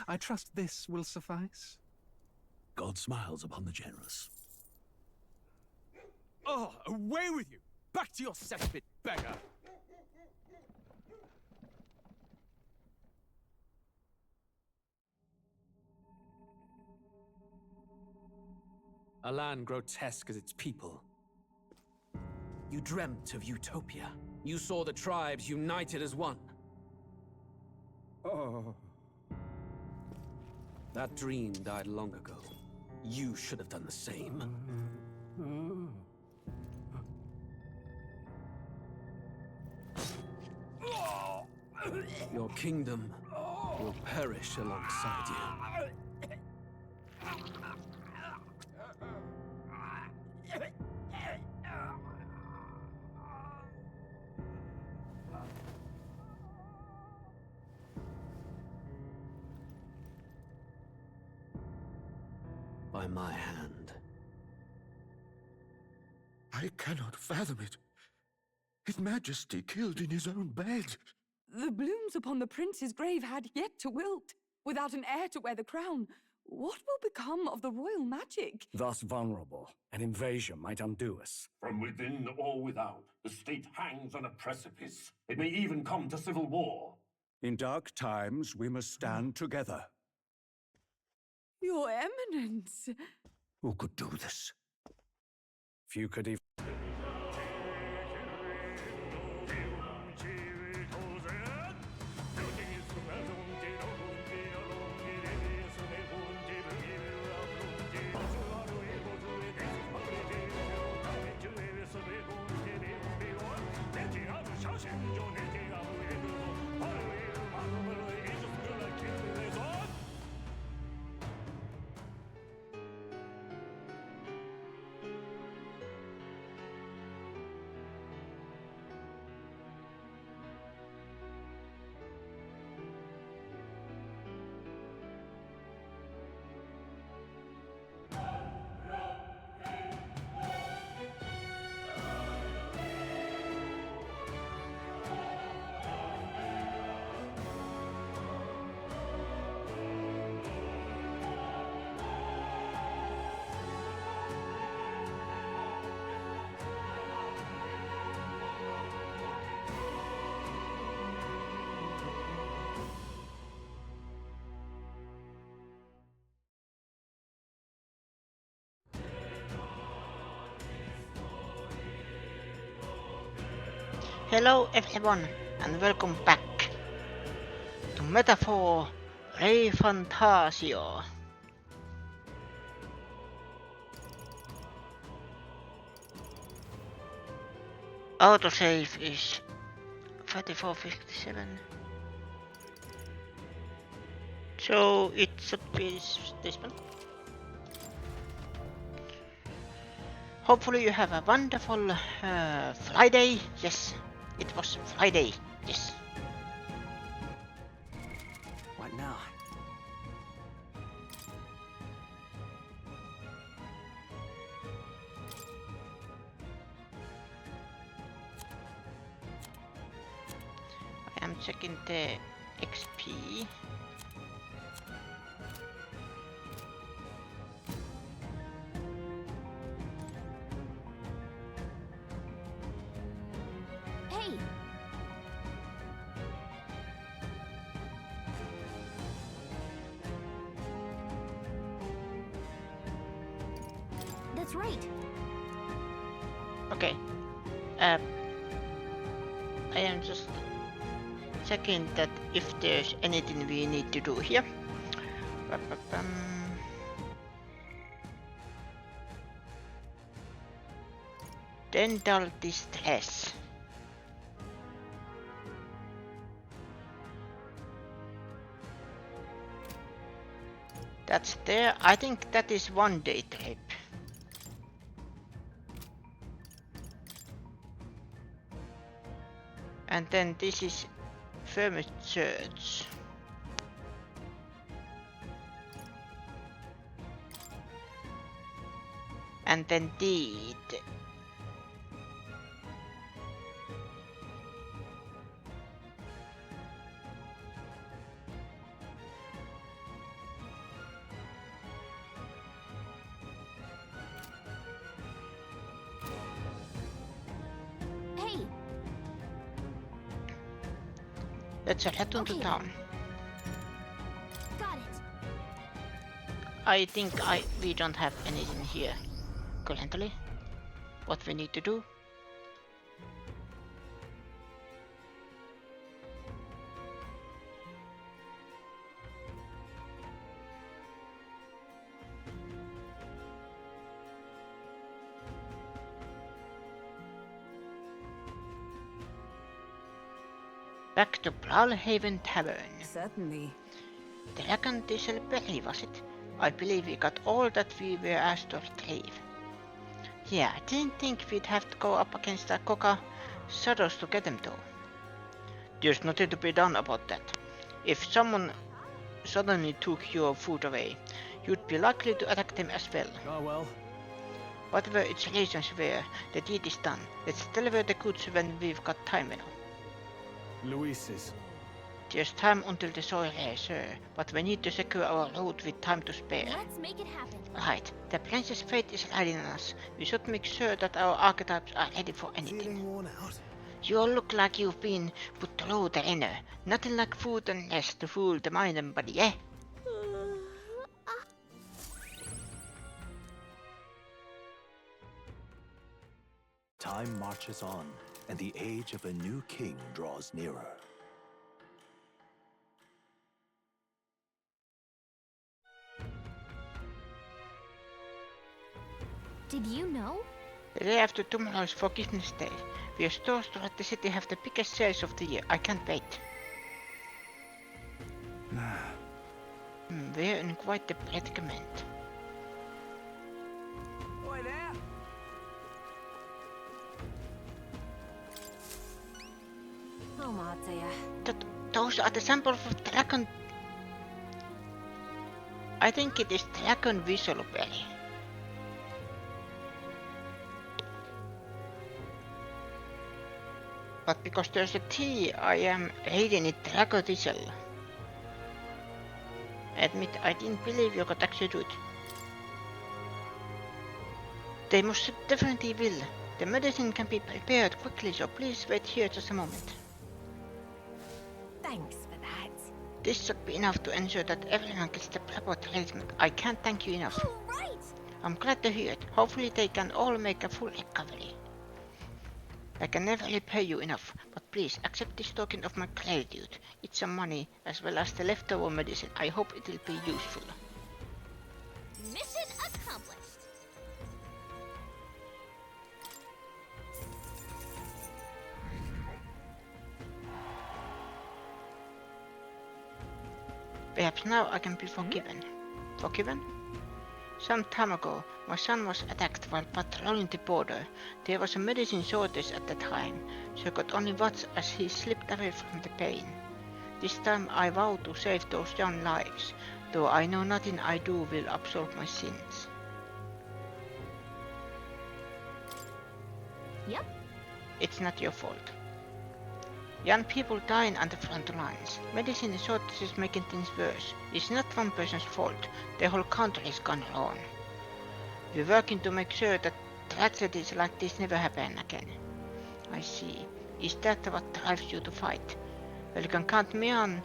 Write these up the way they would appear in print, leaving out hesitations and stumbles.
I trust this will suffice. God smiles upon the generous. Oh, away with you! Back to your cesspit, beggar! A land grotesque as its people. You dreamt of utopia. You saw the tribes united as one. Oh. That dream died long ago. You should have done the same. Your kingdom will perish alongside you. By my hand. I cannot fathom it. His Majesty killed in his own bed. The blooms upon the prince's grave had yet to wilt. Without an heir to wear the crown, what will become of the royal magic? Thus vulnerable, an invasion might undo us. From within or without, the state hangs on a precipice. It may even come to civil war. In dark times, we must stand together. Your Eminence! Who could do this? Few could even... Hello everyone and welcome back to Metaphor ReFantazio. Autosave is 3457. So it should be this one. Hopefully you have a wonderful Friday. Yes, it was Friday. Yes. What now? I am checking the XP. Hey! That's right. Okay. I am just checking that if there's anything we need to do here. Dental distress. That's there. I think that is 1 day trip. And then this is Furnace Church. And then Deed. Let's head into Okay, town. got it. I think we don't have anything here currently. What we need to do? Back to Brawlhaven Tavern. Certainly. Dragon Diesel Berry, was it? I believe we got all that we were asked to retrieve. Yeah, I didn't think we'd have to go up against the Coca shadows to get them though. There's nothing to be done about that. If someone suddenly took your food away, you'd be likely to attack them as well. Oh well. Whatever its reasons were, the deed is done. Let's deliver the goods when we've got time, you know. Luis's. There's time until the soil sir, but we need to secure our route with time to spare. Let's make it happen. Right, the prince's fate is riding on us. We should make sure that our archetypes are ready for anything. Feeling worn out. You all look like you've been put through the ringer. Nothing like food and rest to fool the mind and body, eh? Time marches on, and the age of a new king draws nearer. Did you know? The day after tomorrow is Forgiveness Day. We are stores throughout the city have the biggest sales of the year. I can't wait. We're in quite the predicament. Oi there! Oh, dear. Those are the samples of dragon. I think it is dragon visual berry. But because there's a T, I am reading it dragon visual. Admit, I didn't believe you could actually do it. They most definitely will. The medicine can be prepared quickly, so please wait here just a moment. Thanks for that. This should be enough to ensure that everyone gets the proper treatment. I can't thank you enough. Oh, right. I'm glad to hear it. Hopefully they can all make a full recovery. I can never repay you enough, but please accept this token of my gratitude. It's some money, as well as the leftover medicine. I hope it will be useful. Mission accomplished. Perhaps now I can be forgiven. Forgiven? Some time ago, my son was attacked while patrolling the border. There was a medicine shortage at the time, so I could only watch as he slipped away from the pain. This time I vow to save those young lives, though I know nothing I do will absolve my sins. Yep. It's not your fault. Young people dying on the front lines. Medicine shortages making things worse. It's not one person's fault. The whole country is gone wrong. We're working to make sure that tragedies like this never happen again. I see. Is that what drives you to fight? Well, you can count me on.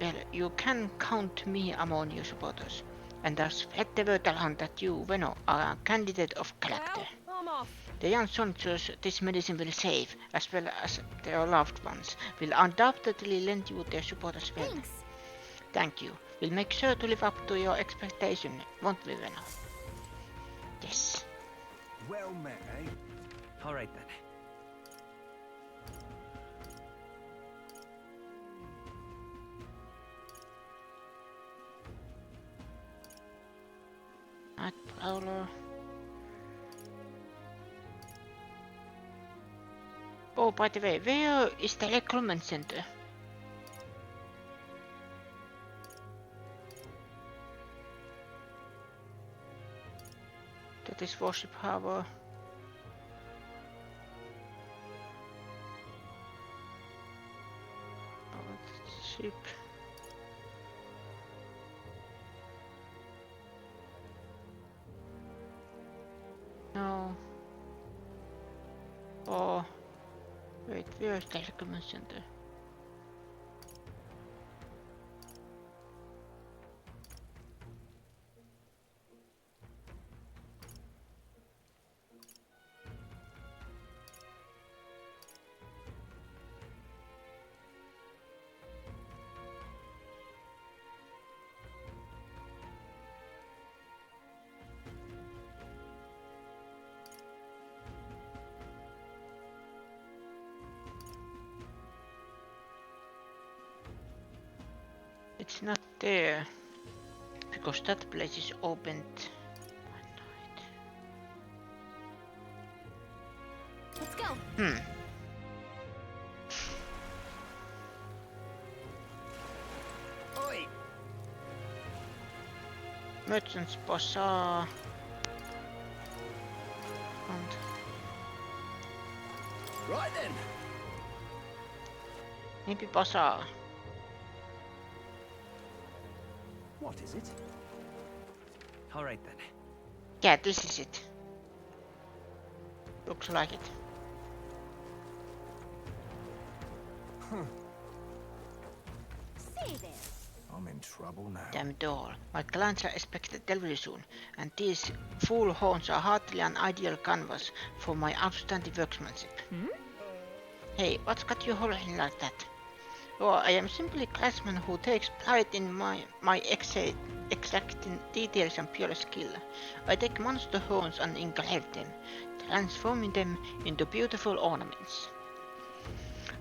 Well, you can count me among your supporters. And I'll spread the word around that you, Veno, are a candidate of character. Well, I'm off. The young soldiers this medicine will save, as well as their loved ones, will undoubtedly lend you their support as well. Thanks. Thank you. We'll make sure to live up to your expectation, won't we, Veno? Yes. Well met, eh? All right then. Night Prowler. Oh, by the way, where is the recruitment center? That is Worship Harbor. Ship. No. Oh. Wait, where is the recruitment center? it's not there. Because that place is opened by night. Let's go. Oi! Merchant's Bazaar. And Right then. maybe Bazaar. What is it? All right then. Yeah, this is it. Looks like it. Say there. I'm in trouble now. Damn it all. My clients are expected delivery soon, and these full horns are hardly an ideal canvas for my outstanding workmanship. Hey, what's got you hollering like that? Oh, I am simply a craftsman who takes pride in my exacting details and pure skill. I take monster horns and engrave them, transforming them into beautiful ornaments.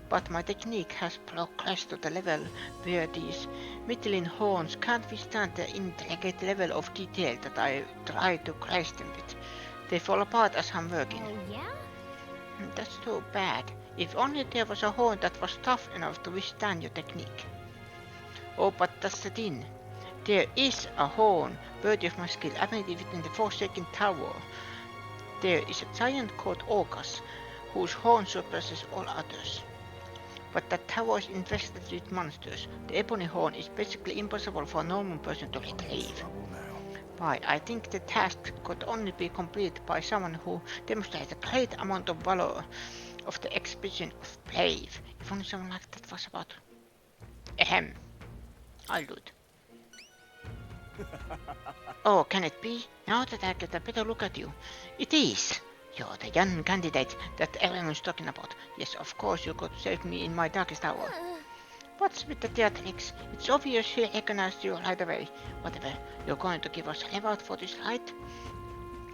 But my technique has progressed to the level where these Michelin horns can't withstand the intricate level of detail that I try to grace them with. They fall apart as I'm working. Oh, yeah? That's too bad. If only there was a horn that was tough enough to withstand your technique. Oh, but that's the thing. There is a horn worthy of my skill. I made it within the Forsaken Tower. There is a giant called Orcus, whose horn surpasses all others. But that tower is infested with monsters. The ebony horn is basically impossible for a normal person to retrieve. Trouble now. Why, I think the task could only be completed by someone who demonstrates a great amount of valor of the exhibition of brave. If only someone like that was about. Ahem. I'll do it. Oh, can it be? Now that I get a better look at you. It is! You're the young candidate that everyone's talking about. Yes, of course you could save me in my darkest hour. What's with the theatrics? It's obvious he recognized you right away. Whatever, you're going to give us a reward for this, right?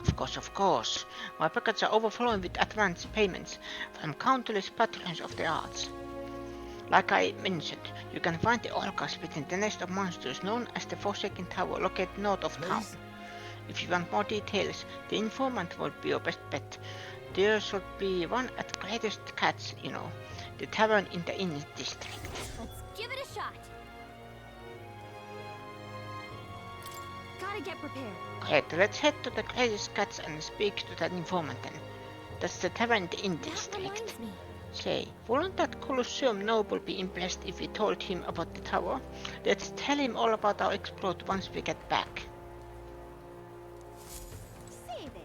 Of course, of course. My pockets are overflowing with advance payments from countless patrons of the arts. Like I mentioned, you can find the Orcas within the nest of monsters known as the Forsaken Tower located north of town. If you want more details, the informant would be your best bet. There should be one at Greatest Cats, you know, the tavern in the Inn district. Let's give it a shot. Gotta get prepared. Great, let's head to the Greatest Cats and speak to that informant then. That's the tavern in the Inn That district. reminds me. Say, wouldn't that Colosseum noble be impressed if we told him about the tower? Let's tell him all about our exploit once we get back. Say there.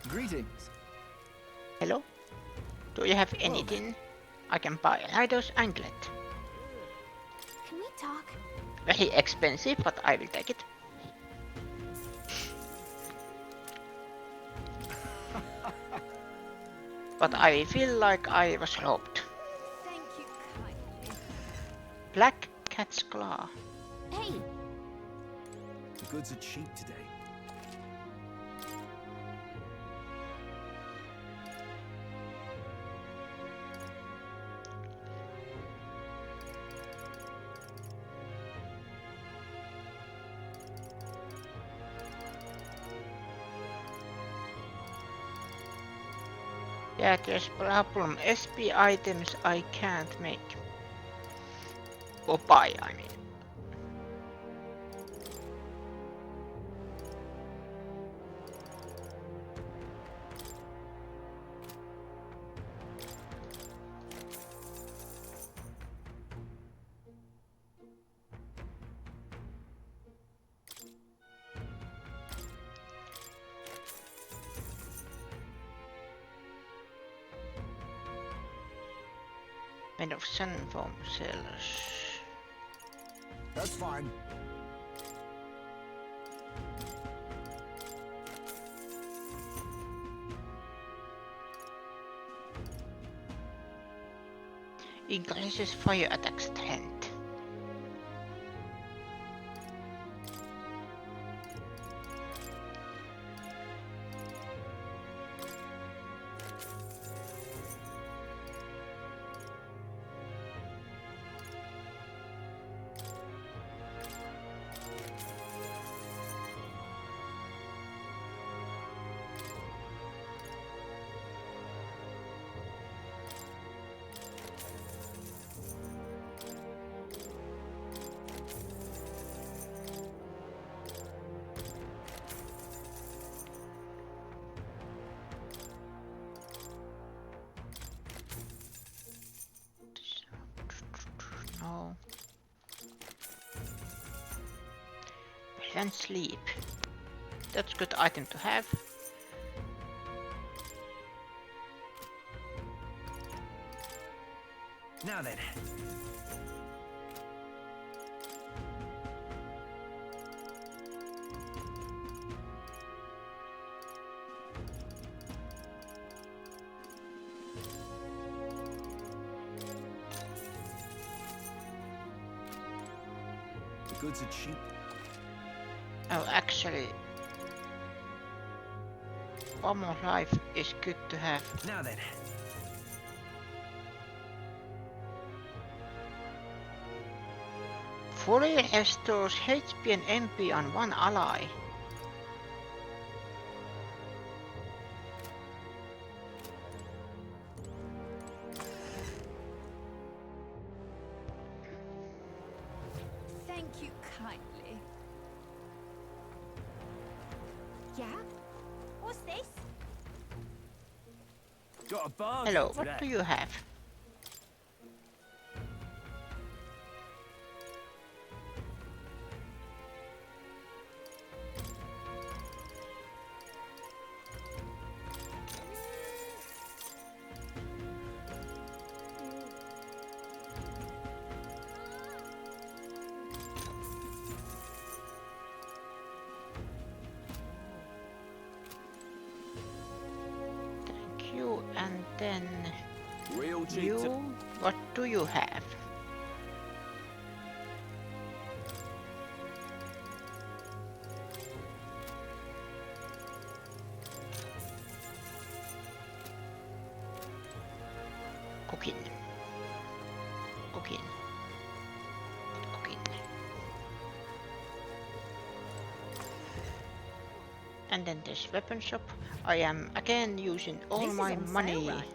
Greetings. Hello? Do you have anything? I can buy Rider's anklet. Can we talk? Very expensive, but I will take it. But I feel like I was robbed. Thank you kindly. Black cat's claw. Hey, The goods are cheap today. Yeah, there's problem. SP items I can't make. Or buy, I mean. Made of sandfoam cells. That's fine. Increases fire attack strength. and sleep. That's a good item to have. Now then. The goods are cheap. Oh, actually, one more life is good to have. Now then. Fully restores HP and MP on one ally. Thank you kindly. Yeah? What's this? Got a bargain Hello, today. what do you have? Thank you, and then Real cheap. you. What do you have? Cooking. Cooking. Cooking. And then this weapon shop. I am again using all This is my on sale, money. right?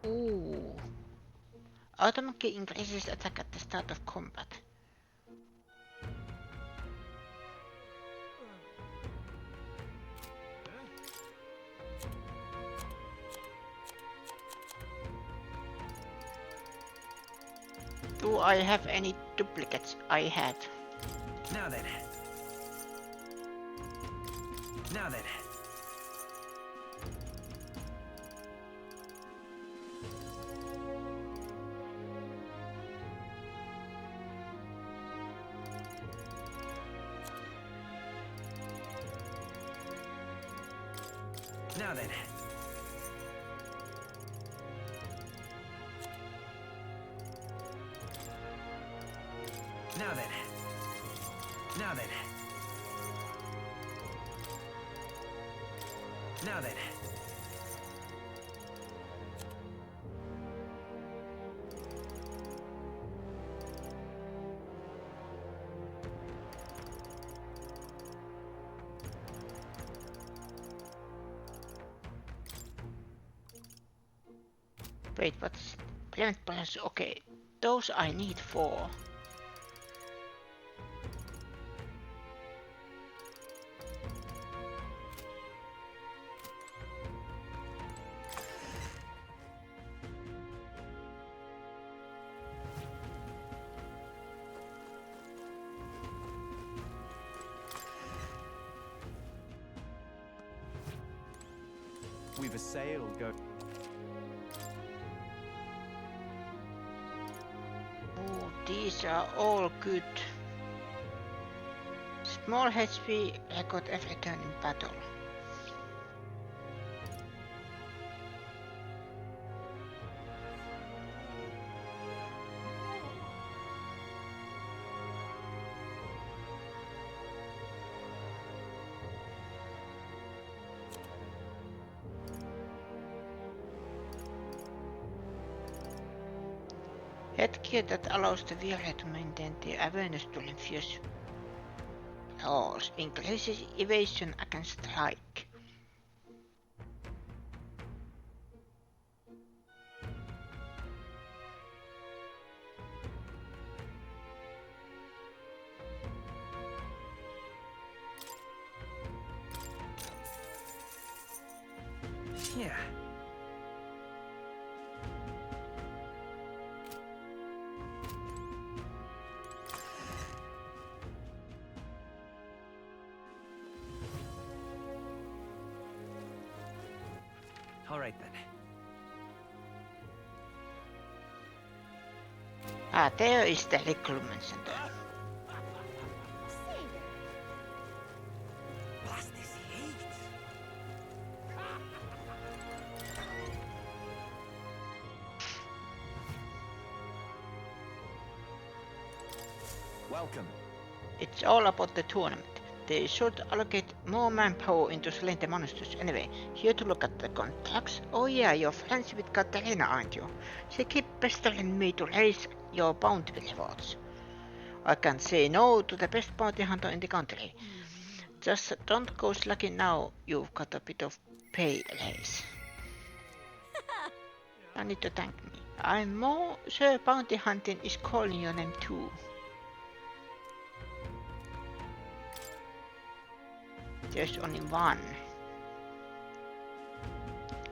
Ooh. Automatically increases attack at the start of combat. Do I have any duplicates? I had. Now then. Now then. Now then. Now then. Now then. Now then. Wait, what's plant plants? Okay, those I need for. We've a sale go. Oh, these are all good. Small HP record every turn in battle. Headgear that allows the wearer to maintain the awareness to infuse laws, increases evasion against strike. Yeah. right then. Ah, there is the recruitment center. Blast this heat! Welcome. It's all about the tournament. They should allocate more manpower into slaying the monsters. Anyway, here to look at the contracts. Oh yeah, you're friends with Katarina, aren't you? She keeps pestering me to raise your bounty rewards. I can't say no to the best bounty hunter in the country. Just don't go slacking now, you've got a bit of pay raise. No need to thank me. I'm more sure bounty hunting is calling your name too. There's only one.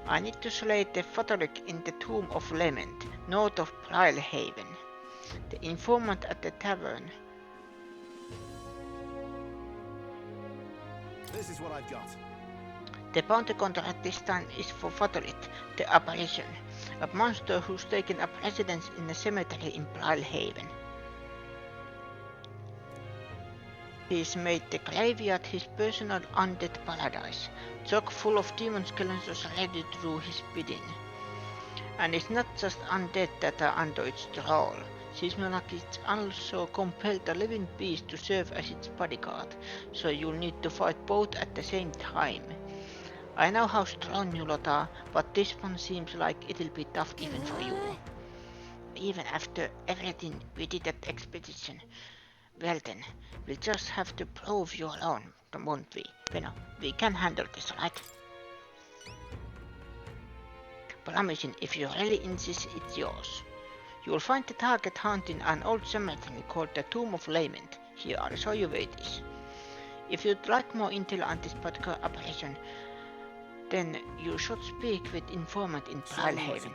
I need to slay the Fatheric in the Tomb of Lament, north of Brilhaven. The informant at the tavern. This is what I've got. The bounty contract this time is for Fatheric, the apparition, a monster who's taken up residence in a cemetery in Brilhaven. He's made the graveyard his personal undead paradise, chock full of demon skeletons ready to do his bidding. And it's not just undead that are under its thrall. Seismolog is also compelled a living beast to serve as its bodyguard, so you'll need to fight both at the same time. I know how strong you lot are, but this one seems like it'll be tough even for you. Even after everything we did at expedition. Well then, we'll just have to prove you alone, won't we? Bueno, we can handle this, right? Promising, if you really insist, it's yours. You'll find the target hunting an old cemetery called the Tomb of Lament. Here, I'll show you where it is. If you'd like more intel on this particular operation, then you should speak with informant in Brilhaven.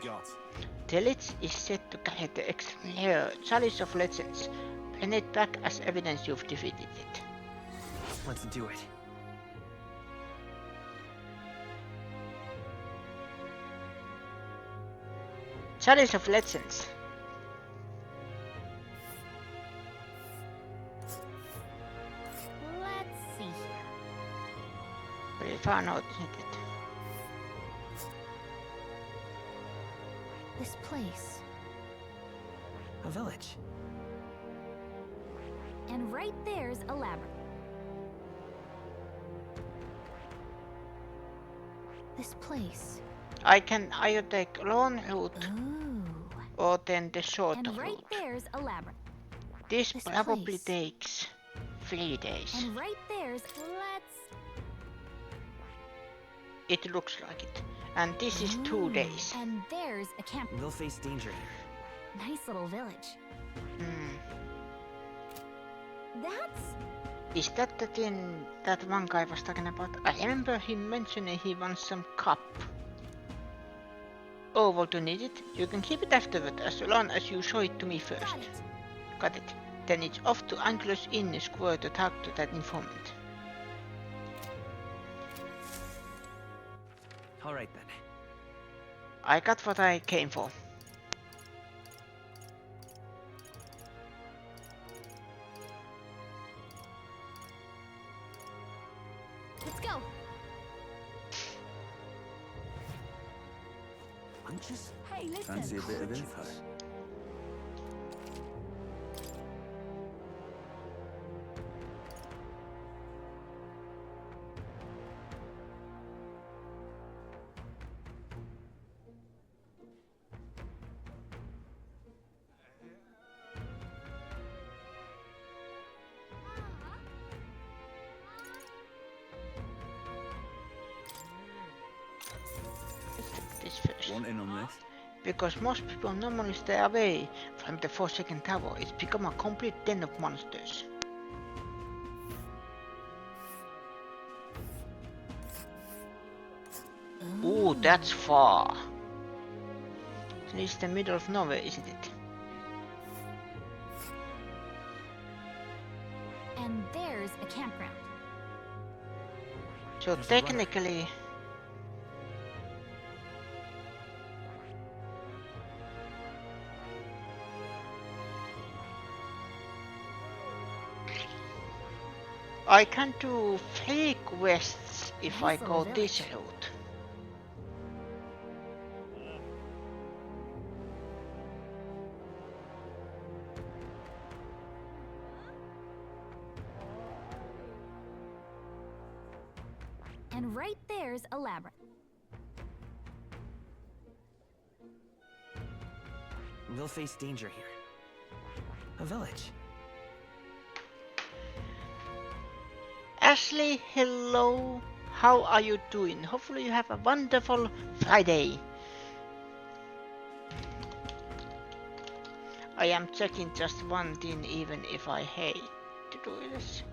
The Lich is said to carry the extremely rare Chalice of Legends. Bring it back as evidence you've defeated it. Let's do it. Chalice of Legends. Let's see here. Pretty far north, isn't it? This place. A village. And right there's a labyrinth. This place. I can either take long route Ooh. or then the short And right route. there's a labyrinth. This this probably place. takes 3 days. And right there's let's. It looks like it. And this is 2 days. And there's a camp. We'll face danger here. Nice little village. Hmm. That's Is that the thing that one guy was talking about? I remember him mentioning he wants some cup. Oh, well, to need it? You can keep it afterward as long as you show it to me first. got it. Got it. Then it's off to Angelo's Inn Square to talk to that informant. All right then. I got what I came for. Let's go. Lunches? Hey, listen. Fancy a bit of info? Let's take this first. Want in on this? Because most people normally stay away from the Forsaken Tower. It's become a complete den of monsters. Ooh, that's far. It's the middle of nowhere, isn't it? And there's a campground. So There's a runner. technically, I can do 3 quests if I Nice go little this village. route. And right there's a labyrinth. We'll face danger here. A village. Ashley, hello. How are you doing? Hopefully you have a wonderful Friday. I am checking just one thing even if I hate to do this.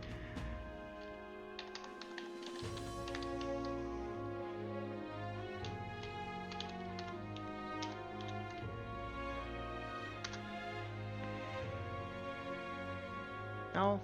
No.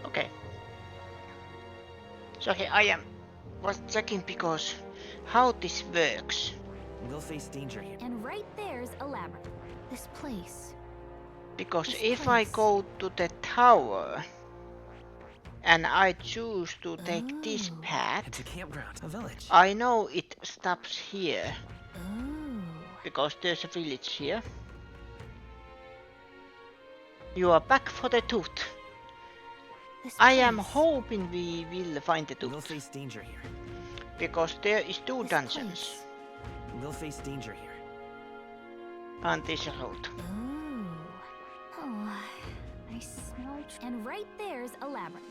Okay. Sorry, was checking because how this works. We'll face danger here. And right there's a labyrinth. This place. Because This if I place. go to the tower and I choose to take this Oh. path, It's a campground. A village. I know it stops here Oh. because there's a village here. You are back for the tooth. This I am place. hoping we will find the We'll tooth face danger here. because there is 2 This dungeons place. We'll face danger here. on this route. Oh. Oh. I smell. And right there's a labyrinth.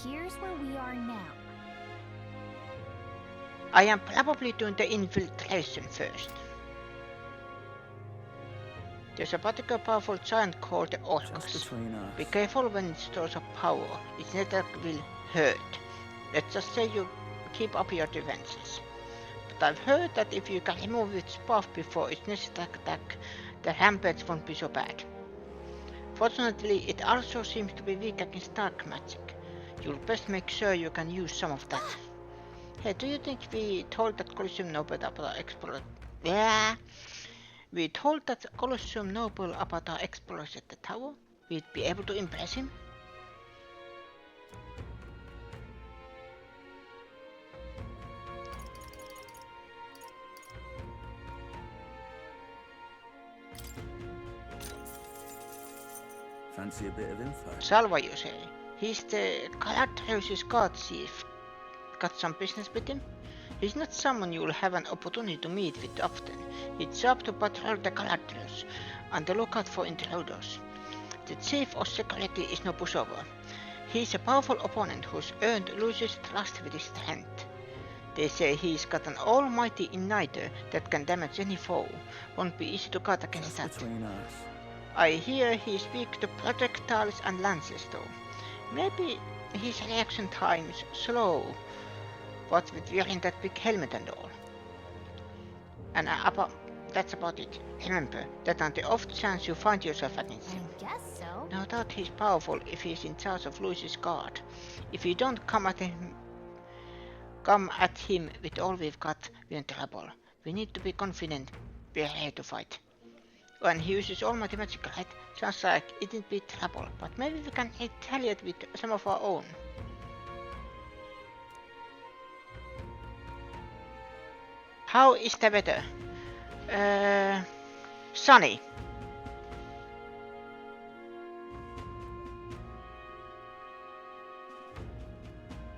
Here's where we are now. I am probably doing the infiltration first. There's a particularly powerful giant called the Just Orcus. between us. Be careful when it stores up power. Its network will hurt. Let's just say you keep up your defenses. But I've heard that if you can remove its buff before its next attack, the rampage won't be so bad. Fortunately, it also seems to be weak against dark magic. You'll best make sure you can use some of that. Hey, do you think we told that Colosseum Noble about our exploration? Yeah. We told that Colosseum Noble about our exploits at the tower. We'd be able to impress him. Fancy a bit of info. Salva, you say? He's the Galadriel's guard chief. Got some business with him? He's not someone you'll have an opportunity to meet with often. It's up to patrol the Galadriels and the lookout for intruders. The chief of security is no pushover. He's a powerful opponent who's earned Lucius' trust with his strength. They say he's got an almighty igniter that can damage any foe. Won't be easy to guard against that. Between us. I hear he speaks to projectiles and lances though. Maybe his reaction time's slow, but with wearing that big helmet and all. And That's about it. Remember that on the off chance you find yourself against him. I guess so. No doubt he's powerful if he's in charge of Louis's guard. If you don't come at him with all we've got, we're in trouble. We need to be confident we're here to fight. When he uses almighty magic, right? Sounds like it'd be trouble, but maybe we can retaliate with some of our own. How is the weather? Sunny.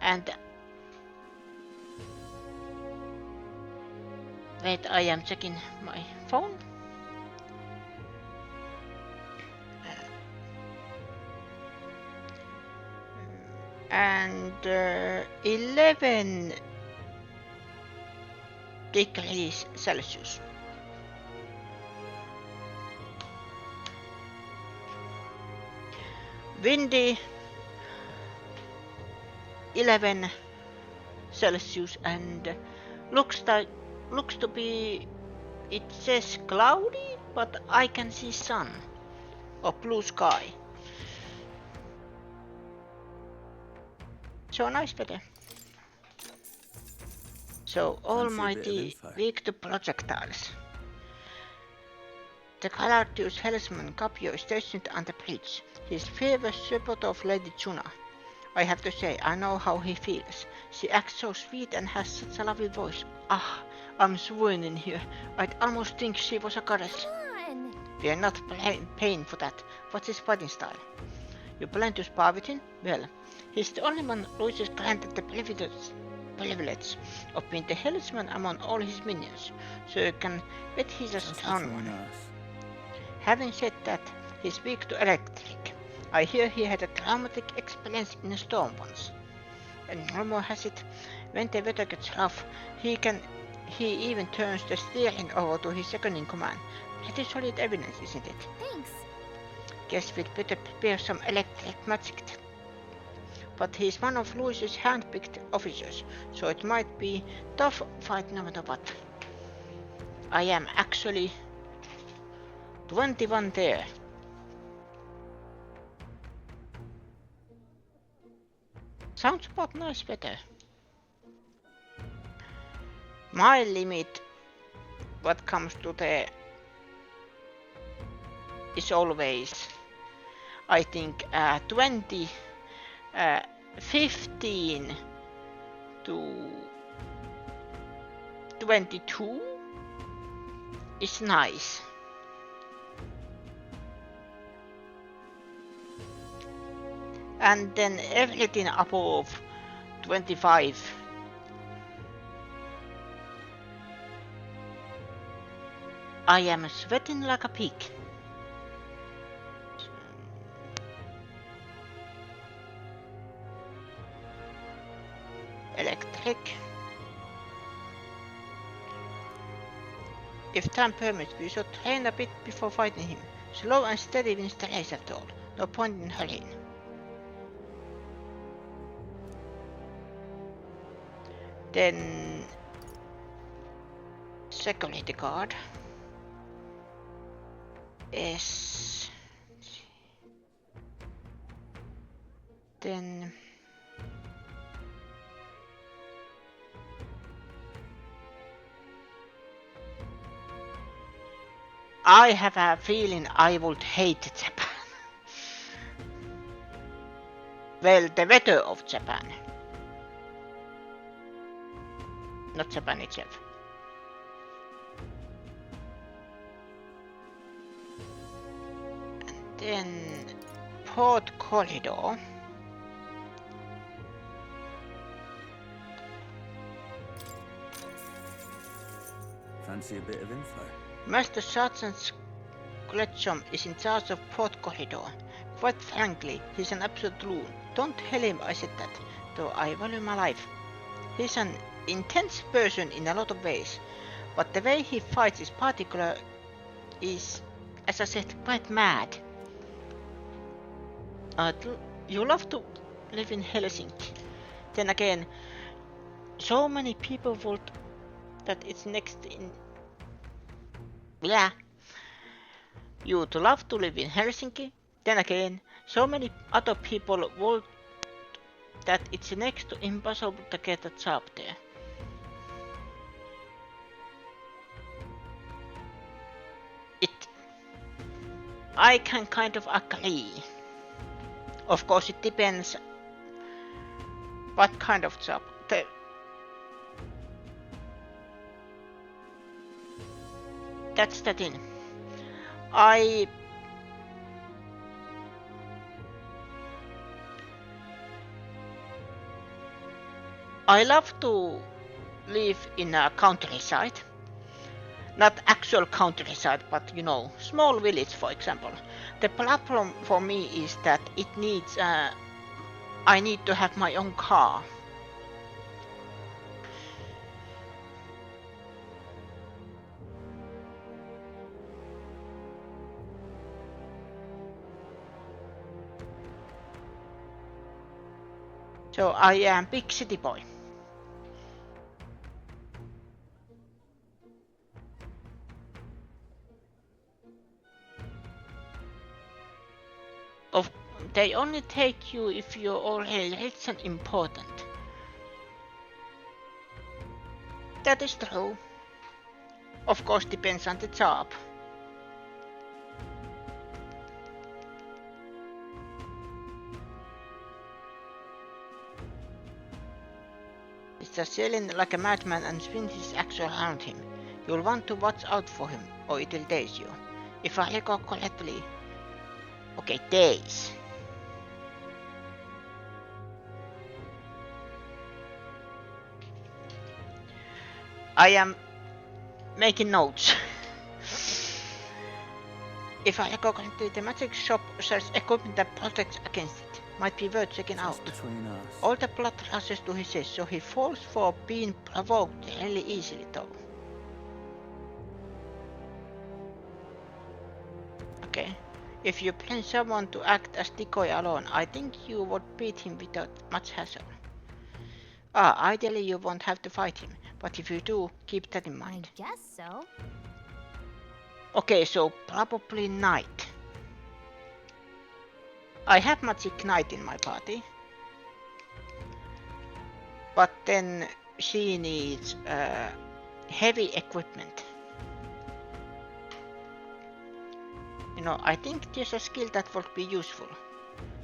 And wait, I am checking my phone. And 11 degrees Celsius. Windy 11 Celsius, and looks to be, it says cloudy, but I can see sun or blue sky. So nice weather. So almighty weak to projectiles. The Galactus Helmsman Capio is stationed on the bridge. His fierce support of Lady Juna. I have to say, I know how he feels. She acts so sweet and has such a lovely voice. Ah, I'm swooning here. I'd almost think she was a goddess. Come on. We are not paying for that. What's his fighting style? You plan to spar with him? Well, he's the only one Louis is granted the privilege of being the helmsman among all his minions, so you can bet he's a strong one. Having said that, he's weak to electric. I hear he had a traumatic experience in a storm once. And rumor has it, when the weather gets rough, he even turns the steering over to his second in command. Pretty solid evidence, isn't it? Thanks. Guess we'd better prepare some electric magic. But he's one of Louis's hand-picked officers, so it might be tough fight no matter what. I am actually 21 there. Sounds about nice weather. My limit, what comes to the, is always, I think, 15 to 22 is nice. And then everything above 25 I am sweating like a pig. Electric. If time permits, we should train a bit before fighting him. Slow and steady wins the race after all. No point in hurrying. Then security guard is then I have a feeling I would hate Japan. Well, the weather of Japan. Not Japan itself. And then port corridor. Fancy a bit of info? Master Sergeant Gletchum is in charge of port corridor. Quite frankly, he's an absolute loon. Don't tell him I said that, though I value my life. He's an intense person in a lot of ways, but the way he fights is particular is, as I said, quite mad. You love to live in Helsinki. Then again, so many people vote that it's next in Yeah. You'd love to live in Helsinki. Then again, so many other people would that it's next to impossible to get a job there. I can kind of agree. Of course, it depends what kind of job. That's the thing. I love to live in a countryside. Not actual countryside, but you know, small village, for example. The problem for me is that it needs. I need to have my own car. So I am big city boy. They only take you if you're already rich and important. That is true. Of course, depends on the job. He's just yelling like a madman and spins his axe around him. You'll want to watch out for him, or it'll daze you. If I recall correctly... Okay, daze. I am making notes. If I recall correctly, the magic shop sells equipment that protects against it. Might be worth checking out. All the blood rushes to his head, so he falls for being provoked really easily though. Okay. If you plan someone to act as decoy alone, I think you would beat him without much hassle. Ideally you won't have to fight him, but if you do, keep that in mind. I guess so. Okay, so probably knight. I have magic knight in my party. But then she needs heavy equipment. You know, I think there's a skill that would be useful.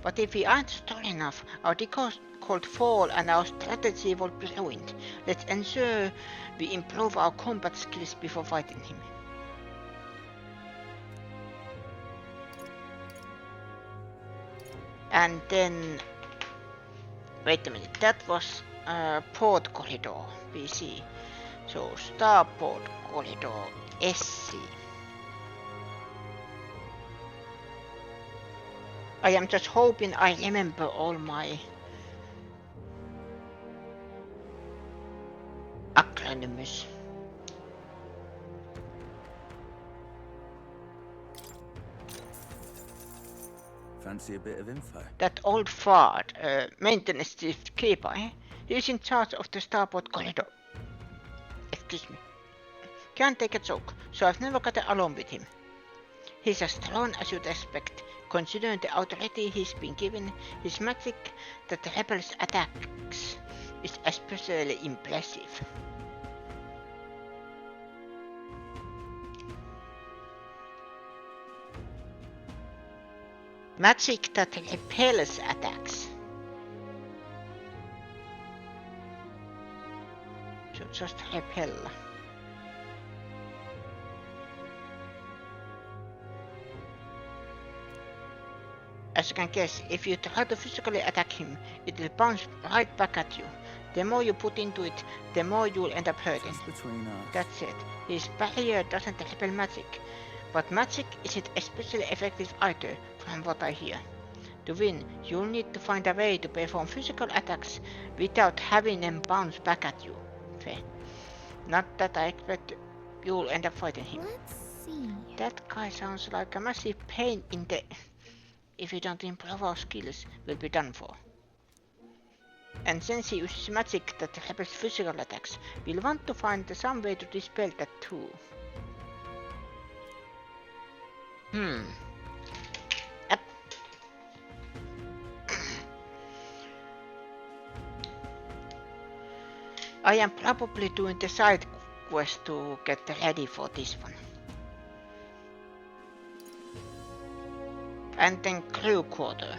But if we aren't strong enough, our decoy could fall and our strategy would be ruined. Let's ensure we improve our combat skills before fighting him. And then... Wait a minute, that was port corridor, BC. So starboard corridor, SC. I am just hoping I remember all my acronyms. Fancy a bit of info? That old fart, maintenance chief keeper, he's in charge of the starboard corridor. Excuse me. Can't take a joke, so I've never got along with him. He's as strong as you'd expect, considering the authority he's been given. His magic that repels attacks is especially impressive. Magic that repels attacks. So just repel. As you can guess, if you try to physically attack him, it will bounce right back at you. The more you put into it, the more you'll end up hurting. That's it. His barrier doesn't repel magic, but magic isn't especially effective either, from what I hear. To win, you'll need to find a way to perform physical attacks without having them bounce back at you. Fair. Not that I expect you'll end up fighting him. Let's see. That guy sounds like a massive pain in the... If you don't improve our skills, we'll be done for. And since he uses magic that repels physical attacks, we'll want to find some way to dispel that too. Yep. I am probably doing the side quest to get ready for this one. And then crew quarter.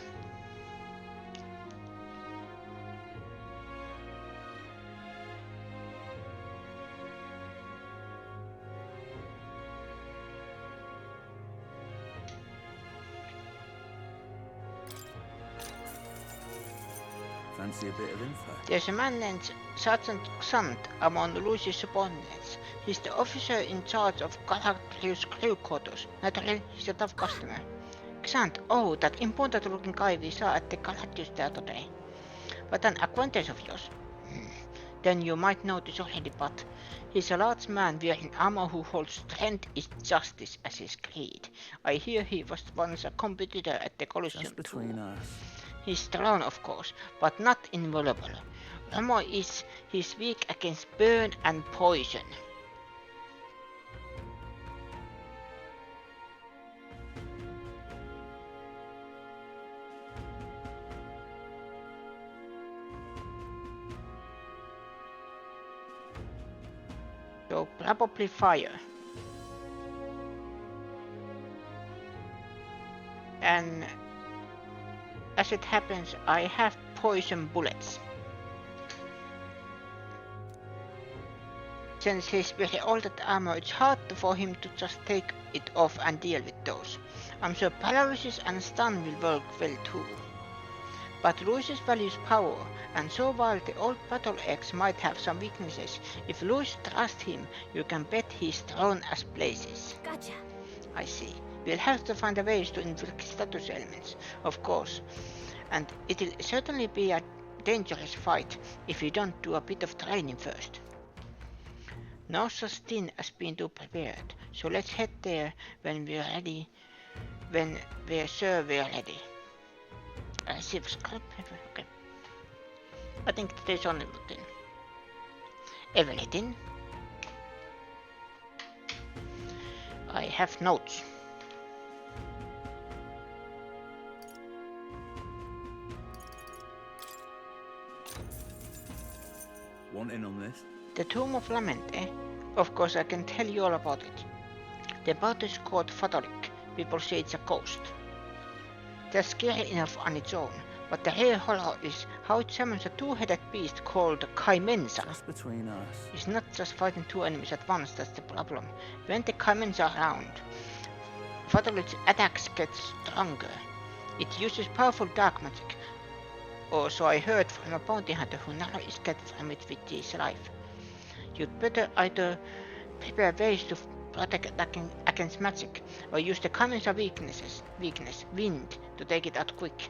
Fancy a bit of info. There's a man named Sergeant Xant among Lucy's subordinates. He's the officer in charge of Galactic's crew quarters. Naturally, he's a tough customer. Xant, oh, that important looking guy we saw at the Galactus there today. But an acquaintance of yours? Then you might know this already, but he's a large man wearing armor who holds strength is justice as his creed. I hear he was once a competitor at the Colosseum. Just between us. He's strong, of course, but not invulnerable. Rumor is he's weak against burn and poison. So probably fire. And as it happens, I have poison bullets. Since he's very old at armor, it's hard for him to just take it off and deal with those. I'm sure paralysis and stun will work well too. But Lucius values power, and so while the old battle axe might have some weaknesses, if Lucius trusts him, you can bet he's thrown as places. Gotcha. I see. We'll have to find a ways to inflict status elements, of course, and it'll certainly be a dangerous fight if you don't do a bit of training first. No such thing as being too prepared, so let's head there when we're ready. When we're sure we're ready. Receive scrap paper, okay. I think there's only one thing. Everything. I have notes. Want in on this? The Tomb of Lament, eh? Of course I can tell you all about it. The boat is called Fatalik. People say it's a ghost. That's scary enough on its own, but the real horror is how it summons a two-headed beast called Kaimensa. Just between us. It's not just fighting two enemies at once, that's the problem. When the Kaimensa are around, Fatalik's attacks get stronger. It uses powerful dark magic, or so I heard from a bounty hunter who narrowly escaped from it with his life. You'd better either prepare ways to protect against magic, or use the Kaimensa weakness, wind, to take it out quick.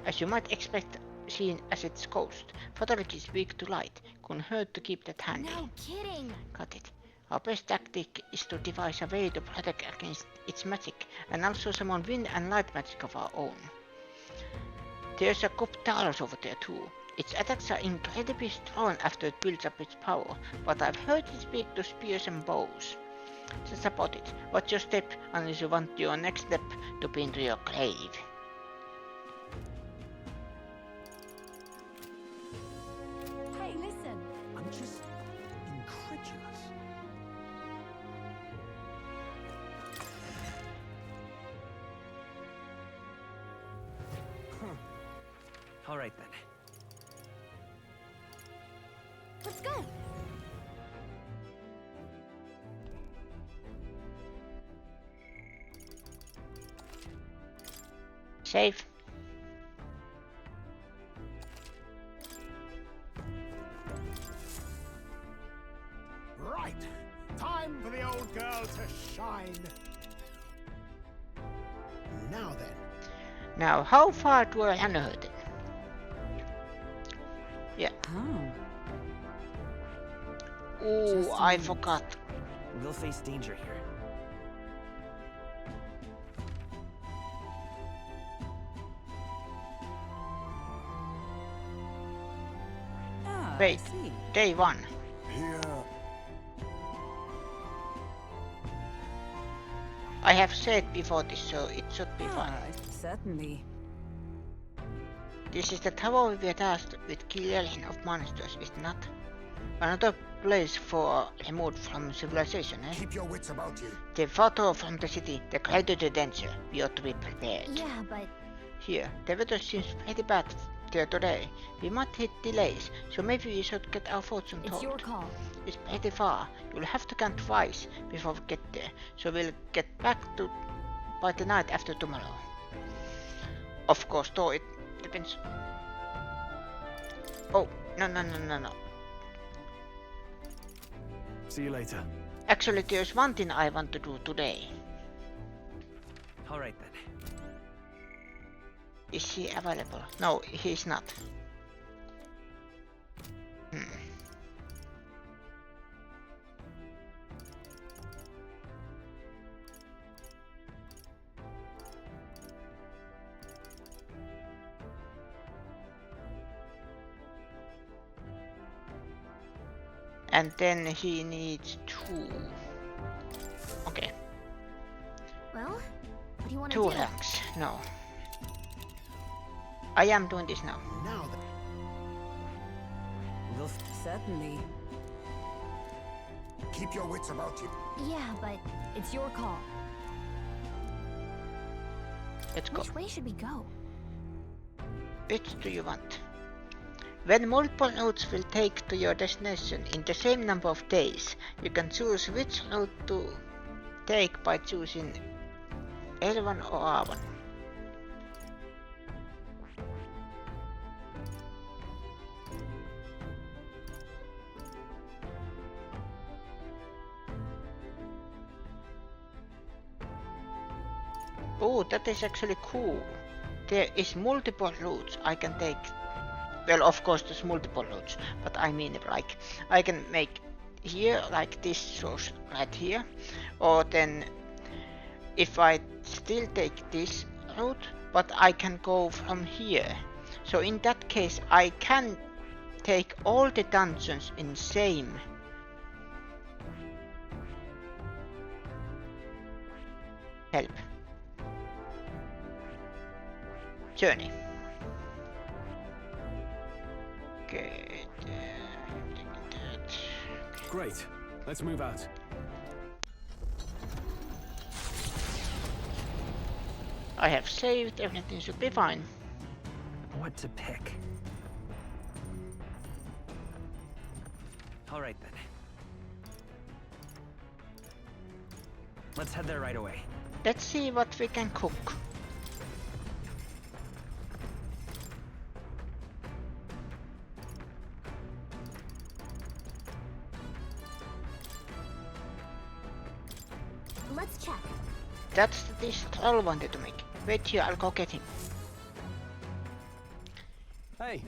As you might expect, seeing as its ghost, Fatalik is weak to light, couldn't hurt to keep that handy. No kidding. Got it. Our best tactic is to devise a way to protect against its magic, and also summon wind and light magic of our own. There's a Guptalos over there too. Its attacks are incredibly strong after it builds up its power, but I've heard it's weak to spears and bows. That's about it. What's your step unless you want your next step to be into your grave? Hey, listen. I'm just incredulous. All right then. Let's go. Save. Right. Time for the old girl to shine. Now then. Now, how far do I unearth it? Yeah. Oh. Ooh, I forgot. We'll face danger here. Ah, Wait. I see. Day 1. Here. I have said before this, so it should be fine. Certainly. This is the tower we were tasked with killing of monsters, is it not? Another place for removed from civilization, eh? Keep your wits about you. The photo from the city, the greater the danger. We ought to be prepared. Yeah, but Here, the weather seems pretty bad there today. We might hit delays, so maybe we should get our fortune it's told. your call. It's pretty far. You'll have to count twice before we get there, so we'll get back to by the night after tomorrow. Of course, though it depends. Oh, no. See you later. Actually, there's one thing I want to do today. All right then. Is he available? No, he's not. And then he needs 2. Okay, Well, what do you want to 2 do? ranks. No. I am doing this now. Now then. We'll Certainly. Keep your wits about you. Yeah, but it's your call. Let's go. Which way should we go? Which do you want? When multiple routes will take to your destination in the same number of days, you can choose which route to take by choosing L1 or R1. Oh, that is actually cool. There is multiple routes I can take. Well, of course there's multiple routes, but I mean like I can make here like this source right here, or then if I still take this route, but I can go from here. So in that case I can take all the dungeons in same help journey. Okay, Great. Let's move out. I have saved, everything should be fine. What to pick? All right then. Let's head there right away. Let's see what we can cook. Let's check. That's the dish Troll wanted to make. Wait here, I'll go get him. Hey,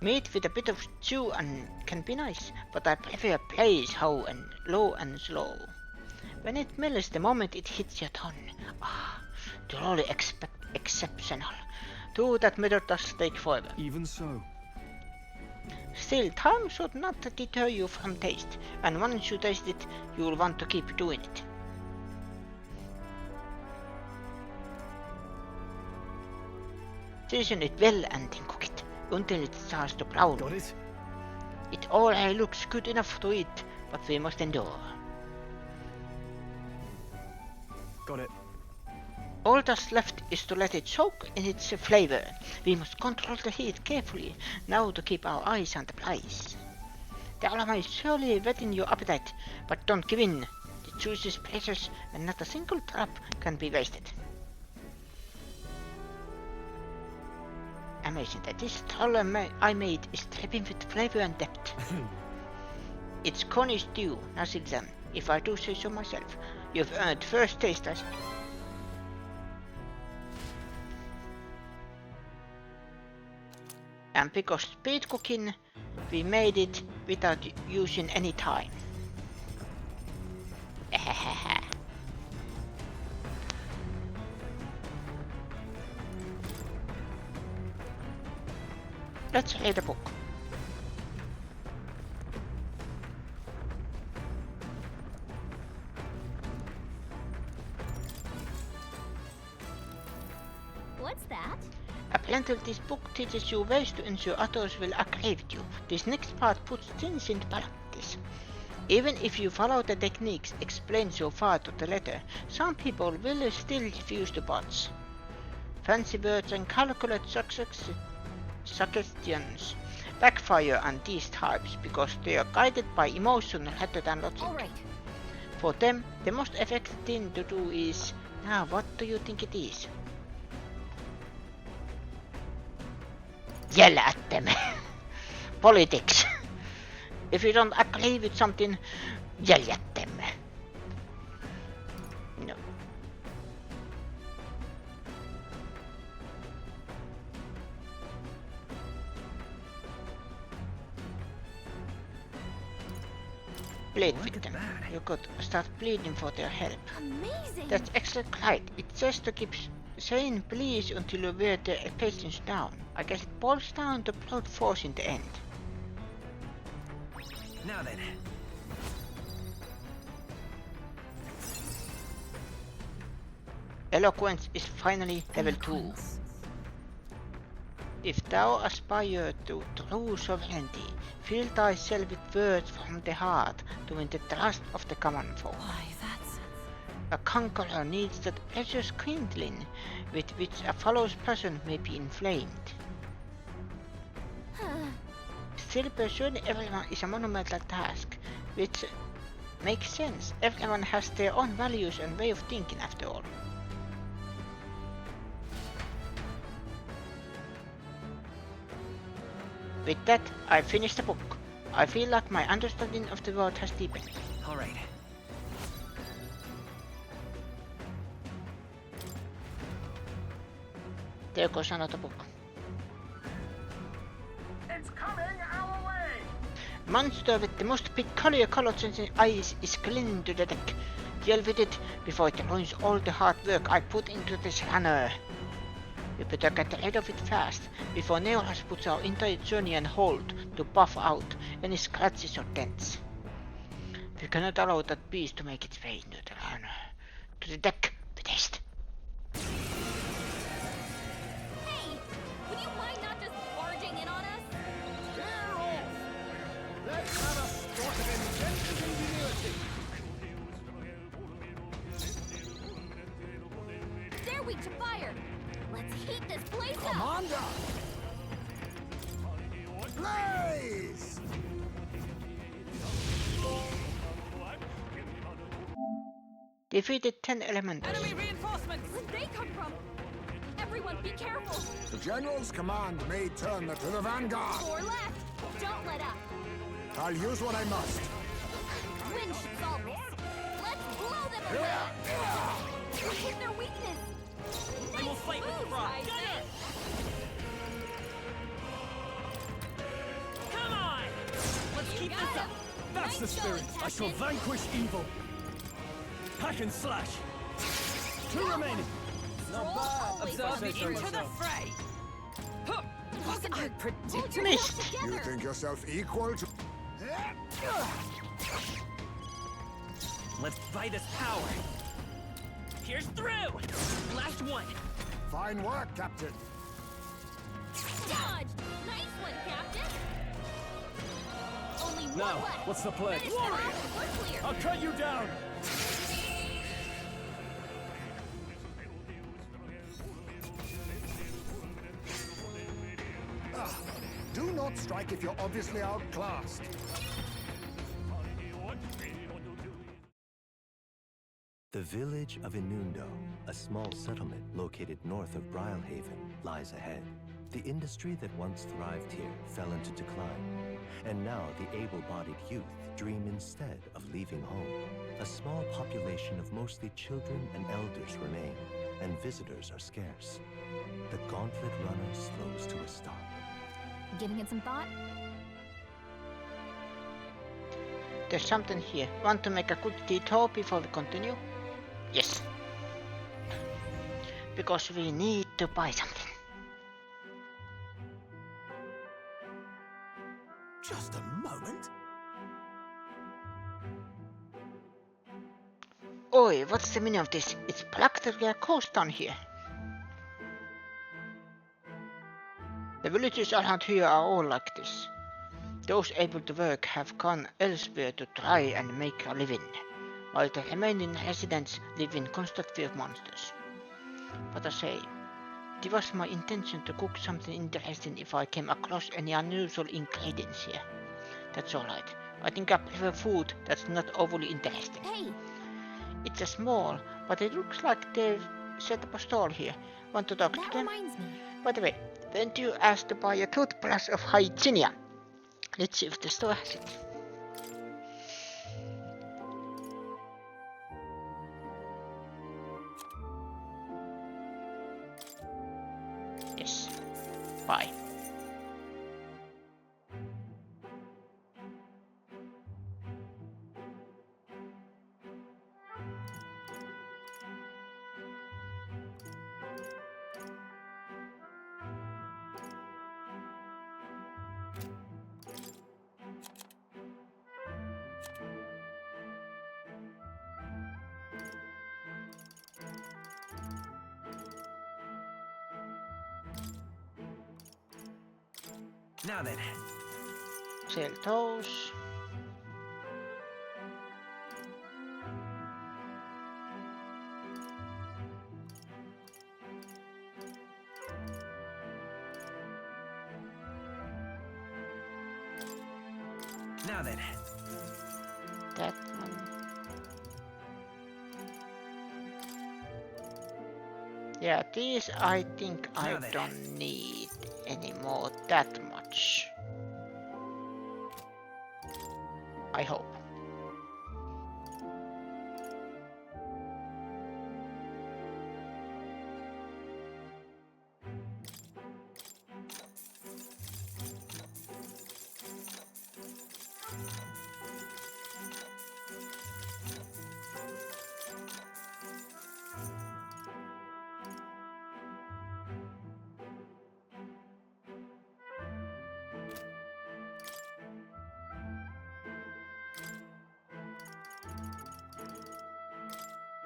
Meat with a bit of stew and can be nice, but I prefer blaze how and low and slow. When it melts the moment it hits your tongue. Ah, truly exceptional. Though that method does take forever. even so. Still, time should not deter you from taste, and once you taste it, you will want to keep doing it. Season it well and then cook it until it starts to brown. Got it? It already looks good enough to eat, but we must endure. Got it. All that's left is to let it soak in its flavor. We must control the heat carefully now to keep our eyes on the prize. The aroma is surely whetting your appetite, but don't give in. The juice is precious and not a single drop can be wasted. Amazing that this troll I made is dripping with flavor and depth. It's coney stew, nothing done, if I do say so myself. You've earned first taste as... And because speed cooking, we made it without using any time. Let's read a book. What's that? Apparently this book teaches you ways to ensure others will agree with you. This next part puts things into practice. Even if you follow the techniques explained so far to the letter, some people will still refuse to budge. Fancy words and calculate suggestions backfire on these types because they are guided by emotion rather than logic. All right. For them, the most effective thing to do is, now what do you think it is? Yell at them. Politics. If you don't agree with something, yell at them. No. Bleed Look with at them. that. You could start bleeding for their help. Amazing. That's exactly right. It's just to keep saying please until you wear their patience down. I guess it boils down to brute force in the end. Now then. Eloquence is finally level 2. If thou aspire to true sovereignty, fill thyself with words from the heart to win the trust of the common folk. Why, that's... A conqueror needs that precious kindling with which a fellow's passion may be inflamed. Still, persuading everyone is a monumental task, which makes sense. Everyone has their own values and way of thinking after all. With that, I finished the book. I feel like my understanding of the world has deepened. All right. There goes another book. It's coming our way! Monster with the most peculiar colors in its eyes is clinging to the deck. Deal with it before it ruins all the hard work I put into this runner. We better get rid of it fast, before Neolas puts our entire journey on hold to buff out any scratches or dents. We cannot allow that beast to make its way into the runner. To the deck, with haste. Hey, would you mind not just barging in on us? Clear off! Let's have a sport of inventive ingenuity! They're weak to fire. Let's heat this place up. Commander! Blaze! Defeated 10 elementals. Enemy reinforcements! Where'd they come from? Everyone, be careful. The General's command may turn to the vanguard. 4 left. Don't let up. I'll use what I must. Wind should solve this. Let's blow them away. We'll hit their weakness. I will fight with pride. Gunner! Come on! Let's keep this up. That's the spirit. I shall vanquish evil. Hack and slash. 2 remaining. Not bad. Observe me into the fray! Huh. Was I predicting? Missed. You think yourself equal to... Let's buy this power. Here's through. Last one. Fine work, Captain. Dodged. Nice one, Captain. Only one Now, left. what's the play? Finish them off. We're clear. I'll cut you down. Do not strike if you're obviously outclassed. The village of Inundo, a small settlement located north of Brylehaven, lies ahead. The industry that once thrived here fell into decline, and now the able-bodied youth dream instead of leaving home. A small population of mostly children and elders remain, and visitors are scarce. The gauntlet runner slows to a stop. Giving it some thought? There's something here. Want to make a quick detour before we continue? Yes. Because we need to buy something. Just a moment. Oi, what's the meaning of this? It's practically a coast down here. The villages around here are all like this. Those able to work have gone elsewhere to try and make a living, while the remaining residents live in constant fear of monsters. But I say, it was my intention to cook something interesting if I came across any unusual ingredients here. That's alright. I think I prefer food that's not overly interesting. Hey, It's a small, but it looks like they've set up a stall here. Want to talk to that them? reminds me. By the way, weren't you asked to buy a toothbrush of Hygienia? Let's see if the store has it. Yes. Bye. Now then. Sell those. Now then. That one. Yeah, these I think I don't need anymore that much. I hope.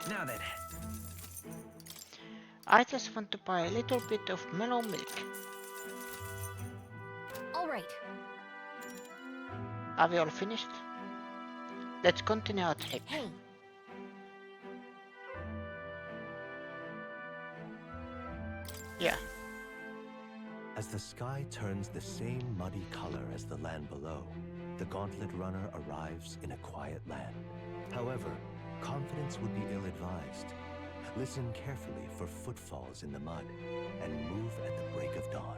Now then. I just want to buy a little bit of melon milk. All right. Are we all finished? Let's continue our trip. Hey, Yeah. As the sky turns the same muddy color as the land below, the Gauntlet Runner arrives in a quiet land. However, confidence would be ill-advised. Listen carefully for footfalls in the mud, and move at the break of dawn.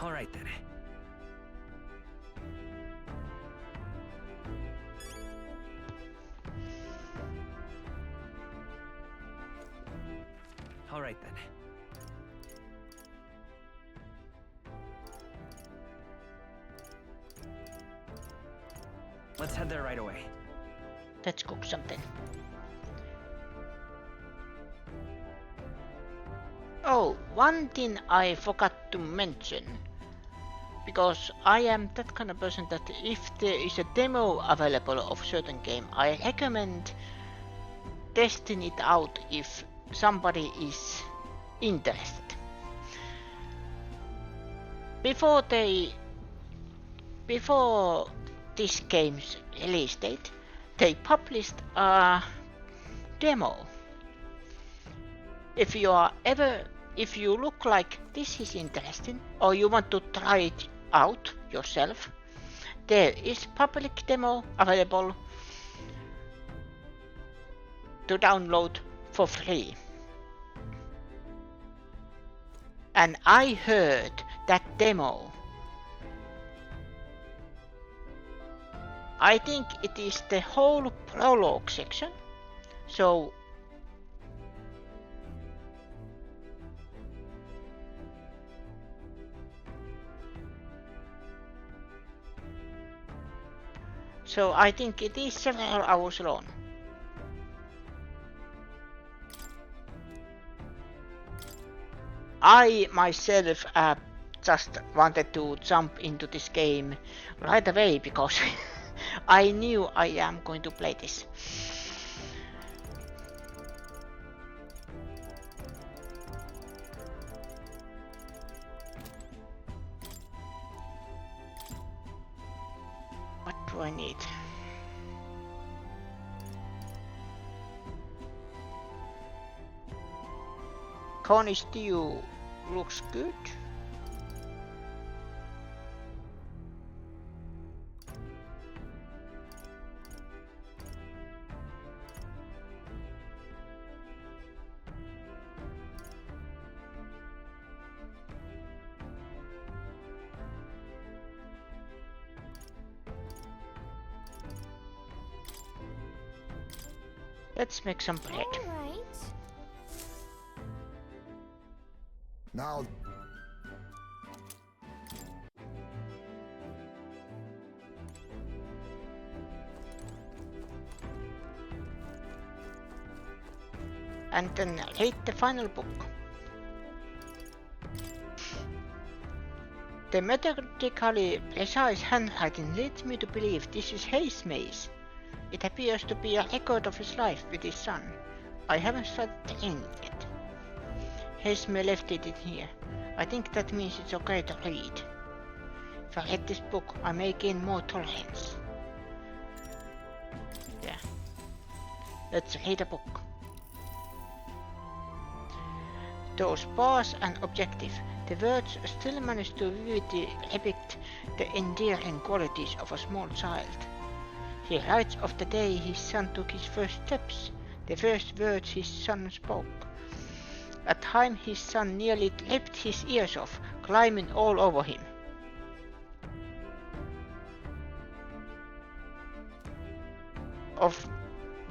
All right then. All right then. Let's head there right away. Let's cook something. Oh, one thing I forgot to mention. Because I am that kind of person that if there is a demo available of certain game, I recommend testing it out if somebody is interested. Before this game's release date, they published a demo. If you look like this is interesting or you want to try it out yourself, there is public demo available to download for free. And I heard that demo. I think it is the whole prologue section. So I think it is several hours long. I myself just wanted to jump into this game right away because I knew I am going to play this. info I need. Coney stew looks good. Let's make some bread. All right. Now, And then read the final book. The methodically precise handwriting leads me to believe this is Hayes' maze. It appears to be a record of his life with his son. I haven't started reading it yet. Hayes may left it in here. I think that means it's okay to read. If I read this book, I may gain more tolerance. Yeah. Let's read a book. Though sparse and objective, the words still manage to vividly depict the endearing qualities of a small child. He writes of the day his son took his first steps, the first words his son spoke. At times his son nearly ripped his ears off, climbing all over him. Of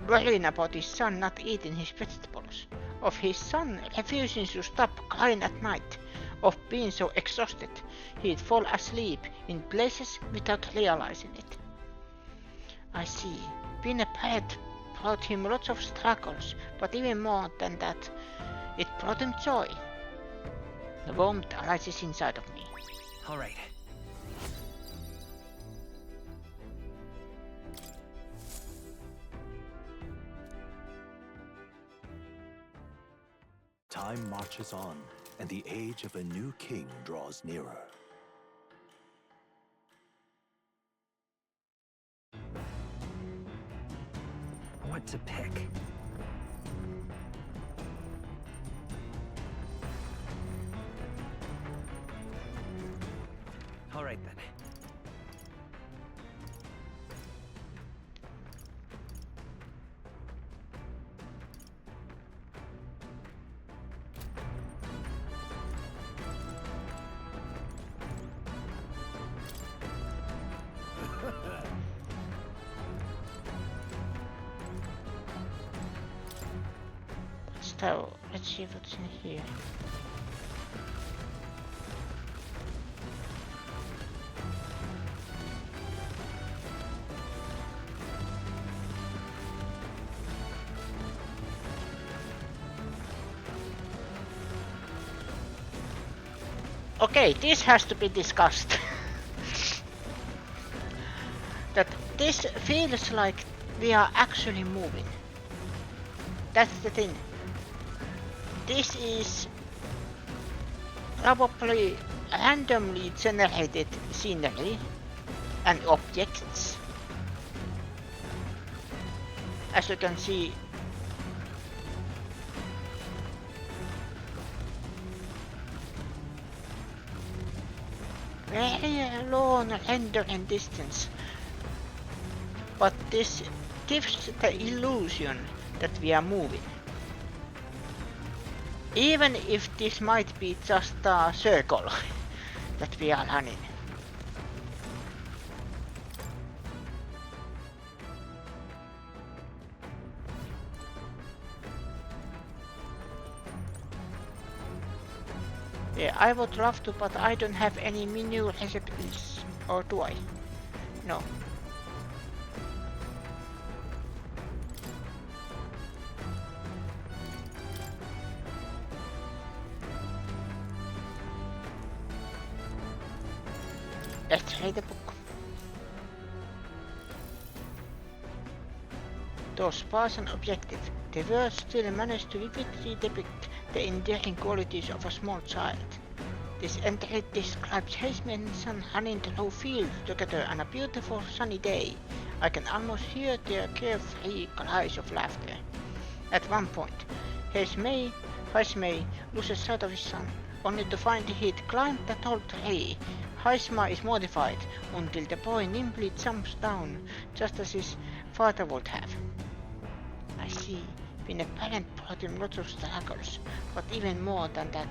worrying about his son not eating his vegetables. Of his son refusing to stop crying at night. Of being so exhausted he'd fall asleep in places without realizing it. I see. Being a parent brought him lots of struggles, but even more than that, it brought him joy. The warmth rises inside of me. All right. Time marches on, and the age of a new king draws nearer. What to pick? All right then. So, let's see what's in here. Okay, this has to be discussed. That this feels like we are actually moving. That's the thing. This is probably randomly generated scenery and objects. As you can see, very long rendering distance, but this gives the illusion that we are moving. Even if this might be just a circle that we are running. Yeah, I would love to, but I don't have any menu recipes. Or do I? No. Let's read the book. Though sparse and objective, the words still manage to vividly depict the endearing qualities of a small child. This entry describes Heisman and son running through fields together on a beautiful sunny day. I can almost hear their carefree cries of laughter. At one point, Heisman loses sight of his son, only to find he'd climbed the tall tree. Heisma is mortified until the boy nimbly jumps down, just as his father would have. I see. Being a parent brought him lots of struggles, but even more than that,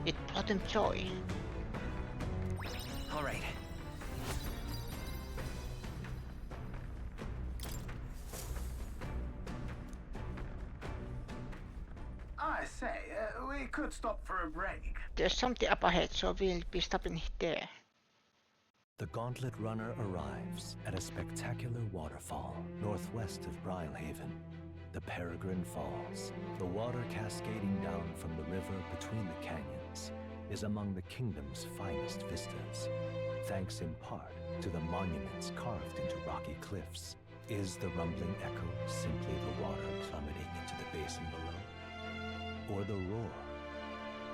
it brought him joy. All right. I say, we could stop for a break. There's something up ahead, so we'll be stopping there. The Gauntlet Runner arrives at a spectacular waterfall northwest of Brilehaven. The Peregrine Falls, the water cascading down from the river between the canyons, is among the kingdom's finest vistas. Thanks in part to the monuments carved into rocky cliffs. Is the rumbling echo simply the water plummeting into the basin below? Or the roar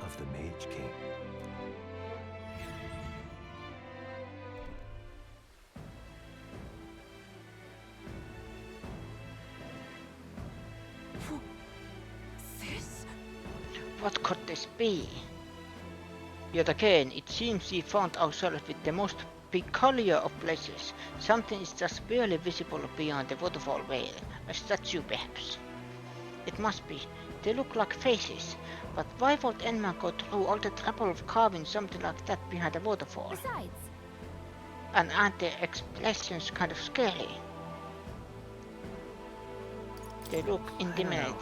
of the Mage King? What could this be? Yet again, it seems we found ourselves with the most peculiar of places. Something is just barely visible beyond the waterfall veil. A statue, perhaps. It must be. They look like faces. But why would Enma go through all the trouble of carving something like that behind a waterfall? Besides, And aren't their expressions kind of scary? They look intimidating.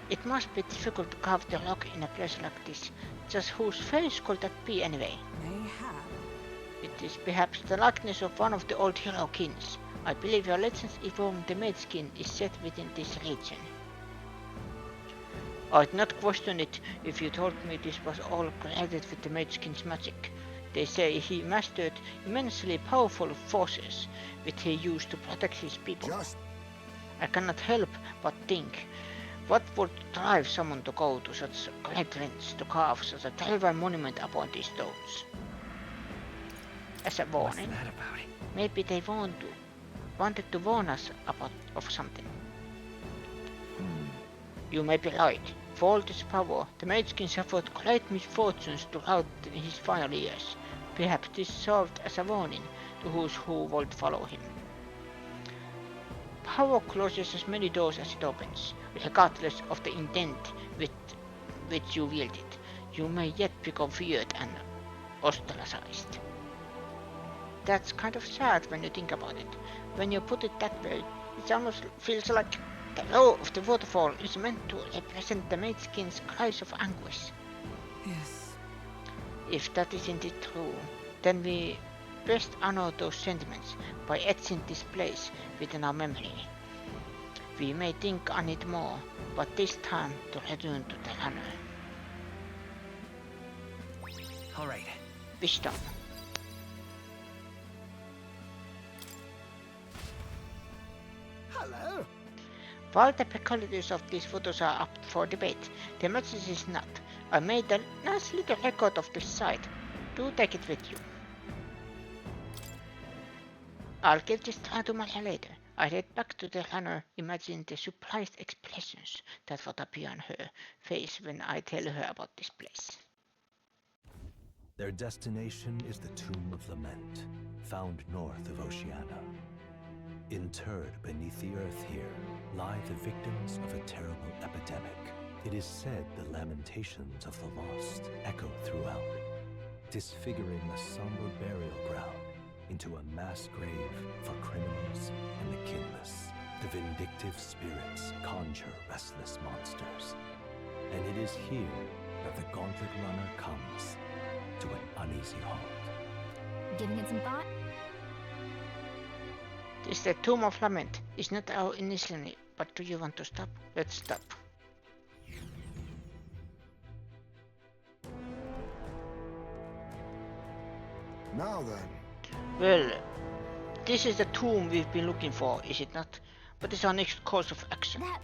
It must be difficult to carve the rock in a place like this. Just whose face could that be anyway? Mayhap. It is perhaps the likeness of one of the old hero kings. I believe your legends involving the Mage King is set within this region. I'd not question it if you told me this was all created with the Mage King's magic. They say he mastered immensely powerful forces, which he used to protect his people. I cannot help but think, what would drive someone to go to such great lengths to carve such a terrible monument upon these stones? As a warning, maybe they wanted to warn us of something. You may be right. For all this power, the Mage King suffered great misfortunes throughout his final years. Perhaps this served as a warning to who would follow him. Power closes as many doors as it opens, regardless of the intent with which you wield it. You may yet become feared and ostracized. That's kind of sad when you think about it. When you put it that way, it almost feels like the roar of the waterfall is meant to represent the Mage King's cries of anguish. Yes. If that is indeed true, then we best honor those sentiments by etching this place within our memory. We may think on it more, but this time to return to the runner. All right. Wisdom. Hello. While the peculiarities of these photos are up for debate, the message is not. I made a nice little record of this site. Do take it with you. I'll give this try to Maria later. I read back to the runner, imagining the surprised expressions that would appear on her face when I tell her about this place. Their destination is the Tomb of Lament, found north of Oceania. Interred beneath the earth here lie the victims of a terrible epidemic. It is said the lamentations of the lost echo throughout, disfiguring the somber burial ground into a mass grave for criminals and the kinless. The vindictive spirits conjure restless monsters. And it is here that the Gauntlet Runner comes to an uneasy halt. giving it some thought? This is the Tomb of Lament. It's not our initial, but do you want to stop? Let's stop. Now then. Well, this is the tomb we've been looking for, is it not? What is our next course of action? That...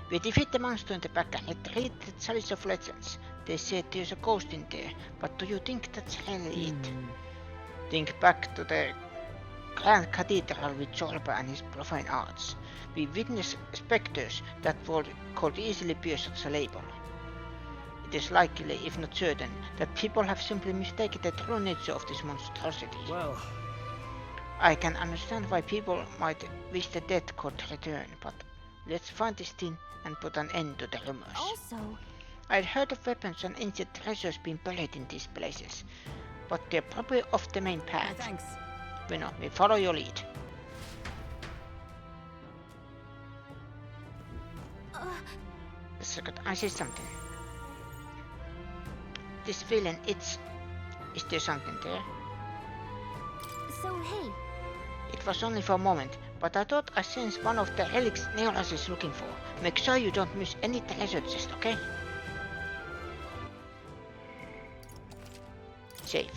We defeat the monster in the back and retrieve the Chalice of Legends. They said there's a ghost in there, but do you think that's really it? Think back to the Grand Cathedral with Zorba and his profane arts. We witness specters that could easily bear such a label. It is likely, if not certain, that people have simply mistaken the true nature of this monstrosity. Well, I can understand why people might wish the death could return, but let's find this thing and put an end to the rumors. Also, I'd heard of weapons and ancient treasures being buried in these places, but they're probably off the main No path. thanks. We follow your lead. A second, I see something. This feeling, is there something there? so hey, It was only for a moment, but I thought I sensed one of the relics Neolas is looking for. Make sure you don't miss any treasure chest, okay? Save.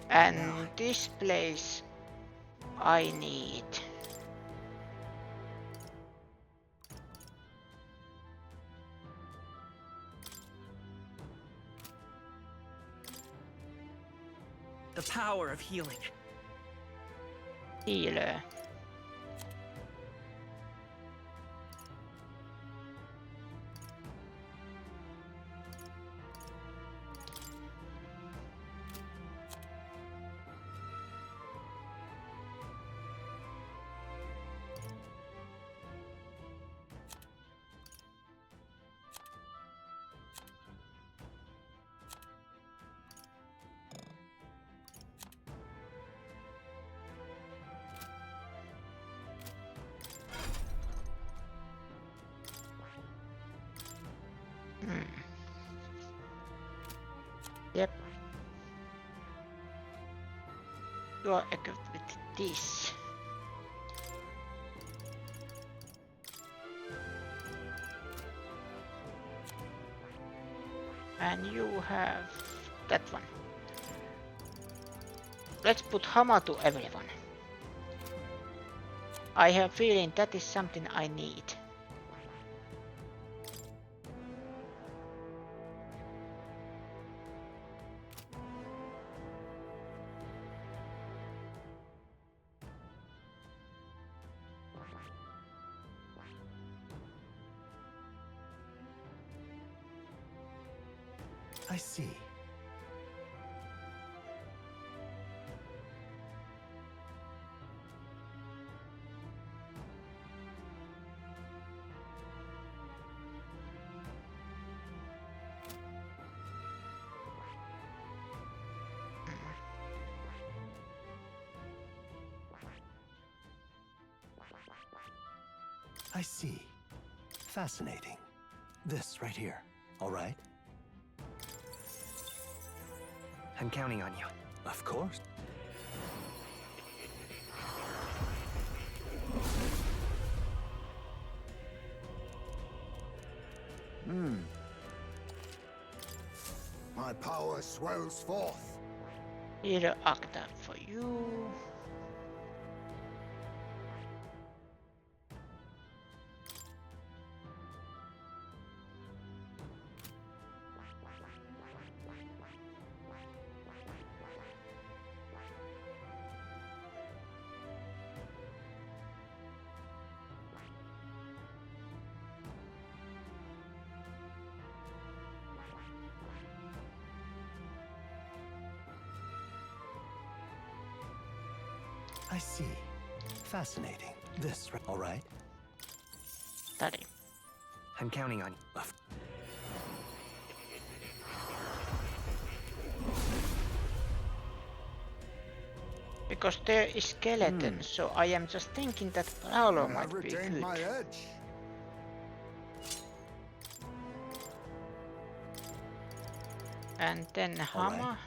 And this place I need. the power of healing. Healer. Yep. You are equipped with this. And you have that one. Let's put Hama to everyone. I have a feeling that is something I need. I see. I see. Fascinating. This right here, all right? I'm counting on you. Of course. My power swells forth. Here, Akta for you. I see. Fascinating. This, all right? Study. I'm counting on you. Because there is skeleton, so I am just thinking that Prowler I might have be retained good. my edge. And then Hama.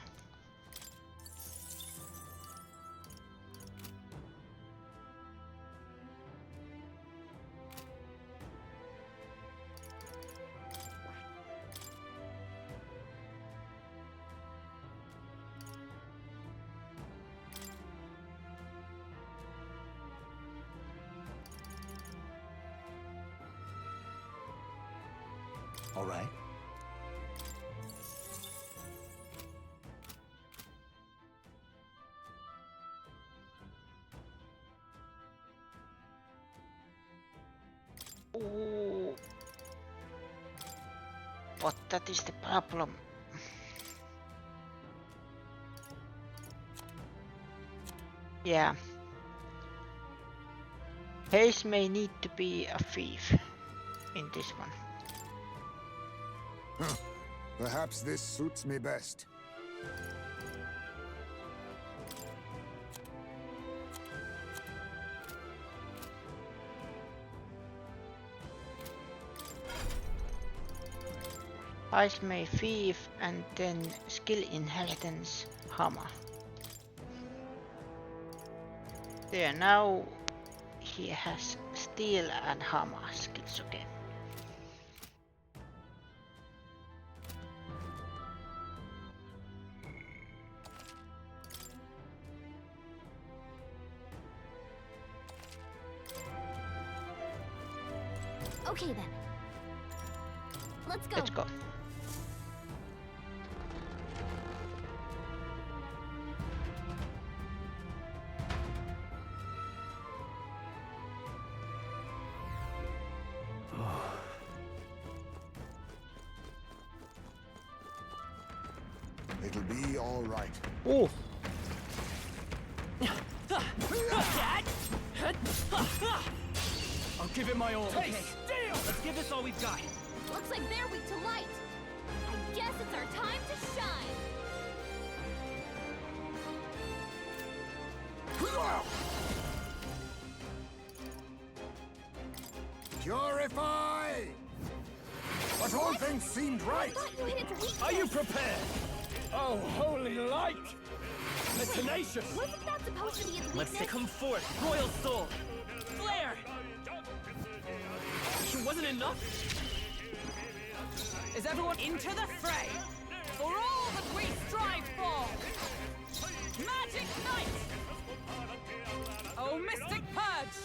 All right? Ooh. But that is the problem. Yeah. Hayes may need to be a thief in this one. Huh. Perhaps this suits me best. Hayes may thief and then skill inheritance hammer. There, now he has steel and hammer skills again. Okay then. Let's go. Let's go. It'll be all right. Ooh. I'll give it my all. Okay, steel! Let's give this all we've got. Looks like they're weak to light. I guess it's our time to shine. Purify! But all things seemed I right. thought you hit its weakness. Are you prepared? Oh, holy light! The tenacious! Wasn't that supposed to be its Let's weakness? come forth, royal soul! Flare! It wasn't enough? Is everyone into the fray? For all that we strive for! Magic Knight! Oh, Mystic Purge!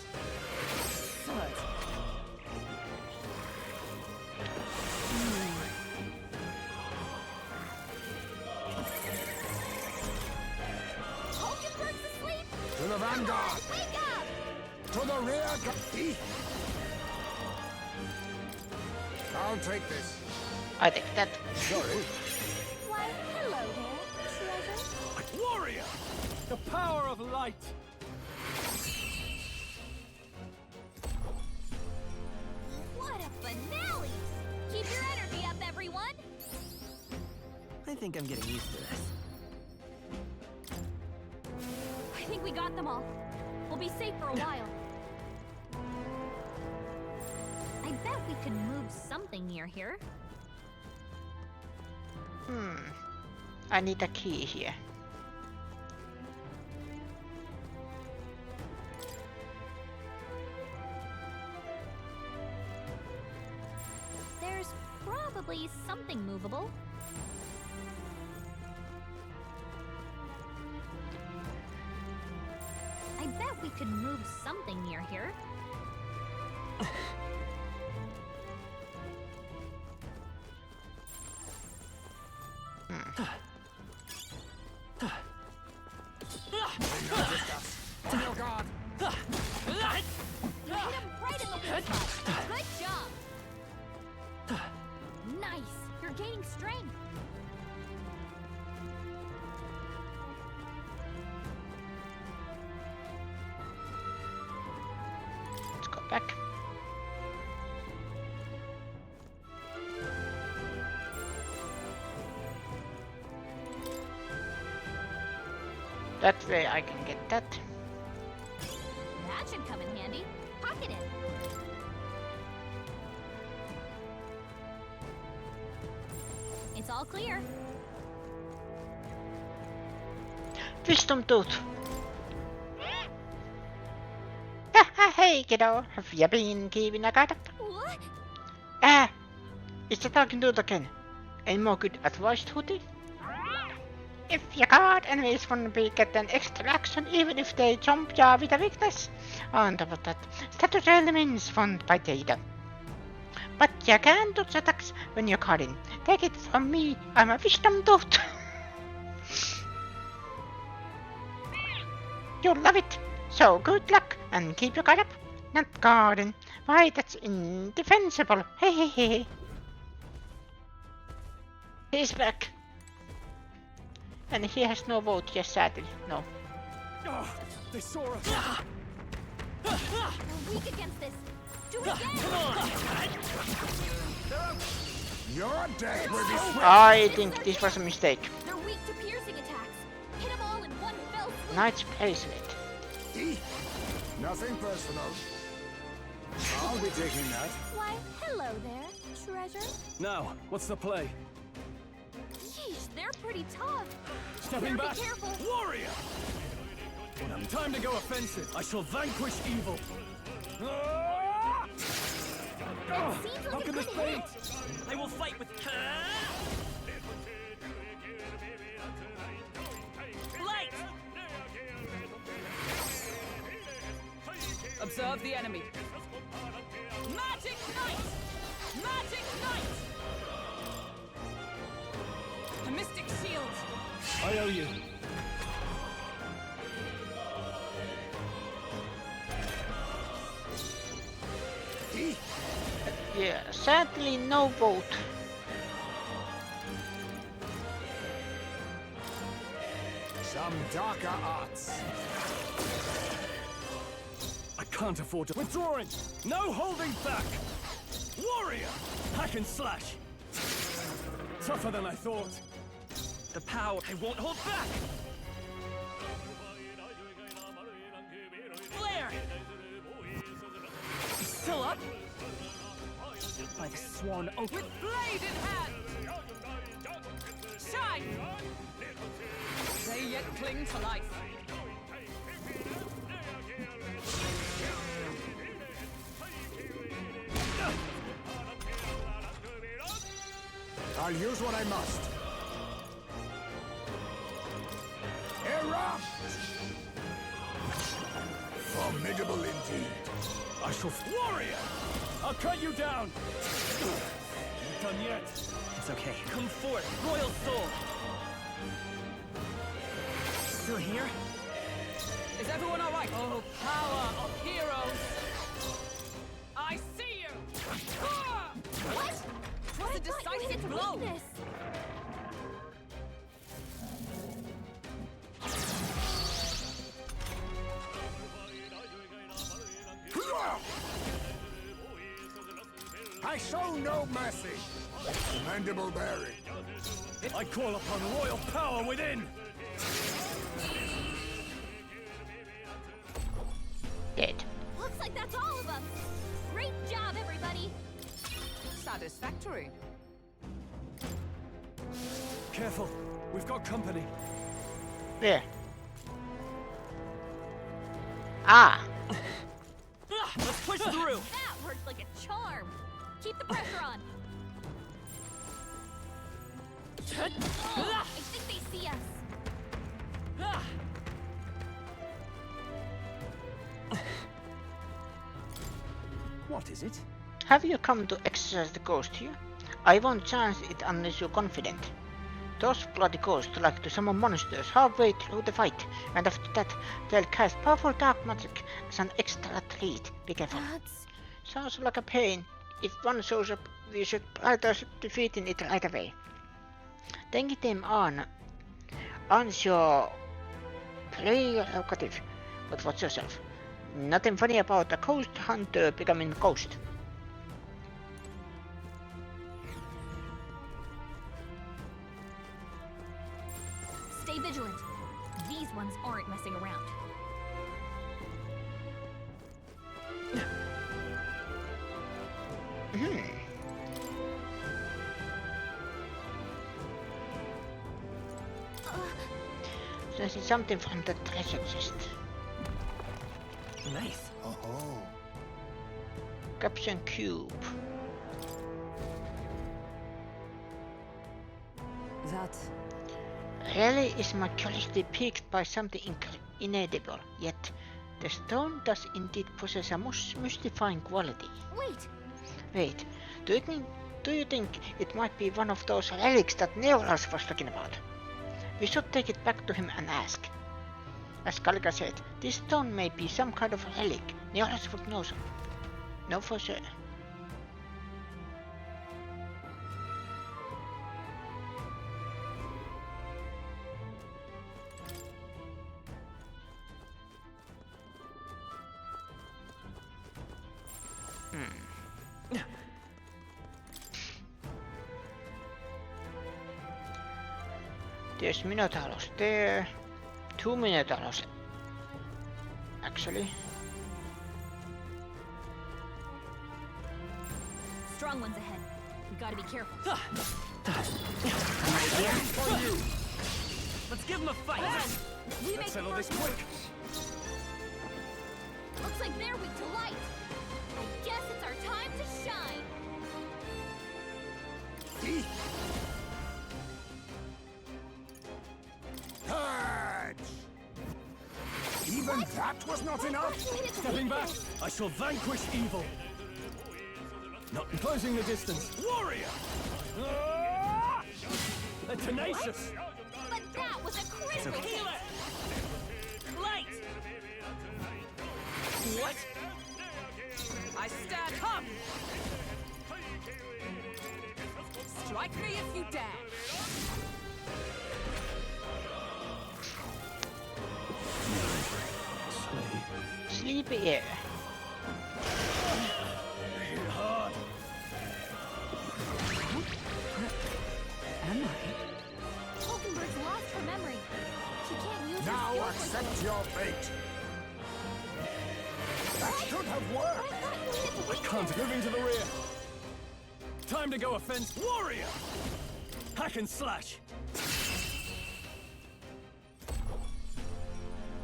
Hulkenberg's asleep? To the vanguard! Wake up! To the rear guard! I'll take this. I think that. Sorry. Why, hello there, treasure. Warrior! The power of light! What a finale! Keep your energy up, everyone! I think I'm getting used to this. I think we got them all. We'll be safe for a while. I bet we could move something near here. I need a key here. There's probably something movable. I bet we could move something near here. To your guard! You hit him right in the weak spot. Good job. Nice. You're gaining strength. Let's go back. That way I can get that. That should come in handy. Pocket it. It's all clear. Wisdom tooth. Hey kiddo, have you been keeping a guard up? What? It's the talking tooth again. Any more good advice, Tootie? If you guard enemies from be get an extra action even if they jump you with a weakness. On top of that, status elements found by data. but you can dodge attacks when you're guarding. Take it from me, I'm a wisdom tooth. You'll love it. So good luck and keep your guard up. Not guarding. Why, that's indefensible. Hey, hey, hey. He's back. And he has no vote, yes, sadly. No. Oh, they saw us. We're weak against this. Do it again. Come on. Your death will be swift. I think this was a mistake. They're weak to piercing attacks. Hit them all in one fell swoop. Nice placement. Nothing personal. I'll be taking that. Why, hello there, treasure. Now, what's the play? Yeesh, they're pretty tough. Stepping Better back. be careful. Warrior. Time to go offensive. I shall vanquish evil. Ah! Oh, Seems how like a can good this be? hit. I will fight with. Light. Observe the enemy. Magic Knight! Magic Knight! A mystic shield. I owe you. Yeah, sadly no vote. Some darker arts. I can't afford to. Withdrawing! No holding back! Warrior! Hack and slash! Tougher than I thought. The power. I won't hold back! Flare! Still up? By the swan oath. With blade in hand! Shine! They yet cling to life. I'll use what I must. Erupt! Formidable indeed. I shall. Warrior! I'll cut you down! Not done yet. It's okay. Come forth, royal soul! Still here? Is everyone alright? Oh, power of heroes! I see you! Ah! What? Was a I thought you decisive hit blow! weakness. I show no mercy. Mandible bearing. I call upon royal power within! Dead. Looks like that's all of us. Great job, everybody. Satisfactory. Careful, we've got company. Where? Ah! Let's push through! That worked like a charm. Keep the pressure on. Oh, I think they see us. What is it? Have you come to exercise the ghost here? I won't chance it unless you're confident. Those bloody ghosts like to summon monsters halfway through the fight, and after that they'll cast powerful dark magic as an extra treat. Be careful. That's... Sounds like a pain. If one shows up, we should prioritize defeating it right away. Take them on. On's your prerogative, but watch yourself. Nothing funny about a ghost hunter becoming ghost. Stay vigilant. These ones aren't messing around. This is something from the treasure chest. Nice. Oh. Caption cube. That... Really is my curiosity piqued by something inedible, yet the stone does indeed possess a most mystifying quality. Wait, Wait, Do you think it might be one of those relics that Neolas was talking about? We should take it back to him and ask. As Kalika said, this stone may be some kind of relic. Neolas would know for sure. There's Minotauros there. 2 Minotauros, actually. Strong ones ahead. We gotta be careful. Let's give him a fight. We make Let's settle this quick. Looks like they're weak to light. I guess it's our time to shine. Even that was not enough? Stepping back, I shall vanquish evil. Not closing the distance. Warrior! They're tenacious. But that was a critical hit. Light! What? I stand up! Strike me if you dare! Sleepy air. Hit hard. Am I? Hulkenberg's lost her memory. She can't use her Now skills accept your fate. That should have I worked. thought you hit the weak Can't moving to the rear. Time to go offense. Warrior! Hack and slash.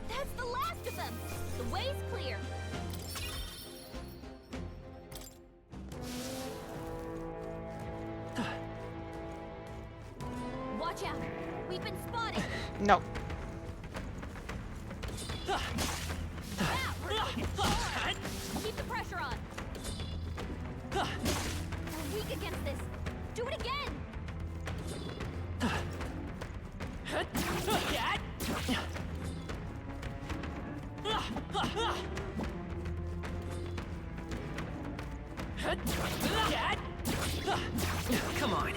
That's the last of them. The way's clear. Watch out. We've been spotted. No. That hurt. Keep the pressure on. We're weak against this. Do it again. Come on.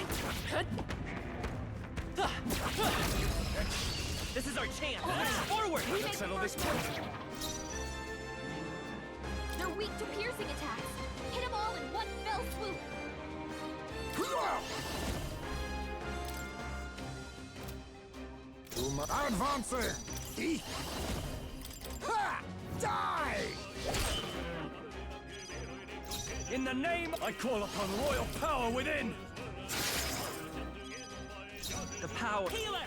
This is our chance. Forward! Let's settle this quick. They're weak to piercing attacks. Hit them all in one fell swoop. Advancing! Ha! Die! In the name, I call upon royal power within. The power. Healer!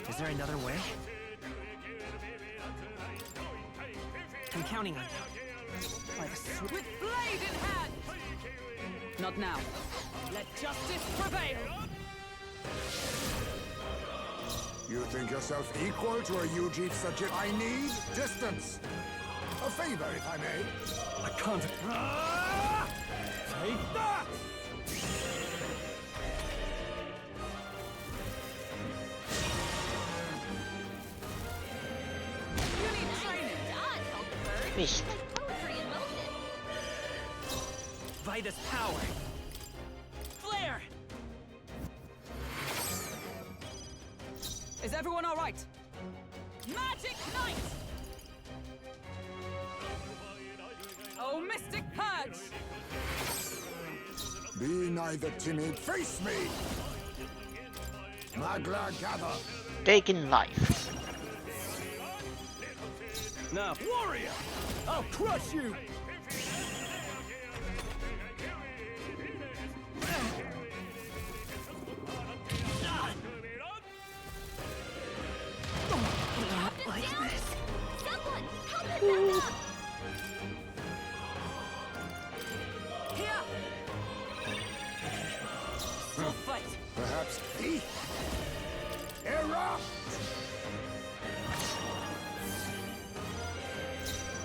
Is there another way? I'm counting on you. With blade in hand! Not now. Let justice prevail! You think yourself equal to a Eugene Sajid? I need distance. A favor, if I may. I can't. Ah! Take that! You need training. Dodge, Hulkenberg. Missed. Like poetry in motion. Vitus power. Flare! Is everyone all right? Magic Knight! Oh, Mystic Purge! Be neither timid. Face me! Magla gather. Taking life. Now, warrior! I'll crush you! Like this. Someone, help him back up! Here! We'll fight! Perhaps he. Erupt!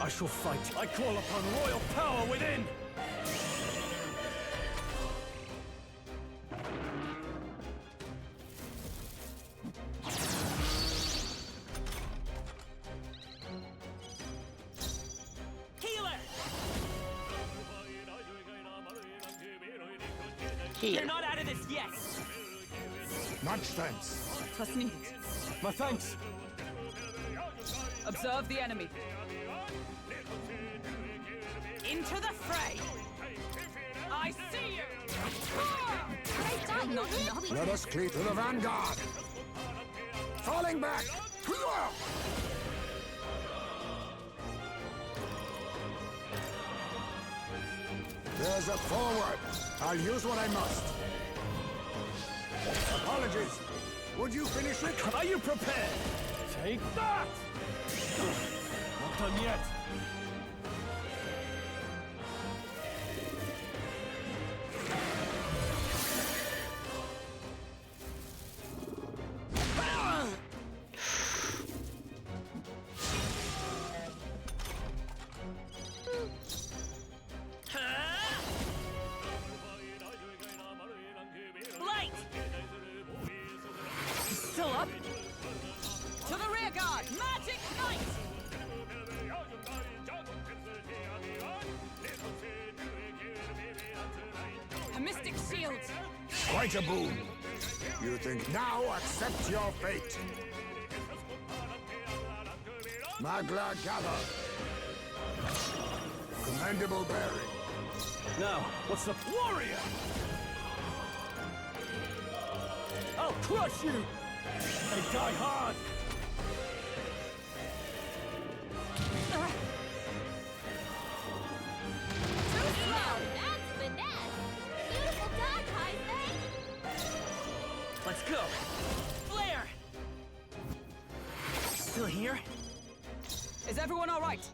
I shall fight. I call upon royal power within! heal. You're not out of this yet. Much thanks. Trust needed. My thanks. Observe the enemy. Into the fray. I see you. I thought you lived. Let us cleave to the vanguard. Falling back. There's a forward. I'll use what I must. Apologies. Would you finish it? Are you prepared? Take that! Not done yet. Light! Still up? To the rear guard! Magic Knight! A mystic shield! Quite a boon. You think now accept your fate. Magla gather. Commendable bearing. Now, what's the warrior? I'll crush you! They die hard! Too slow. That's finesse. Beautiful dodge, Heisei. Let's go! Flare! Still here? Is everyone all right?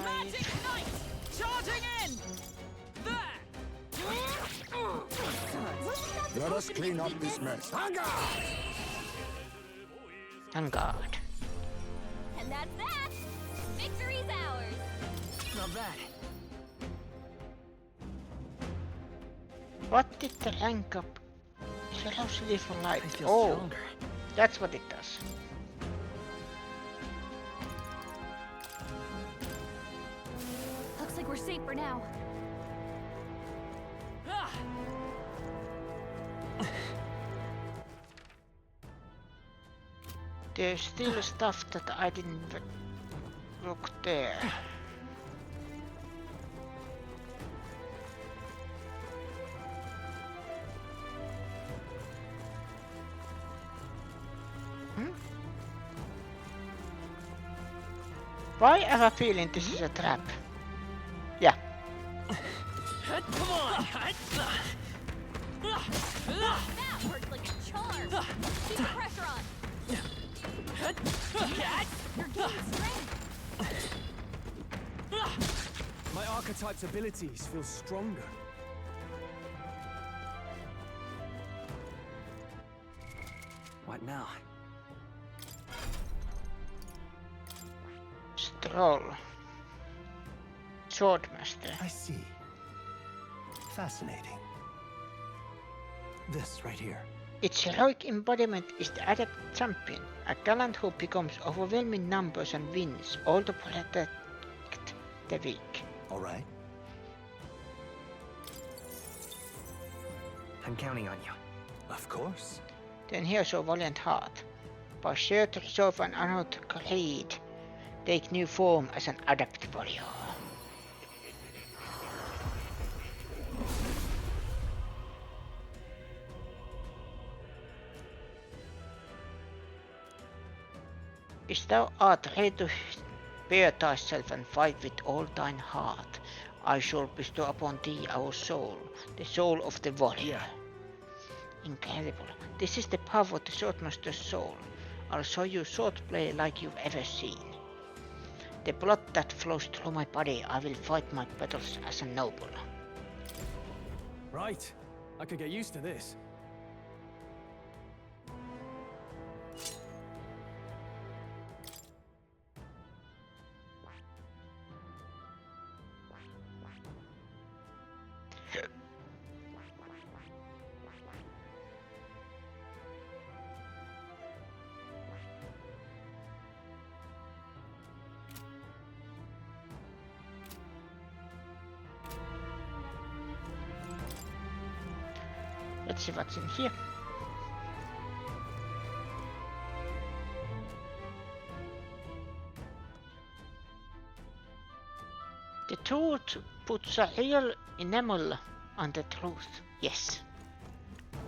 Magic Knight! Charging in! There! Let us clean up this mess. Hanga! Vanguard. And that's that. Victory's ours. Not bad. What did the rank up? It allows you for life. I feel Oh, stronger. that's what it does. Looks like we're safe for now. Ah! There's still stuff that I didn't look there. Why have I feeling this is a trap? Yeah. Come on! That worked like a charm. Keep the pressure on. You're gaining strength. My archetype's abilities feel stronger. What now? Stroll. Swordmaster. I see. Fascinating. This right here. Its heroic embodiment is the Adept Champion, a talent who becomes overwhelming numbers and wins, all to protect the weak. All right. I'm counting on you. Of course. Then here's your valiant heart. By sheer to resolve an unknown creed, take new form as an Adept warrior. If thou art ready to bear thyself and fight with all thine heart, I shall bestow upon thee our soul, the soul of the warrior. Incredible. This is the power of the Swordmaster's soul. I'll show you swordplay like you've ever seen. The blood that flows through my body, I will fight my battles as a noble. Right. I could get used to this. Let's see what's in here. The truth puts a real enamel on the truth. Yes.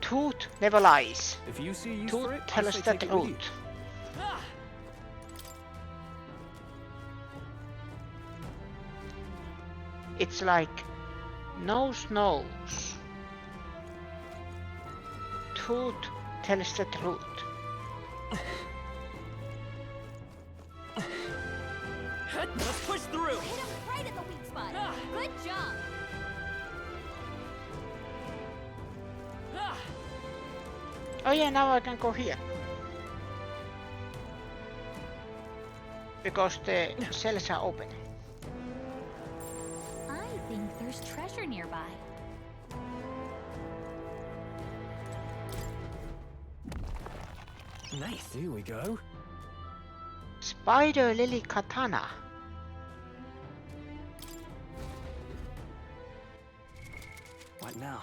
Truth never lies. If you see use Truth for it, I tells say the take it with you. truth. It's like nose knows. Truth tells the truth. Let's push through. Hit him right at the weak spot. Good job. Oh yeah, now I can go here. Because the cells are open. I think there's treasure nearby. Nice. Here we go. Spider Lily Katana. What now?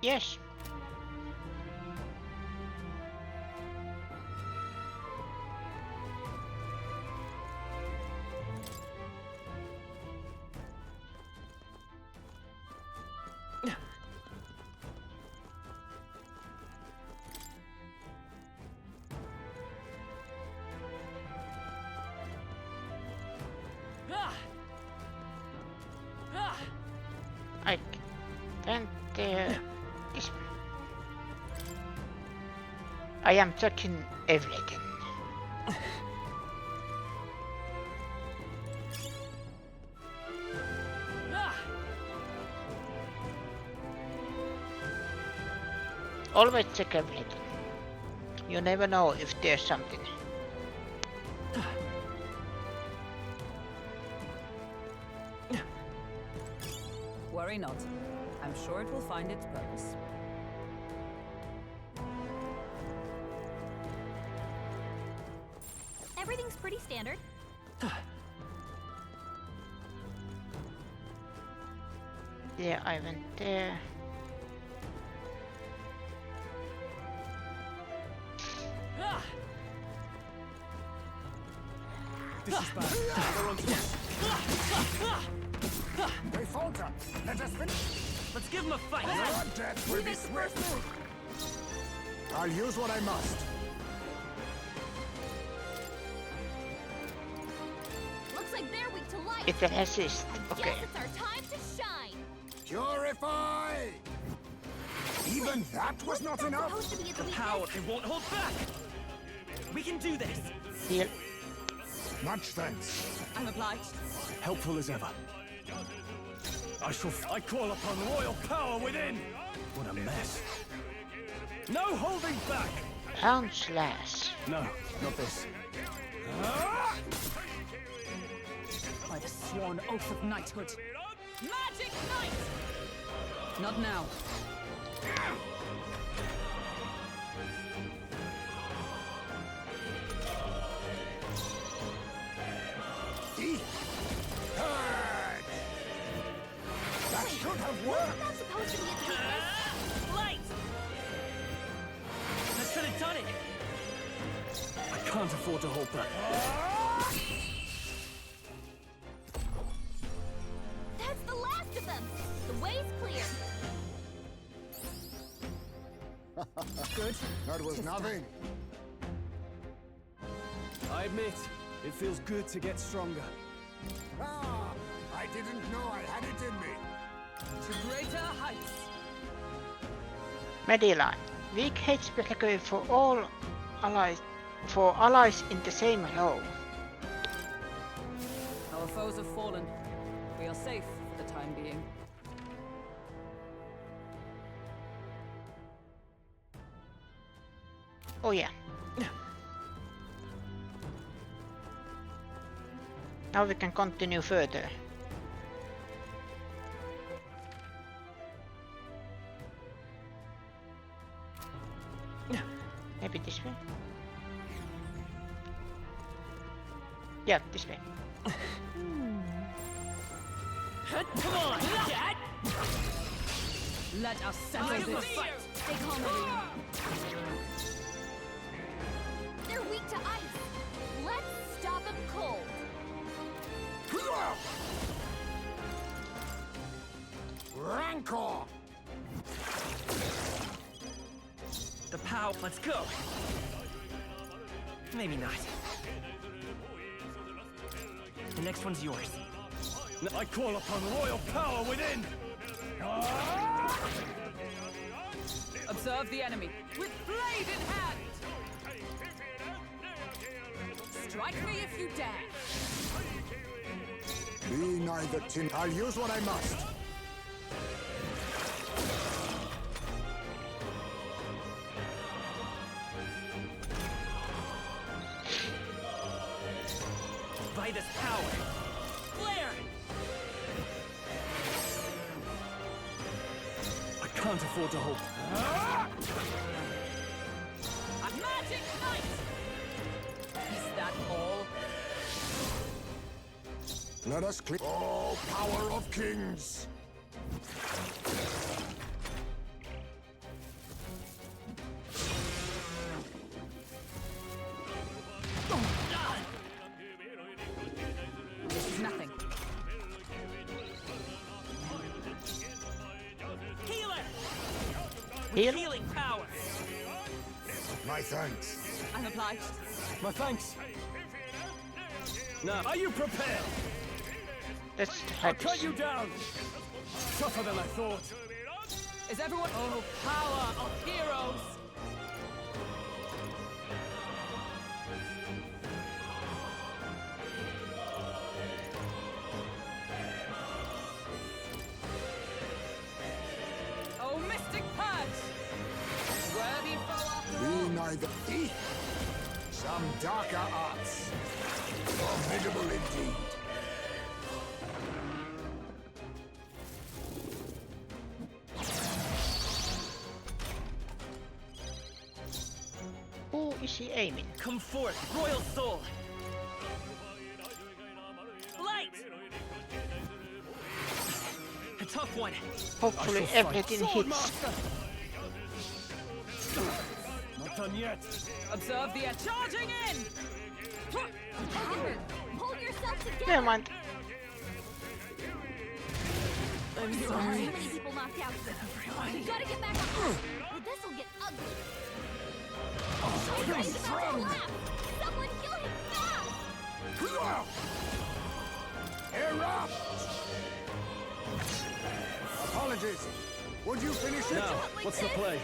Yes. I can't. This. I am touching everything. Always check everything. You never know if there's something. Worry not. I'm sure it will find its purpose. Everything's pretty standard. Yeah, I went there. This is bad. They're on to us. They falter. Let us finish. Let's give them a fight. Your death will be swift. I'll use what I must. Looks like they're weak to light. It's an assist. Okay. Guess it's our time to shine. Purify! Even that was not enough? Supposed to be its The weakness. power, it won't hold back. We can do this. Heal. Much thanks. I'm obliged. Helpful as ever. I call upon royal power within. What a mess. No holding back. Pound slash. No, not this. By the sworn oath of knighthood. Magic Knight! Not now. Heard. That should have worked. Not supposed to be its weakness. Light! That should have done it. I can't afford to hold back. That's the last of them. The way's clear. Good. That was nothing. I admit, it feels good to get stronger. Ah, I didn't know I had it in me. To greater heights. Mediline. Weak HP recovery for all allies. For allies in the same row. Our foes have fallen. We are safe for the time being. Oh yeah. Now we can continue further. Maybe this way? Yeah, this way. Come on, Dad! Let us settle this. Stay calm, everyone. They're weak to ice. Let's stop them cold. Rancor! The power. Let's go. Maybe not. The next one's yours. I call upon royal power within! Observe the enemy with blade in hand. Strike me if you dare. Be neither tin. I'll use what I must. By this power. Flare! I can't afford to hold. A magic knight! Is that all? Let us click. Oh, power of kings! This is nothing. Healer! Heal? Healing power! My thanks. I'm obliged. My thanks. Now, are you prepared? Let's I'll try cut this. you down! Tougher than I thought. Is everyone? Oh, power of heroes! Oh, mystic purge! Worthy foe after all. Be neither. Some darker arts. Formidable indeed. Who is he aiming? Come forth, royal soul! Light! A tough one. Hopefully everything hits. Swordmaster! Not done yet. Observe the charging in! Power! Hold yourself together! Never mind. I'm So sorry. many people knocked out. You gotta get back up. Well, this'll get ugly. He's about to collapse. Someone kill him fast! Erupt! Apologies. Would you finish it? Now, what's the play?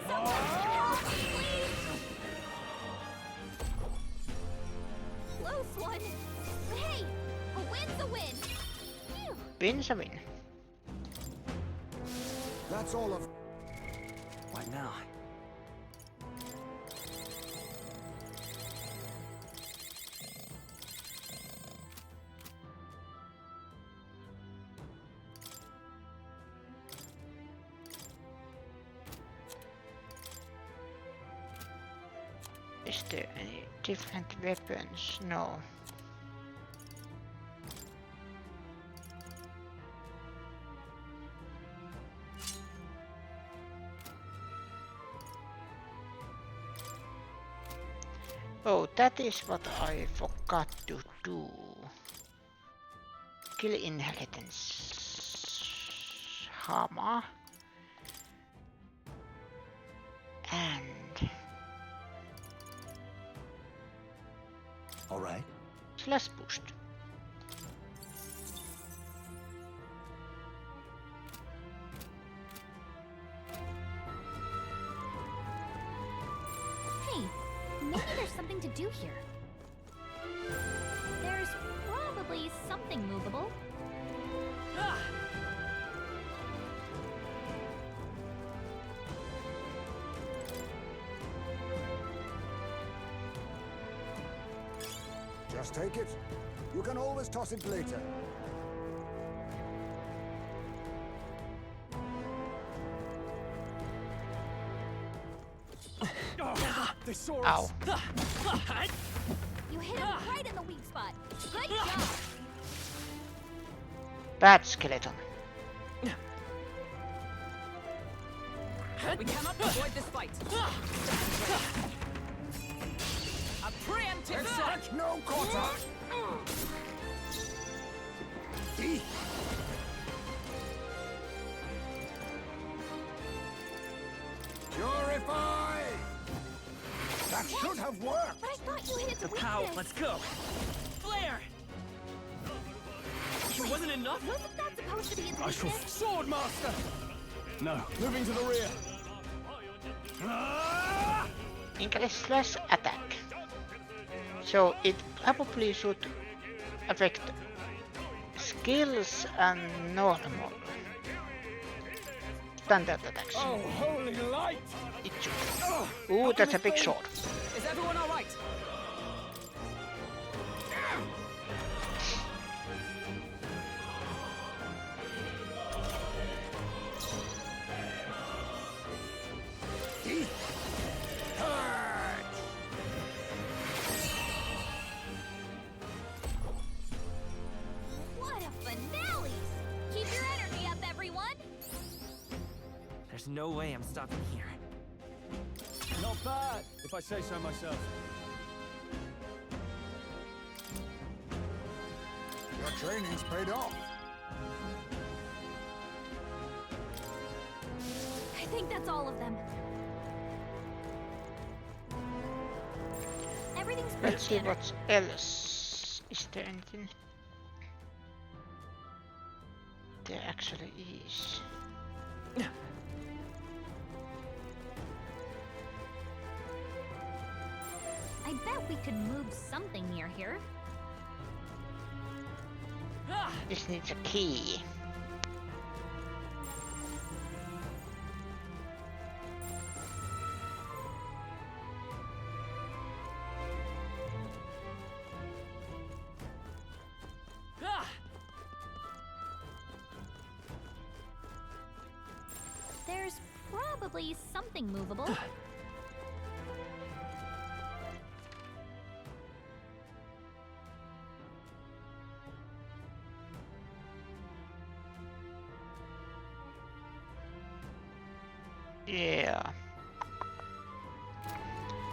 Someone help, please! Close one. But hey, a win's a win. Phew. Win's a win. That's all of. What now? Is there any different weapons? No. Oh, that is what I forgot to do. Kill inheritance. Hammer. And All right. slash boost. Hey, maybe there's something to do here. There's probably something movable. Ah! Just take it. You can always toss it later. They saw Ow. us. You You hit him right in the weak spot. Good job. Bad skeleton. We cannot avoid this fight. A preemptive attack! No quarter! See? Purify! That should have worked! But I thought you hit its The power. weakness. Let's go. Flare. It wasn't enough. Wasn't that supposed to be its I shall weakness? sword master. No, moving to the rear. Ah! English slash attack. So it probably should affect skills and normal. Standard attacks. Oh, holy light! It should. Ooh, that's a big sword. Is everyone all right? What a finale! Keep your energy up, everyone! There's no way I'm stopping here. Not bad, if I say so myself. Your training's paid off. I think that's all of them. Everything's pretty Let's see standard. what else. Is there anything? There actually is. I bet we could move something near here. This needs a key. There's probably something movable. Yeah.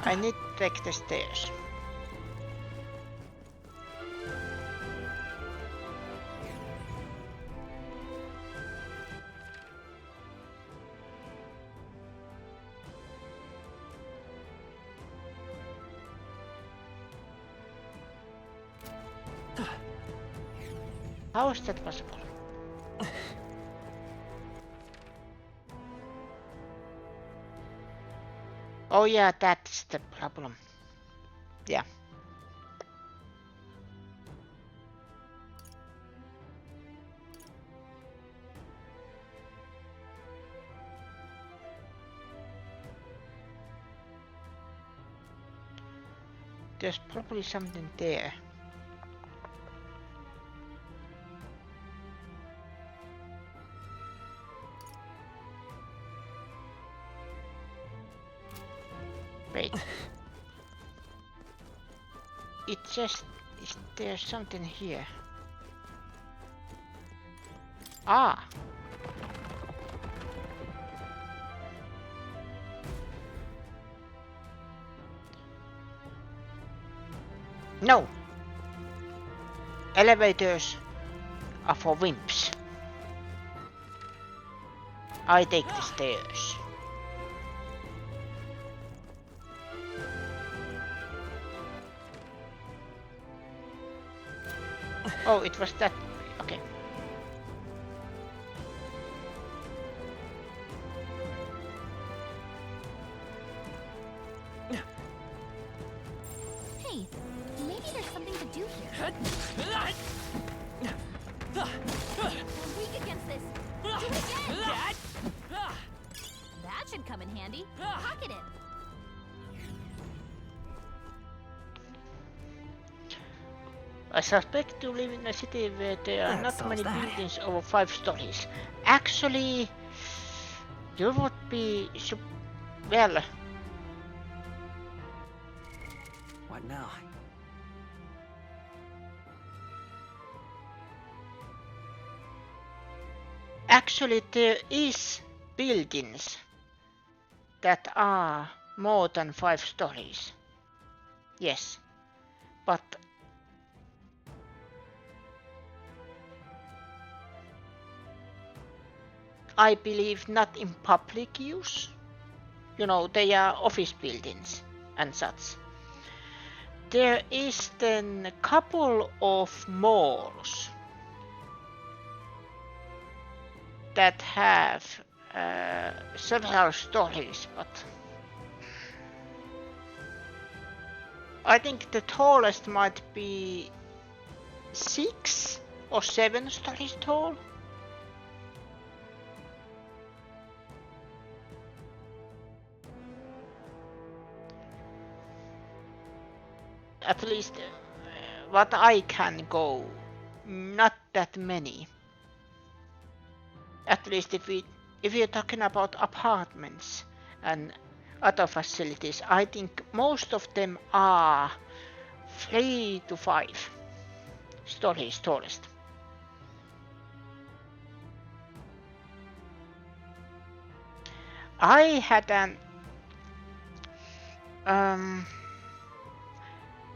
I need to take the stairs. How is that possible? Oh yeah, that's the problem. Yeah. There's probably something there. Wait. It just is there something here? Ah. No. Elevators are for wimps. I take the stairs. Oh, it was that. Okay. Hey, maybe there's something to do here. We're weak against this. Do it again! That should come in handy. Pocket it. I suspect you live in a city where there are not many buildings over 5 stories. Actually, you would be well. What now? Actually, there is buildings that are more than 5 stories. Yes, but I believe not in public use. You know, they are office buildings and such. There is then a couple of malls that have several stories, but I think the tallest might be 6 or 7 stories tall. At least what I can go, not that many. At least if we're talking about apartments and other facilities, I think most of them are 3 to 5 stories tallest. I had an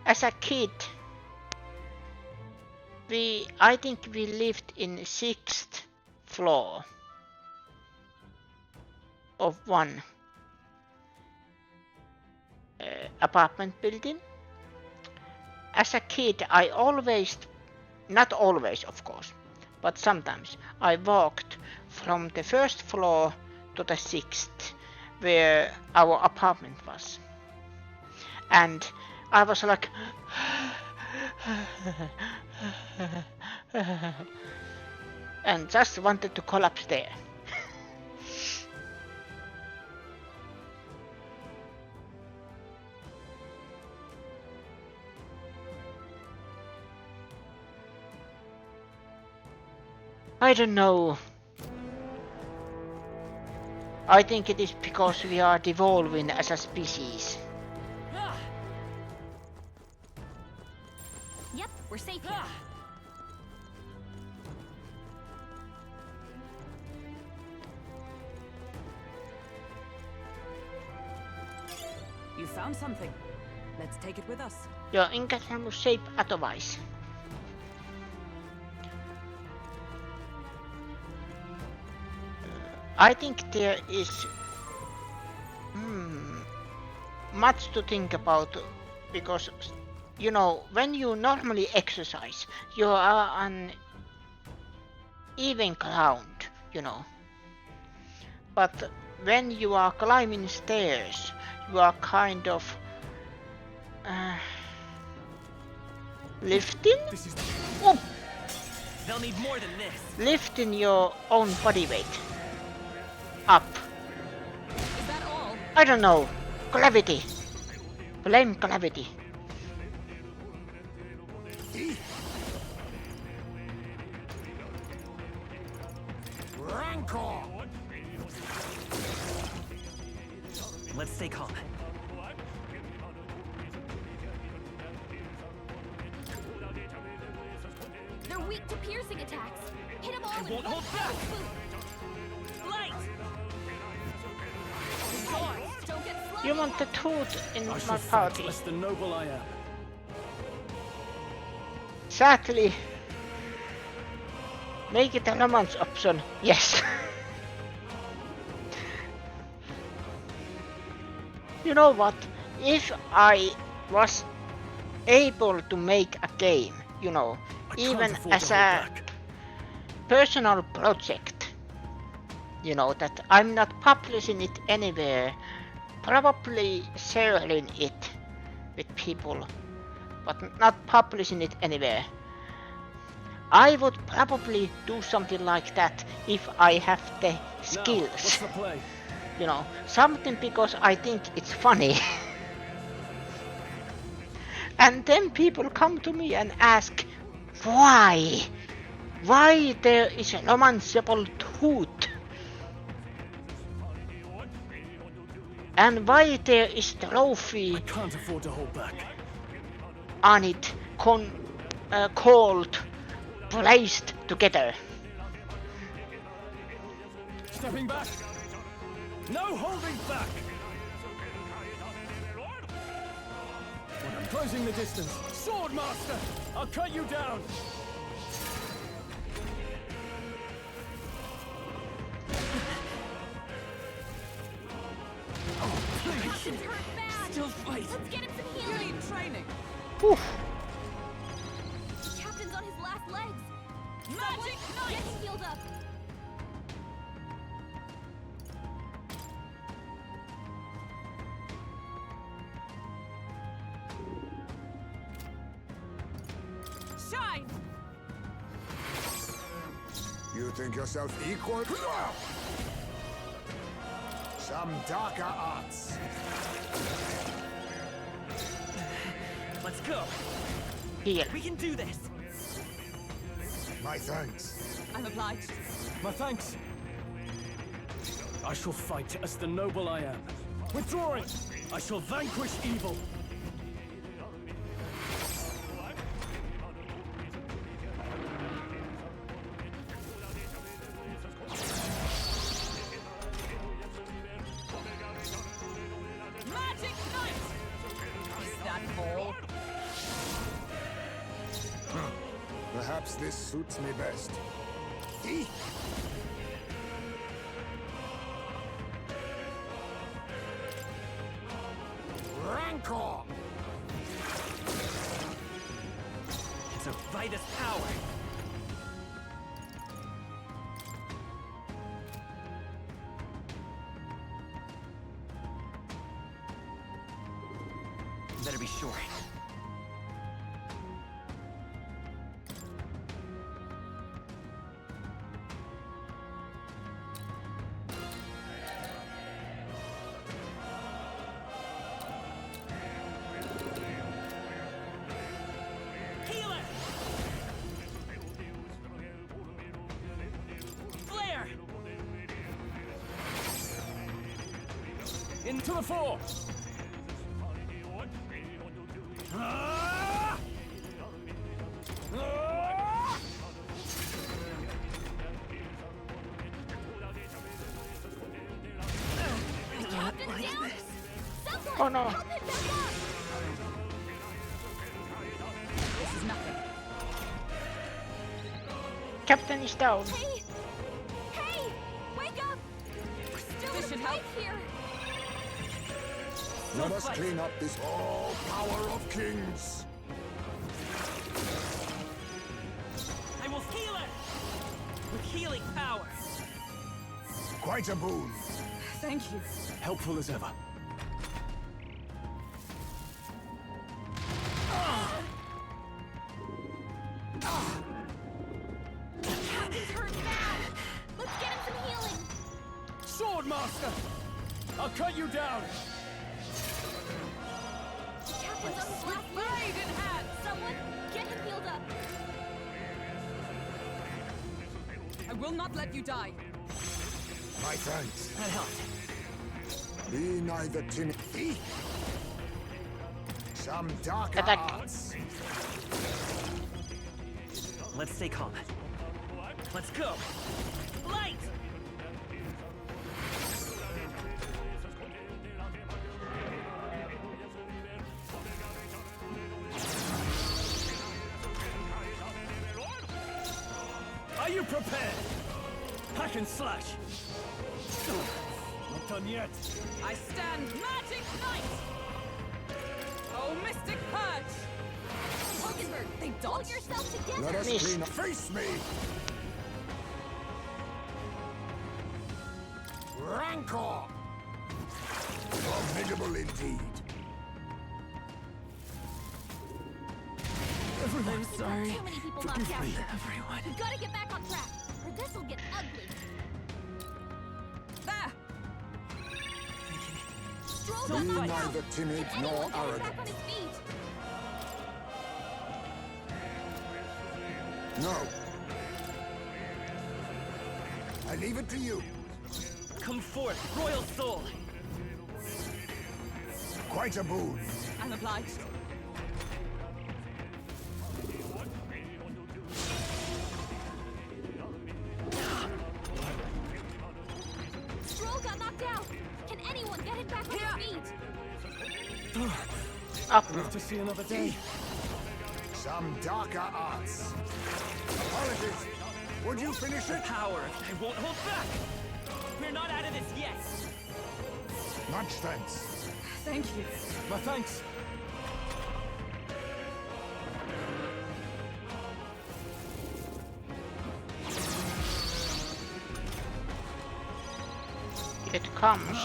as a kid, I think we lived in 6th floor of one apartment building. As a kid, I always, not always of course, but sometimes I walked from the 1st floor to the 6th where our apartment was. And I was like and just wanted to collapse there. I don't know. I think it is because we are devolving as a species. Yep, we're safe here. You found something. Let's take it with us. Joo, enkä saanut shape otherwise. I think there is much to think about, because you know, when you normally exercise, you are on even ground, you know. But when you are climbing stairs, you are kind of lifting? Oh! They'll need more than this. Lifting your own body weight up. Is that all? I don't know. Gravity. Blame gravity. Rancor! Let's stay calm. They're weak to piercing attacks. Hit them all I in won't one hold back. swoop. Light! Don't get slow. You want the tooth in I my shall fight party. less the noble I am. Sadly, make it a romance option. Yes. You know what? If I was able to make a game, you know, I can't even afford as to hold a back. personal project, you know, that I'm not publishing it anywhere, probably sharing it with people, but not publishing it anywhere. I would probably do something like that if I have the Now, skills, what's the play? you know, something because I think it's funny. And then people come to me and ask, why there is a romanceable tooth, and why there is trophy I can't afford to hold back. on it called placed together. Stepping back. No holding back. I'm closing the distance. Sword Master! I'll cut you down. Captain's hurt bad. Still fight. Let's get him some You healing. need training. Oof. The captain's on his last legs. Magic Someone get him healed up. Shine! You think yourself equal? Some darker arts. Let's go. Heal. We can do this. My thanks. I'm obliged. My thanks. I shall fight as the noble I am. Withdrawing! I shall vanquish evil. Magic Knight! Is that all? Perhaps this suits me best. Eat. Rancor! It's a Vitus power. Better be sure. Healer! Flare! Into the fore! Ah! Ah! Captain's down. Someone Oh no. help him back up. This is nothing. Captain is down. Hey! Hey! Wake up! We're still This in should a help. fight here. Let us clean up this all power of kings. I will heal it! With healing power. Quite a boon. Thank you. Helpful as ever. Captain's hurt bad. Let's get him some healing. Sword Master! I'll cut you down! The captain's on his last Blade legs. in hand! Someone get him healed up. I will not let you die. My thanks. That helped. Be neither timid. Eat. Some darker Attack. arts. Let's stay calm. Let's go! Light! Are you prepared? Hack and slash! Not done yet. I stand Magic Knight! Oh, Mystic Purge! Hulkenberg, they Hold dodge. yourself together. Let us Miss. clean up. Face me! Rancor! Formidable indeed. Everyone, We've got too many people knocked out here. everyone. We gotta get back on track, or this'll get ugly. There! Stroll Be got knocked out. neither timid Can nor anyone get him arrogant. back on his feet? No. I leave it to you. Come forth, royal soul! Quite a boon. I'm obliged. Up. Live to see another day. Some darker arts. Apologies. Would you finish it? Power, I won't hold back. We're not out of this yet. Much thanks. Thank you. My thanks. It comes.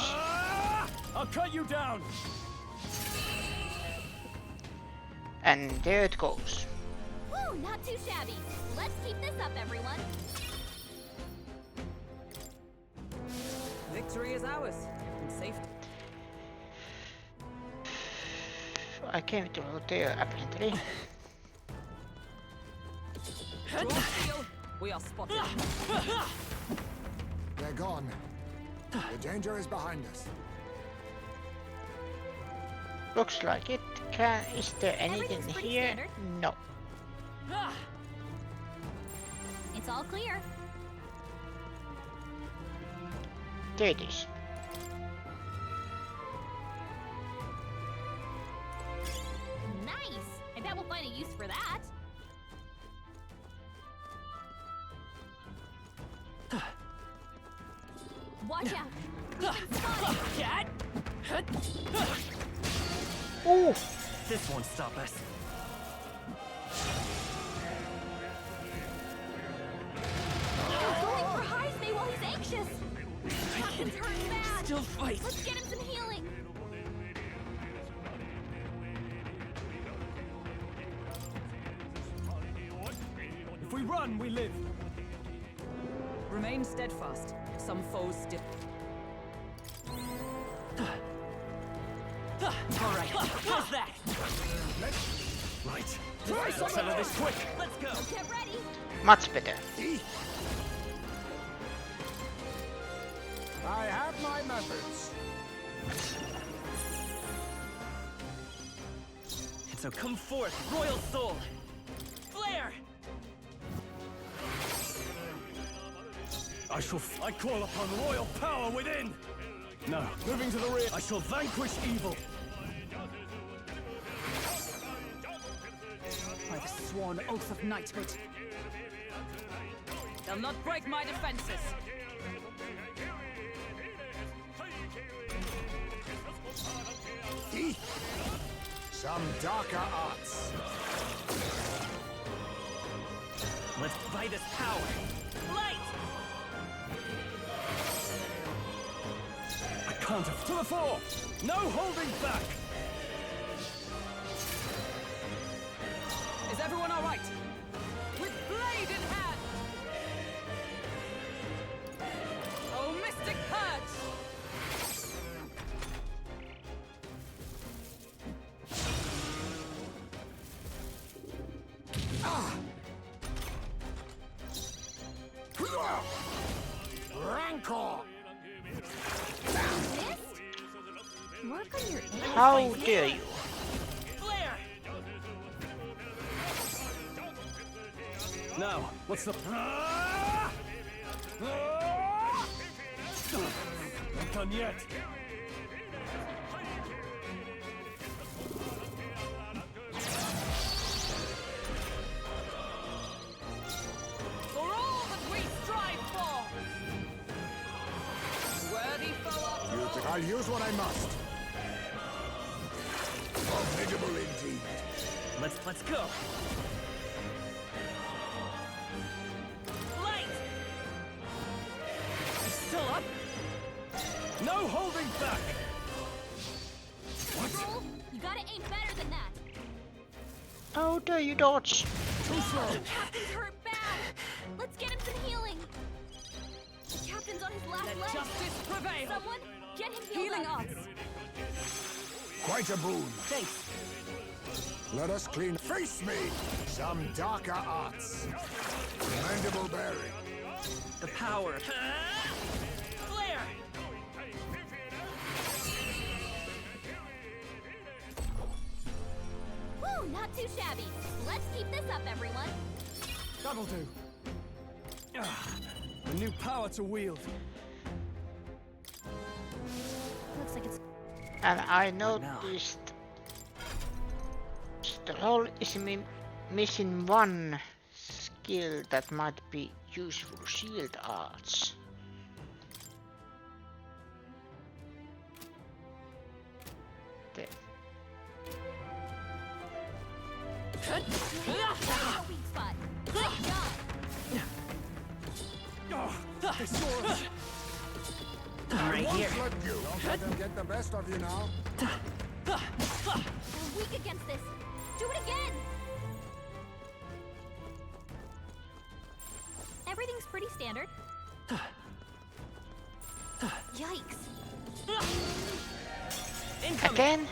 I'll cut you down. And there it goes. Woo, not too shabby. Let's keep this up, everyone. Victory is ours. And safety. I came through there apparently. We are spotted. They're gone. The danger is behind us. Looks like it. Is there anything Everything's pretty here? standard. No. It's all clear. There it is. Nice. I bet we'll find a use for that. Watch out. We've been spotted. Ooh. This won't stop us. He's going for Heisme while he's anxious. Captain's hurt bad. Still fight. Let's get him some healing. If we run, we live. Remain steadfast. Some foes still. All right. How's that? Right. Let's settle this quick. Let's go. Get ready. Much better. I have my methods. And so come forth, royal soul. Flare! I call upon royal power within! No, moving to the rear. I shall vanquish evil. By the sworn oath of knighthood. They'll not break my defenses. Some darker arts. Let's buy this power. Light! I can't have to the fore! No holding back! Is everyone all right? With blade in hand! Oh, mystic purge! Rancor! Missed? Work on your aim. How dare you? Flare! Now, what's the... Not done yet. For all that we strive for! Worthy foe after all. I'll use what I must. Formidable indeed. Let's go. Light! Still up? No holding back! Roll, you gotta aim better than that. How dare you dodge? Too slow. Captain's hurt bad. Let's get him some healing. The captain's on his last Let leg. justice prevail! Someone, get him healed Healing up. arts! Quite a boon. Thanks. Let us clean. Face me! Some darker arts. Commendable bearing. The power. Flare! Woo, not too shabby. Let's keep this up, everyone. That'll do. A new power to wield. Looks like it's... And I noticed The role is missing one skill that might be useful. Shield arts. There. Weak spot. Good job. They saw us. Right here. Don't let them get the best of you now. We're weak against this. Do it again. Everything's pretty standard. Yikes. Again?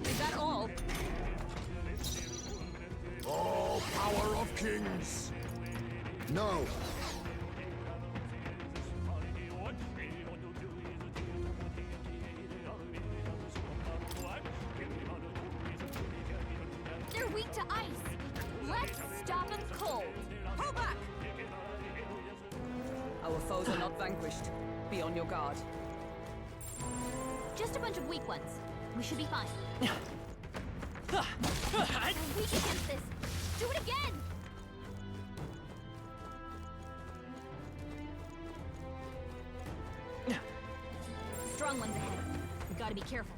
Is that all? Oh, power of kings. No. They're weak to ice. Let's stop them cold. Pull back! Our foes are not vanquished. Be on your guard. Just a bunch of weak ones. We should be fine. We're weak against this. Do it again! Strong ones ahead. We gotta be careful.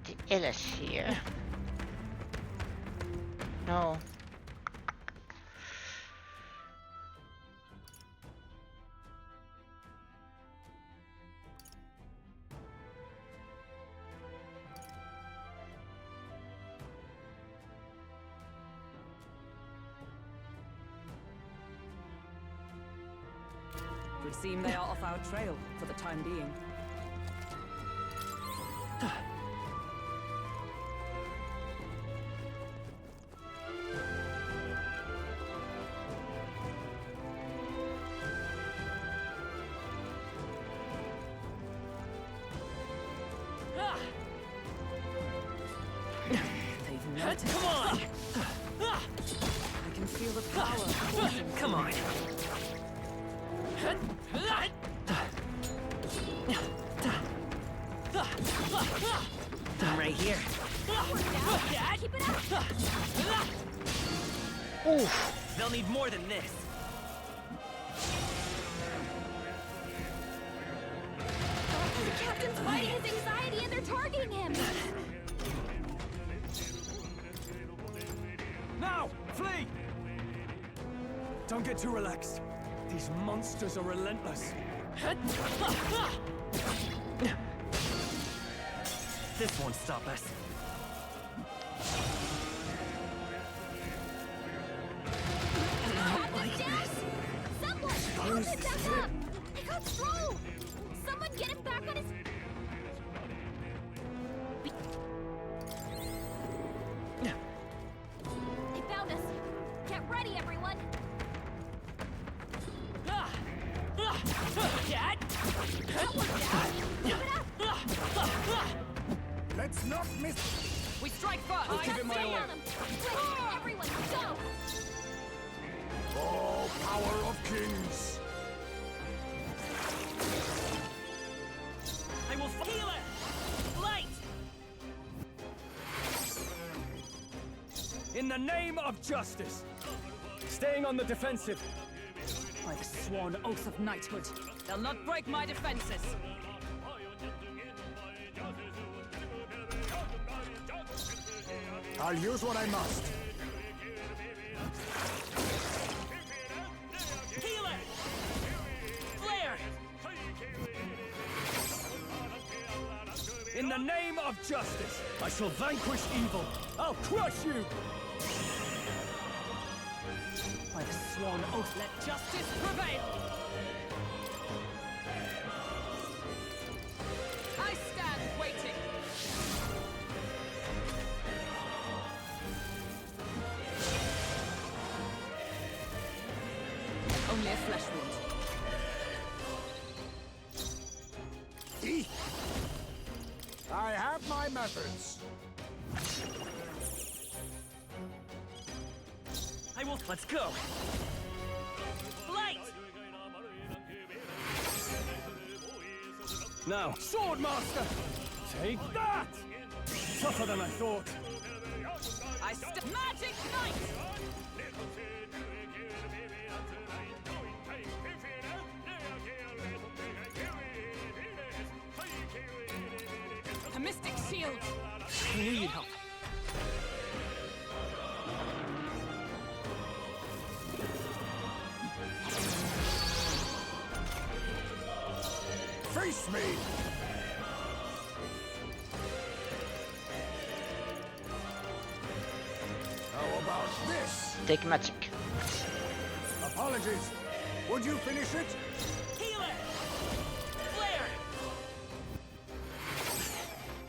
The L is here. No. Would seem they are off our trail for the time being. They've melted. Come on! I can feel the power. Come on. I'm right here. Keep it up! They'll need more than this. The captain's fighting his anxiety and they're targeting him! Now, flee! Don't get too relaxed. These monsters are relentless. This won't stop us. Captain Jack! Someone! Help him back up! He got through! Someone get him back on his... They found us! Get ready, everyone! Dad! Keep it up! Let's not miss. We strike first. I'll give it my Stay all. on them! Quick, everyone, go! Oh, power of kings. I will heal it! Light! In the name of justice! Staying on the defensive. By the sworn oath of knighthood, they'll not break my defenses. I'll use what I must. Healer! Flare! In the name of justice, I shall vanquish evil. I'll crush you! By the sworn oath, let justice prevail! I stand waiting! Only a flesh wound. Eek! I have my methods. I will. Let's go. Light. Now, Swordmaster. Take that. Tougher than I thought. Magic Knight! A Mystic Shield! I knew you'd help. Face me! How about this? Take magic. Apologies. Would you finish it? Healer! Flare!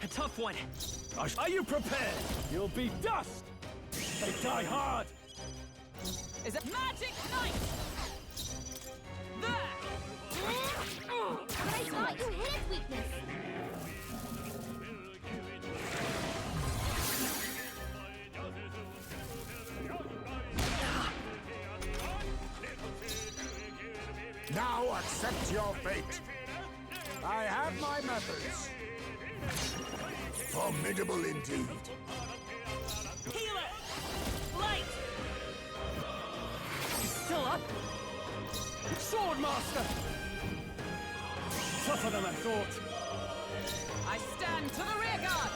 A tough one. Are you prepared? You'll be dust! They die hard! Is it Magic Knight? There! But I thought you hit its weakness. Now accept your fate. I have my methods. Formidable indeed. Healer! Light! Still up? Swordmaster! Tougher than I thought. I stand to the rear guard!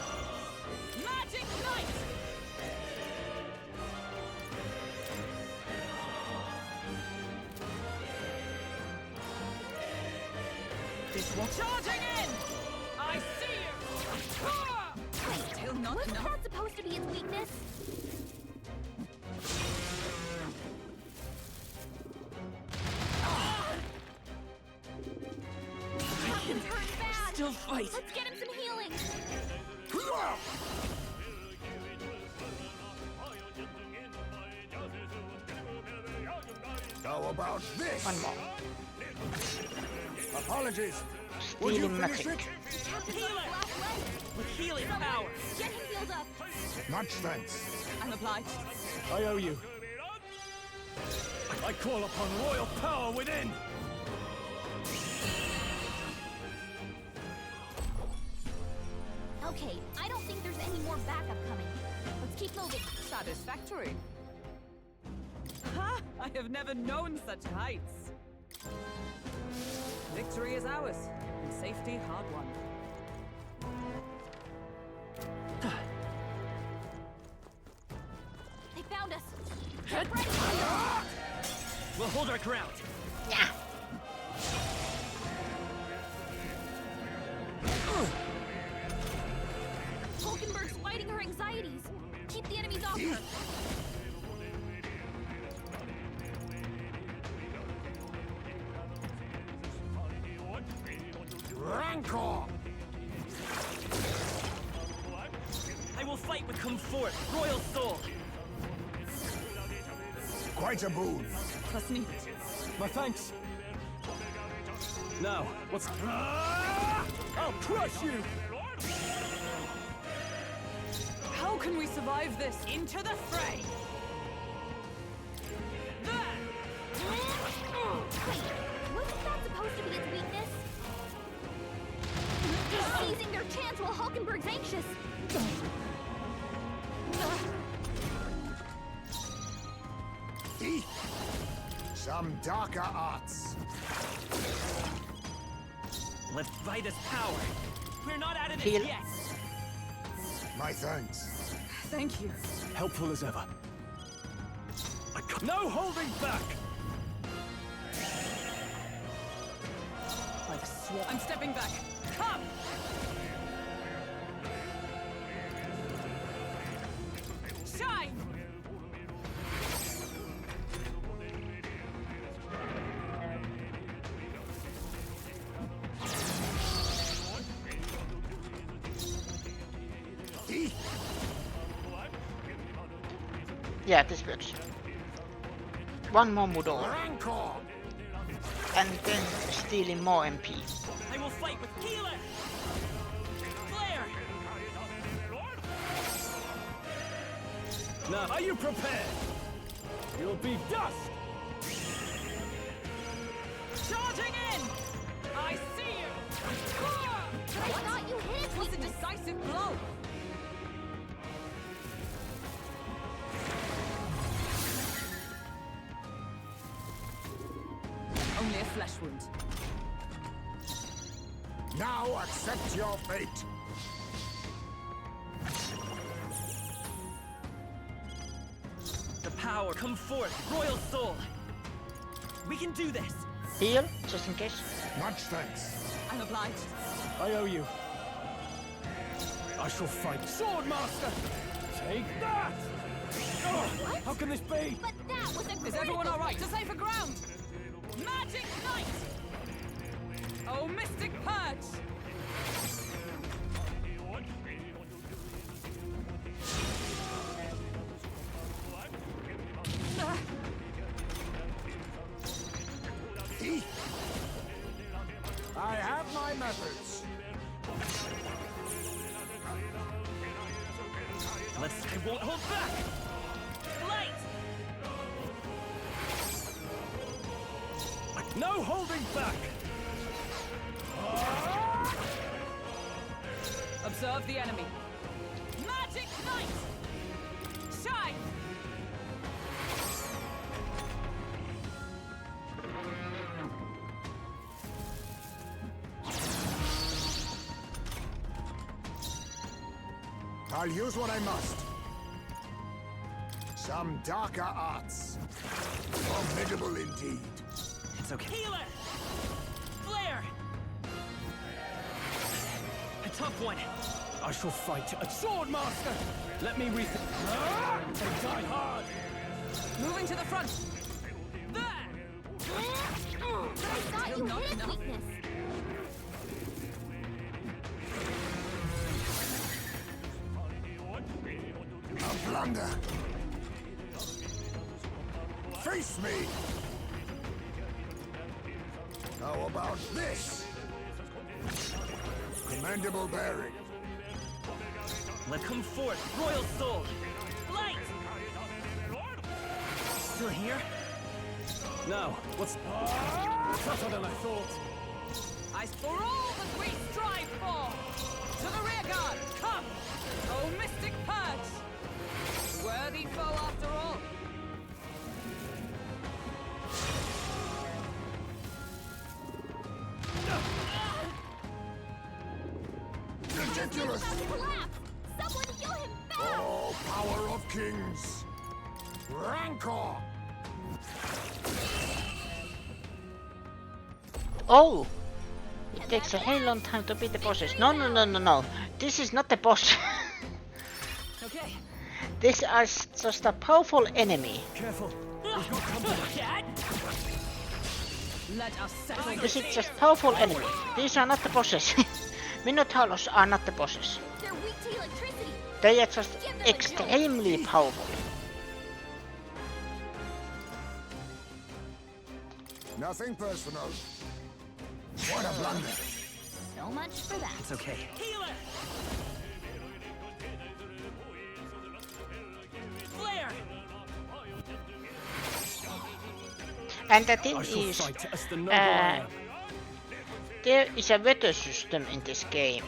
Magic Knight! This one charging in! I see you! Ah! Still not Wasn't enough. that supposed to be its weakness? Captain turned bad! Still fight. Let's get him some healing! How about this? One more. Apologies. Would you Stealing finish magic. it? Captain's on his last leg! With healing power. Get him healed up! Much thanks. I'm obliged. I owe you. I call upon royal power within. Okay, I don't think there's any more backup coming. Let's keep moving. Satisfactory. Ha! I have never known such heights. Victory is ours, and safety hard won. They found us! Get ready! We'll hold our ground. Yeah. Hulkenberg's fighting her anxieties! Keep the enemies off her! Rancor! I will fight with come forth, royal soul. Quite a boon. Trust me. My thanks. Now, what's... I'll crush you! How can we survive this? Into the fray! There! Wait, wasn't that supposed to be its weakness? They're seizing their chance while Hulkenberg's anxious! Eek. Some darker arts. Let's buy this power. We're not out of Heal. this yet. My thanks. Thank you. Helpful as ever. No holding back! Like a swan. I'm stepping back. Come! Shine! Eek. Yeah, this works. One more Mudor, Rancor! and then stealing more MP. I will fight with healer! Flare! Now, are you prepared? You'll be dust! Charging in! I see you! But I thought you hit its Was a weakness. decisive blow! Only a flesh wound. Now accept your fate. The power, come forth, royal soul! We can do this! Heal, just in case. Much thanks. I'm obliged. I owe you. I shall fight. Swordmaster! Take that! Oh, how can this be? But that was a Is everyone critical alright? hit. To safer ground! Magic Knight! Oh, Mystic Purge! I have my methods. I won't hold back! Light! No holding back! Observe the enemy. Magic Knight! Shine! I'll use what I must. Some darker arts. Formidable indeed. It's okay. Healer! Flare! A tough one. I shall fight a Swordmaster! Let me rethink. They die hard! Moving to the front! There! But I thought you hit its weakness. A blunder. Face me! How about this? Commendable bearing. Let come forth, royal soul! Light! Still here? No. What's... tougher than I thought. Eyes for all that we strive for! To the rear guard, come! Oh, Mystic Purge! Worthy foe after all. Ridiculous! About to collapse. Someone heal him fast. Oh, power of kings! Rancor! Oh! It takes a hell long time to beat the bosses. No. This is not the boss. Okay. This is just a powerful enemy. Careful. We've got company. Let us settle This is just powerful enemy. These are not the bosses. Minotauros are not the bosses. They're weak to electricity. They are just extremely powerful. Nothing personal. What a blunder. So much for that. It's okay. Healer! Flare! And the thing I shall is, fight as the noble I am. there is a weather system in this game.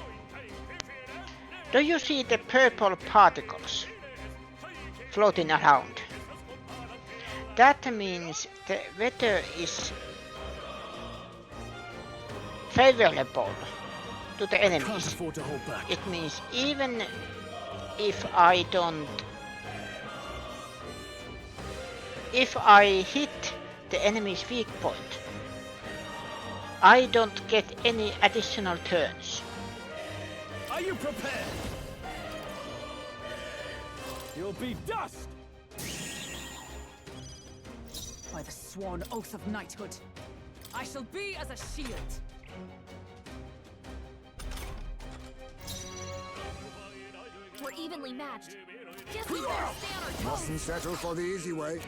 Do you see the purple particles floating around? That means the weather is favorable to the Can't enemies. afford to hold back. It means even if I hit the enemy's weak point, I don't get any additional turns. Are you prepared? You'll be dust! by the sworn oath of knighthood. I shall be as a shield. We're evenly matched. Guess we better stay on our toes. Mustn't settle for the easy way.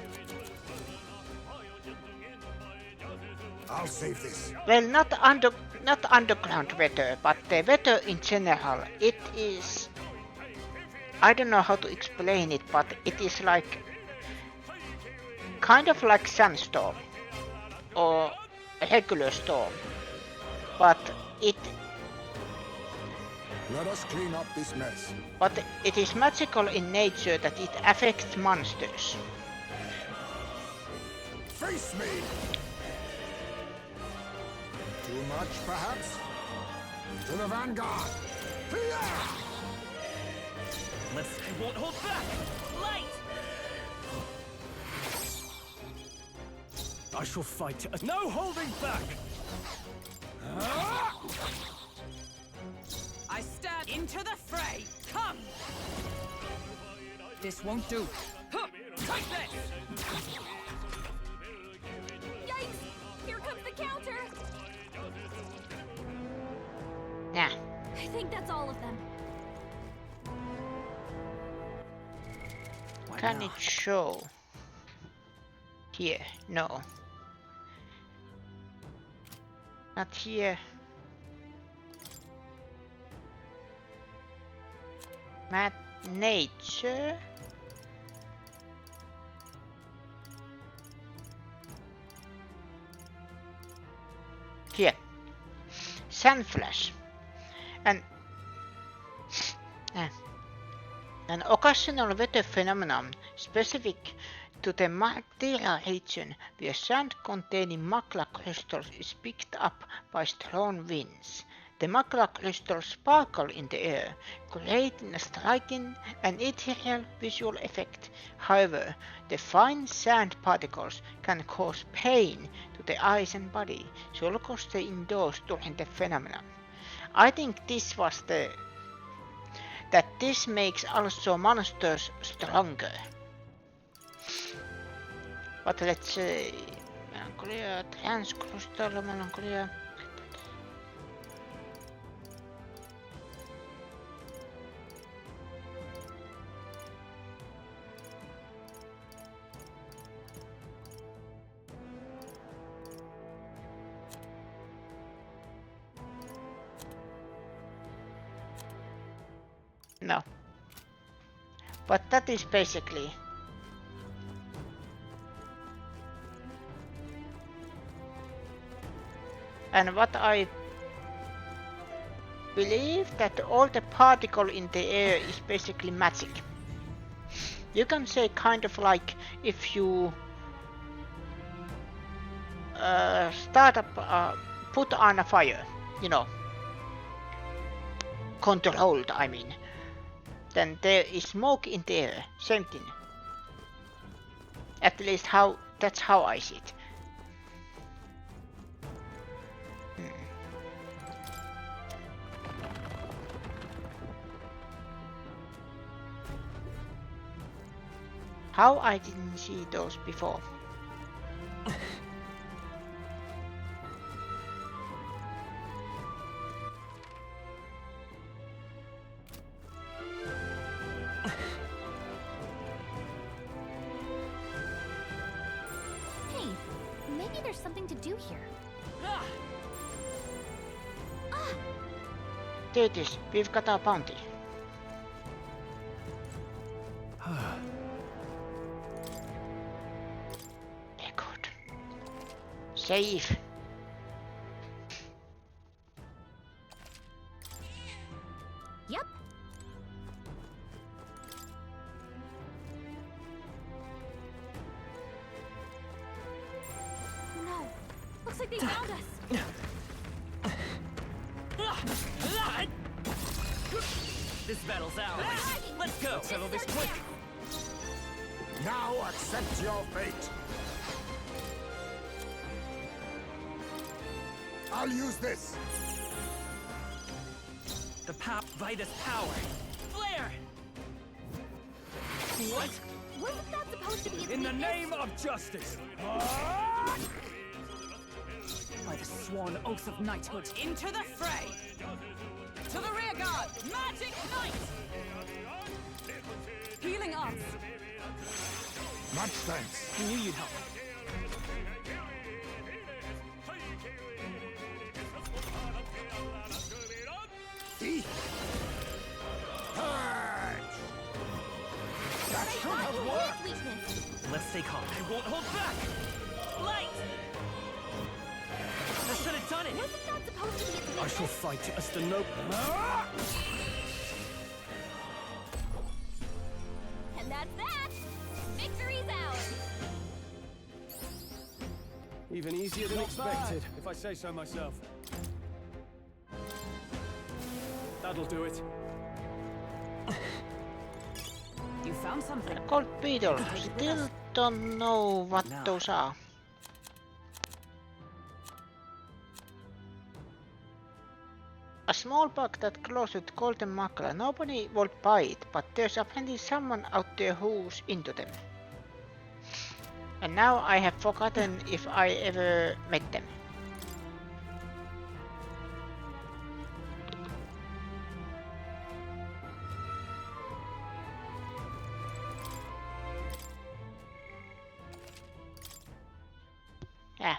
I'll save this. Well, not underground weather, but the weather in general. It is I don't know how to explain it, but it is like kind of like sandstorm or a regular storm, but it Let us clean up this mess. is magical in nature that it affects monsters. Face me! Too much, perhaps? To the vanguard! I won't hold back! Light! I shall fight. No holding back! I stand into the fray. Come! This won't do. Huh, take this! Yikes! Here comes the counter! Nah. I think that's all of them. Can it show? Here, no. Not here. Mad nature. Here. Sunflash. An occasional weather phenomenon specific to the Madeira region where sand containing magma crystals is picked up by strong winds. The magma crystals sparkle in the air, creating a striking and ethereal visual effect. However, the fine sand particles can cause pain to the eyes and body, so look stay indoors during the phenomenon. I think this was that this makes also monsters stronger. But let's see. Melancholia, transcrystal melancholia. No. But that is basically. And what I believe that all the particle in the air is basically magic. You can say kind of like if you put on a fire, you know, controlled I mean. Then there is smoke in the air, same thing. At least that's how I see it. How I didn't see those before. Hey, maybe there's something to do here. There it is, we've got our bounty. Record. Save. Yep. No. Looks like they found us. This battle's ours. Let's go. Settle this quick. Now accept your fate. I'll use this. The Vitus power. Flare! What? Wasn't that supposed to be its In the weakness? name of justice. By the sworn oath of knighthood, into the fray! To the rear guard, magic knight! Healing arts! Much thanks. I knew you'd help. Purge! Let's stay calm. I won't hold back! Light! I should have done it! Wasn't that supposed to be its I shall weakness? fight as the noble. And that's that! Victory's ours! Even easier than expected, if I say so myself. That'll do it. You found something. Gold beetle. Still don't know what those are. A small bug that glows with golden macula. Nobody would buy it, but there's apparently someone out there who's into them. And now I have forgotten if I ever met them. Yeah.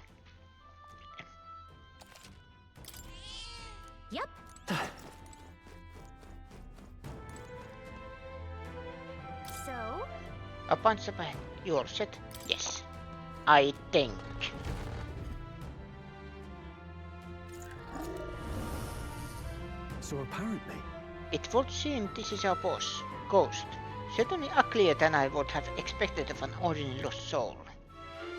Yep. So? A bunch of ahead. You're set? Yes. I think. So apparently... It would seem this is our boss, Ghost. Certainly uglier than I would have expected of an ordinary lost soul.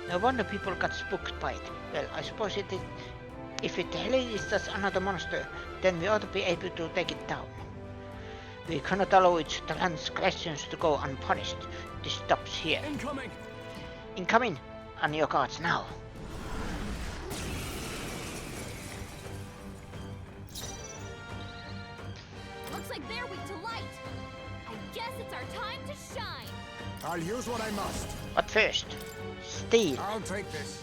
No wonder people got spooked by it. Well, I suppose if it really is just another monster, then we ought to be able to take it down. We cannot allow its transgressions to go unpunished. This stops here. Incoming! Incoming! On your guards now. Looks like they're weak to light. I guess it's our time to shine. I'll use what I must. But first, steal. I'll take this.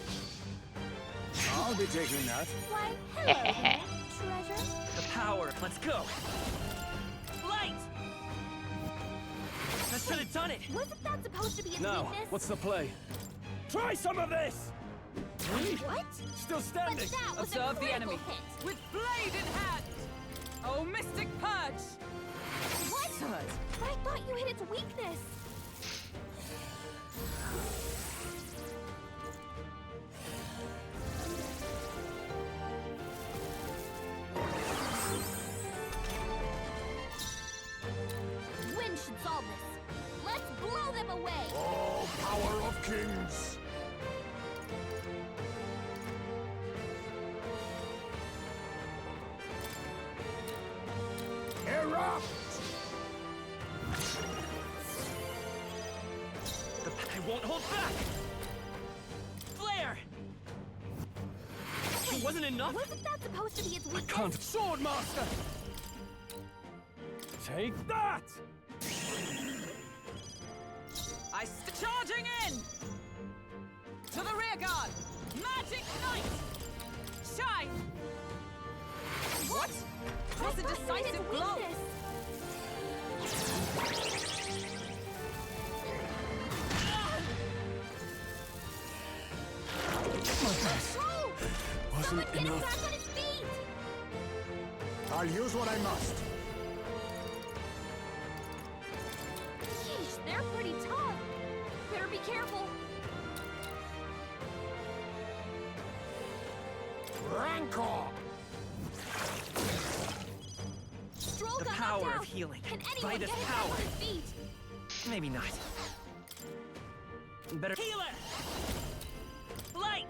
I'll be taking that. Why, hello there, treasure. The power! Let's go! Light! I should have done it! Wasn't that supposed to be its Now, weakness? what's the play? Try some of this! What? Still But standing! that was a Observe the critical enemy. hit. With blade in hand! Oh, Mystic Purge! What? Excellent. But I thought you hit its weakness. Wind should solve this. Let's blow them away. Oh, power of kings! Erupt! I won't hold back! Flare! It wasn't enough? Wasn't that supposed to be its I weakness? can't! Swordmaster! Take that! Charging in! To the rear guard! Magic Knight! Shine! What? Was a decisive blow! Wasn't enough. Back on its feet! I'll use what I must. Sheesh, they're pretty tough. Better be careful. Rancor! Stroll The got power knocked of out. healing. Can anyone By get this him back power. on his feet? Maybe not. Better. Healer! Light!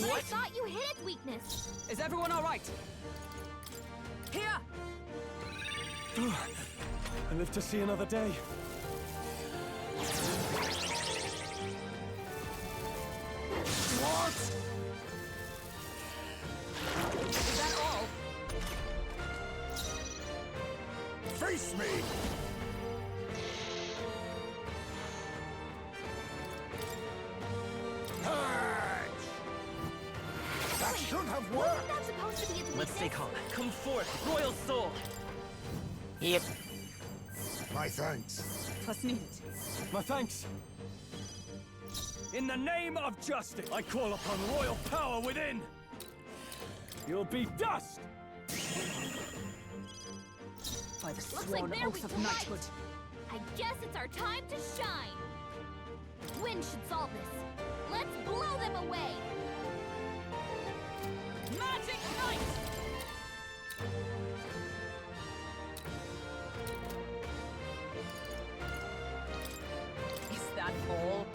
But I thought you hit its weakness. Is everyone all right? Here! I live to see another day. What? Is that all? Face me! Purge! That should have worked! Wasn't that supposed to be its weakness? Let's stay calm. Come forth, Royal Soul! Yep. My thanks. Plus needed. My thanks. In the name of justice, I call upon royal power within. You'll be dust! By the Looks sworn like they're oath weak of to light. knighthood. I guess it's our time to shine. Wind should solve this. Let's blow them away! Magic Knight! Is that all?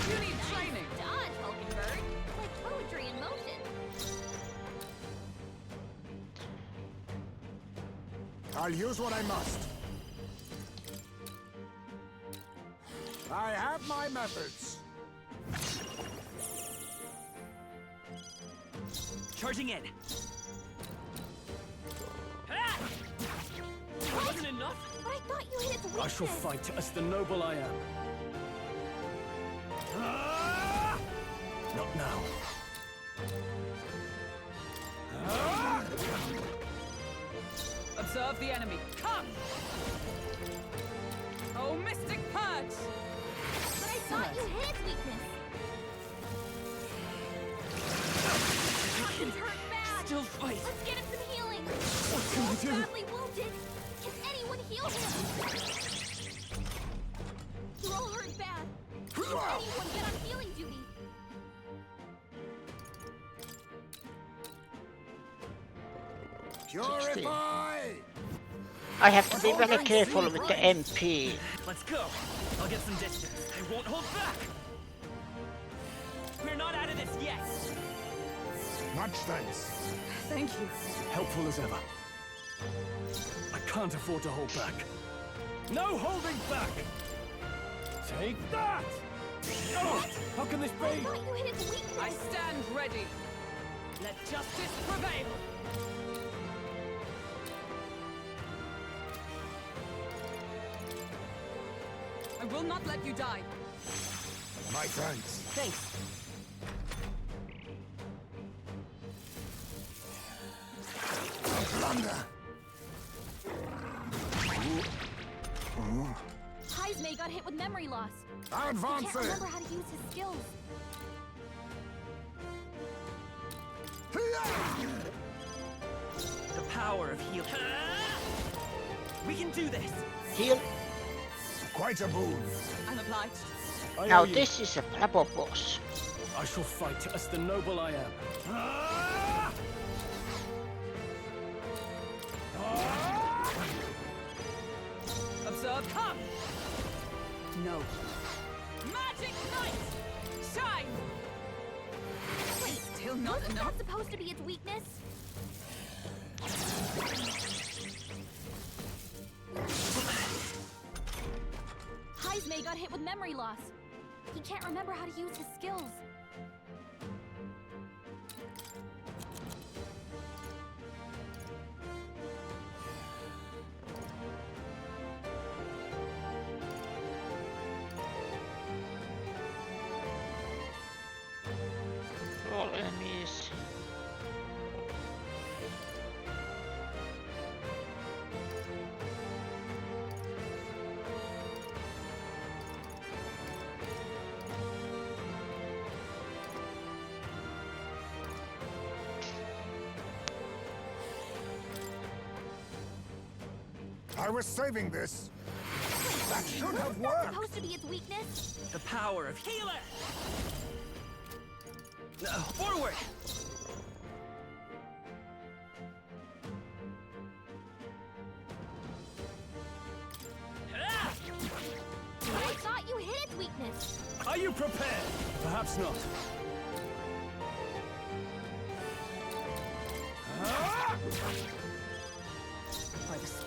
You need training. Dodge, Hulkenberg. Like poetry in motion. I'll use what I must. I have my methods. Charging in. Wasn't enough? But I thought you hit its weakness. I shall fight as the noble I am. Not now. Observe the enemy. Come! Oh, Mystic Purge! But I thought you hit its weakness. He's hurt bad. Still fight. Let's get him some healing. What can we He's do? badly wounded. Can anyone heal him? You're all hurt bad. Can anyone get on healing duty? Purify! I have to be very careful with the MP. Let's go. I'll get some distance. I won't hold back. We're not out of this yet. Much thanks. Thank you. Helpful as ever. I can't afford to hold back. No holding back! Take that! Oh, how can this I be? thought you hit its weakness. I stand ready. Let justice prevail. I will not let you die. My thanks. Thanks. Plunder! Heismay got hit with memory loss. He can't Advancing! remember how to use his skills. The power of healing. We can do this. Heal. Quite a boon. I'm obliged. I Now owe you. this is a proper boss. I shall fight as the noble I am. Observe. Come! No. Magic Knight! Shine! Wait, Still not wasn't enough. that supposed to be its weakness? Heismay got hit with memory loss. He can't remember how to use his skills. All enemies. I was saving this. That should have Wasn't that worked. supposed to be its weakness? The power of healer. Forward. But I thought you hit its weakness. Are you prepared? Perhaps not.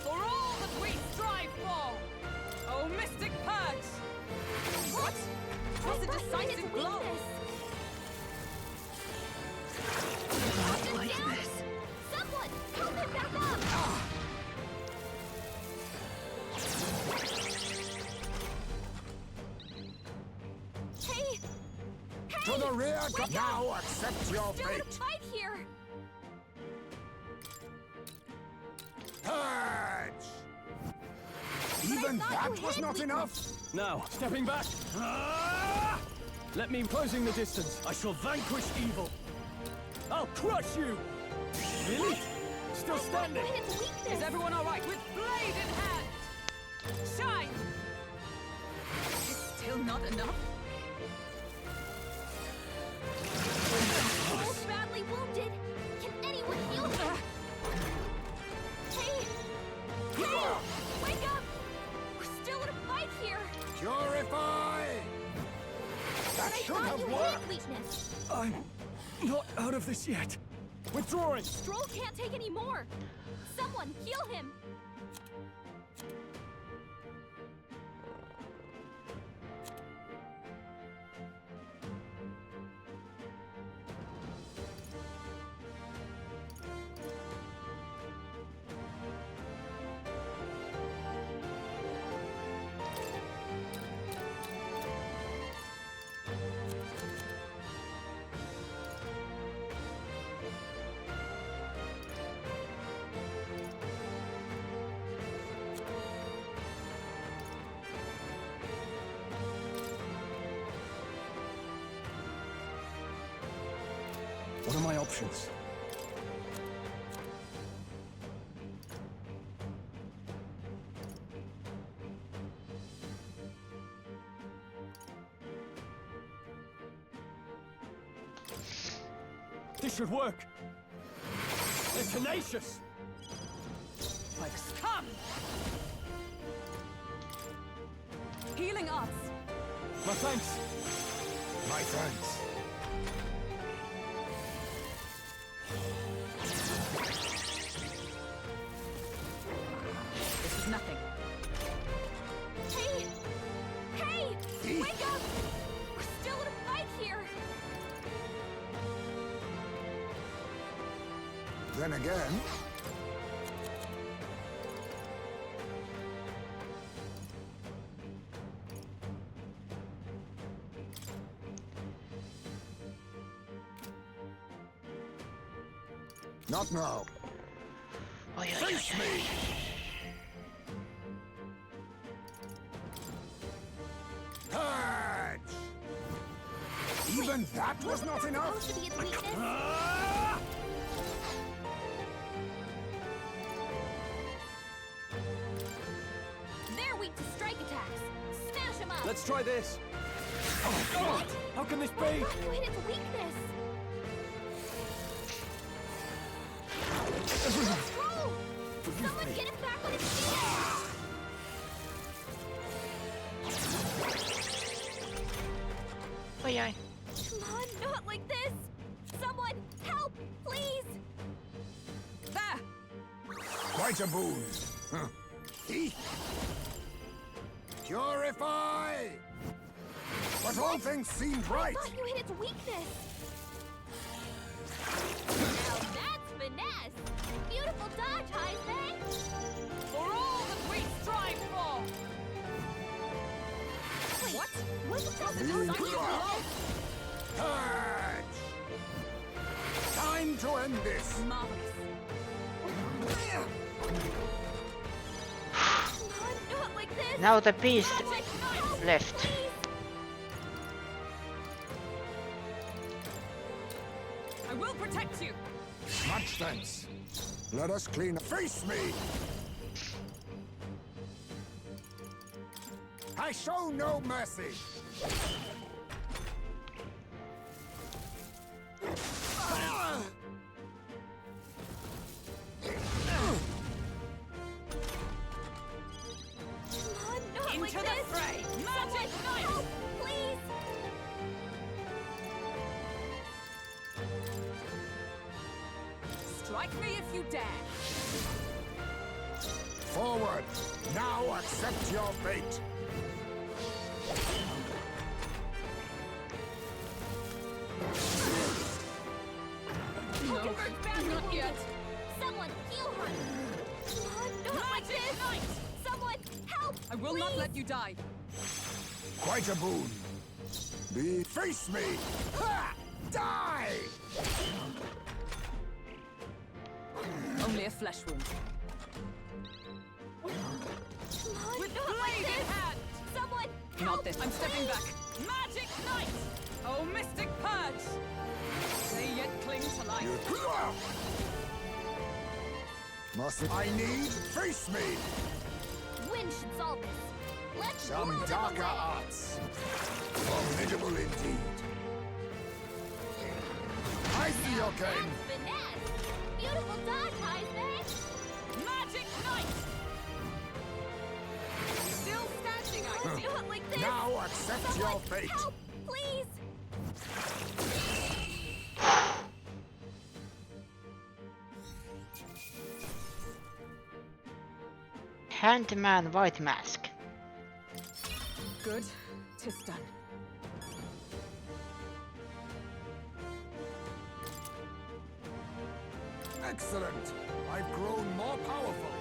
For all that we strive for! Oh, Mystic Purge! What? Was a decisive blow! Not like this. Someone, help him back up! Hey! To the rear! Now accept your Still in a fate! fight here! Purge! Even thought that you was hit not weakness. enough? Now, stepping back. Let me closing the distance. I shall vanquish evil. I'll crush you. Really? Still standing! It's weakness! Is everyone alright with blade in hand? Shine! It's still not enough? Cole's badly wounded! Can anyone heal him? Hey! Hey! Wake up! We're still in a fight here! Purify! That I should thought have you worked! hated weakness! I'm not out of this yet. Withdrawing! Stroll can't take any more! Someone heal him! What are my options? This should work. They're tenacious. By the scum! Healing us! My thanks. My thanks. This is nothing. Hey! Hey! Wake up! We're still in a fight here! Then again, not now. Face me! Purge! Even that was not enough? Supposed to be its weakness? They're weak to strike attacks! Smash them up! Let's try this. Oh, God! How can this be? I thought you hit its weakness! Stroll! Someone get it back on its feet! Oi, oi. Come on, not like this! Someone, help, please! There! Quite a boon. Huh. Eek. Purify! But all things seemed right. I thought you hit its weakness! Now that's finesse! Beautiful dodge, Heisman! For all that we strive for! Wait, What? wasn't that You supposed to be are- Purge! Time to end this. Marvelous. Come on, not like this! Now the beast Magic knife! left. Please! I will protect you! Much thanks. Let us clean. Face me! I show no mercy. Come on, not Into like the this! fray! Magic Someone knife! help, please! Strike me if you dare! Forward. Now accept your fate. Hulkenberg's badly not wounded. yet. Someone heal her! Come on, not like Magic this! knife! Someone help! I will not please. let you die! Quite a boon. Face me! Ha! Die! Only a flesh wound. Come on, With not like blade in this! hand! Someone help! Not this. I'm stepping please. back. Magic knight! Oh, mystic purge! They yet cling to life. Must I need? Face me! Wind should solve this. Let's Some blow them darker away. arts. Formidable indeed. I see your game. That's finesse. Beautiful dodge, Heisman. Magic Knight! Still standing, I Let's see. do it like this. Now accept Someone your fate. help, please. Handman White Mask. Good. 'Tis done. Excellent. I've grown more powerful.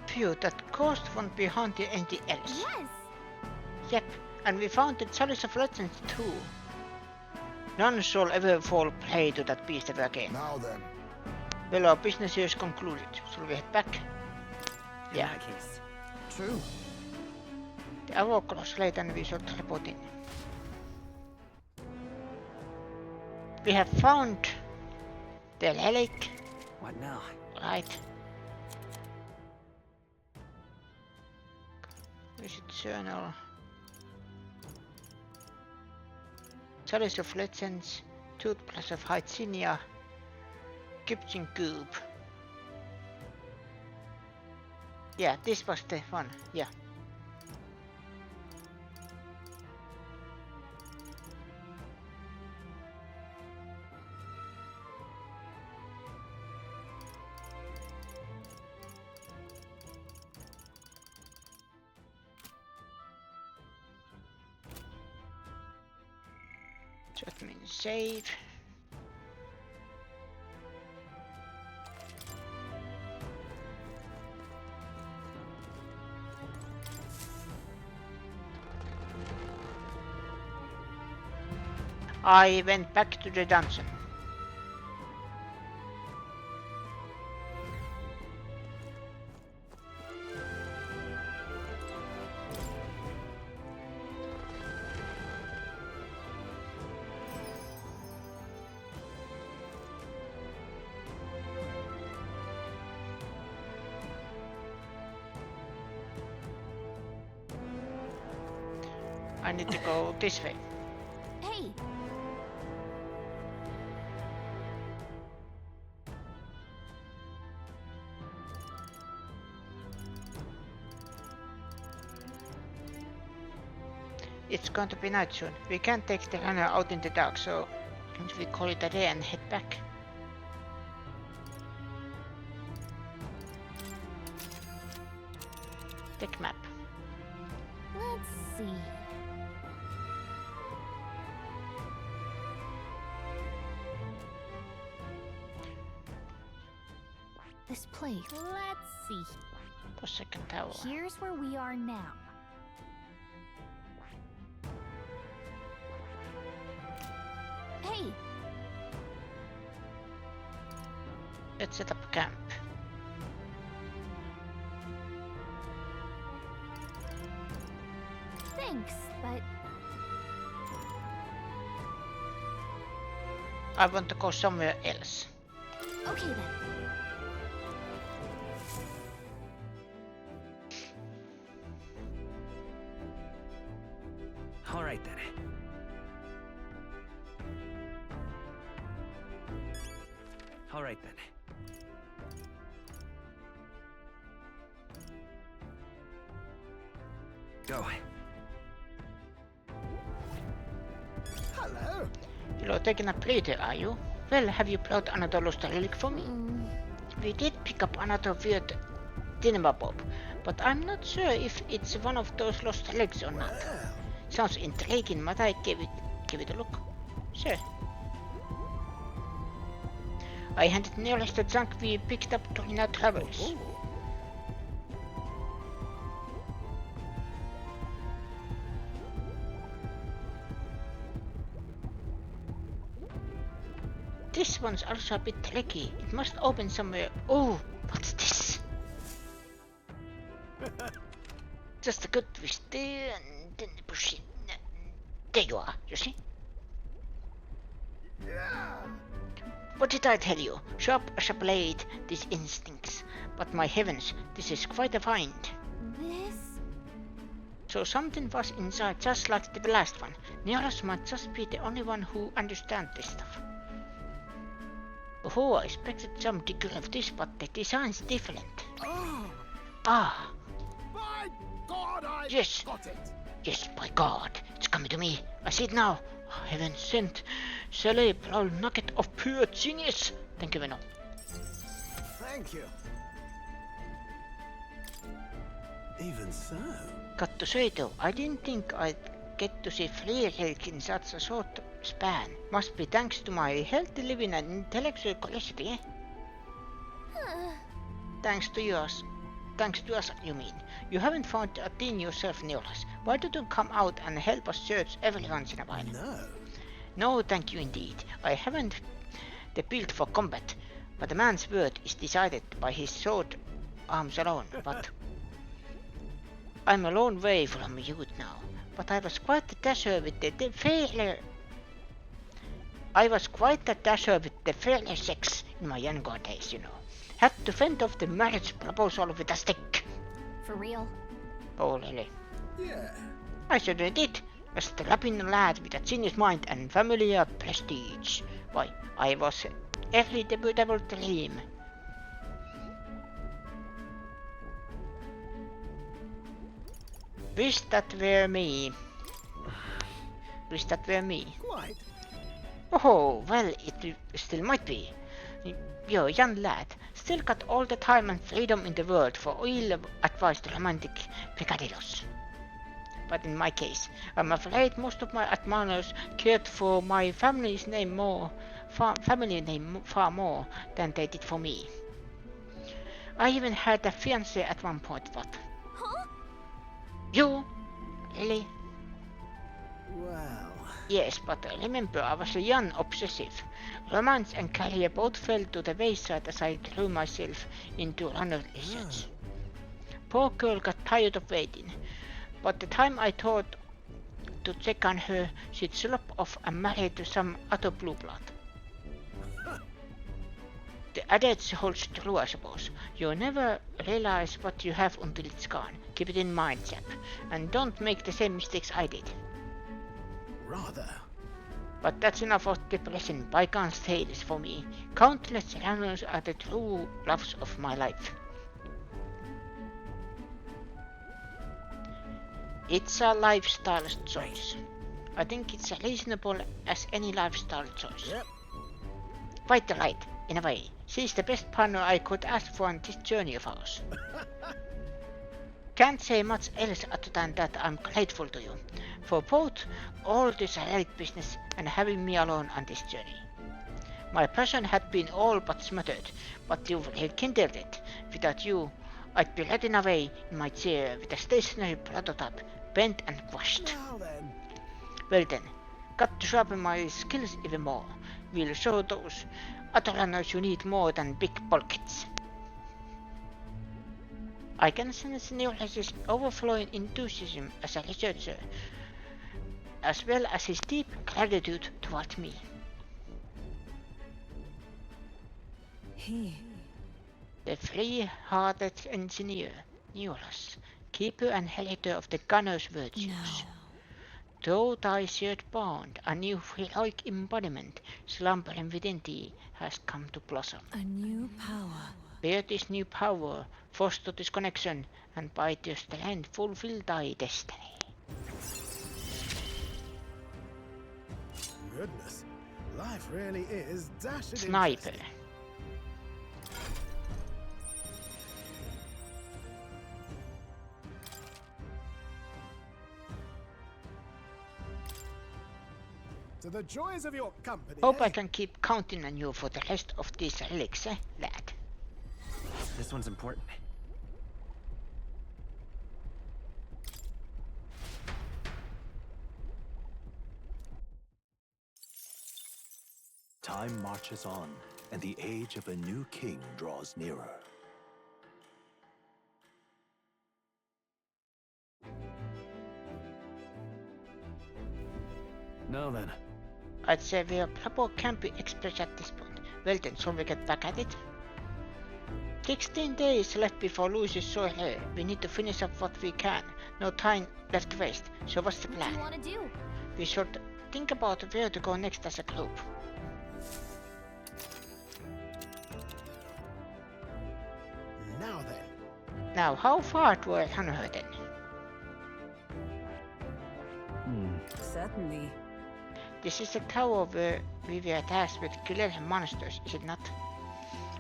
Phew, that ghost won't be haunting anything else. Yes. Yep, and we found the Chalice of Legends too. None shall ever fall prey to that beast ever again. Now then. Well, our business here is concluded. Shall we head back? Yeah. In that case. True. The hour close late and we should report in. We have found the relic, What now? right? Visit journal. Chalice of Legends, Toothbrush of Hygienia, Kitchen Cube. Yeah, this was the one, yeah. So that means save. I went back to the dungeon. I need to go this way. Hey. It's going to be night soon. We can't take the runner out in the dark, so we call it a day and head back. Take map. Let's see. This place. Let's see. The second tower. Here's where we are now. Hey, Let's set up camp. thanks, but I want to go somewhere else. okay then. All right then. All right then. Go. Hello. You're taking a breather, are you? Well, have you brought another lost relic for me? Mm, We did pick up another weird Dinamabob, but I'm not sure if it's one of those lost legs or not. Sounds intriguing, but I give it a look. Sure. I handed nearest the junk we picked up during our travels. This one's also a bit tricky. It must open somewhere. Oh, what's this? Just a good twist there and then push it. There you are, you see? What did I tell you? Sharp as a blade, these instincts. But my heavens, this is quite a find. This? So something was inside just like the last one. Neolas might just be the only one who understands this stuff. Oh, I expected some degree of this, but the design's different. Ah! By God, I Yes! got it! Yes, by God, it's coming to me. I see it now. Heaven sent. Cerebral nugget of pure genius. Thank you, Venom. Thank you. Even so. Got to say though, I didn't think I'd get to see Freerilk in such a short span. Must be thanks to my healthy living and intellectual curiosity, eh? Thanks to us, you mean. You haven't found a thing yourself, Neolas. Why don't you come out and help us search every once in a while? No. No, thank you indeed. I haven't the build for combat, but a man's word is decided by his sword arms alone. But I'm a long way from youth now. But I was quite a dasher with the failure. I was quite a dasher with the failure sex in my younger days, you know. Had to fend off the marriage proposal with a stick. For real? Oh, really? Yeah. I certainly did. A strapping lad with a genius mind and familiar prestige. Why, I was every debutable dream. Wish that were me. Wish that were me. Quite. Oh, well, it still might be. You're a young lad, still got all the time and freedom in the world for ill-advised romantic peccadillos. But in my case, I'm afraid most of my admirers cared for my family name far more than they did for me. I even had a fiancé at one point, but... Huh? You? Really? Well... Yes, but remember, I was a young obsessive. Romance and career both fell to the wayside as I threw myself into runner research. Poor girl got tired of waiting. But the time I thought to check on her, she'd slop off and marry to some other blue blood. The adage holds true, I suppose. You never realize what you have until it's gone. Keep it in mind, chap. And don't make the same mistakes I did. Rather. But that's enough of depression. Bygones tales for me. Countless runners are the true loves of my life. It's a lifestyle choice. I think it's as reasonable as any lifestyle choice. Yep. Quite right, in a way. She's the best partner I could ask for on this journey of ours. Can't say much else other than that I'm grateful to you for both all this relic business and having me alone on this journey. My passion had been all but smothered, but you've rekindled it. Without you, I'd be rotting away in my chair with a stationary prototype, bent and crushed. Well then, got to sharpen my skills even more. We'll show those other runners you need more than big bulkheads. I can sense Neolas' overflowing enthusiasm as a researcher, as well as his deep gratitude towards me. The free-hearted engineer, Neolas, keeper and heriter of the gunner's virtues. Though thy shared bond, a new heroic embodiment slumbering within thee, has come to blossom. A new power. Bear this new power, foster this connection, and by their strength fulfill thy destiny. Goodness, life really is dashing. Sniper. To the joys of your company. Hope I can keep counting on you for the rest of these relics, lad? This one's important. Time marches on, and the age of a new king draws nearer. Now then, I'd say we're proper camping experts at this point. Well then, shall we get back at it? 16 days left before Lucy's soil here. We need to finish up what we can. No time left to waste. So what's the What do plan? you want to do? We should think about where to go next as a group. Now then. Now, how far to Hanhö then? Certainly. This is the tower where we were tasked with killing monsters, is it not?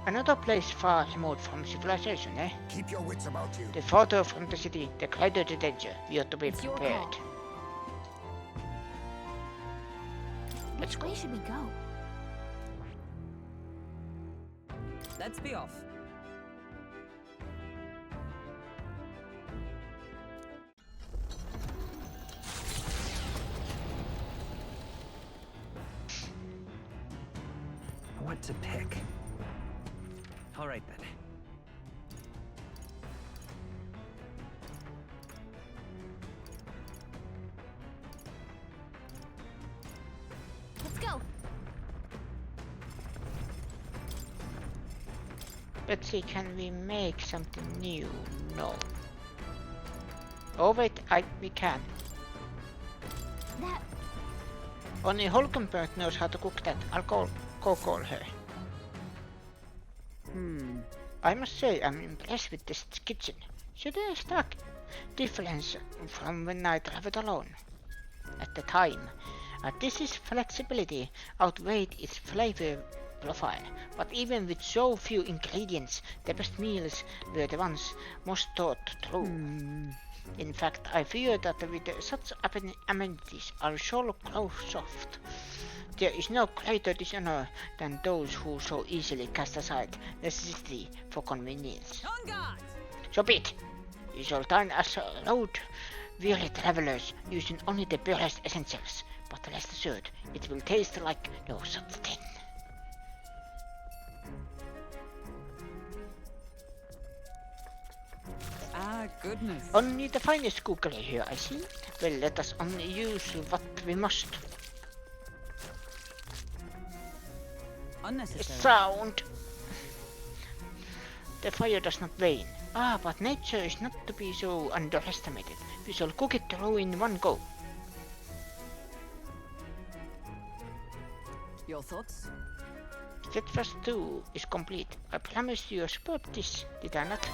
Another place far remote from civilization, eh? Keep your wits about you. The farther from the city, the greater the danger. We ought to be It's your prepared. call. Let's Which go. way should we go? Let's be off. What to pick? All right then. Let's go. Let's see, can we make something new? No. Oh wait, we can. That. Only Holkenberg knows how to cook that. I'll go call her. I must say, I'm impressed with this kitchen. Should I stark difference from when I traveled alone? At the time, this flexibility outweighed its flavor profile, but even with so few ingredients, the best meals were the ones most thought through. In fact, I fear that with such amenities, our soul grows soft. There is no greater dishonor than those who so easily cast aside necessity for convenience. On guard! So be it. You shall dine as road-weary travelers, using only the barest essentials, but rest assured, it will taste like no such thing. Ah, goodness. Only the finest cookery here, I see. Well, let us only use what we must. Unnecessary. Sound! The fire does not wane. Ah, but nature is not to be so underestimated. We shall cook it through in one go. Your thoughts? Steadfast 2 is complete. I promised you a spot dish, did I not?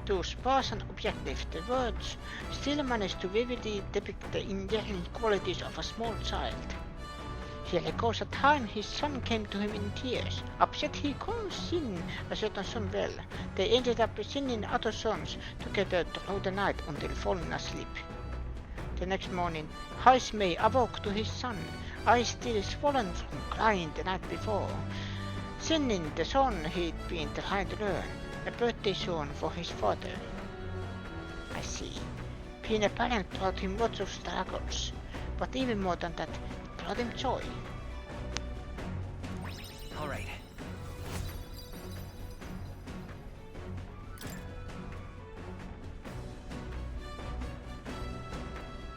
To sparse and objective, the words still manage to vividly depict the endearing qualities of a small child. He recalls a time his son came to him in tears, upset he couldn't sing a certain song well. They ended up singing other songs together through the night until falling asleep. The next morning, Haismei awoke to his son, eyes still swollen from crying the night before, singing the song he'd been trying to learn. A birthday song for his father. I see. Being a parent brought him lots of struggles, but even more than that, brought him joy. All right.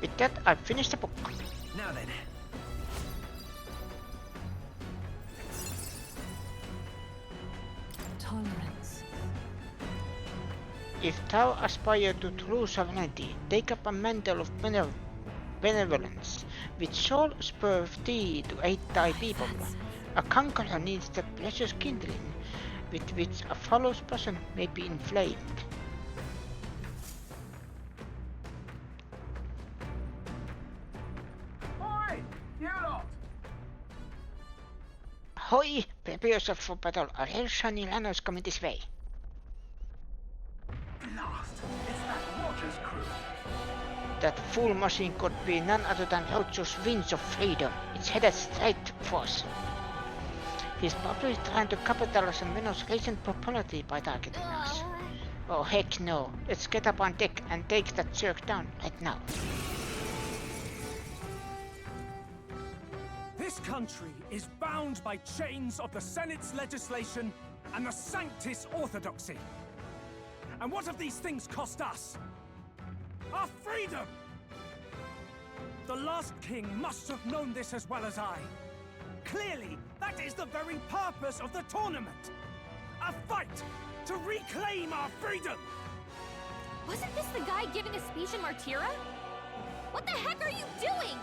With that, I've finished the book. Now then. Tolerance. If thou aspire to true sovereignty, take up a mantle of benevolence, which shall spur thee to aid thy people. A conqueror needs the precious kindling, with which a fellow's passion may be inflamed. Oi! You lot! Ahoy! Prepare yourself for battle. A rare shiny runner's coming this way. Blast! It's that Rogers crew! That fool machine could be none other than Rocho's Winds of Freedom. It's headed straight for us. He's probably trying to capitalize on Venom's recent popularity by targeting us. Oh heck no. Let's get up on deck and take that jerk down right now. This country is bound by chains of the Senate's legislation and the Sanctis Orthodoxy. And what have these things cost us? Our freedom! The last king must have known this as well as I. Clearly, that is the very purpose of the tournament. A fight to reclaim our freedom! Wasn't this the guy giving a speech in Martira? What the heck are you doing?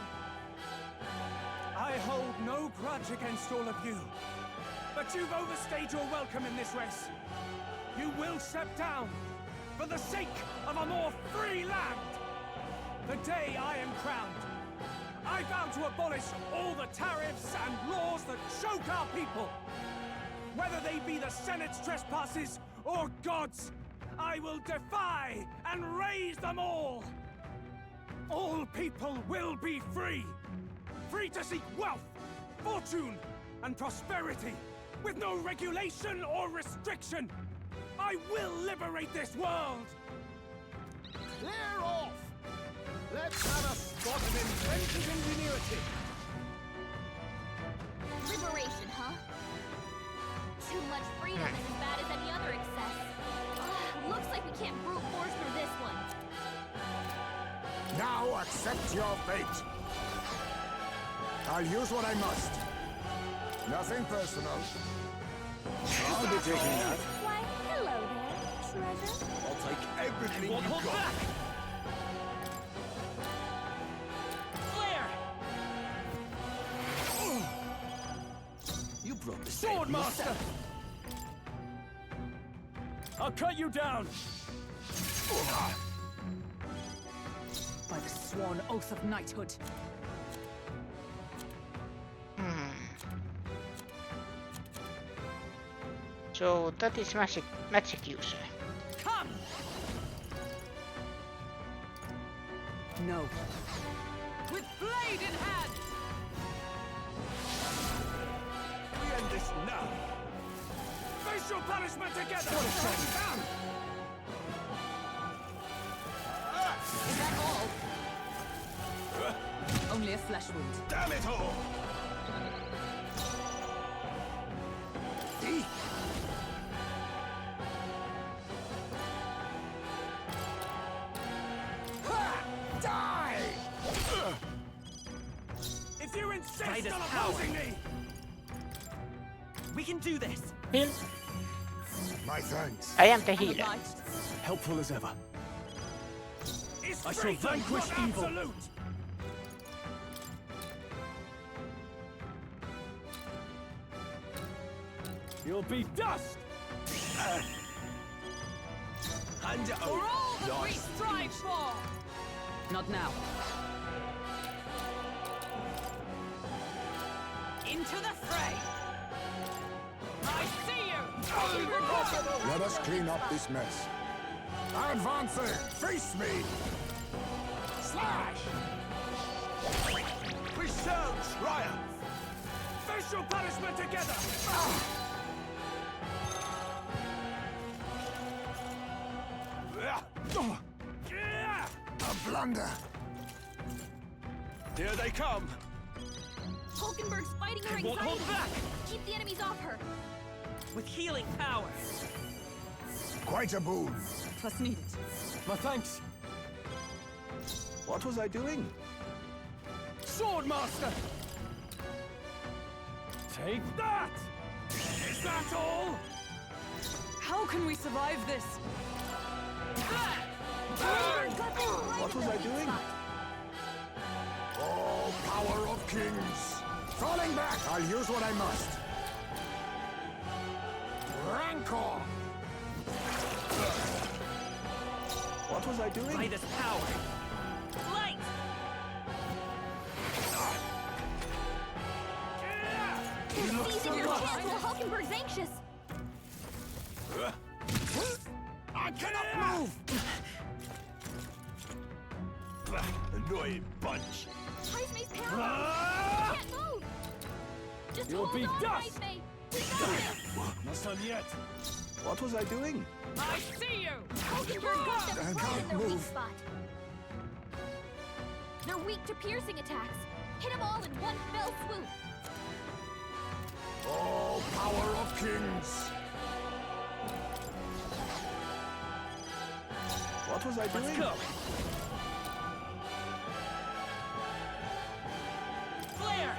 I hold no grudge against all of you. But you've overstayed your welcome in this race. You will step down for the sake of a more free land. The day I am crowned, I vow to abolish all the tariffs and laws that choke our people. Whether they be the Senate's trespasses or God's, I will defy and raise them all. All people will be free. Free to seek wealth, fortune, and prosperity, with no regulation or restriction. I will liberate this world! Clear off! Let's have a spot of inventive ingenuity. Liberation, huh? Too much freedom is as bad as any other excess. Looks like we can't brute force through this one. Now accept your fate. I'll use what I must. Nothing personal. I'll be taking that. Why, hello there, treasure. I'll take everything you got. Back! Flare! You brought the Sword Master! I'll cut you down! By the sworn oath of knighthood. So that is magic user. Come! No. With blade in hand! We end this now! Face your punishment together! Down! Is that all? Only a flesh wound. Damn it all! Die! If you insist on opposing me! We can do this! Heal. My thanks. I am the healer. Helpful as ever. I shall freedom, vanquish not evil! absolute. You'll be dust! Hand it For over. all that we strive for! Not now. Into the fray! I see you! Let us clean up this mess. Advancing! Face me! Slash! We shall triumph! Face your punishment together! A blunder! Here they come! Hulkenberg's fighting her Won't hold anxiety. back! Keep the enemies off her. With healing power! Quite a boon. Twas needed. My thanks! What was I doing? Sword Master! Take that! Is that all? How can we survive this? What was I doing? Oh, power of kings! Falling back! I'll use what I must. Rancor! What was I doing? By this power! Light! You look Seizing so your lost! chance while Hulkenberg's anxious. I cannot move! Annoying bunch! Heismay's paralyzed. Can't move. Just You'll hold be on, dust. Heismay. Not done yet. What was I doing? I see you! You're good I them right can't in their weak move. spot. They're weak to piercing attacks. Hit them all in one fell swoop. Oh, power of kings! What was I doing? Let's go. Flare!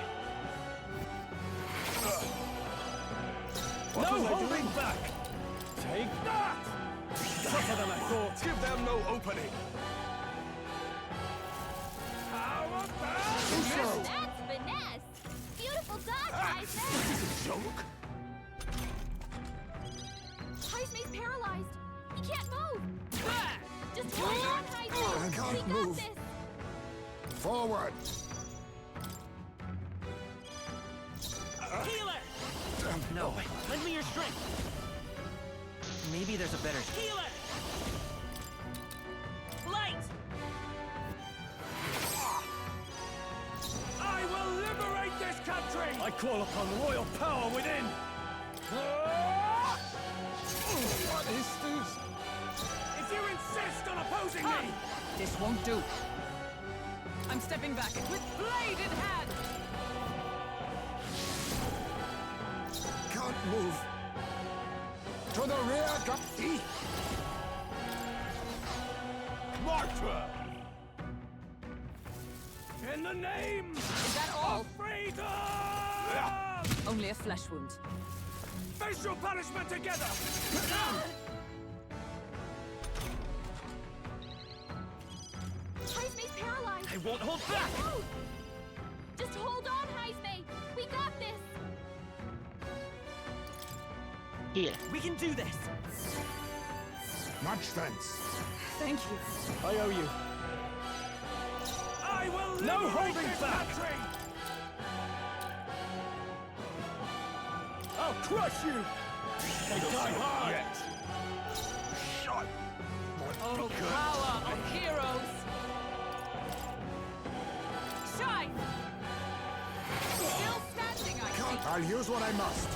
What No was I holding doing? back. Take that. Tougher than I thought. Give them no opening. How about So, That's finesse. Beautiful dodge, Heisman. joke? Heisman's paralyzed. He can't move. There! Just hold on, Heisman. I can't We got move. this. Forward. Healer! No. Lend me your strength. Maybe there's a better. Healer! Light! I will liberate this country. I call upon royal power within. What is this? If you insist on opposing me, This won't do. I'm stepping back with blade in hand! Can't move. To the rear, Martyr! in the name Is that all? of freedom, Only a flesh wound. face your punishment together. Heisman's paralyzed. I won't hold back. Move. Just hold on, Heisman. We got this. Heal. We can do this. Much thanks. Thank you. I owe you. I will no holding back. Country. I'll crush you. They die hard. Shot. Oh, power of heroes! Shine! Still standing, I see. I'll use what I must.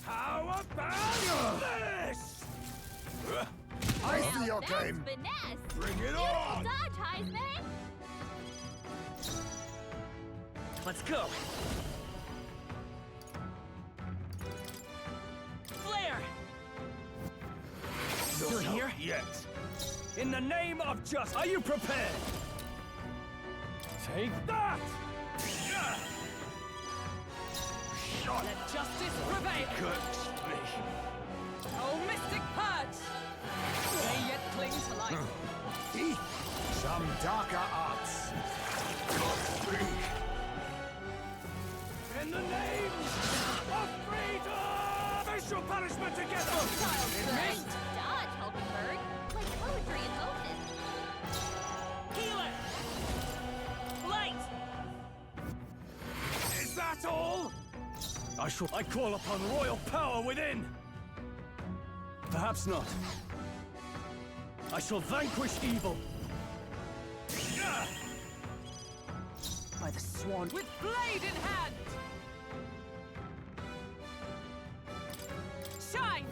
How about this? I see your That's game. finesse. Bring it Beautiful on! dodge, Heisman. Let's go. Flare! Still here? Yet. In the name of justice, are you prepared? Take that! Shot. Let justice prevail! Curse me. Oh, mystic purge! They yet cling to life. Some darker arts. In the name of freedom! Face your punishment together! Great dodge, Hulkenberg. Like poetry in motion. Healer! Light! Is that all? I call upon royal power within! Perhaps not. I shall vanquish evil. By the swan with blade in hand! Shine!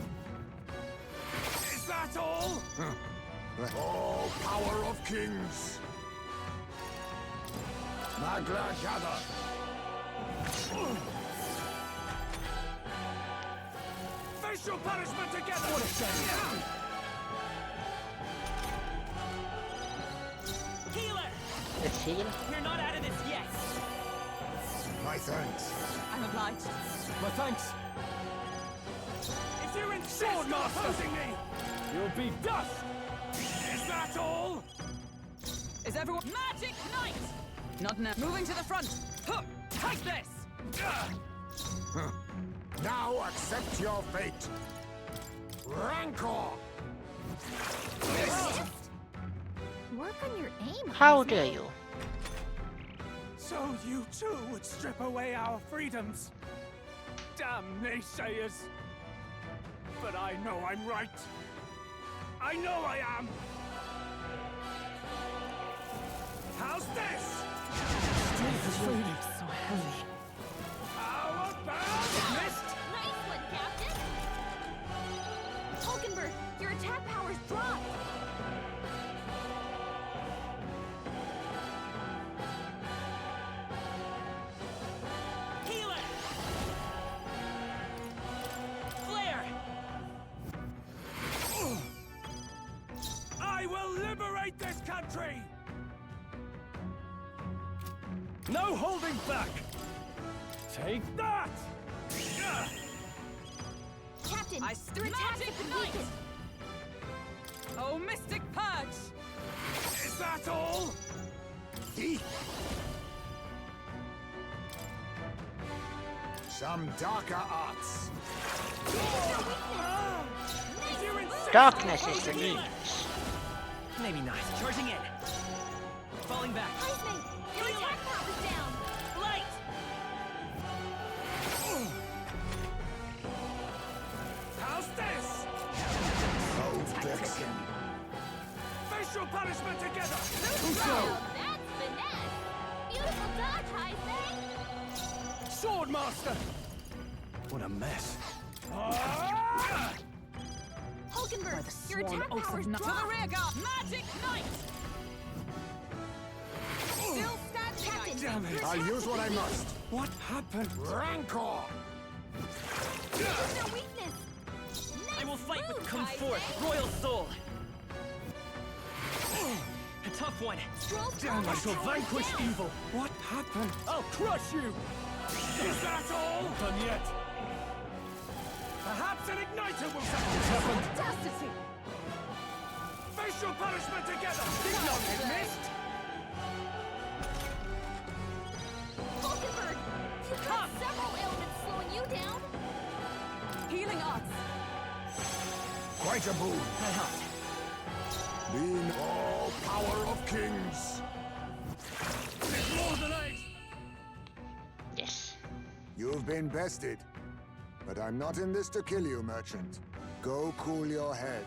Is that all? Oh, power of kings. Magla gather. Face your punishment together! What a shame! Healer! Let's heal. We're not out of this yet! My thanks. I'm obliged. My thanks. If you insist on opposing me, you'll be dust! Is that all? Is everyone... Magic Knight! Not now. Moving to the front. Huh. Take this! Now accept your fate. Rancor. Work on your aim, How Heisman. dare you? So you too would strip away our freedoms? Damn naysayers! But I know I'm right. I know I am! How's this? So heavy. Power bound! Missed! Nice one, Captain! Hulkenberg, your attack power's dropped! Healer! Flare! I will liberate this country! No holding back! Take that! Captain, I your attack's magic been knight! weakened! Oh, Mystic Purge! Is that all? Some darker arts. Darkness is the weakness. Maybe not. Charging in. Falling back. Heisman, your attack power's down! Light! How's this? Objection. Facial punishment together! Now that's finesse! Beautiful dodge, Heisman! Swordmaster! What a mess. Hulkenberg, your Sworn attack oath power's of to the dropped! rear guard! Magic Knight! Still standing, Captain, Damn it. your I'll attack's use what I been must. What happened? Rancor! There's no weakness! I will fight with move, come Heisman. forth, royal soul. A tough one. Stroll's Damn, I power's shall down. vanquish evil. What happened? I'll crush you! Is that all? Not done yet. Perhaps an igniter will settle this happened. Audacity! Facial punishment together! Did not get missed! Hulkenberg, you've got several ailments slowing you down! Healing arts! Quite a boon. That helped. Lean all power of kings. It's more than eight! Yes. You've been bested. But I'm not in this to kill you, merchant. Go cool your head.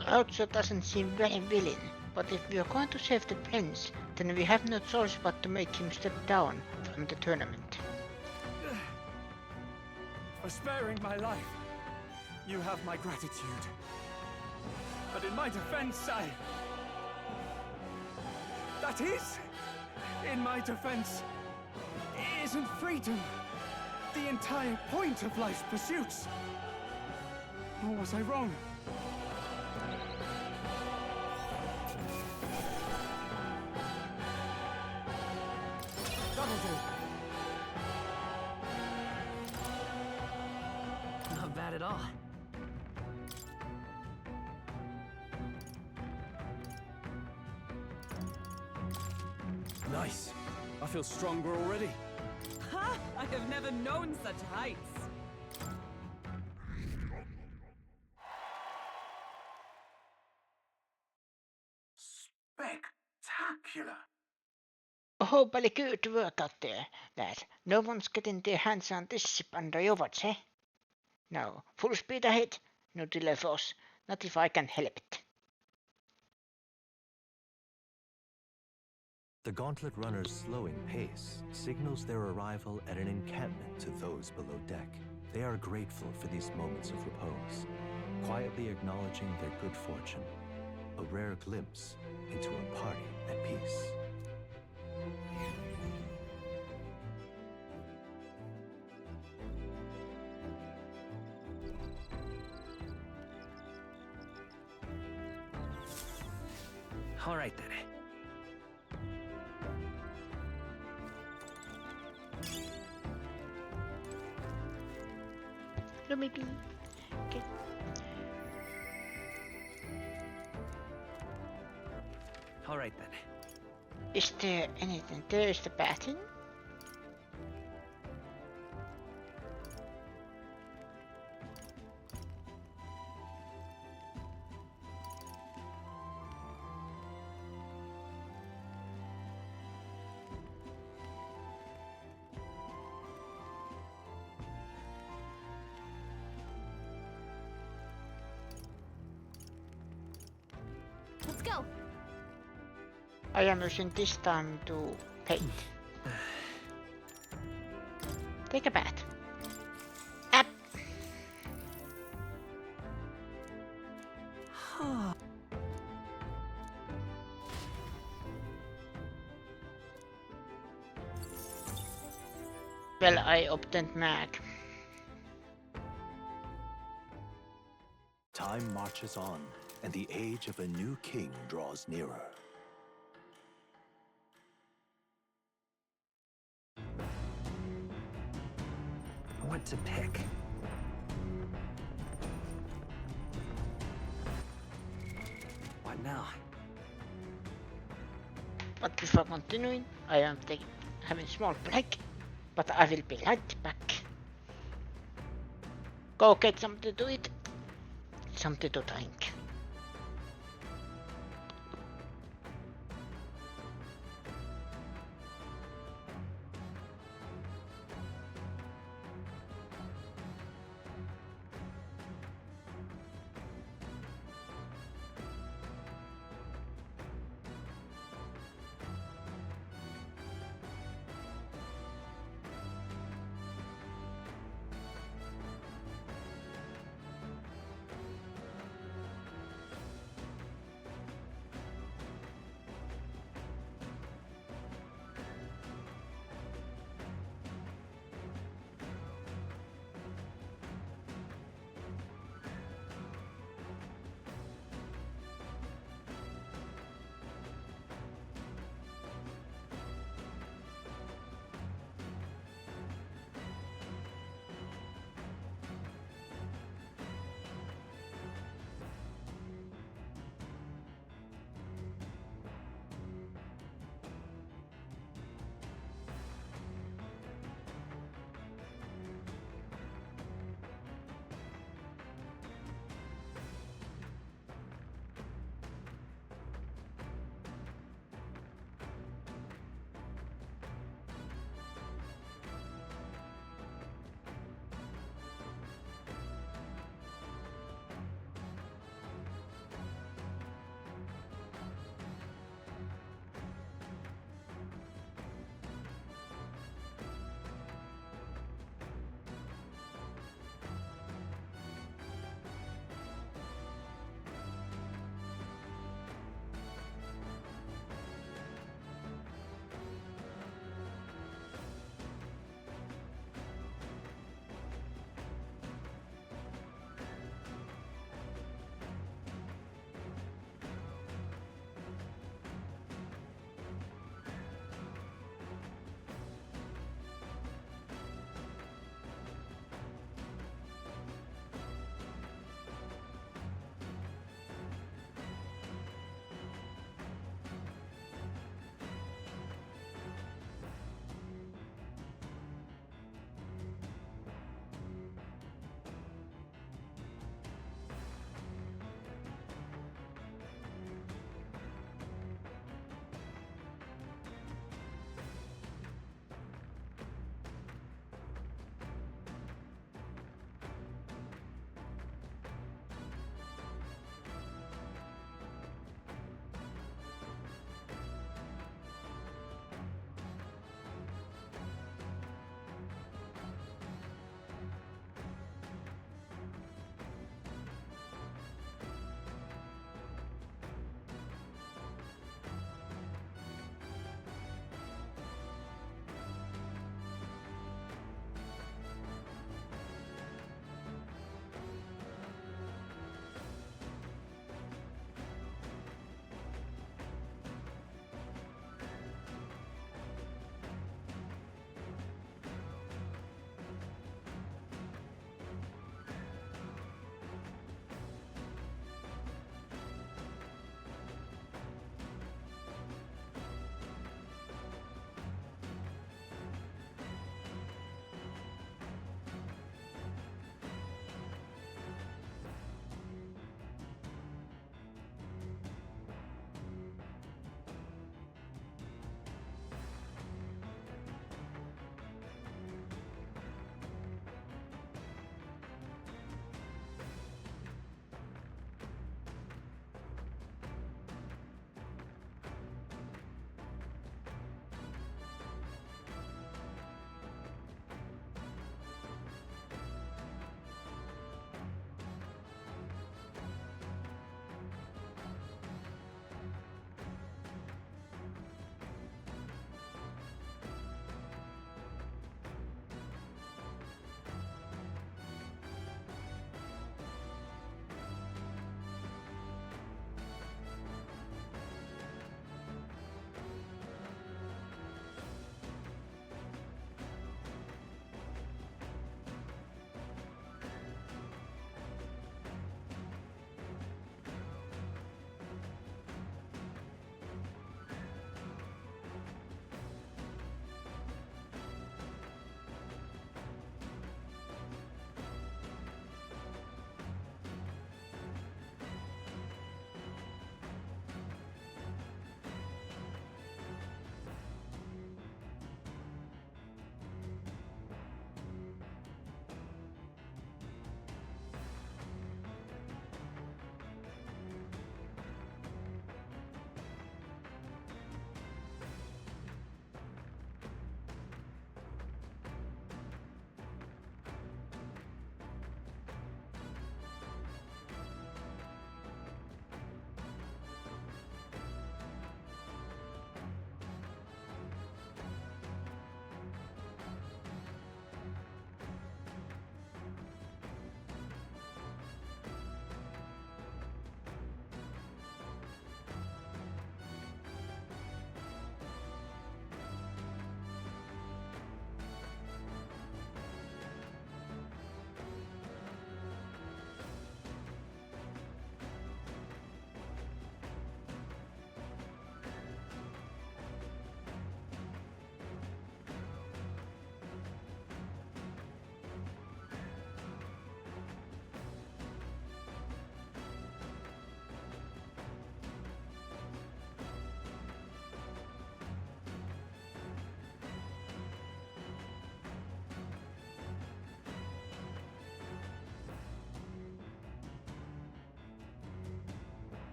Groucho doesn't seem very willing, but if we are going to save the prince, then we have no choice but to make him step down from the tournament. For sparing my life, you have my gratitude. But in my defense, that is, in my defense, isn't freedom the entire point of life's pursuits? Or was I wrong? That'll do. Not bad at all. Nice. I feel stronger already. Ha! I have never known such heights! Spectacular! Oh, very good work out there, lad. No one's getting their hands on this ship under your watch, eh? No, full speed ahead. No delay for us. Not if I can help it. The gauntlet runner's slowing pace signals their arrival at an encampment to those below deck. They are grateful for these moments of repose, quietly acknowledging their good fortune, a rare glimpse into a party at peace. All right then. Let me be. Okay. All right then. Is there anything? There is the bathroom. Let's go! I am using this time to paint. Take a bath. Up. Well, I obtained mag. Time marches on, and the age of a new king draws nearer. What to pick? What now? But before continuing, I am having a small break, but I will be right back. Go get something to eat, something to drink.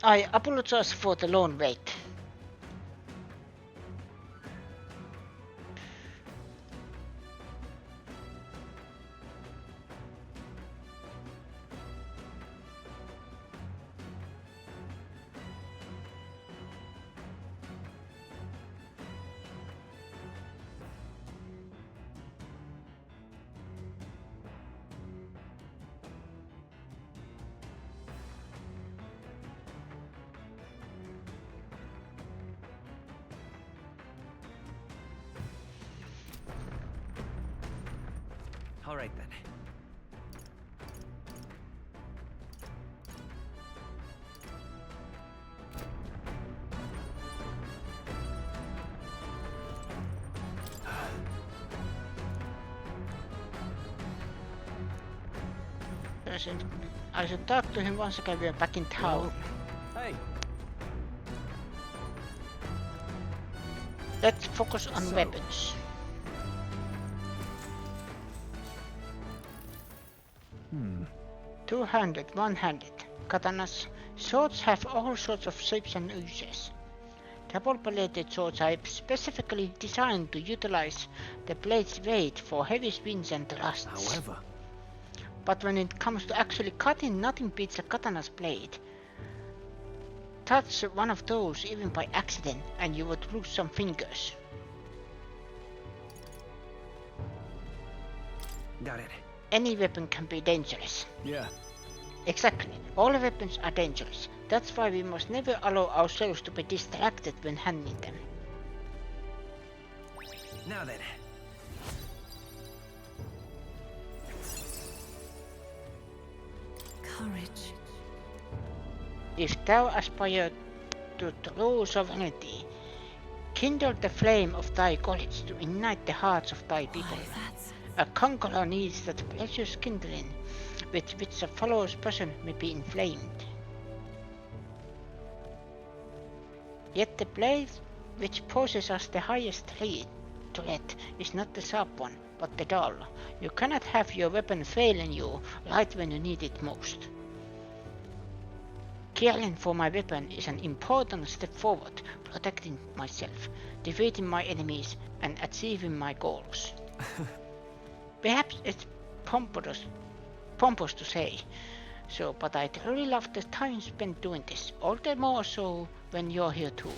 I apologize for the long wait. All right then. I should talk to him once again we're back in town. Hey. Let's focus on weapons. Two-handed, one-handed. Katanas. Swords have all sorts of shapes and uses. Double-bladed swords are specifically designed to utilize the blade's weight for heavy swings and thrusts. However, but when it comes to actually cutting, nothing beats a katana's blade. Touch one of those even by accident and you would lose some fingers. got it. Any weapon can be dangerous. Yeah. Exactly. All weapons are dangerous. That's why we must never allow ourselves to be distracted when handling them. Now then. Courage. If thou aspire to true sovereignty, kindle the flame of thy college to ignite the hearts of thy people. A conqueror needs that precious kindling with which a fellow's passion may be inflamed. Yet the blade which poses us the highest threat is not the sharp one, but the dull. You cannot have your weapon failing you right when you need it most. Caring for my weapon is an important step forward, protecting myself, defeating my enemies, and achieving my goals. Perhaps it's pompous to say so, but I truly love the time spent doing this, all the more so when you're here too.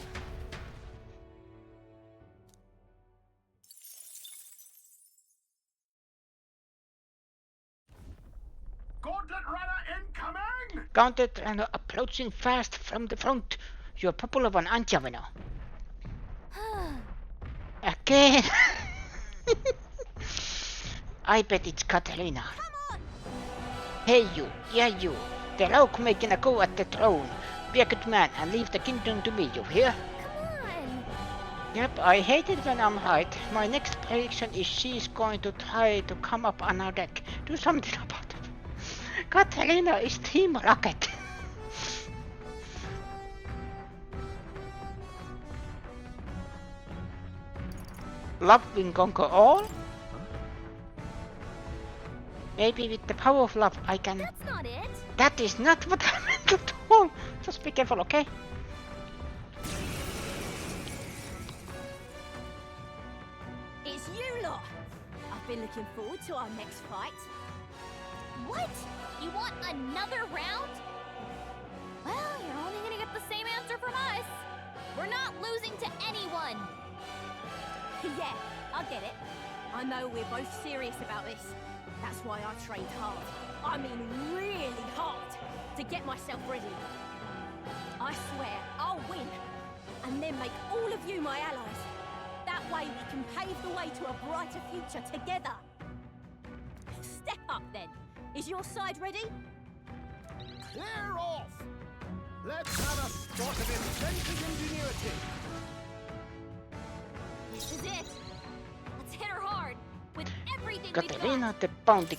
Gauntlet runner incoming! Gauntlet runner approaching fast from the front. You're popular one, aren't you, Vino? Again! I bet it's Katarina. Hey you, yeah you, the rogue making a go at the throne. Be a good man and leave the kingdom to me, you hear? Come on. Yep, I hate it when I'm right. My next prediction is she's going to try to come up on our deck. Do something about it. Katarina is Team Rocket. Love will conquer all? Maybe with the power of love I can... That's not it. That is not what I meant at all. Just be careful, okay? It's you lot. I've been looking forward to our next fight. What? You want another round? Well, you're only gonna get the same answer from us. We're not losing to anyone. Yeah, I'll get it. I know we're both serious about this. That's why I trained hard. I mean really hard, to get myself ready. I swear I'll win, and then make all of you my allies. That way we can pave the way to a brighter future together. Step up then. Is your side ready? Clear off! Let's have a spot of inventive ingenuity. This is it. Let's hit her hard, with everything we've Katarina got. the Bounty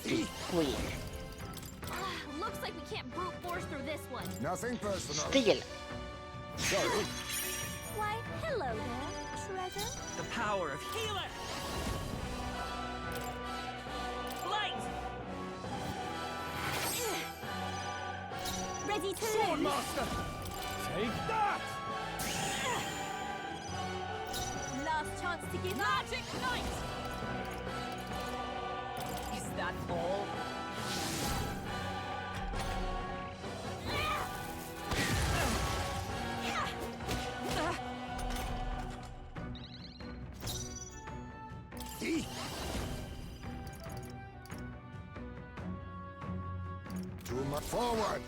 Queen. Looks like we can't brute force through this one. Nothing personal. Steal. Sorry. Why, hello there, treasure. The power of healer! Light! Ready to Sword lose? Master! Take that! Last chance to give up. Magic Knight! Is that all? Too much forward.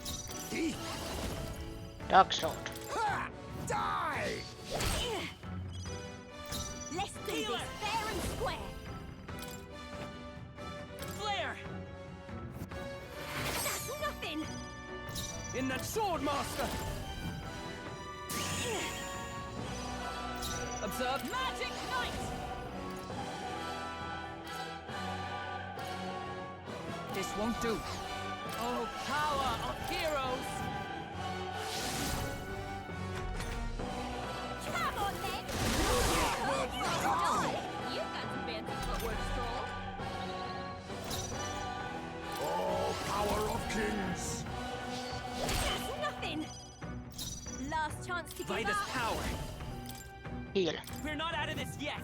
Dark sword. Ha! Die! Let's do this fair and square. Flare! That's nothing. In that sword, master! Observe Magic Knight! This won't do. Oh, power of heroes! Come on, then. You've got some fancy footwork, Stroll. Oh, power of kings! That's nothing. Last chance to give Vitus up. power! Heal. We're not out of this yet!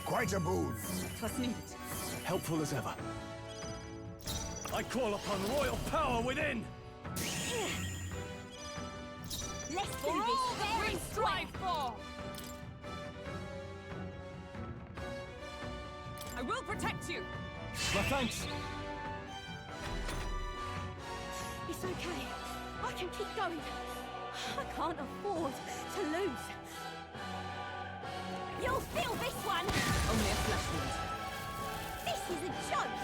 Quite a boon. Twas needed. Helpful as ever. I call upon royal power within! Let's do For all this that fair we and strive square. for! I will protect you! My thanks! It's okay. I can keep going. I can't afford to lose. You'll feel this one. Only a flesh wound. This is a joke.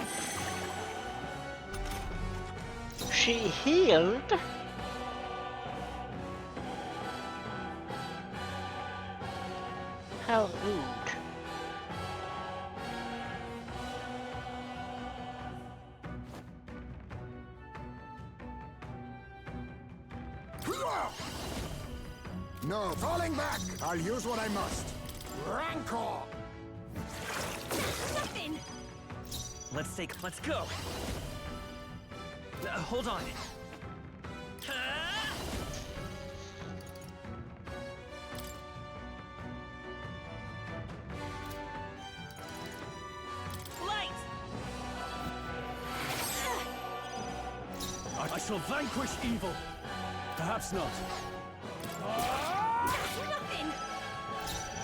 She healed? How rude. No, falling back! I'll use what I must. Rancor! Nothing. Let's go! Hold on. Light! I shall vanquish evil. Perhaps not. Nothing.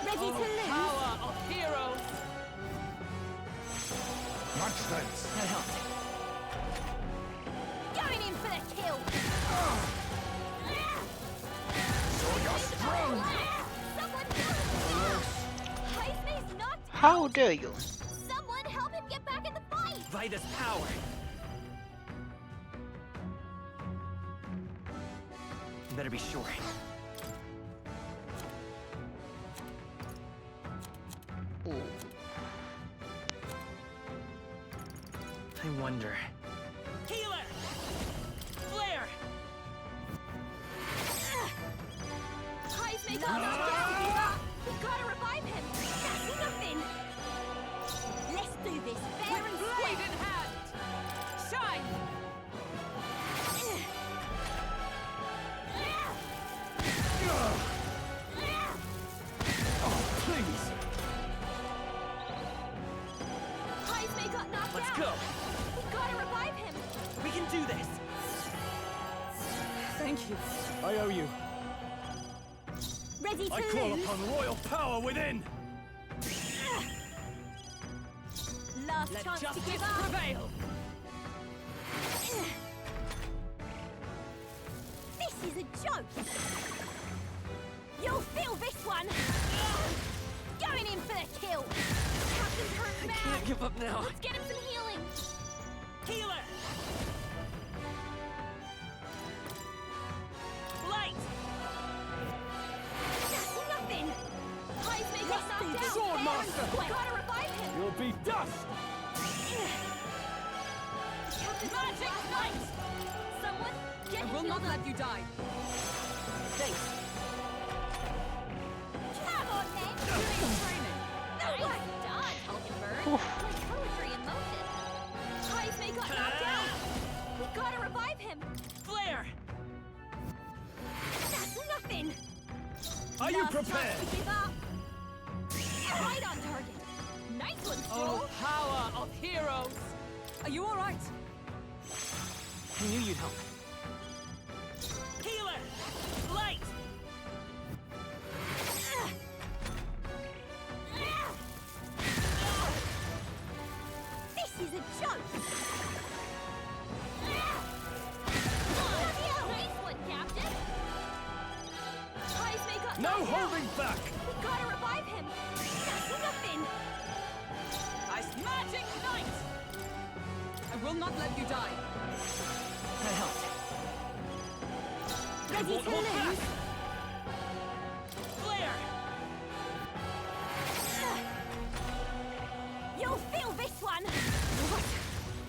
Ready to Oh, lose. power of heroes! Much thanks. That helped. Going in for the kill. So you're strong! Someone help him. Heisney's not. How dare you? Someone help him get back in the fight. Vitus power! Better be sure. Ooh. I wonder. Healer! Flare! Heisney got knocked out. We gotta revive him. That's nothing. Let's do this fair and Blade square. in hand! Shine! Please! Heisney got knocked Let's out. go! We gotta revive him. We can do this! Thank you. I owe you. Ready to I call lose. upon royal power within! Last Let chance to justice give up. prevail! This is a joke. You'll feel this one. Going in for the kill. Captain's hurt bad. Can't give up now. Let's get him some healing. Healer! Light! That's nothing. Heisney got knocked out. Sword fair Master. and square. Gotta revive him. You'll be dust! Captain's Magic hurt Knight! bad. Someone get I him will healed not up. let you die. Thanks. Come on, then. Doing training. Nice done, Hulkenberg. Like poetry in motion. Heisney got knocked out. We gotta revive him. Flare! Are you Last chance prepared? to give up. Right on target. Nice one, Stroll. Oh, power of heroes! Are you all right? I knew you'd help. Healer! Light! This is a joke. Nice one, Captain. Ice may got No knocked out. holding back! We gotta revive him. That's nothing. Ice magic knight! I will not let you die. That helped. Ready to lose? Flare! You'll feel this one.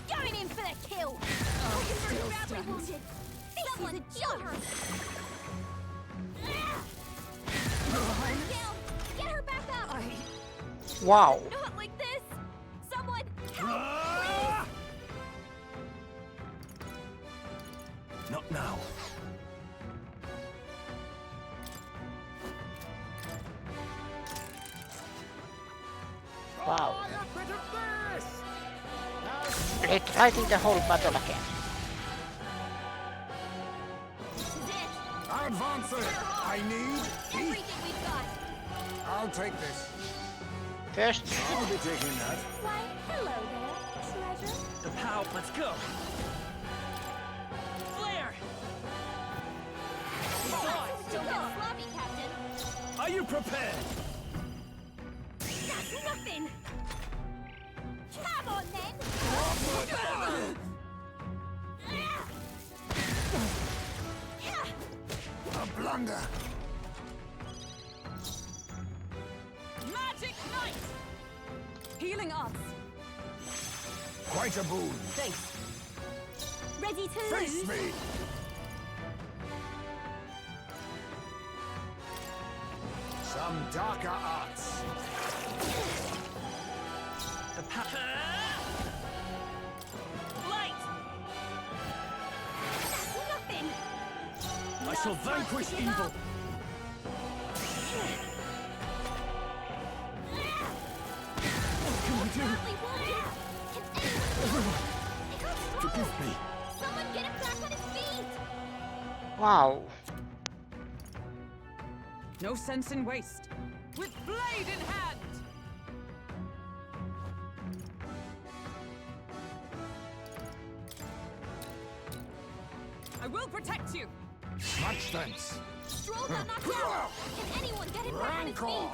Going in for the kill. still Badly wounded. This is a joke. Gil, get her back up. Wow. Not like this. Someone help, Ah! Not now. Wow. A bit of this! Rewriting the whole battle again. This is it. Advancing! I need heat! Everything we've got. I'll take this. First, I'll be taking that. Why, hello there, treasure. The pow. Let's go. Flare! Don't get sloppy, Captain. Are you prepared? That's nothing. Come on, then. A blunder. Magic knight! Healing arts. Quite a boon. Thanks. Ready to Face lose? me! Some darker arts. The pow. Light! That's nothing. I shall vanquish evil. What can we do? Badly wounded. Can anyone He got strong. Forgive me. Someone get him back on his feet. wow. No sense in waste. With blade in hand! I will protect you! Much thanks. Stroll got knocked out. Can anyone get him back on his Rancor!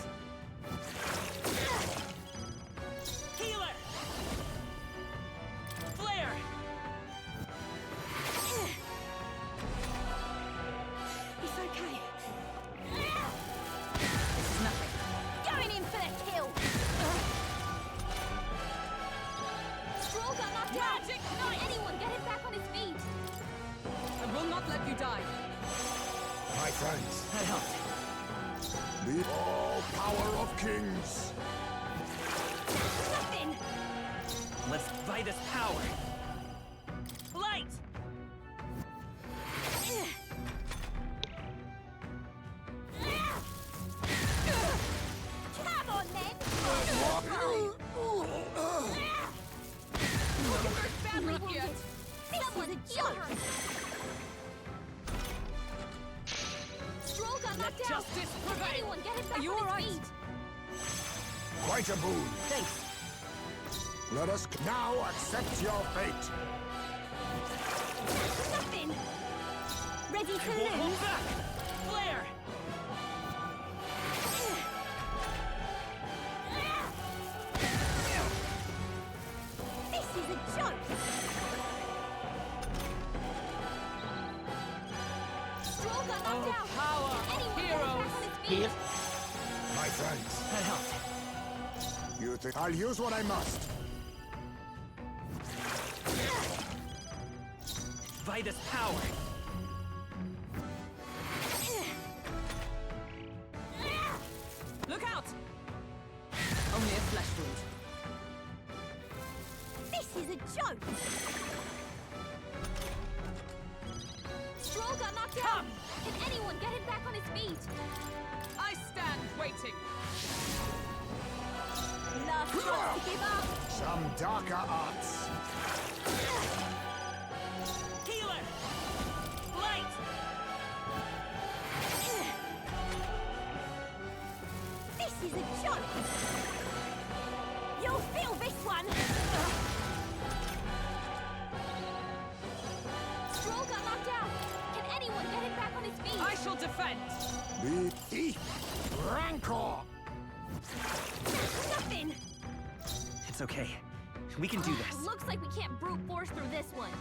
feet? Healer! Flare! It's okay. This is nothing. Going in for the kill. Stroll got knocked out. Magic Can knight! anyone get him back on his feet? I will not let you die. My thanks. That helped. The all power of kings. Nothing. Let's fight this power. Light! Come on, then. Badly Not wounded. yet. Someone's a joke. Stroll got Let knocked out. justice Can prevail. anyone get him back Are you on all his right? feet? Quite a boon. Thanks. Let us now accept your fate. Nothing. Ready to Won't hold lose? back. Flare! This is a joke. Stroll got knocked out. Power Can anyone get him heroes. back on his feet? Heal. My thanks. That helped. You think I'll use what I must. Vitus power. Look out! Only a flesh wound. This is a joke. Stroll got knocked out. Can anyone get him back on his feet? I stand waiting. Last chance to give up. Some darker arts. Healer! Light! This is a joke. You'll feel this one. Stroll got knocked out. Can anyone get him back on his feet? I shall defend. The Rancor. Nothing. It's okay. We can do this. Looks like we can't brute force through this one.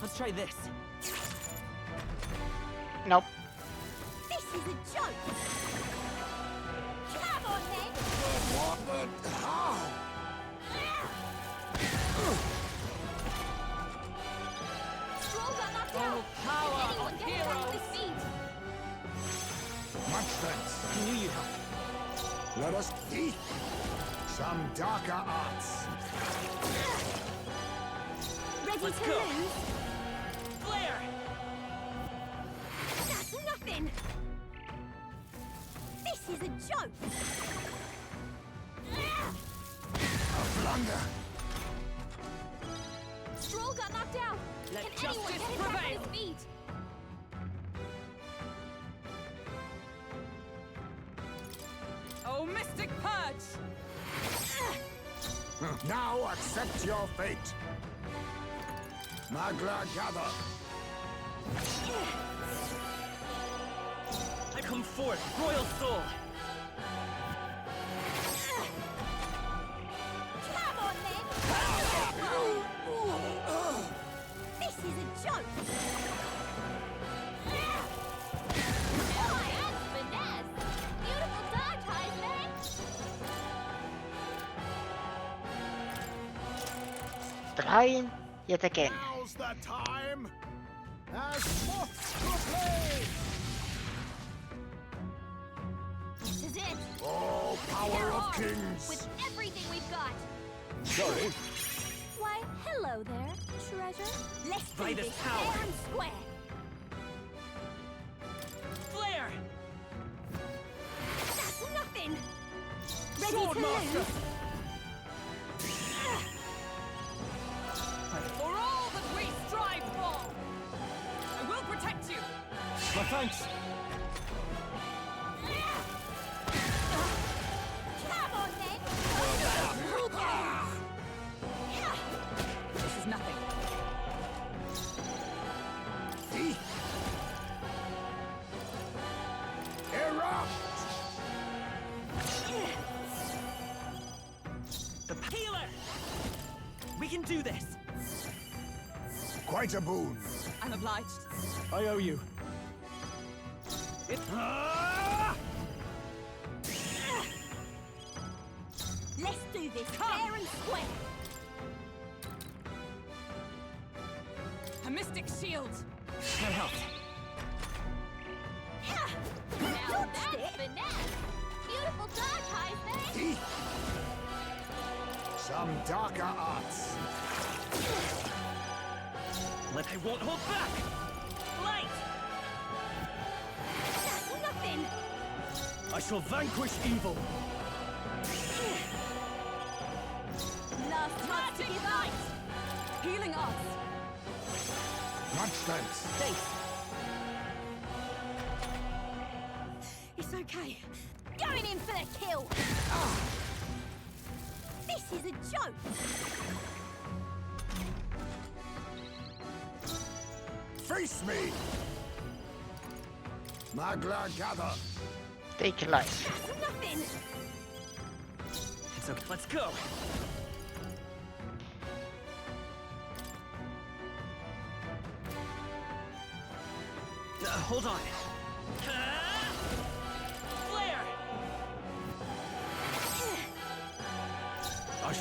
Let's try this. Nope. This is a joke. Come on, then. What the? How? Stroll got knocked Oh, out. power Can anyone of get him back on heroes. his feet? Much thanks. I knew you'd help. Let us eat some darker arts. Ready Let's to go. lose? Flare! That's nothing. This is a joke. A blunder. Stroll got knocked out. Let Can anyone justice get him back on prevail. his feet? Oh, Mystic Purge! Now accept your fate. Magla gather. I come forth, Royal Soul. Come on, then. This is a joke. Oh, and finesse. Beautiful dodge, Heisman. Trying yet again. Now's the time. As moths to flame. This is it. Oh, power They're of ours, kings. with everything we've got. Sorry. Why, hello there, treasure. Let's do By this this power. fair and square. Flare! That's nothing. Ready Sword to Master. lose? For all that we strive for! I will protect you! My thanks. Come on, then. This is nothing. See? Erupt. The healer. We can do this. Quite a boon. I'm obliged. I owe you. It. Let's do this fair and square. A mystic shield! That helped. Now that's finesse. Beautiful dodge, Heisman. See? Some darker arts. Like I won't hold back. Light! That's nothing. I shall vanquish evil. Last chance to Magic give light! up. Healing us! Much thanks. Thanks. It's okay. Going in for the kill. This is a joke. Face me. Magla gather. Take your life. That's nothing. It's okay. Let's go. Hold on. Flare!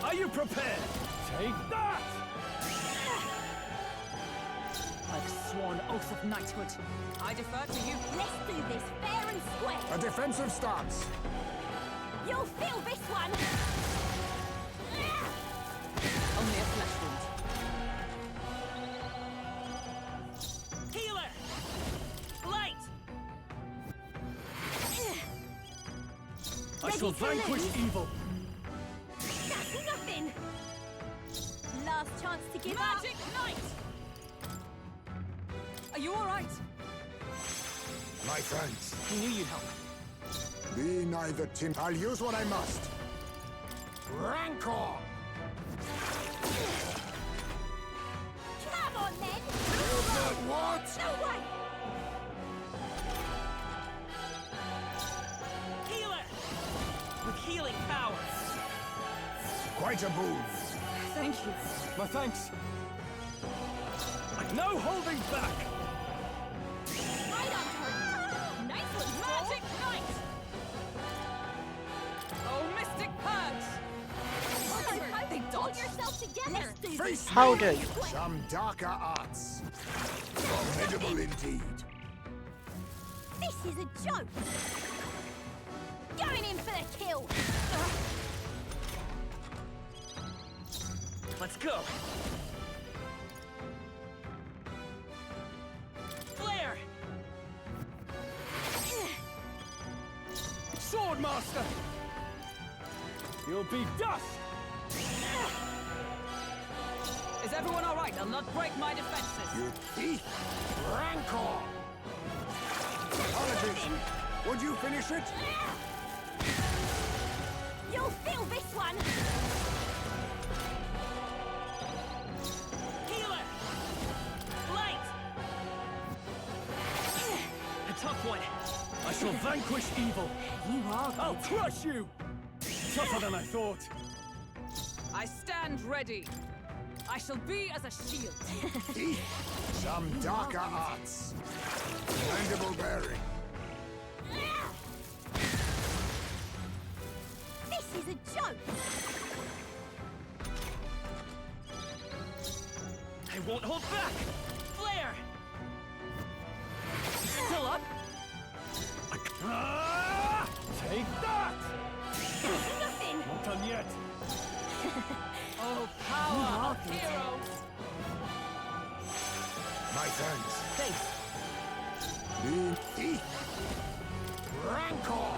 Are you prepared? Take that! I've sworn oath of knighthood. I defer to you. Let's do this fair and square. A defensive stance. You'll feel this one! Only a flesh wound. Healer! Light! I shall Ready to vanquish lose? evil. That's nothing! Last chance to give Magic Knight! Are you alright? My friends, I knew you'd help. be neither tim. I'll use what I must. Rancor! up! Come on, then! What? No way! Healer! With healing power. Quite a boon. Thank you. My thanks. No holding back. Right on her! Nice one, Magic Knight! Oh, Mystic Purge! They Hold dodge. yourself together! Let's do Face How me. dare you? Some darker arts. Formidable indeed. This is a joke! Going in for the kill! Let's go. Flare! Swordmaster. You'll be dust. Is everyone alright? I'll not break my defenses. You thief! Rancor! Apologies. Would you finish it? You'll feel this one! Healer! Light! A tough one. I shall vanquish evil. You are I'll crush you. Tougher than I thought. I stand ready. I shall be as a shield. Thief! Some darker arts. Mandible bearing. This is a joke! I won't hold back. Flare! Still up. Ah! Take that. Nothing! Not done yet. Oh, power of heroes! My thanks. Face! Be thief! Rancor!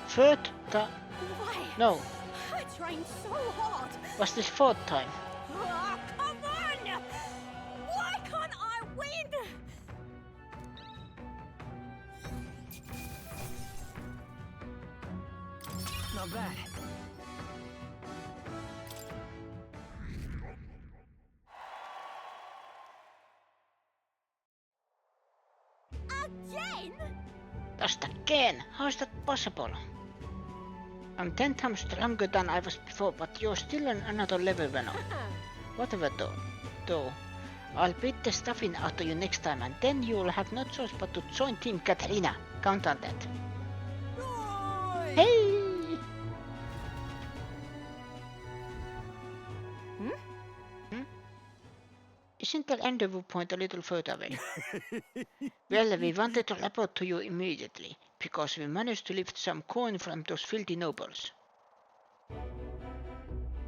Third time? Why? No. I trained so hard! Was this fourth time? Ah, come on! Why can't I win? Not bad. Again? Just again? How is that possible? I'm 10 times stronger than I was before, but you're still on another level, Venom. Whatever though. I'll beat the stuffing out of you next time, and then you'll have no choice but to join Team Katarina. Count on that. Roy! Hey! Isn't the rendezvous point a little further away? Well, we wanted to report to you immediately, because we managed to lift some coin from those filthy nobles.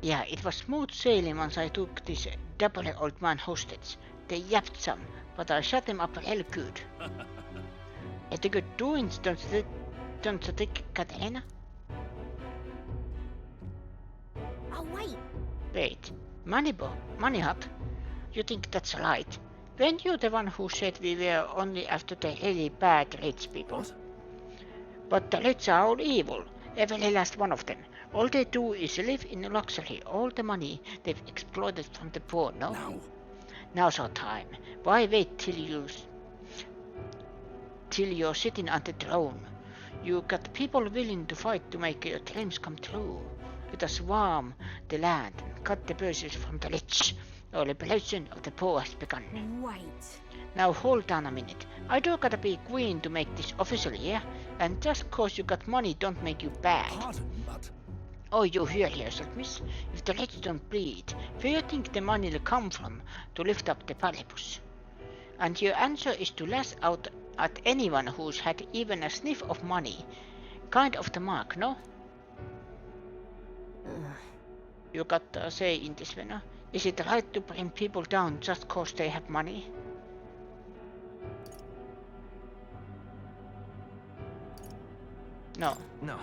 Yeah, it was smooth sailing once I took this double old man hostage. They yapped some, but I shut them up real good. It's a good doings, don't you think, Katarina? Oh, wait. Wait, Money Hut? You think that's right? Weren't you the one who said we were only after the really bad rich people? What? But the rich are all evil, every last one of them. All they do is live in luxury, all the money they've exploited from the poor, no? Now. Now's our time. Why wait till you're sitting on the throne? You got people willing to fight to make your dreams come true. Let us swarm the land and cut the purses from the rich. The liberation of the poor has begun. Wait. Now hold on a minute. I do gotta be queen to make this official, yeah? And just cause you got money don't make you bad. Pardon, but Oh, you hear yourself, miss? If the rich don't bleed, where you think the money will come from to lift up the paribus? And your answer is to lash out at anyone who's had even a sniff of money. Kind of the mark, no? You got a say in this, Venno. Is it right to bring people down just cause they have money? No. No.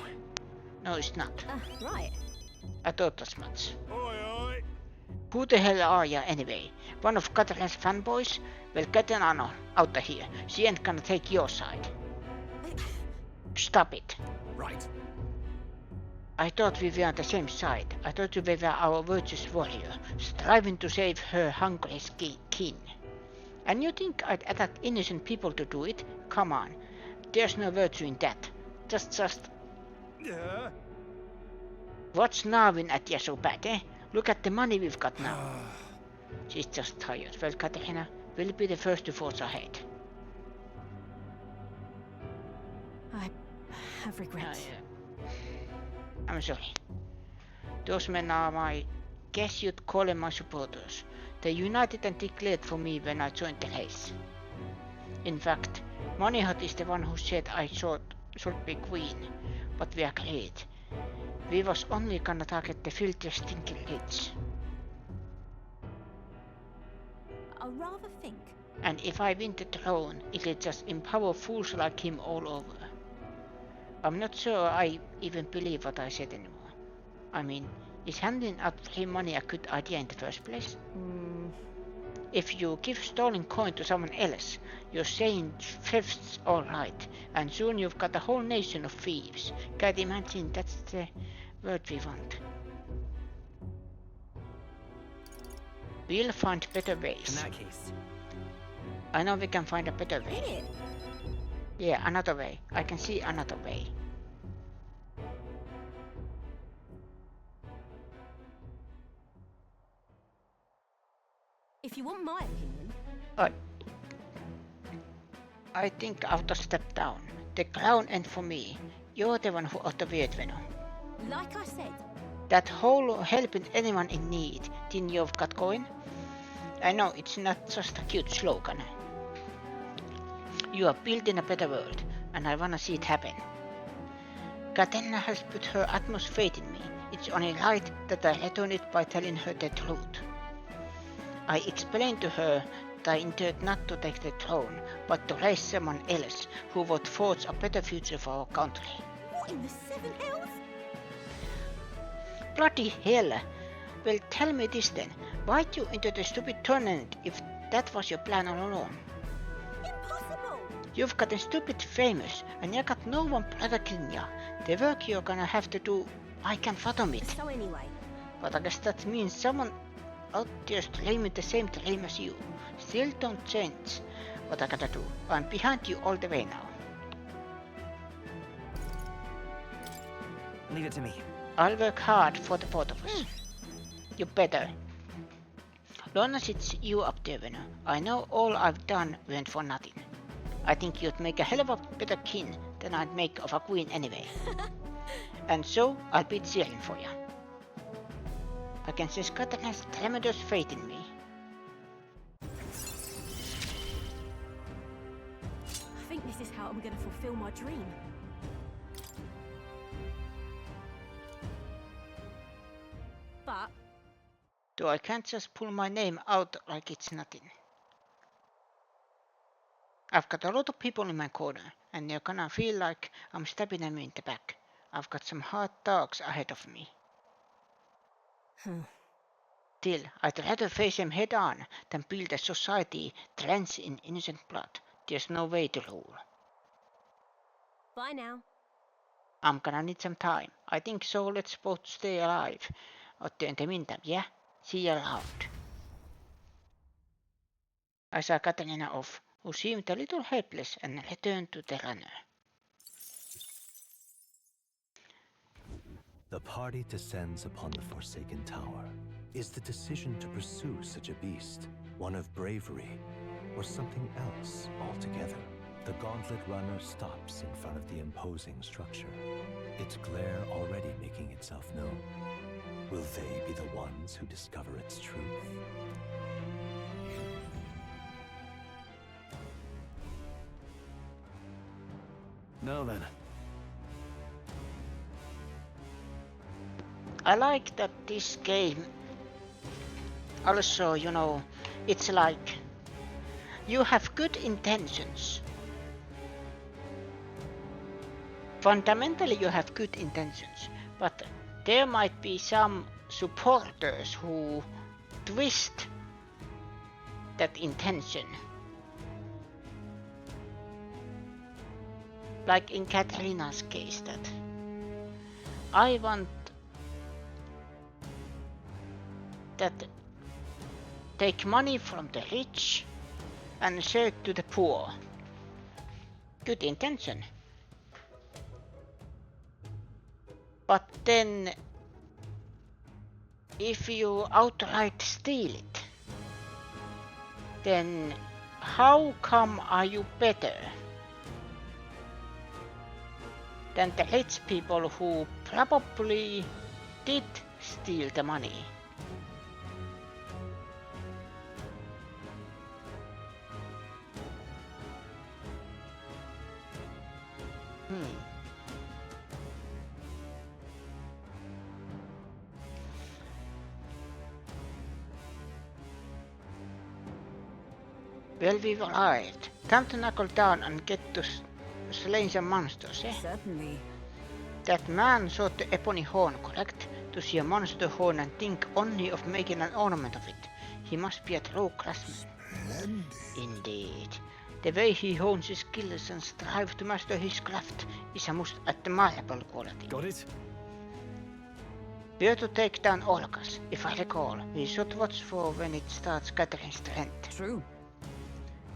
No, it's not. Right. I thought as much. Oi, oi. Who the hell are ya anyway? One of Catherine's fanboys? Well, get an honor out of here. She ain't gonna take your side. Stop it. Right. I thought we were on the same side. I thought you were our virtuous warrior, striving to save her hungry kin. And you think I'd attack innocent people to do it? Come on. There's no virtue in that. Just... What's gnawing at you so bad, eh? Look at the money we've got now. She's just tired. Well, Katerina, we'll be the first to forge ahead. I have regrets. I'm sorry. Those men are guess you'd call them my supporters. They united and declared for me when I joined the race. In fact, Moneyhut is the one who said I should be queen, but we agreed. We was only gonna target the filthy stinking rich. I'll rather think. And if I win the throne, it'll just empower fools like him all over. I'm not sure I even believe what I said anymore. I mean, is handing out free money a good idea in the first place? If you give stolen coin to someone else, you're saying thift's alright, and soon you've got a whole nation of thieves. Can't imagine that's the word we want. We'll find better ways. In that case, I know we can find a better way. It. Yeah, another way. I can see another way. If you want my opinion. I think I ought to step down. The crown ain't for me. You're the one who ought to wear it, Venno. Like I said. That whole helping anyone in need thing you've got going? I know it's not just a cute slogan. You are building a better world, and I wanna see it happen. Katerina has put her utmost faith in me. It's only right that I return it by telling her the truth. I explained to her that I intended not to take the throne, but to raise someone else who would forge a better future for our country. What in the seven hells? Bloody hell! Well, tell me this then. Why'd you enter the stupid tournament if that was your plan all along? Impossible! You've gotten stupid famous, and you got no one protecting ya. The work you're gonna have to do, I can fathom it. So anyway. But I guess that means someone out there dreaming the same dream as you. Still don't change. What I gotta do? I'm behind you all the way now. leave it to me. I'll work hard for the both of us. You better. Long as it's you up there, Venno. I know all I've done went for nothing. I think you'd make a hell of a better king than I'd make of a queen anyway. And so, I'll be cheering for you. I can sense Katarina has tremendous faith in me. I think this is how I'm gonna fulfill my dream. But Though I can't just pull my name out like it's nothing. I've got a lot of people in my corner, and they're gonna feel like I'm stabbing them in the back. I've got some hard talks ahead of me. Still, I'd rather face them head on than build a society drenched in innocent blood. There's no way to rule. bye now. I'm gonna need some time. I think so. Let's both stay alive. In the meantime, yeah? See you around. I saw Katarina off, who seemed a little helpless, and returned to the runner. The party descends upon the Forsaken Tower. Is the decision to pursue such a beast one of bravery or something else altogether? The gauntlet runner stops in front of the imposing structure, its glare already making itself known. Will they be the ones who discover its truth? Now then. I like that this game also, you know, it's like you have good intentions. Fundamentally you have good intentions, but there might be some supporters who twist that intention. Like in Katrina's case, that I want that take money from the rich and share it to the poor. Good intention. But then if you outright steal it, then how come are you better than the rich people who probably did steal the money? Well, we've arrived. Time to knuckle down and get to slaying some monsters, eh? Certainly. That man sought the ebony horn, correct? To see a monster horn and think only of making an ornament of it. He must be a true craftsman. Splendid. Indeed. The way he hones his skills and strives to master his craft is a most admirable quality. Got it? We are to take down Orcas. If I recall, we should watch for when it starts gathering strength. True.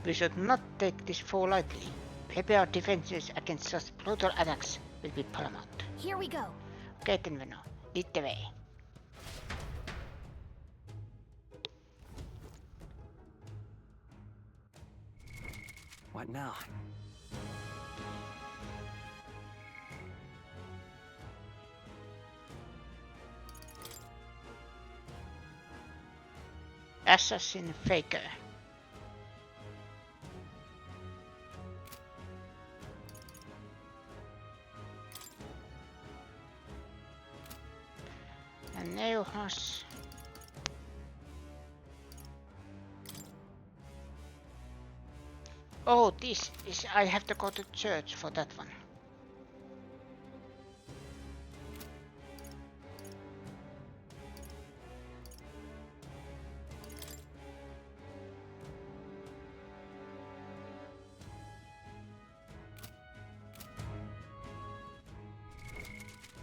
We should not take this foe lightly. Prepare defenses against such brutal attacks will be paramount. Here we go. Okay, then we know. Lead the way. What now? Assassin Faker. And Neuros. Oh, this is... I have to go to church for that one.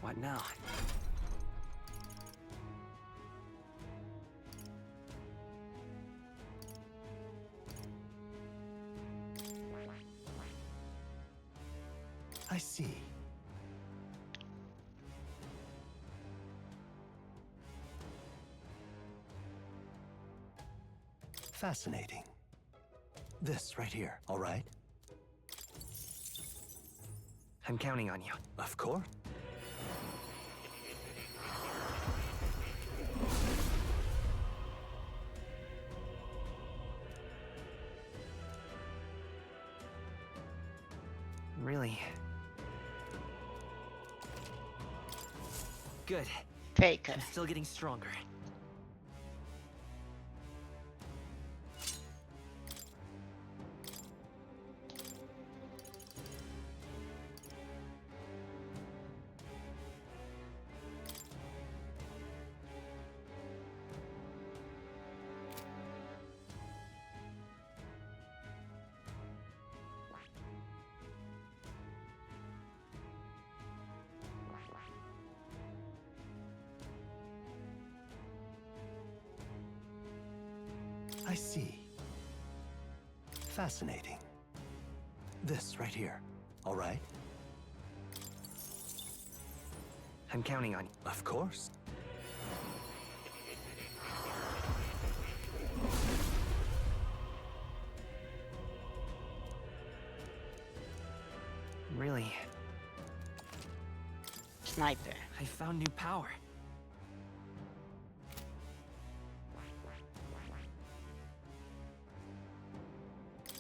What now? I see. Fascinating. This right here, all right? I'm counting on you. Of course. Really? Good. Faker. I'm still getting stronger. I see. Fascinating. This right here, all right? I'm counting on you. Of course. Really? Sniper. I found new power.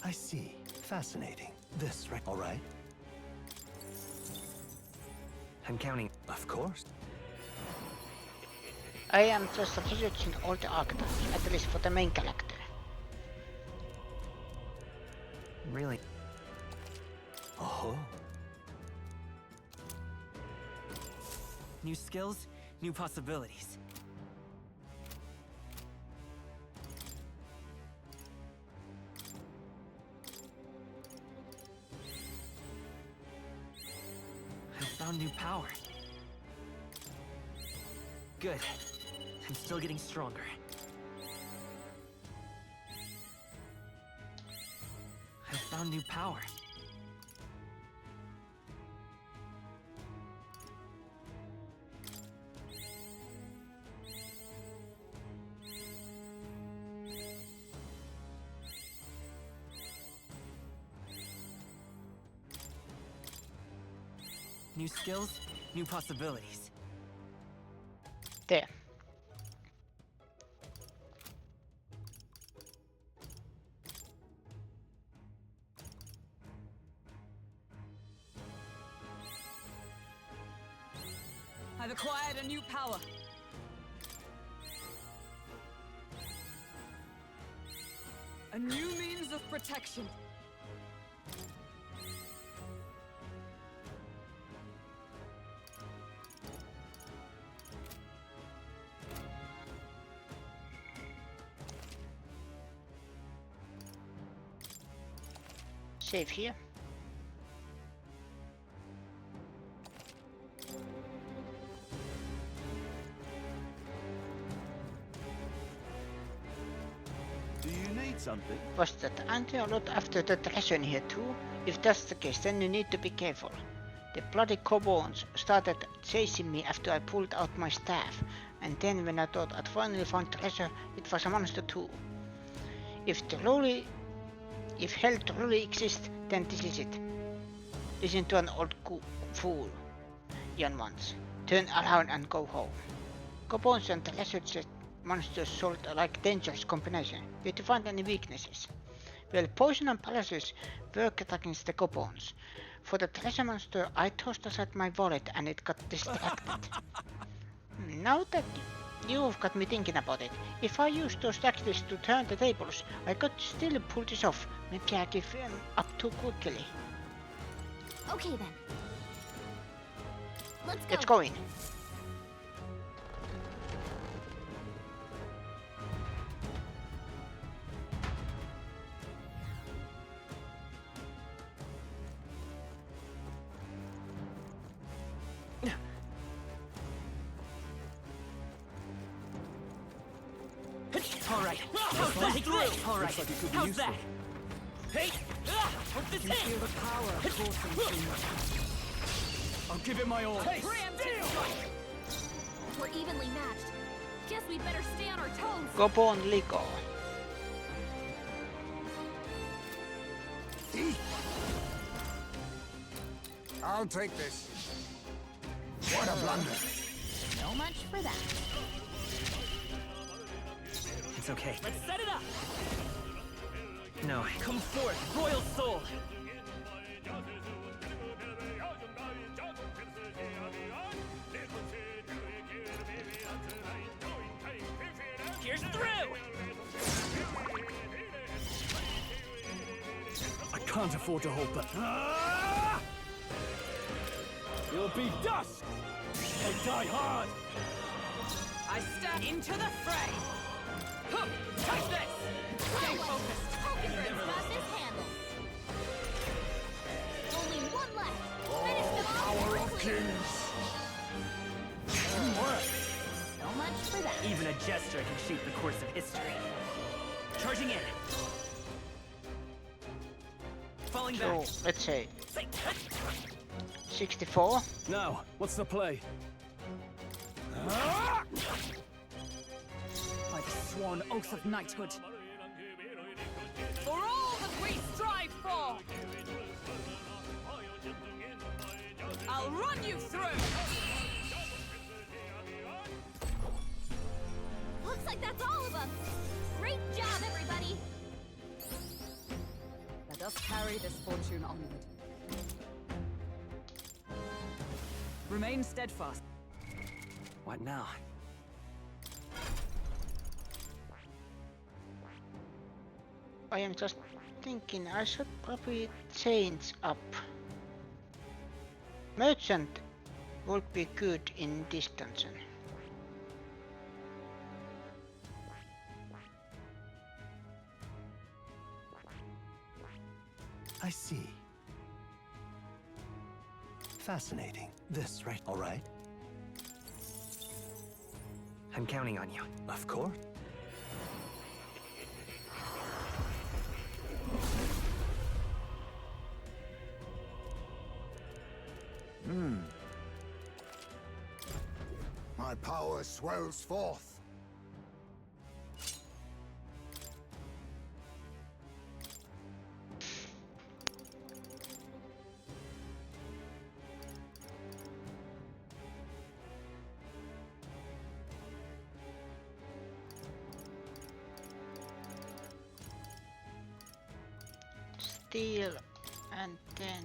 I see. Fascinating. This right, all right? I'm counting. Of course. I am just researching all the archetypes, at least for the main character. Really? Oh. New skills, new possibilities. I found new power. Good. I'm still getting stronger. I found new power. New skills, new possibilities. There. I've acquired a new power. A new means of protection. Save here. Do you need something? Was that anti-alert after the treasure in here too? If that's the case, then you need to be careful. The bloody kobolds started chasing me after I pulled out my staff, and then when I thought I'd finally found treasure, it was a monster too. If hell truly exists, then this is it. Listen to an old fool, Jan once. Turn around and go home. Kobolds and treasure chest monsters sold like dangerous combination. Did you find any weaknesses? Well, poison and paralysis work against the kobolds. For the treasure monster, I tossed aside my wallet and it got distracted. Now that you've got me thinking about it, if I use those tactics to turn the tables, I could still pull this off. Maybe I give up too quickly. Okay then. Let's go. Let's go in. All right. How's that? All right. How's that? Hey! What's this hit? The power I'll give it my all. Hey, We're evenly matched. Guess we better stay on our toes. Kobold Ligo. I'll take this. What a blunder. So much for that. It's okay. Let's set it up. No, come forth, royal soul. Here's through. I can't afford to hold back. You'll be dust. They die hard. I step into the fray. Take this. Stay focused. Hopkins got this handled. Only one left. Finish them off. Power of kings. So much for that. Even a jester can shape the course of history. Charging in. Falling back. So, let's say 64. Now, what's the play? By the sworn oath of knighthood. For all that we strive for! I'll run you through! Looks like that's all of them. Great job, everybody. Let us carry this fortune onward. Remain steadfast. What now? I am just thinking I should probably change up. Merchant would be good in this dungeon. I see. Fascinating. This, right? All right. I'm counting on you. Of course. My power swells forth. Steal and then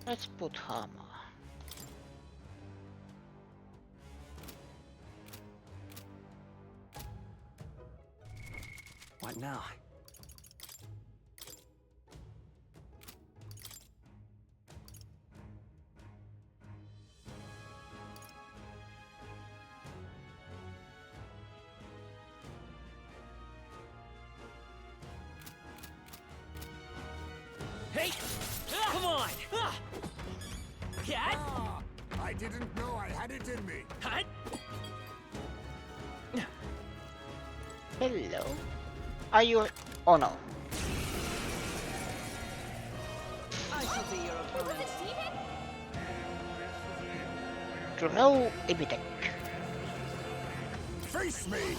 let's put hammer. What now? Hey! Come on! Cat? I didn't know I had it in me. Hut? Hello. Are you? Oh no. I shall be your Was opponent. it demon? Throw Ibitek. Face me!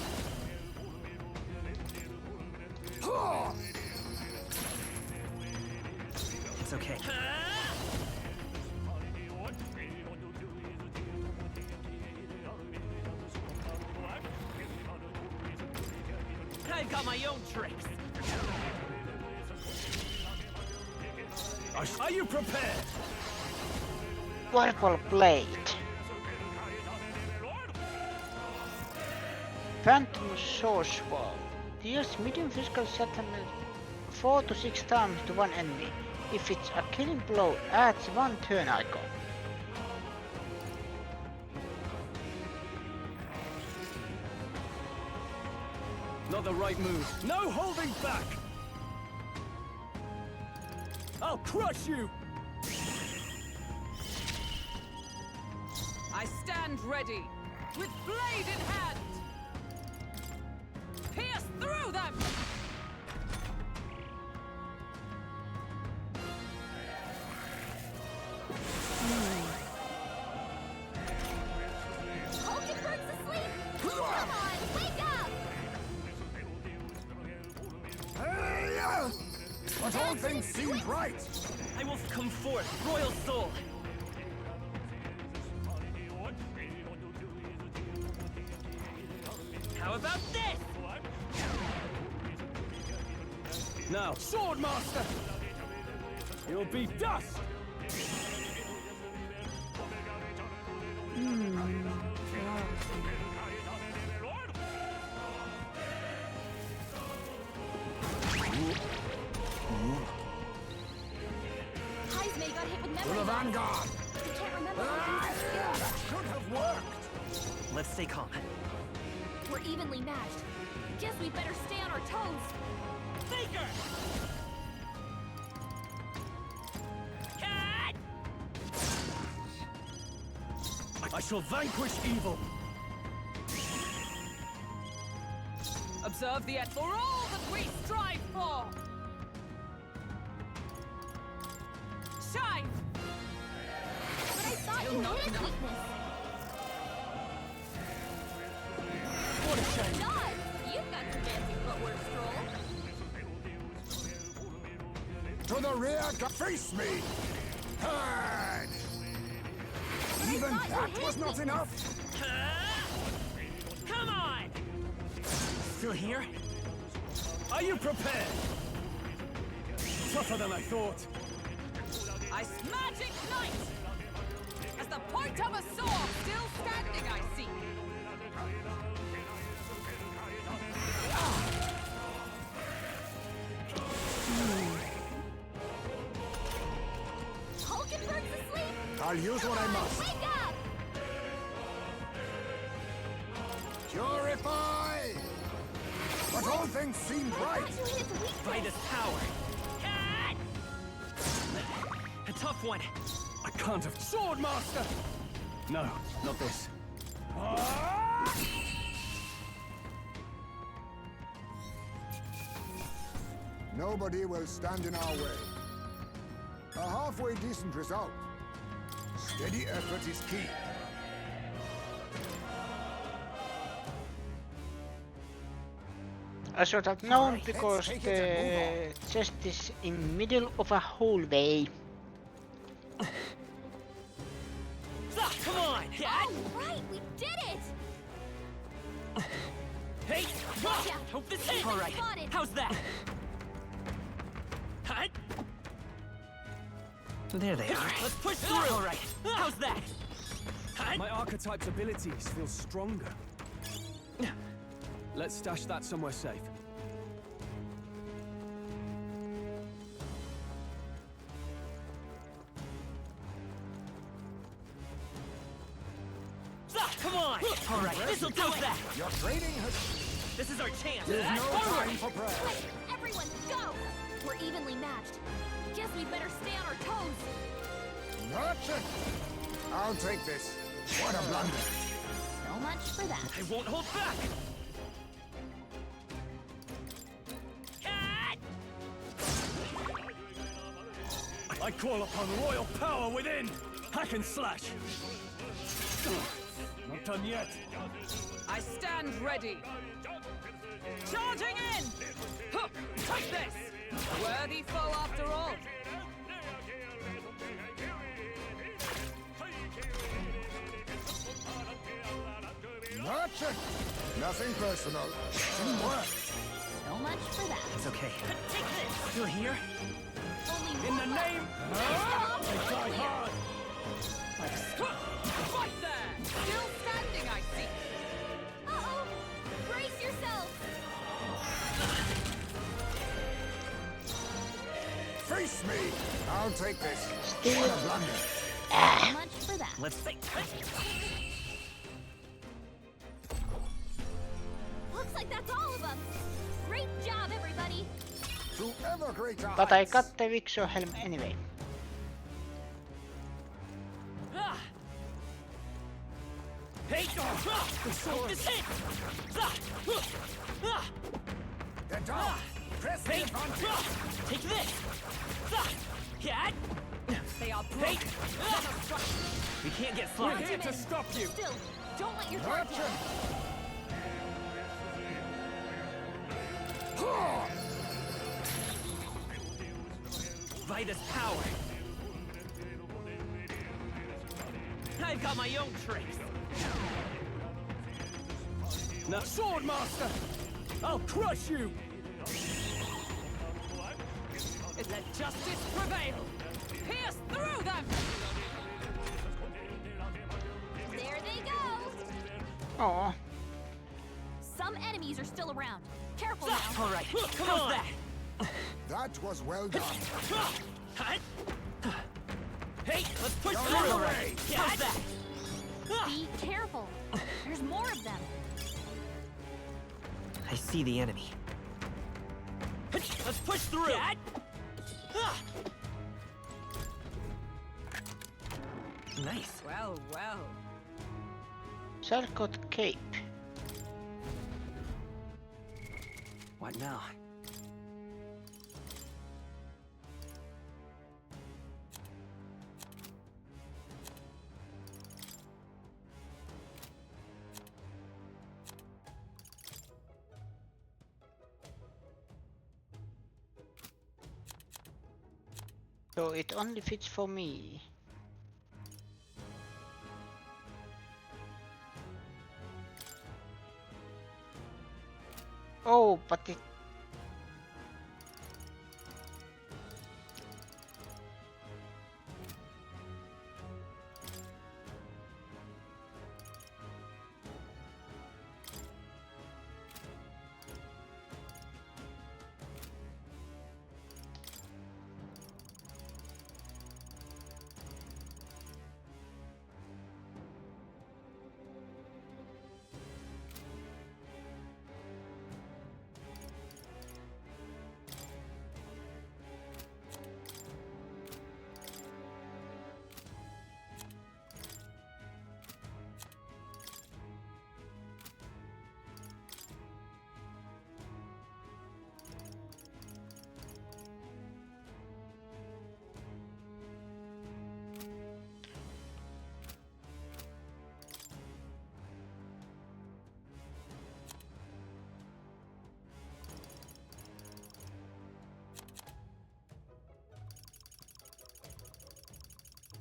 It's okay. I've got my own tricks. Are you prepared? Purple blade. Phantom Source Wall. Deals medium physical settlement 4 to 6 times to one enemy. If it's a killing blow, adds one turn icon. Not the right move. No holding back! I'll crush you! I stand ready, with blade in hand. Pierce through them! Ultibert's asleep! Come on, wake up! But all things seemed right. I will come forth, royal soul! How about this? Now, Swordmaster! You'll be dust! Heismay got hit with To memory the loss. vanguard! He can't remember how to use his skills. That should have worked. Let's stay calm. We're evenly matched. Guess we better stay on our toes. Faker! Cat! I shall vanquish evil! Observe the end for all that we strive for! Shine! But I thought you not hid enough. weakness. What a shame! God, you've got some fancy footwork, Stroll. To the rear, face me! Turn! Even thought you that hit was not me. enough? Come on! Still here? Are you prepared? Tougher than I thought. Ice Magic Knight! As the point of a sword still standing, I see. Hulkenberg's asleep? I'll use what I must. Wake up! Purify! But all things seemed I right. thought you hit its weakness. Fight his power. A tough one. I can't have... Sword Master! No, not this. Nobody will stand in our way. A halfway decent result. Steady effort is key. I should have known because the chest is in middle of a hallway. Come on! All right, we did it! Hey! Gotcha. Hope this hit! All right, How's that? Hut? There they are. Let's push through! All right. How's that? My archetype's abilities feel stronger. Let's stash that somewhere safe. Come on! All right, this'll do that! Your training has... This is our chance! There's no time for prayer. Quick, everyone, go! We're evenly matched. Guess we better stay on our toes. Gotcha. I'll take this. What a blunder. So much for that. I won't hold back! I call upon royal power within! Hack and slash! Not done yet! I stand ready. Charging in! Huh, take this! Worthy foe after all. Gotcha. Nothing personal. Teamwork. So much for that. It's okay. Take this! Still here? Only In one the left. name... Stop. I die hard! Right there! Still standing, I see. Uh-oh! Brace yourself! Face me. I'll take this. Still. What a blunder. So much for that. Let's think. Looks like that's all of them. Great job, everybody. To ever greater But I heights. got the Vixo helm anyway. Hey! The sword is hit! They're down. Press the Hey! advantage. Take this! Yeah! They are broken. We can't get far. We're here to stop you! Still, don't let your guard Gotcha. down. Vitus power! I've got my own tricks! Now, Sword Master! I'll crush you! Let justice prevail. Pierce through them. There they go. Oh, Some enemies are still around. Careful now. All right, come on! That? That was well done. Hey, let's push Don't through! run All away. right. How's that? Be careful. There's more of them. I see the enemy. Let's push through! Nice. Well, well. Salcott Cape. What now? So it only fits for me. Oh, but it...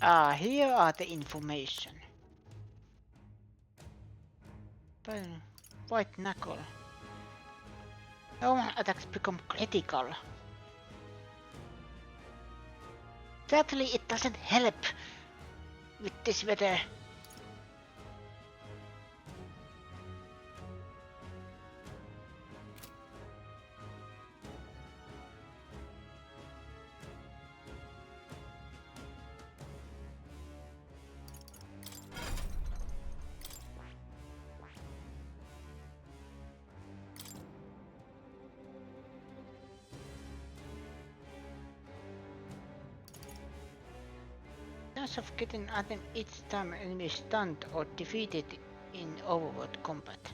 Ah, here are the information. White knuckle. Normal attacks become critical. Sadly, it doesn't help with this weather. Chance of getting item each time enemy is stunned or defeated in overworld combat.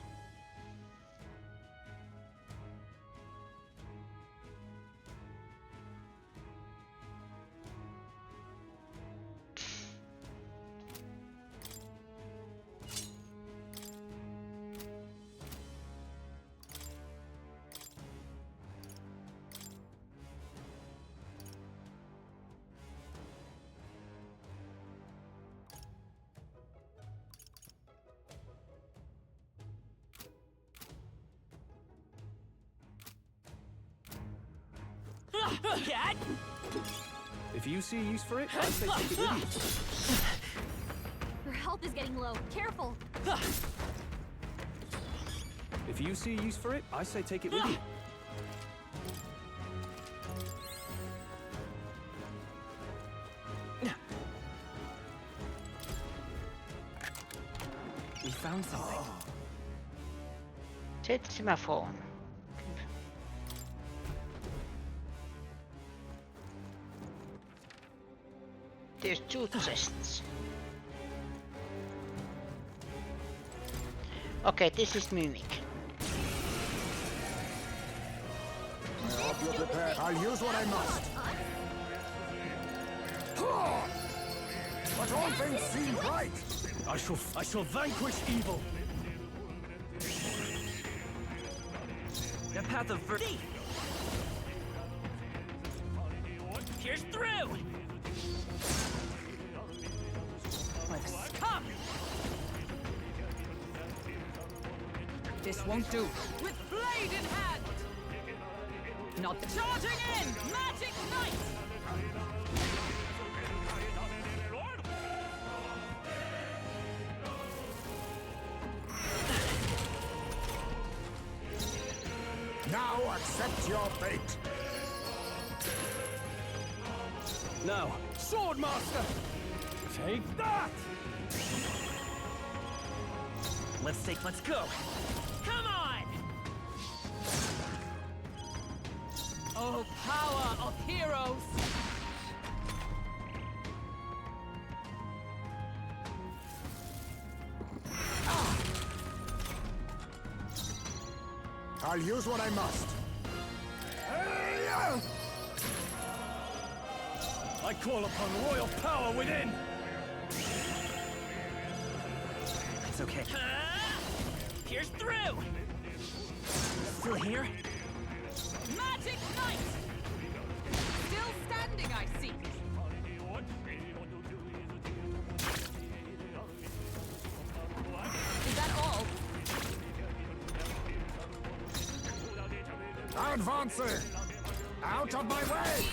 If you see use for it, I say take it with Your health is getting low. Careful. you. If you see use for it, I say take it with you. We found something. Set semaphore. There's two chests. Okay, this is Mimic. I hope you're prepared. I'll use what I must. But all things seem right. I shall vanquish evil. The path of virtue. Pierce through. Come. This won't do. With blade in hand! Not charging in! Magic Knight! Now accept your fate. Now, Swordmaster! Take that! Let's go! Come on! Oh, power of heroes! I'll use what I must. I call upon royal power within! It's okay. Pierce through! Still here? Magic Knight! Still standing, I see. Is that all? Advancing! Out of my way!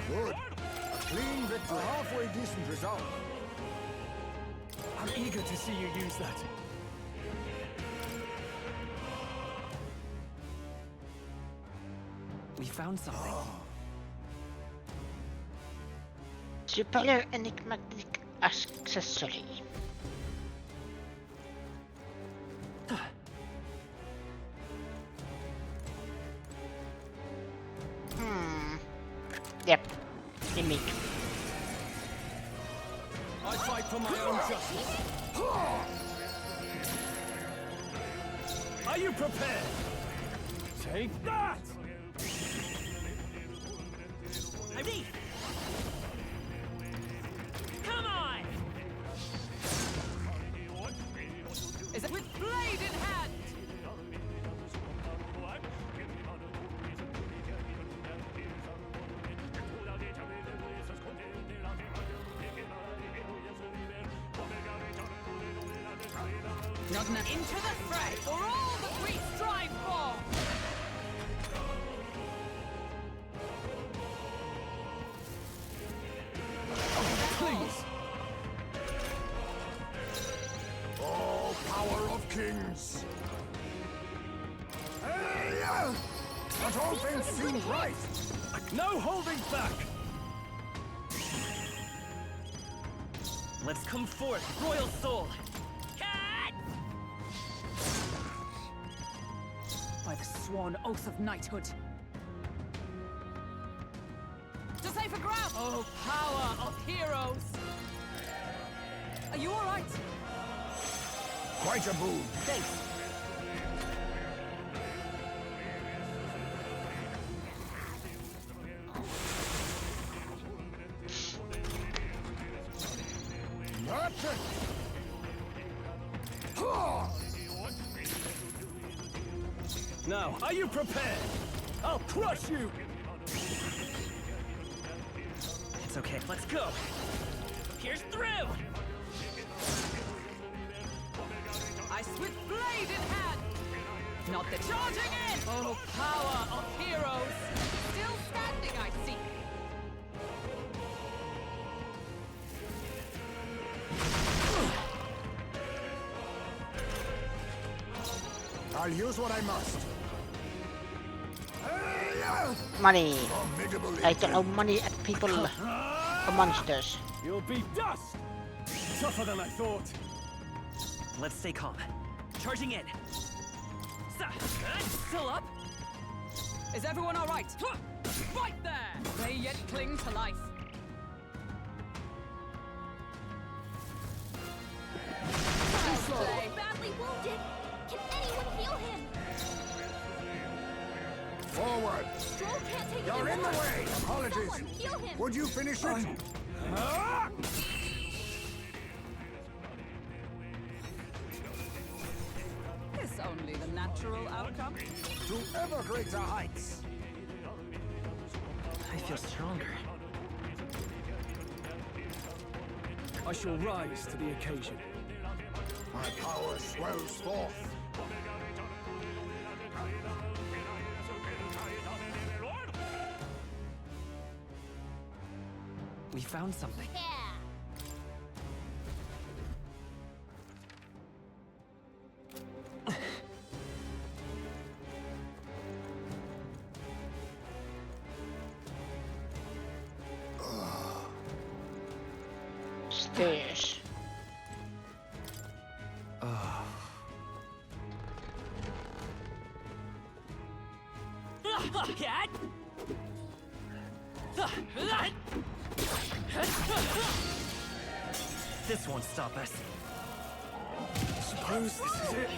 Good. A clean victory. A halfway decent result. I'm eager to see you use that. We found something. Superior enigmatic accessory. Yep, image. I fight for my own justice. Are you prepared? Take that! Ready? Come on! Is it with blade in hand? Not into the fray for all that we strive for! Please! Oh, power of kings! But all things seem right! No holding back! Let's come forth, royal soul! By the sworn oath of knighthood. To safer ground! Oh, power of heroes! Are you all right? Quite a boon. Thanks. Merchant! Now, are you prepared? I'll crush you! It's okay, let's go! Here's through! Ice with blade in hand! Not the charging in! Oh, power of heroes! Still standing, I see! I'll use what I must. Money. Formidable I throw money at people or monsters. You'll be dust! Tougher than I thought. Let's stay calm. Charging in. Still up? Is everyone all right? Right there! They yet cling to life. He's badly wounded. Can anyone heal him? Forward! Stroll can't take You're it in the anymore. way! Apologies! Someone heal him! Would you finish it? Is only the natural outcome. To ever greater heights! I feel stronger. I shall rise to the occasion. My power swells forth. We found something. Yeah. Stairs. This won't stop us. Suppose this is it.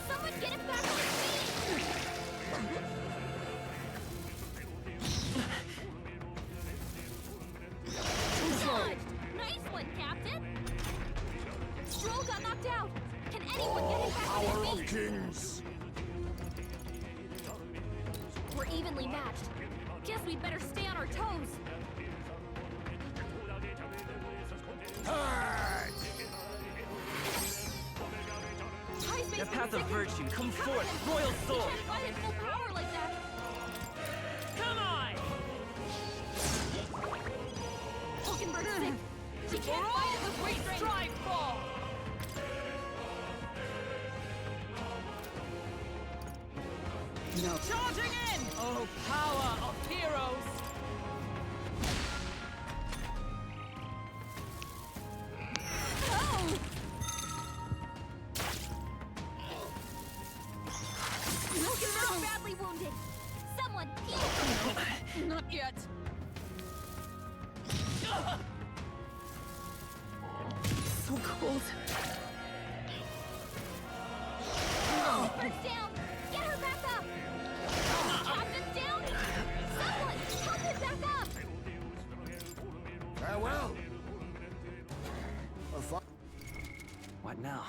Someone get him back on his feet! Dodged! Nice one, Captain! Stroll got knocked out! Can anyone get him back on Power his of feet? kings! We're evenly matched. Guess we'd better stay on our toes. Hey! High face The path the of second. virtue, come Come forth, on. royal You soul! can't fight at full power like that. Come on! Hulkenberg's sick. She For can't all fight at that the we full strength. strive for! No. Charging in! Oh, power of heroes! Oh! Hulkenberg's badly wounded. Someone heal. Not yet. So cold. Hulkenberg's down. Get her back up. Captain's down. Someone help him back up. Farewell. A fi- What now?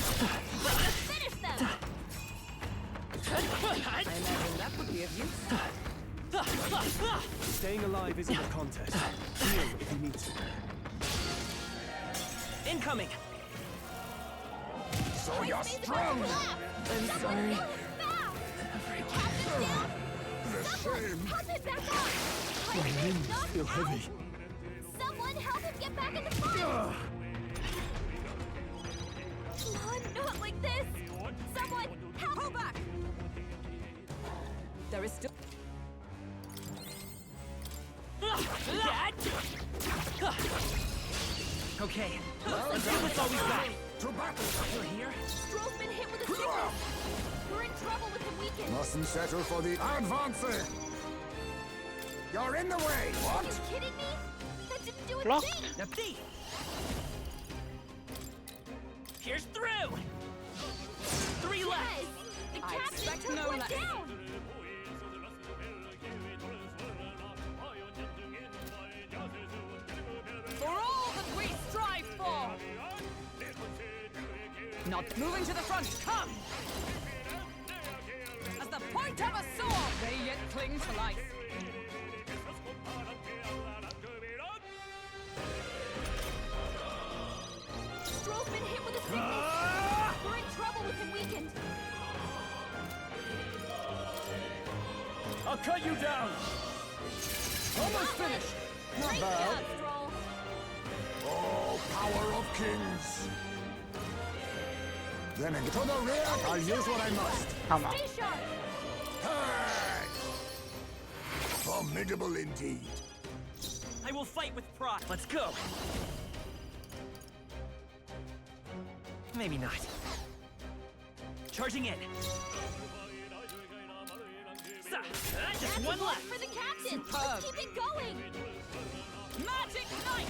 Finish them. I imagine that would be of use. Staying alive isn't a contest. Heal if you need to. Incoming! So you're Race me strong. to the left. I'm Someone sorry. heal him fast. Captain's down. The Someone shame. help him back up. Python's knocked feel out. heavy. Someone help him get back in the fight. Come on, not like this. Someone help. Pull back! There is still... Okay, let's see what's all we've got. To battle. You're here? Stroll's been hit with a sickness. We're in trouble with him weakened. Mustn't settle for the advancing. You're in the way. Are What? you kidding me? That didn't do a Blocked. thing. Now thief! Pierce through! 3 left! Yes, the I captain expect took no one less. down. For all that we strive for! Not moving to the front, come! As the point of a sword, they yet cling to life. Stroll's been hit with a sickness. We're in trouble with him weakened. I'll cut you down. Almost finished. Not Great bad. job, Stroll. Oh, power of kings. Then to the rear. I'll use what I must. Come on. Stay sharp. Hey! Formidable indeed. I will fight with pride. Let's go! Maybe not. Charging in. Just That's one a point left. for the captain. Superb. Let's keep it going. Magic Knight!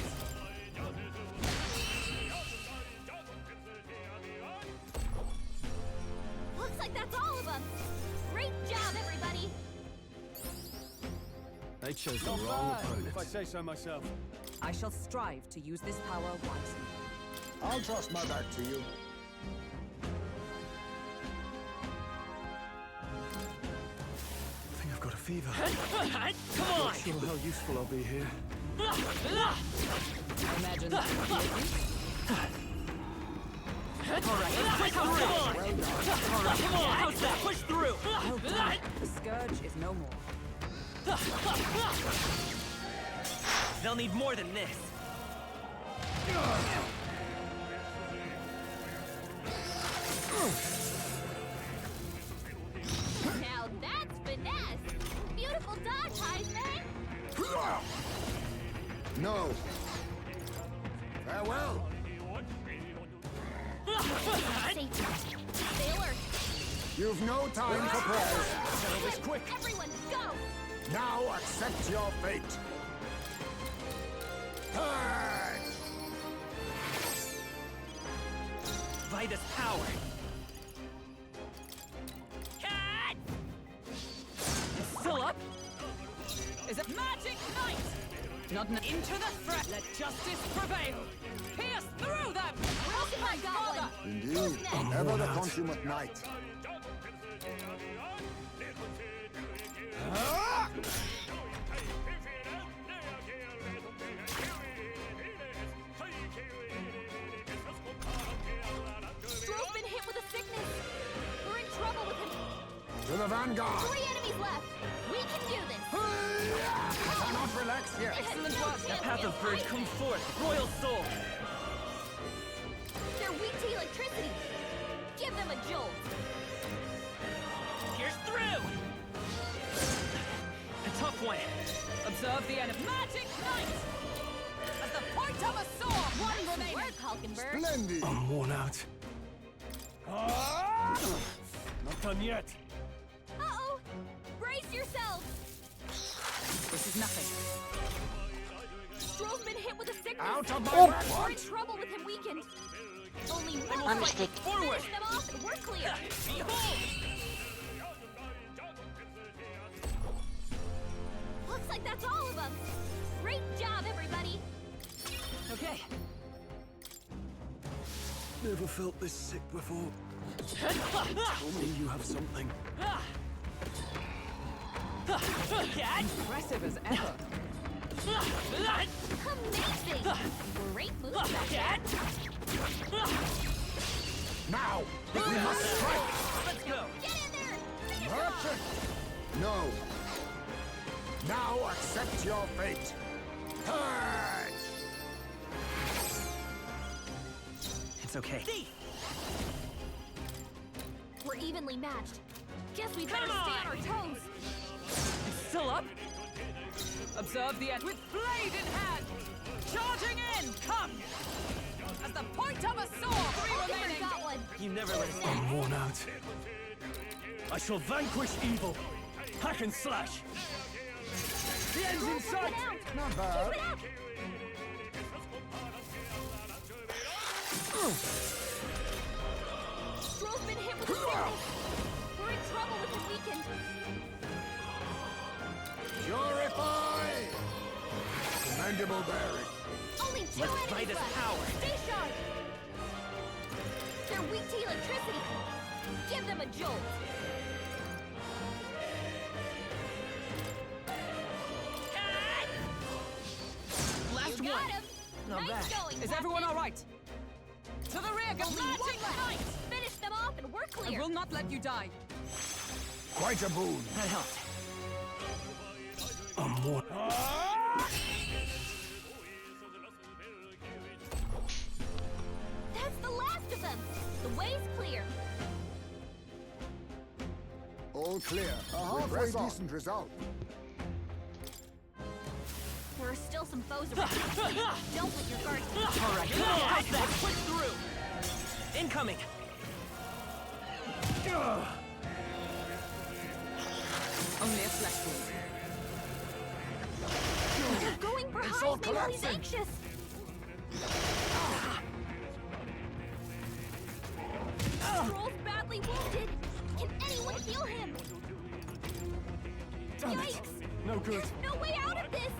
Looks like that's all of them. Great job, everybody. They chose the Not wrong bad. opponent. If I say so myself. I shall strive to use this power wisely. I'll trust my back to you. I think I've got a fever. Come on! Not sure how useful I'll be here. I imagine that would be of use. Alright, push through! Alright, come on! How's that? Push through! Well done. The scourge is no more. They'll need more than this. Now that's finesse. Beautiful dodge, Heisman. No. Farewell. Safety. Stay alert. You've no time for prayers. Settle this quick. Everyone, go. Now accept your fate. Hey! Vida's power. Cat! It's still up? Is it Magic Knight? Not into the threat. Let justice prevail. Pierce through them. Welcome, my father. Indeed, ever the consummate knight. Stroh's been hit with a sickness. We're in trouble with him. To the vanguard. 3 enemies left. We can do this. I cannot relax yet. Excellent work. The path of bird, come forth. Royal soul. They're weak to electricity. Give them a jolt. Pierce through. A tough one. Observe the enemy. Magic Knight! At the point of a sword, one remaining. Work, Hulkenberg. Splendid. I'm worn out. Not done yet. Uh-oh. Brace yourselves. This is nothing. Stroh's been hit with a sickness. Out of my We're way. in trouble with him weakened. Only one My fight. mistake. Forward. Finish them off and we're clear. Behold. Looks like that's all of them. Great job, everybody. Okay. Never felt this sick before. Tell me you have something. Impressive as ever. Amazing. Great move. Now, we must strike. Let's go. Get in there. Finish off. Merchant. No. Now accept your fate. Purge. It's okay. We're evenly matched. Guess we better Come stay on on. our toes. It's still up. Observe the end with blade in hand. Charging in. Come. At the point of a sword. 3 Hulkenberg remaining. got one. You never let us down. I'm worn out. I shall vanquish evil. Hack and slash. The end's in Stroh's sight. out. Not bad. Keep it up. Stroh's been hit with a sickness. We're in trouble with him weakened. Purify. Commendable bearing. Only 2 Let's enemies try this left. power. Stay sharp. They're weak to electricity. Give them a jolt. Last You got one. him. Not Nice bad. going, Is everyone Captain. all right? To the rear, go. Only one Magic left. Knight. Finish them off and we're I clear. will not let you die. Quite a boon. That helped. I'm worn. That's the last of them. The way's clear. All clear. A halfway decent result. There are still some foes around. Don't let your guards down. All right. Come on. How's that? Push through. Incoming. Only a flesh wound. They're going for It's all highs while he's collapsing. anxious. Stroll's badly wounded. Can anyone heal him? Damn it. Yikes! No good. There's no way out of this!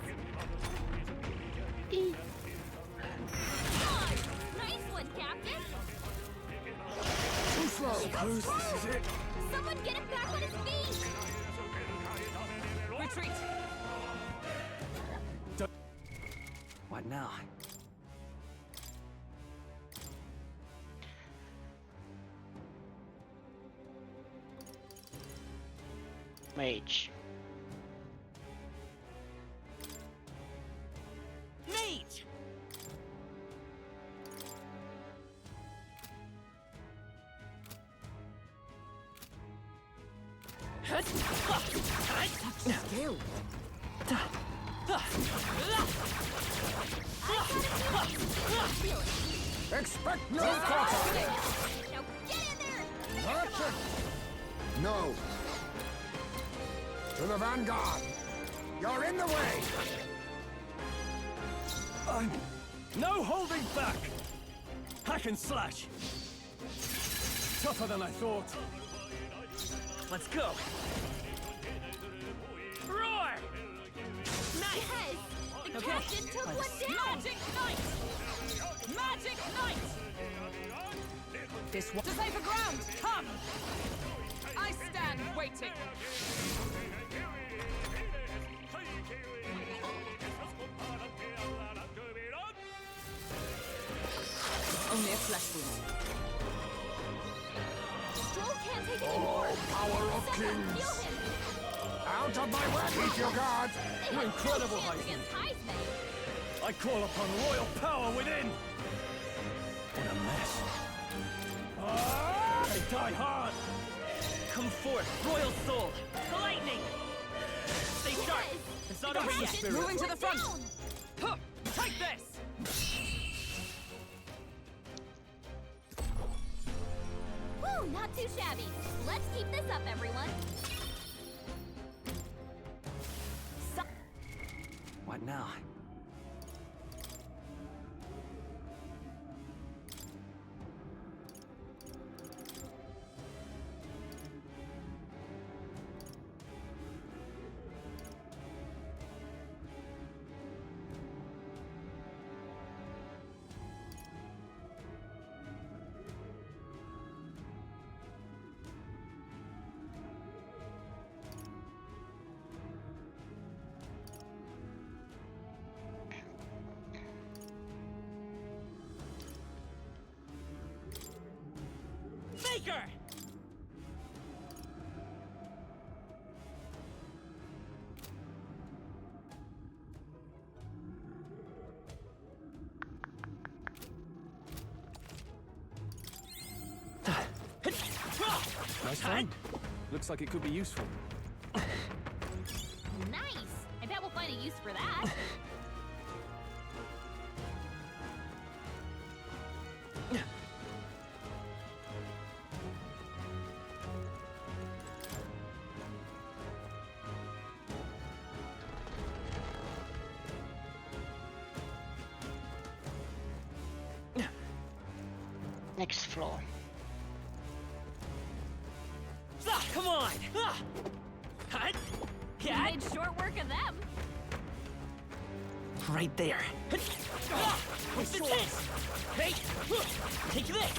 God! Nice one, Captain! Too slow. Suppose this is it. Someone get him back on his feet! Retreat. What now? Mage. Mage! Skill. Feel it. Expect no quarter. Now get in there! Merchant. No. To the vanguard. You're in the way. I'm... No holding back! Hack and slash! Tougher than I thought. Let's go. Roar! Yes! The Captain took one down! Magic Knight! Magic Knight! This one to safer ground! Come! I stand waiting! Only a flesh wound. Stroll can't take any more! Power of Someone kings! heal him! Out of my way! Keep your guard! They have incredible, no chance Heisman. against Heisman! I call upon royal power within! What a mess. They die hard! Come forth, royal soul! The lightning! Stay sharp! Yes! It's not over yet! Captain Moving to took the one front. down! Huh, take this! Woo, not too shabby. Let's keep this up, everyone. What now? Faker! Nice find. Looks like it could be useful. Nice! I bet we'll find a use for that. Next floor. Ah, come on! Ah! Hut! We Yeah! made short work of them. Right there. Ah! What's the test? Hey! Take this!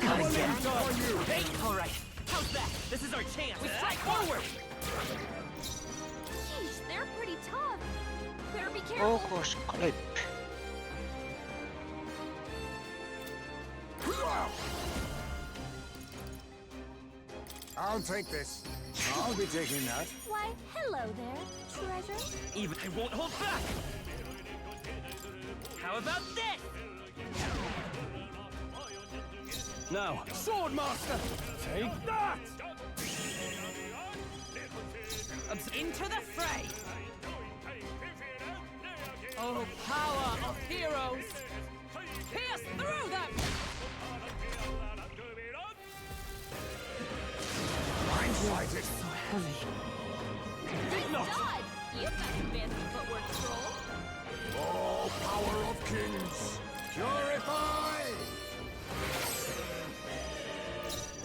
Come on, yeah. you! Hey! Alright. How's that? This is our chance. We strike forward! Sheesh, they're pretty tough. Better be careful. Focus clip. I'll take this. I'll be taking that. Why, hello there, treasure. Even I won't hold back! How about this? Now, Swordmaster! Take that! Into the fray! Oh, power of heroes! Pierce through them! Blindsided. Nice dodge! You've got some fancy footwork, Stroll. Oh, power of kings! Purify!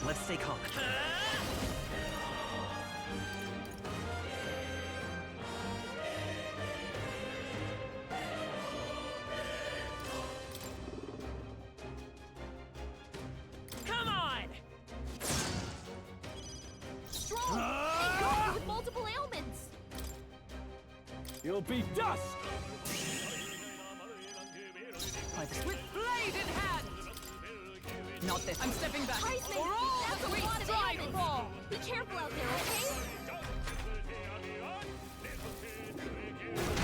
Let's stay calm. Come on! Stroll! They got you with multiple ailments. You'll be dust! With blade in hand! Not this. I'm stepping back. Heisman, For all that's that a we lot of strive ailments. for! Be careful out there, okay?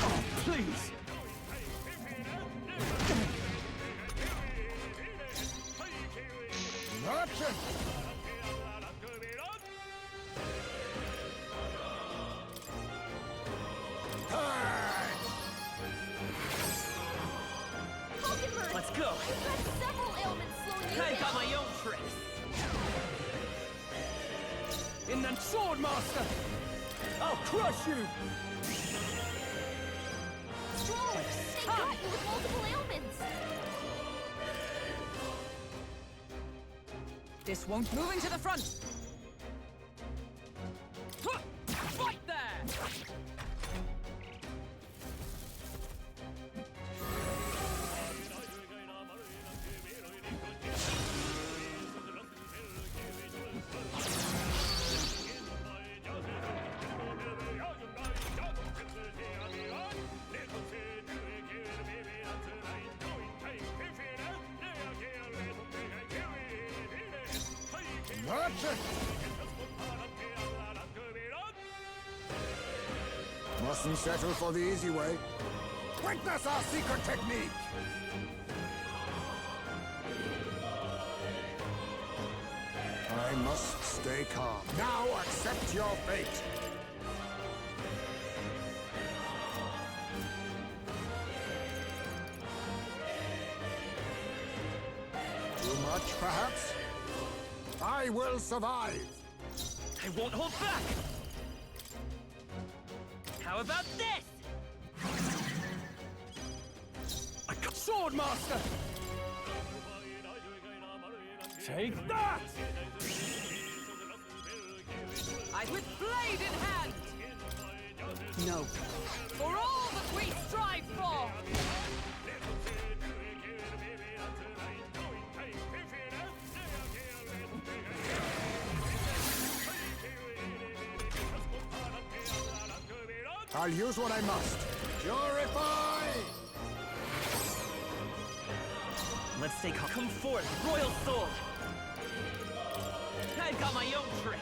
Oh, please! Action! Falconbird, Let's go! you've got several ailments slowing you I've got down. my own tricks! In the Swordmaster! I'll crush you! Stroll, they got you with multiple ailments. This won't. Moving to the front! Huh! Fight there! Merchant! Mustn't settle for the easy way. Witness our secret technique! I must stay calm. Now accept your fate! Too much, perhaps? I will survive! I won't hold back! How about this? Swordmaster! Take that! With blade in hand! No. For all that we strive for! I'll use what I must. Purify! Let's stay calm. Come forth, Royal Sword! I've got my own tricks!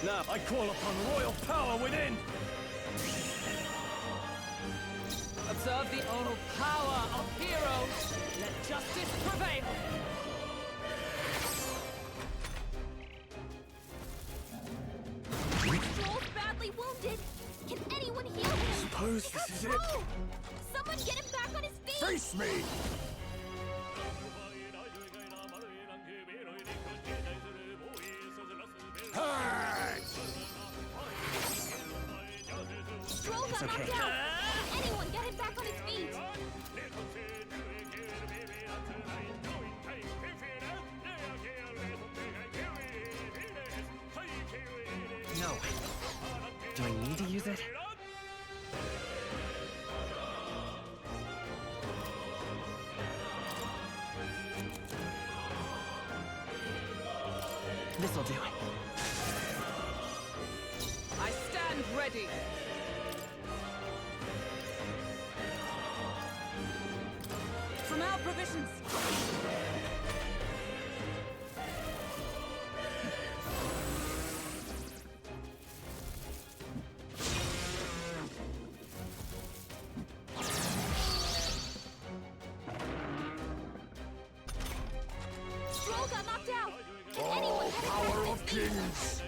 Now I call upon royal power within! Observe the old power of heroes! Let justice prevail! Joel's badly wounded. Can anyone heal him? Suppose this is it. Someone get him back on his feet! Face me! Stroll got knocked out! Can anyone get him back on his feet? No. Do I need to use it? This'll do it. I stand ready! From our provisions! Stroll got knocked out! Can Oh, anyone get him back power on his of feet? kings!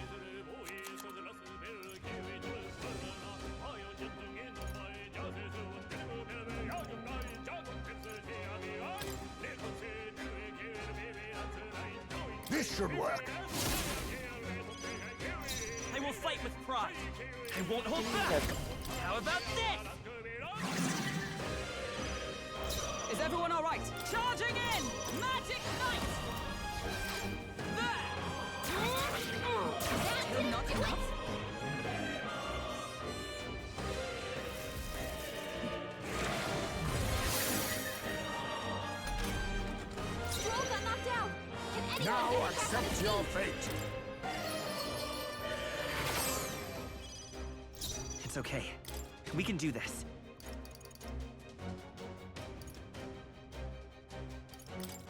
This should work. I will fight with pride. I won't hold back. How about this? Is everyone all right? Charging in! Magic Knight! There! Still not enough? Stroll got knocked out! Can anyone Now get him back on his accept your feet? fate. It's okay. We can do this.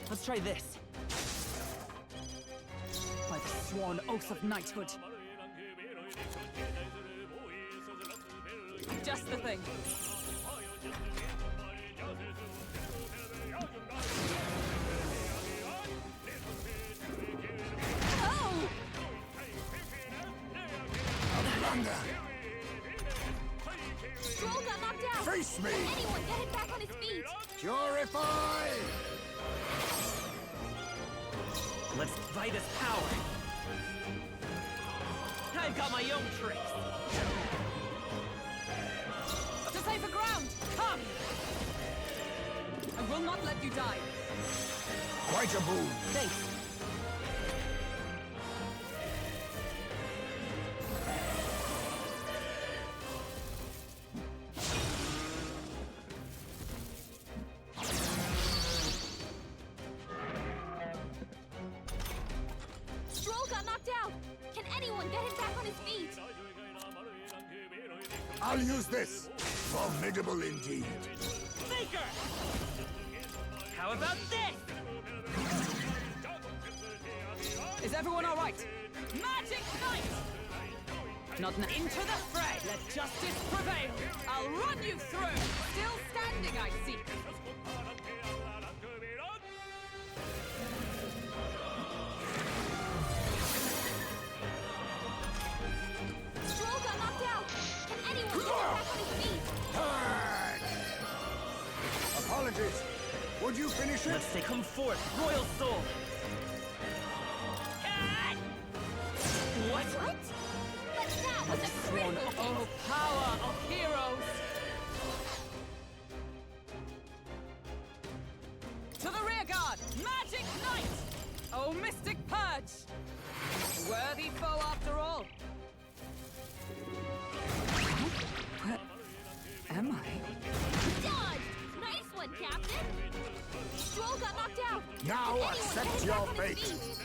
Let's try this. By the sworn oath of knighthood. Just the thing. Oh! Thunder! Stroll got knocked out! Face me! Can anyone get him back on his feet? Purify! Let's fight his power. I've got my own tricks. To safer ground! Come! I will not let you die. Quite a boon. Thanks. Stroll got knocked out! Can anyone get him back on his feet? I'll use this. Formidable indeed. Faker! How about this? Is everyone all right? Magic Knight! Not into the fray. Let justice prevail. I'll run you through. Still standing, I see. Stroll got knocked out. Can anyone get him back on his feet? Apologies. Would you finish it? Let's say come forth, Royal Soul! What? What? But that was a critical Oh, hit. power of heroes! To the rear guard! Magic Knight! Oh, Mystic Purge! Worthy foe after all. Where am I? Dodged! Nice one, Captain! Stroll got knocked out. Now Can anyone accept get him your back on his fate. feet?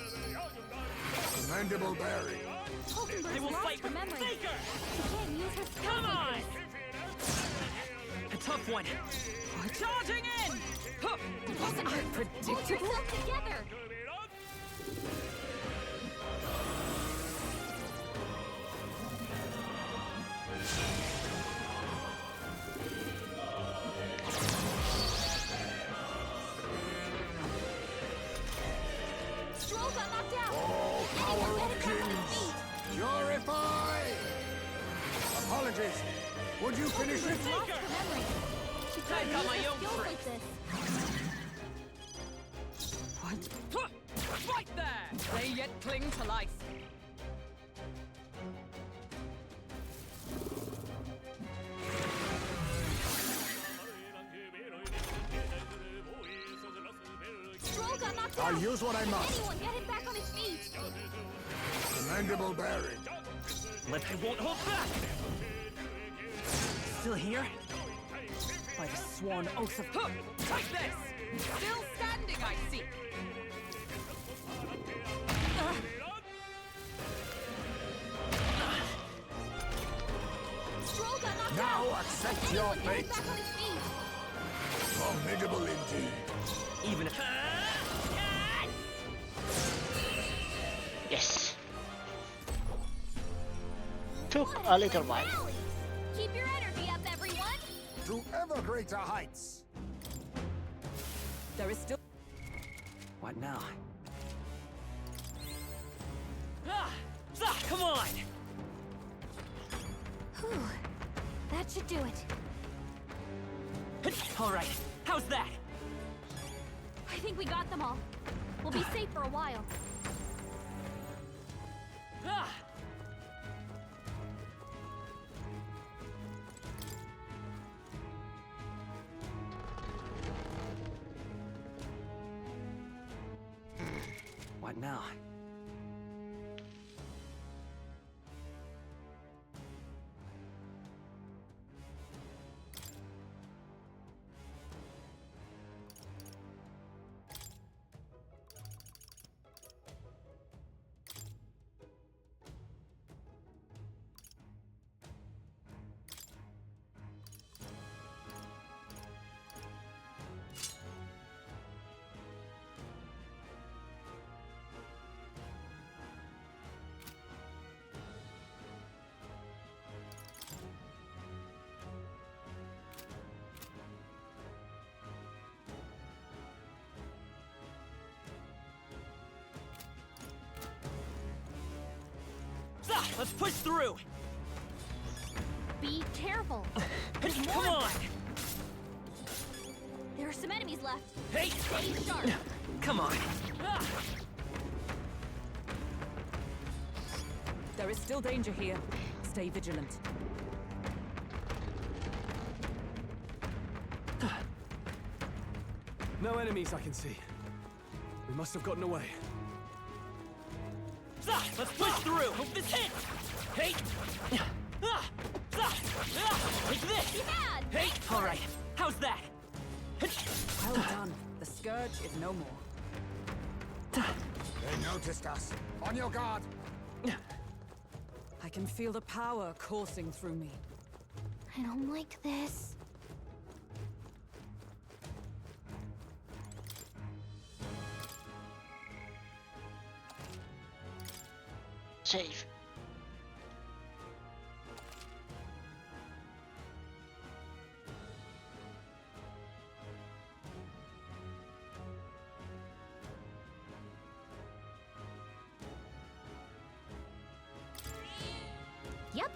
Commendable bearing. Hulkenberg's I will lost fight her with memory. vigor! She can't use her skills Come on! like this. A tough one! Charging in! Huh. Wasn't I Hold predictable? yourself together. Stroll got knocked out. Oh, Can power anyone of get him back on his kings. feet? Purify! Apologies. Would you finish it? Hulkenberg's lost her memory. She can't I've got use my her own skills tricks. like this. What? Huh. Right there! They yet cling to life. Stroll got knocked out. I'll use what I must. Anyone get him back on his feet? Commendable bearing. But I won't hold back! Still here? By the sworn oath of... Huh. Take this! Still standing, I see. Stroll got knocked Now out. accept Can your anyone get him fate. back on his feet? Formidable indeed. Even if... Yes. Took a little while. Rally! Keep your energy up, everyone. To ever greater heights. There is still... What now? Come on! Whew. That should do it. All right, how's that? I think we got them all. We'll be safe for a while. What now? Let's push through! Be careful. Come on! There are some enemies left. Hey! Stay sharp. Come on! There is still danger here. Stay vigilant. No enemies I can see. We must have gotten away. Let's push through! Hope this hits! Hey! Take this! Be bad. Hey! All right, how's that? Well done. The scourge is no more. They noticed us. On your guard. I can feel the power coursing through me. I don't like this. safe. Yep.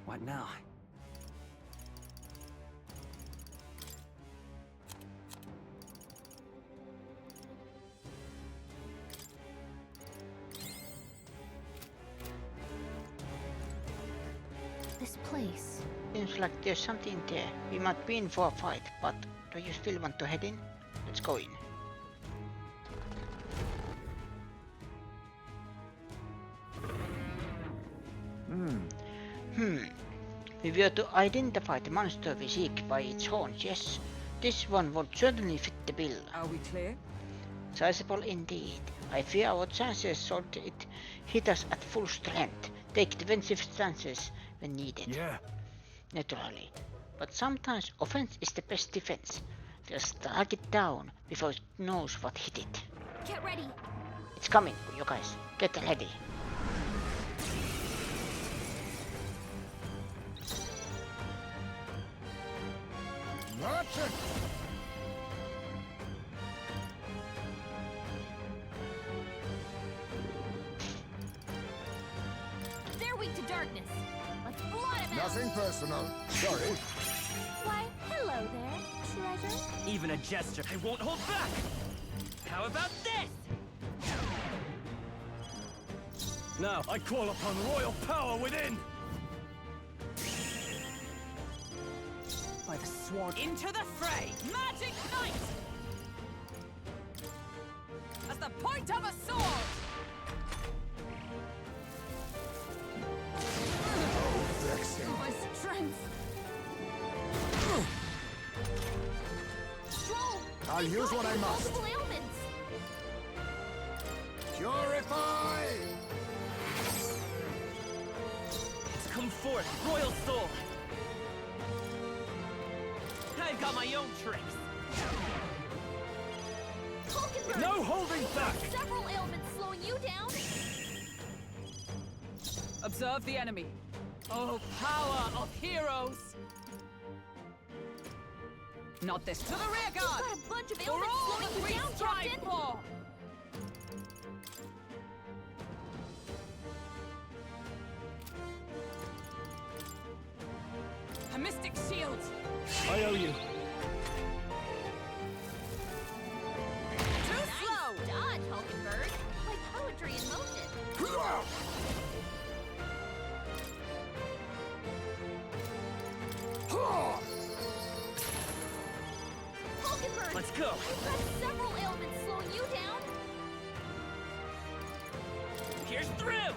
What now? This place. Seems like there's something there. We might be in for a fight, but do you still want to head in? Let's go in. We were to identify the monster we seek by its horns, yes. This one would certainly fit the bill. Are we clear? Sizable indeed. I fear our chances should it hit us at full strength. Take defensive stances when needed. Yeah. Naturally. But sometimes offense is the best defense. Just strike it down before it knows what hit it. Get ready. It's coming, you guys. Get ready. Merchant! They're weak to darkness. Let's blot him out. Nothing personal. Sorry. Why, hello there, treasure. Even a gesture. I won't hold back! How about this? Now, I call upon royal power within! By the sword. Into the fray! Magic Knight! As the point of a sword! Vexing. My strength. Stroll. I'll they've use got what I must. multiple ailments. Purify! Come forth, royal soul! I've got my own tricks. Hulkenberg. No holding They've got back! several ailments slowing you down. Observe the enemy. Oh, power of heroes! Not this. To the rear You've guard! got a bunch of For ailments all slowing that you we down, strive Captain. for! A mystic shield! I owe you. Too slow! Dodge, Hulkenberg. Like poetry in motion. Hulkenberg. Let's go. You've got several ailments slowing you down. Here's through!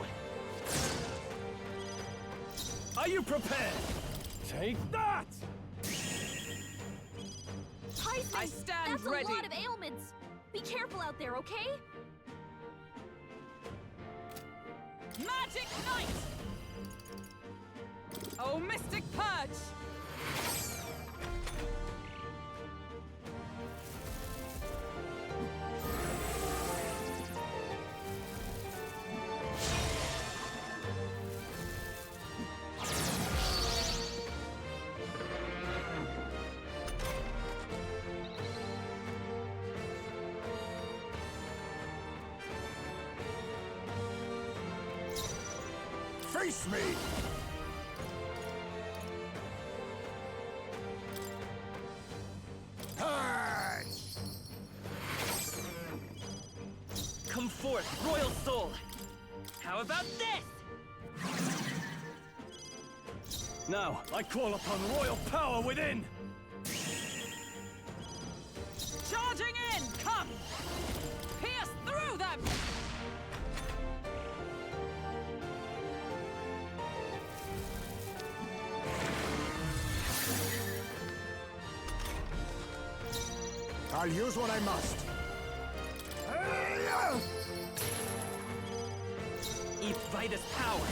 Are you prepared? Take that! Heisman, I stand that's ready. a lot of ailments. Be careful out there, okay? Magic Knight! Oh, Mystic Purge! Face me! Purge! Come forth, royal soul! How about this? Now, I call upon royal power within! Charging in! Come! Pierce through them! I'll use what I must. Eat Vitus power!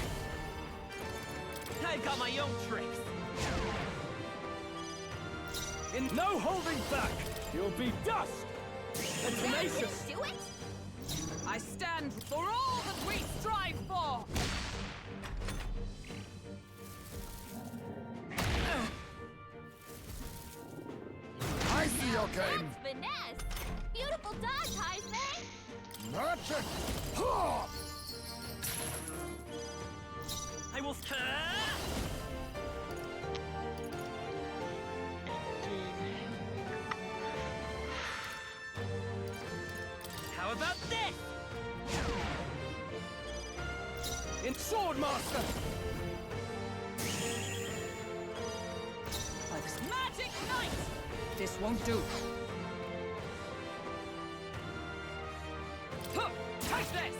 I've got my own tricks! In no holding back! You'll be dust! A tenacious! Do it? I I stand for all that we strive for! I see your game. That's finesse! Beautiful dodge, Heisman! Merchant! I will. How about this? In Swordmaster! By this magic knight! This won't do. Huh, take this!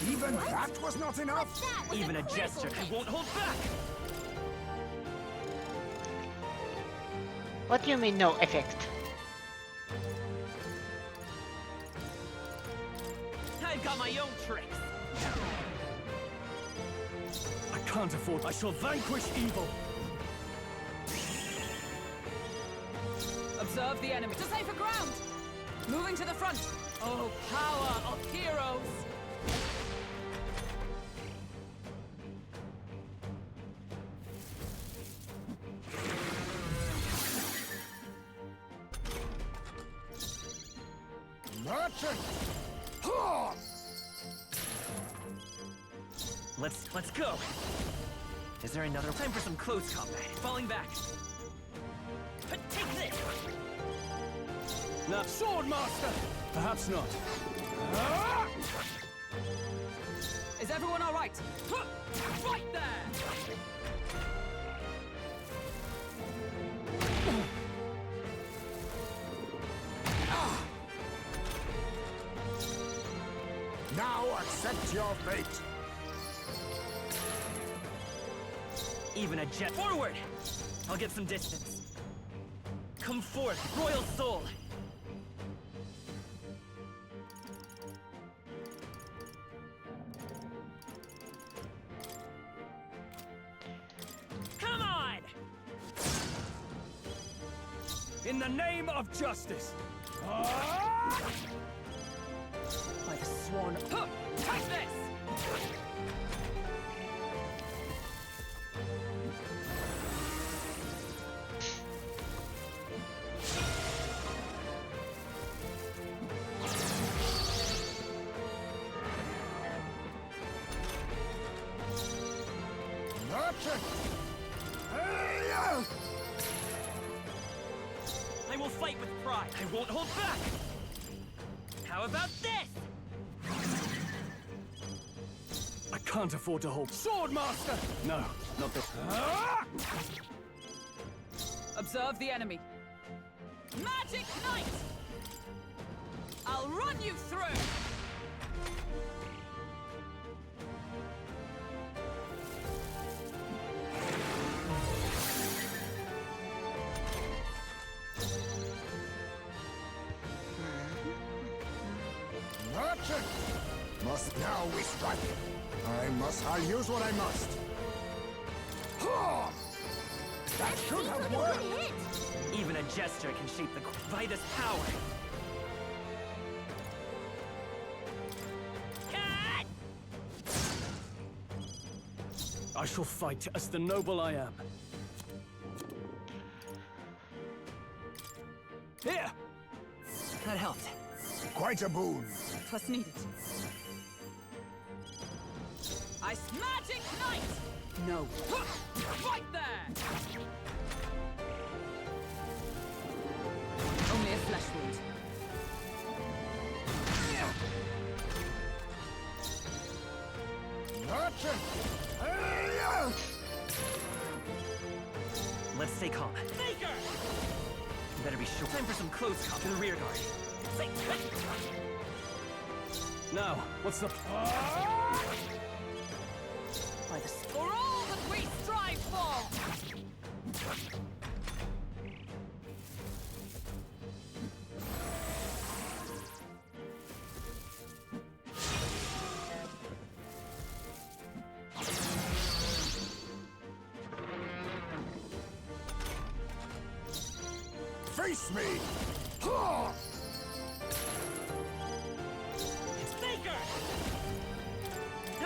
Even that was not enough? That was Even a critical gesture hit. won't hold back. What do you mean no effect? I've got my own tricks. I can't afford. I shall vanquish evil. Observe the enemy to safer ground! Moving to the front! Oh, power of heroes! Merchant! Let's go. Is there another time for some close combat? Falling back. Take this. Now, Swordmaster! Perhaps not. Is everyone all right? Huh, right there! Now accept your fate. Even a jet forward. I'll get some distance. Come forth, royal soul. Come on! In the name of justice! By the swan. Huh, take this! Merchant! I will fight with pride. I won't hold back. How about this? I can't afford to hold. Swordmaster! No, not this. Observe the enemy. Magic Knight! I'll run you through! Merchant! Must now we strike. I'll use what I must. That should have worked. Good hit! Even a gesture can shape the by this power. Cut! I shall fight as the noble I am. Here! That helped. Quite a boon. Twas needed. Ice Magic Knight! No. Huh, right there! Only a flesh wound. Merchant! Let's stay calm. Faker! Better be sure. Time for some close combat to the rear guard. Now, what's the... By the for all that we strive for! Face me! Ha! It's Faker!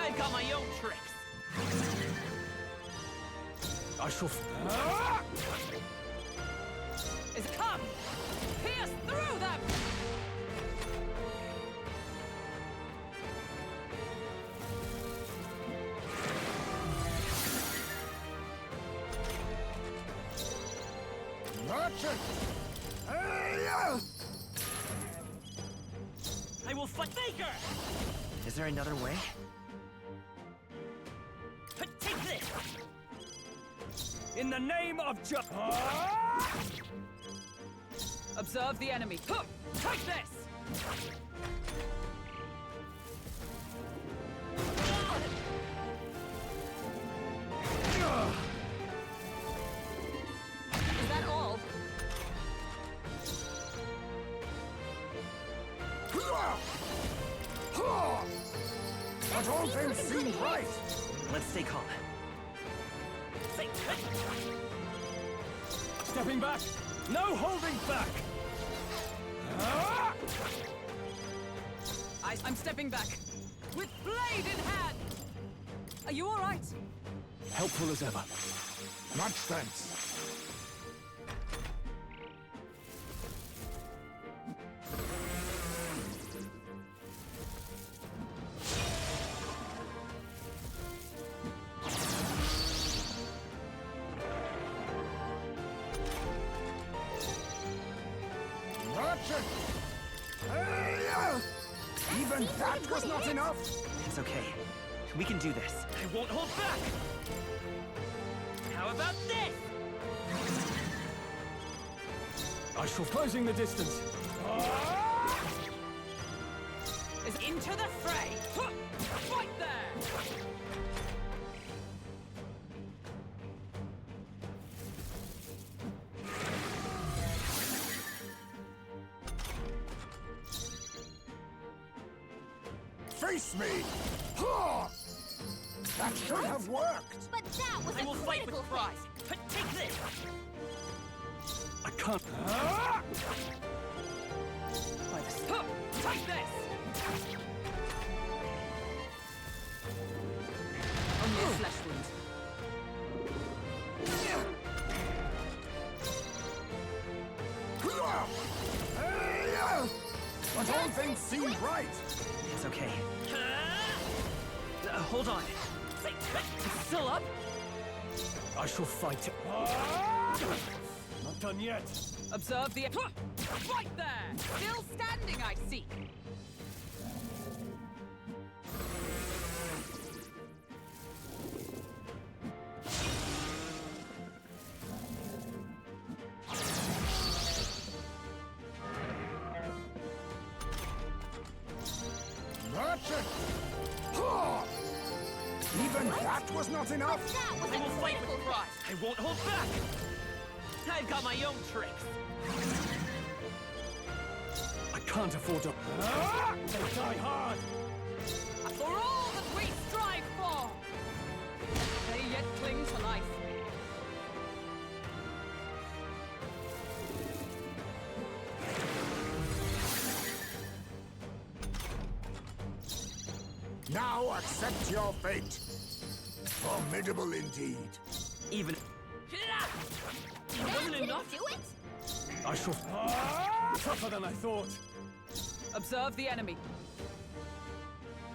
I've got my own tricks. I shall... Is come! Pierce through them! Merchant! I will fight Faker! Is there another way? Take this! In the name of Observe the enemy. Huh! Take this! Is that all? But all things seemed right! Let's stay calm. Stepping back! No holding back! I'm stepping back. With blade in hand! Are you all right? Helpful as ever. Much thanks. Merchant! Even that was not enough? It's okay. We can do this. I won't hold back! How about this? I shall closing the distance. Is into the fray! Huh! Right there! Face me! Ha! That should have worked! But that was I a will fight with critical pride. Take this! I can't... By the... Huh! Take this! Only a flesh wound. But all things seemed right! It's okay. Hold on. It's still up? I shall fight. Not done yet. Observe the... Right there! Still standing, I see! Merchant! Ha! Even that was not enough? But that was I will a fight critical with pride. I won't hold back! I've got my own tricks. I can't afford to... They die hard! For all that we strive for! They yet cling to life. Now accept your fate. Formidable indeed. Even... That wasn't didn't enough? do it? I shall... Tougher than I thought. Observe the enemy.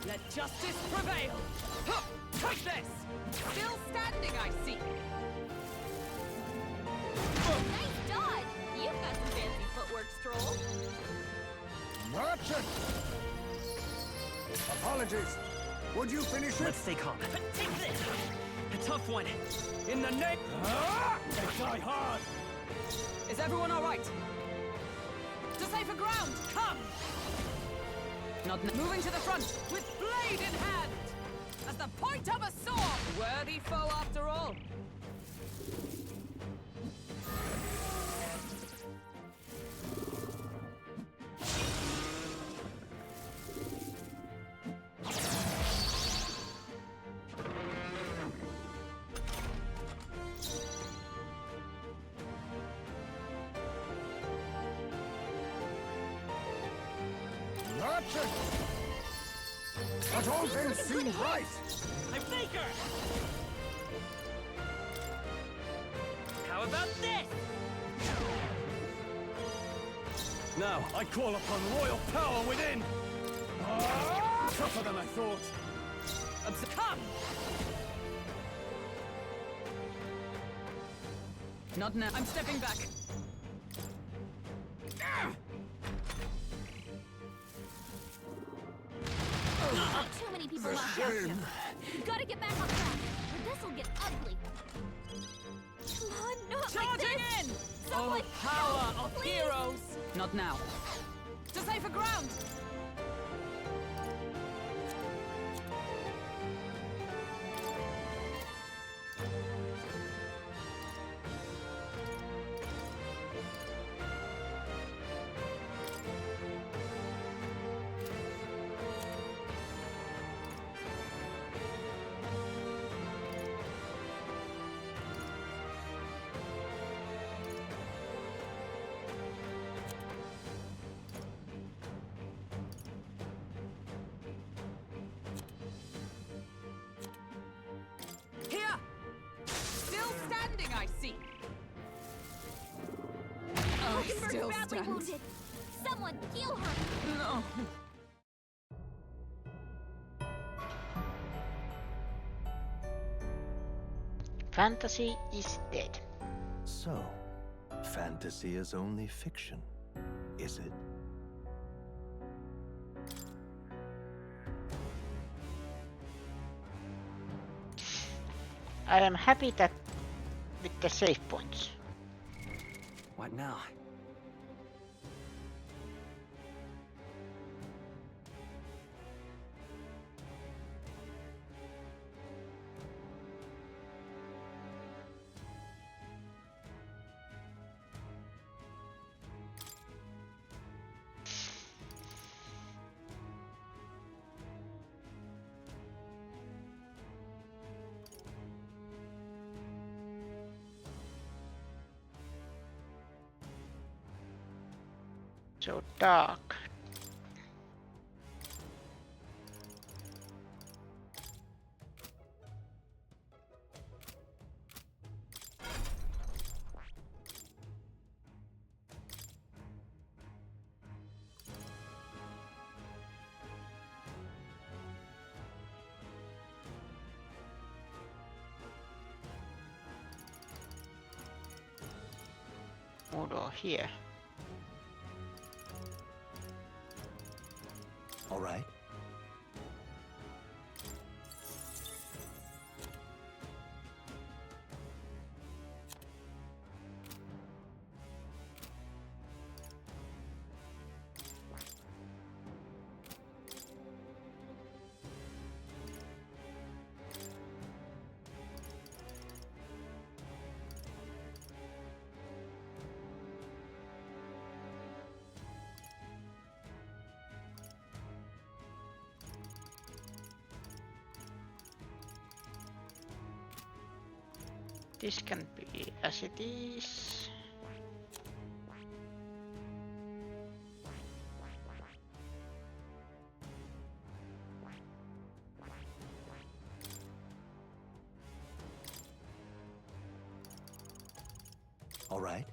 Let justice prevail! Huh! Take this! Still standing, I see! Nice dodge! You've got some fancy footwork, Stroll. Merchant! Apologies. Would you finish it? Let's stay calm. Take this! A tough one. In the name... They die hard! Is everyone all right? To safer ground! Come! Not moving to the front with blade in hand! As the point of a sword! Worthy foe after all! captured! But all things seemed right! I'm Faker! How about this? Now, I call upon royal power within! Tougher than I thought. Come! Not now. I'm stepping back. Too many people left out. You gotta get back on track, or this'll get ugly. Come on, not like Charging this! in! Someone Power help, of please! heroes! Not now. To safer ground! Here! Still standing, I see. I Mockingbird still badly stand. wounded. Someone heal her! No. Fantasy is dead. So, fantasy is only fiction, is it? I am happy that with the save points. What now? So dark. Udo here. All right. This can be as it is. All right.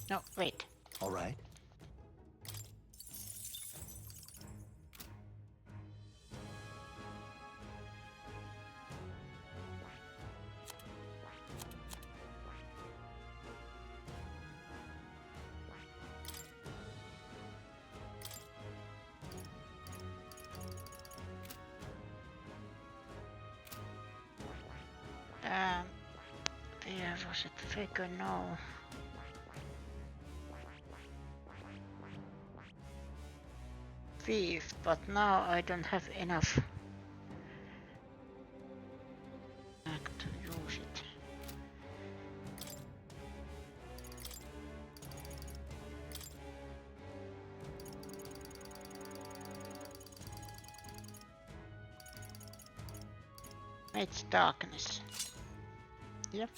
No, wait. All right. Where was it? Figure no. Thief, but now I don't have enough to use it. It's darkness. Yep.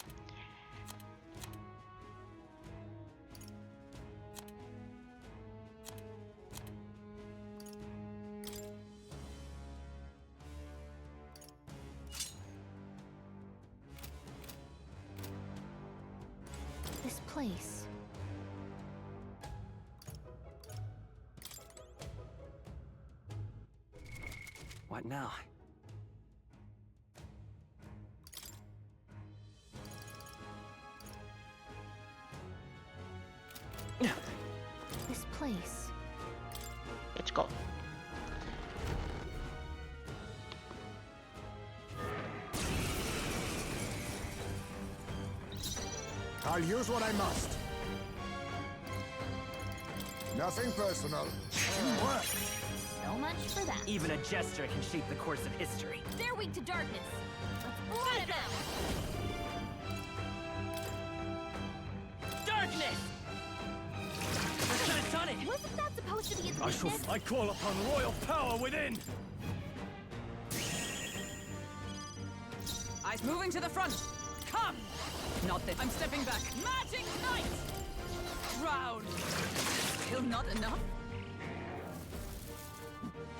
place. What now? This place. Let's go. I'll use what I must. Nothing personal. Teamwork. So much for that. Even a jester can shape the course of history. They're weak to darkness. Let's blot them out. Darkness! I should have done it! Wasn't that supposed to be its weakness? I call upon royal power within! Eyes moving to the front. Come! Not this. I'm stepping back. Magic Knight! Round. Still not enough?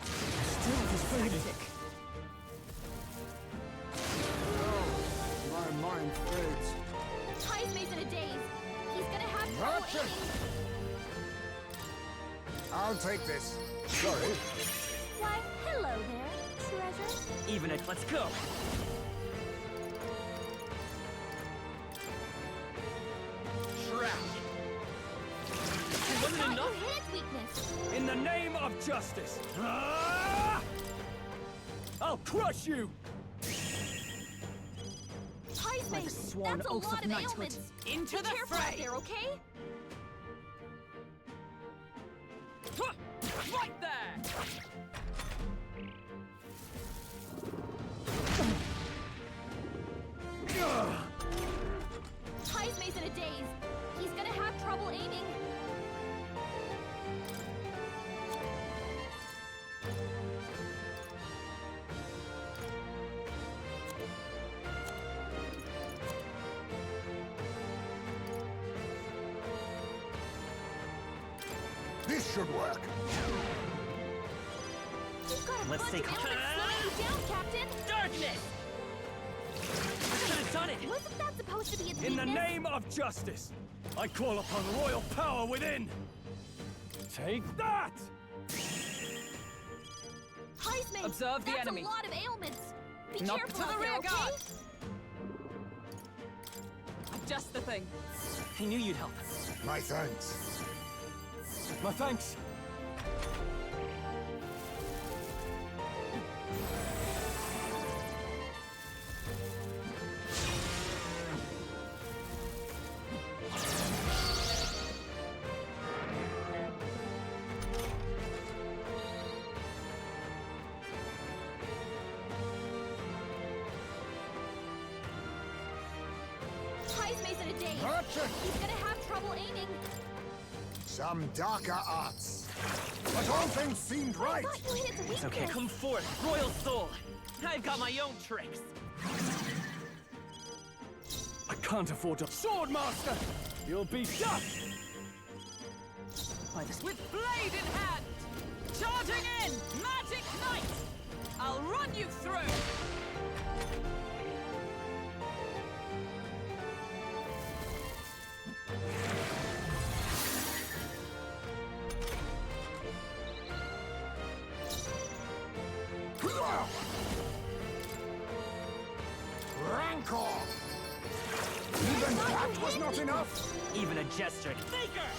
Still defeated. My mind fades. Ty's mason a daze. He's gonna have trouble Gotcha. aiming. I'll take this. Sorry. Why, hello there, treasure. Even it. Let's go! I Wasn't thought enough? you hid its weakness. In the name of justice! I'll crush you! Ty's By the mason, sworn that's a oath lot of of knighthood. ailments. Into Be the careful out fray! there, okay? Right there! Ty's mason a daze. He's gonna have trouble aiming. This should work. You've got a Let's bunch take- of ailments slowing you down, Captain. Darkness! I should have done it! Wasn't that supposed to be its In the weakness? name of justice, I call upon royal power within! Take that! Ty's mason, Observe the that's enemy. a lot of ailments. Be Not careful to the out there, rear okay? guard. Just the thing. I knew you'd help. My thanks. My thanks. Ty's mason a daze. Gotcha. He's gonna have trouble aiming. Some darker arts. But all things seemed right. I thought you hit its weakness. It's okay. Come forth, royal soul! I've got my own tricks! I can't afford to. Swordmaster! You'll be dust! By this with blade in hand! Charging in! Magic Knight! I'll run you through! Rancor! Even that was not enough? Even a jester. Faker!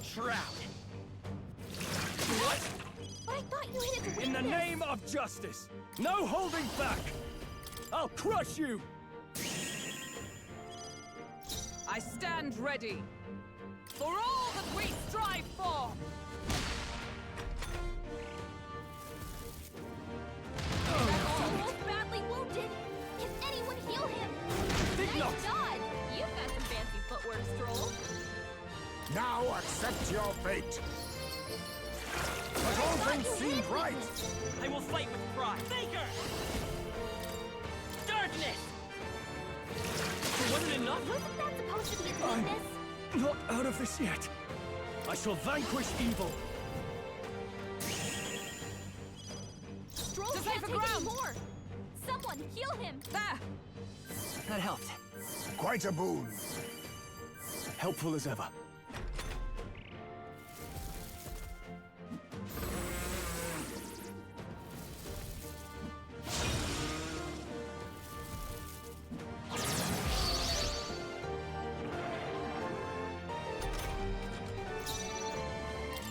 Shroud. What? But I thought you hit its weakness. In the name of justice, no holding back! I'll crush you! I stand ready. For all that we strive for! Almost badly wounded. Can anyone heal him? Think not. Nice dodge. You've got some fancy footwork, Stroll. Now accept your fate. But all Thought things you hit seemed its right. weakness. I will fight with pride. Faker! Darkness! It wasn't enough? Wasn't that supposed to be its weakness? Not out of this yet. I shall vanquish evil. Stroll To can't safer take ground. any more. Someone Someone heal him! There! That helped. Quite a boon. Helpful as ever.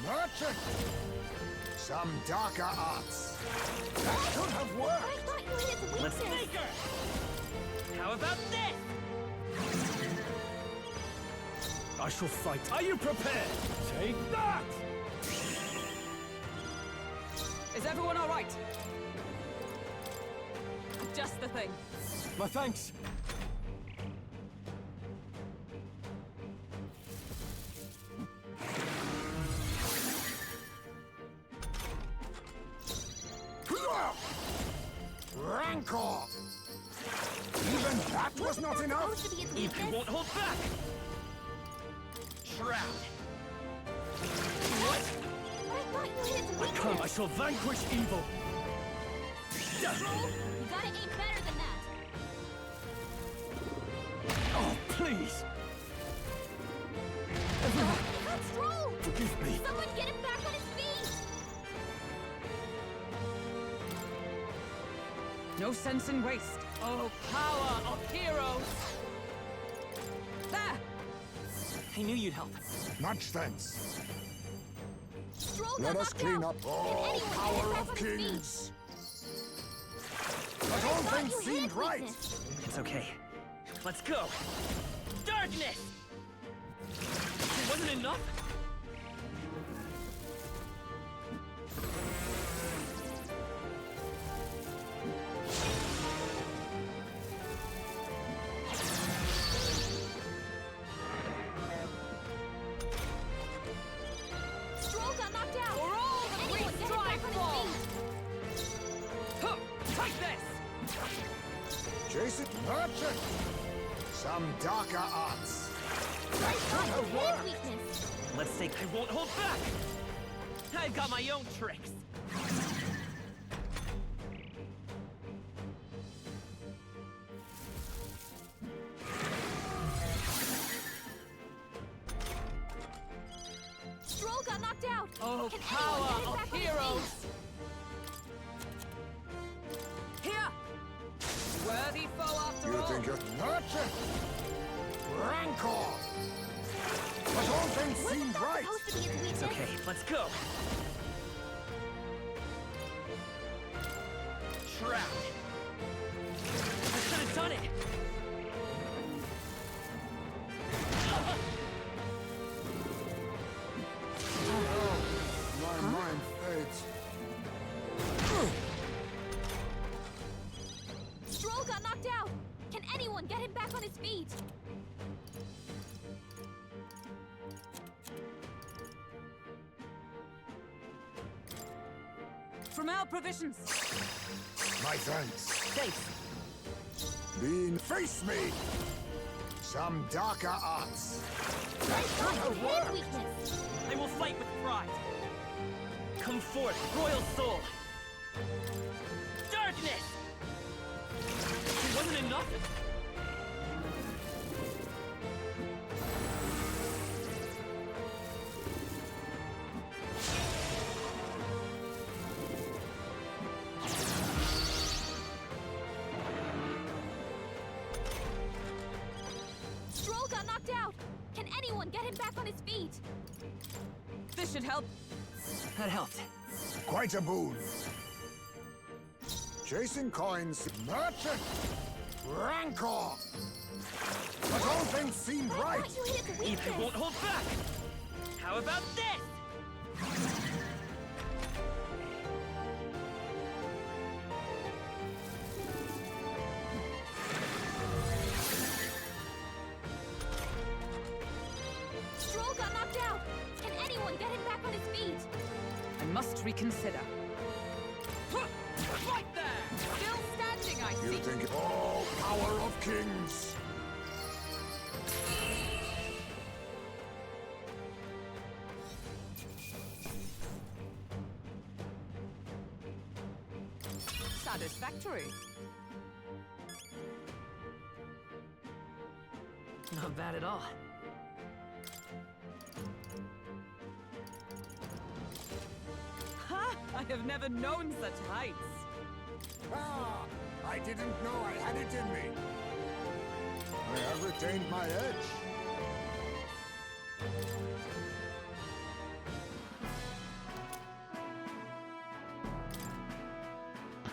Merchant! Some darker arts. That could have I worked! thought you hit its Let's weakness! make her! How about this? I shall fight. Are you prepared? Take that! Is everyone all right? Just the thing. My thanks. Rancor! Even that was not enough? Supposed to be its If you weakness? won't hold back! Shroud! What? I thought you hit its I weakness! come. I shall vanquish evil. Troll, you gotta aim better than that! Oh, please. That's Troll! Forgive me. Someone get him back on his feet! No sense in waste. Oh, power of heroes! There! I knew you'd help. Much thanks. Stroll Let got us knocked clean out. up Can all anyone get him power back of on his feet? kings. But I all thought things you hit seemed its right. weakness. It's okay. Let's go! Darkness! It wasn't enough? Stroll got knocked out. For all Can that we anyone get him strive back on his for! feet? Huh, take this! Jason Merchant! Some darker arts. I That could thought have you hit its worked! weakness. Let's take. I won't hold back! I've got my own tricks! Stroll got knocked out. Oh, Can power anyone get him of back on his heroes! feet? Here! Worthy foe after You all. think you're Merchant? Rancor! But all things Wasn't seemed that right. supposed to be its weakness? It's okay, let's go! Shroud! I should have done it! My mind fades. Stroll got knocked out. Can anyone get him back on his feet? From our provisions. My thanks. Thanks! Bean, face me! Some darker arts. That could have Hit its worked! weakness. I will fight with pride! Come forth, royal soul! Darkness! It wasn't enough? Stroll got knocked out. Can anyone get him back on his feet? This should help. That helped. Quite a boon. Chasing coins, Merchant! Rancor! But all things seemed I right. thought you hit its If weakness. you won't hold back! How about this? Stroll got knocked out. Can anyone get him back on his feet? I must reconsider. Huh, right there! Still standing, I You see. think all power of kings. Satisfactory. wasn't bad at all. Ha! I have never known such heights. Ah! I didn't know I had it in me. I have retained my edge.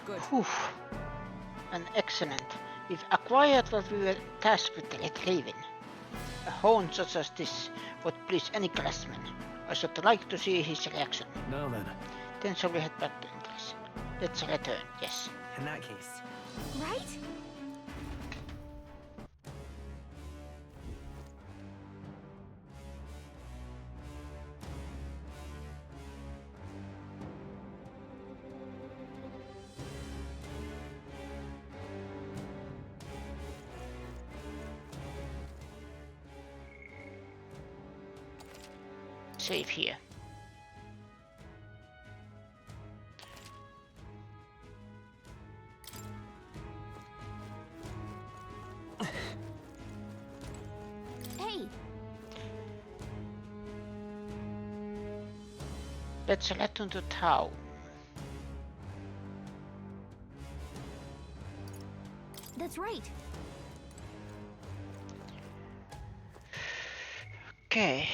Good. Whew. And excellent. We've acquired what we were tasked with retrieving. A horn such as this would please any craftsman. I should like to see his reaction. No then. Then shall we head back to Endless? Let's return, yes. In that case. Right? Save here. Hey, Let's return to town. that's right. Okay.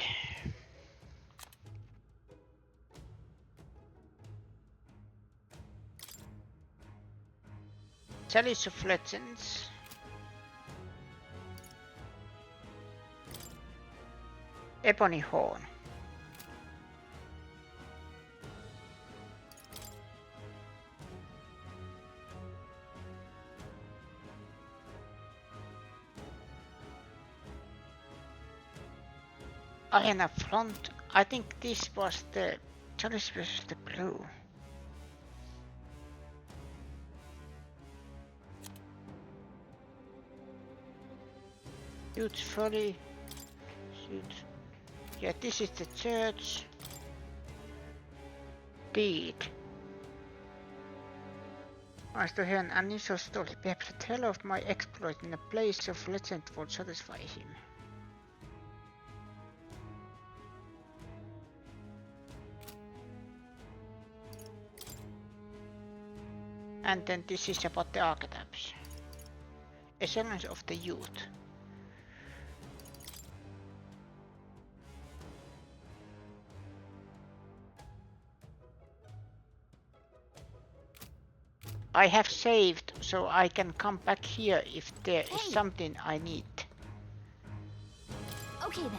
Chalice of Legends. Ebony Horn. Arena Front. I think this was the Chalice versus the blue. Huge folly. Shoot. Yeah, this is the church. Deed. Nice to hear an unusual story. Perhaps a tale of my exploit in a place of legend would satisfy him. And then this is about the archetypes. Excellence of the youth. I have saved, so I can come back here if there is something I need. Okay then.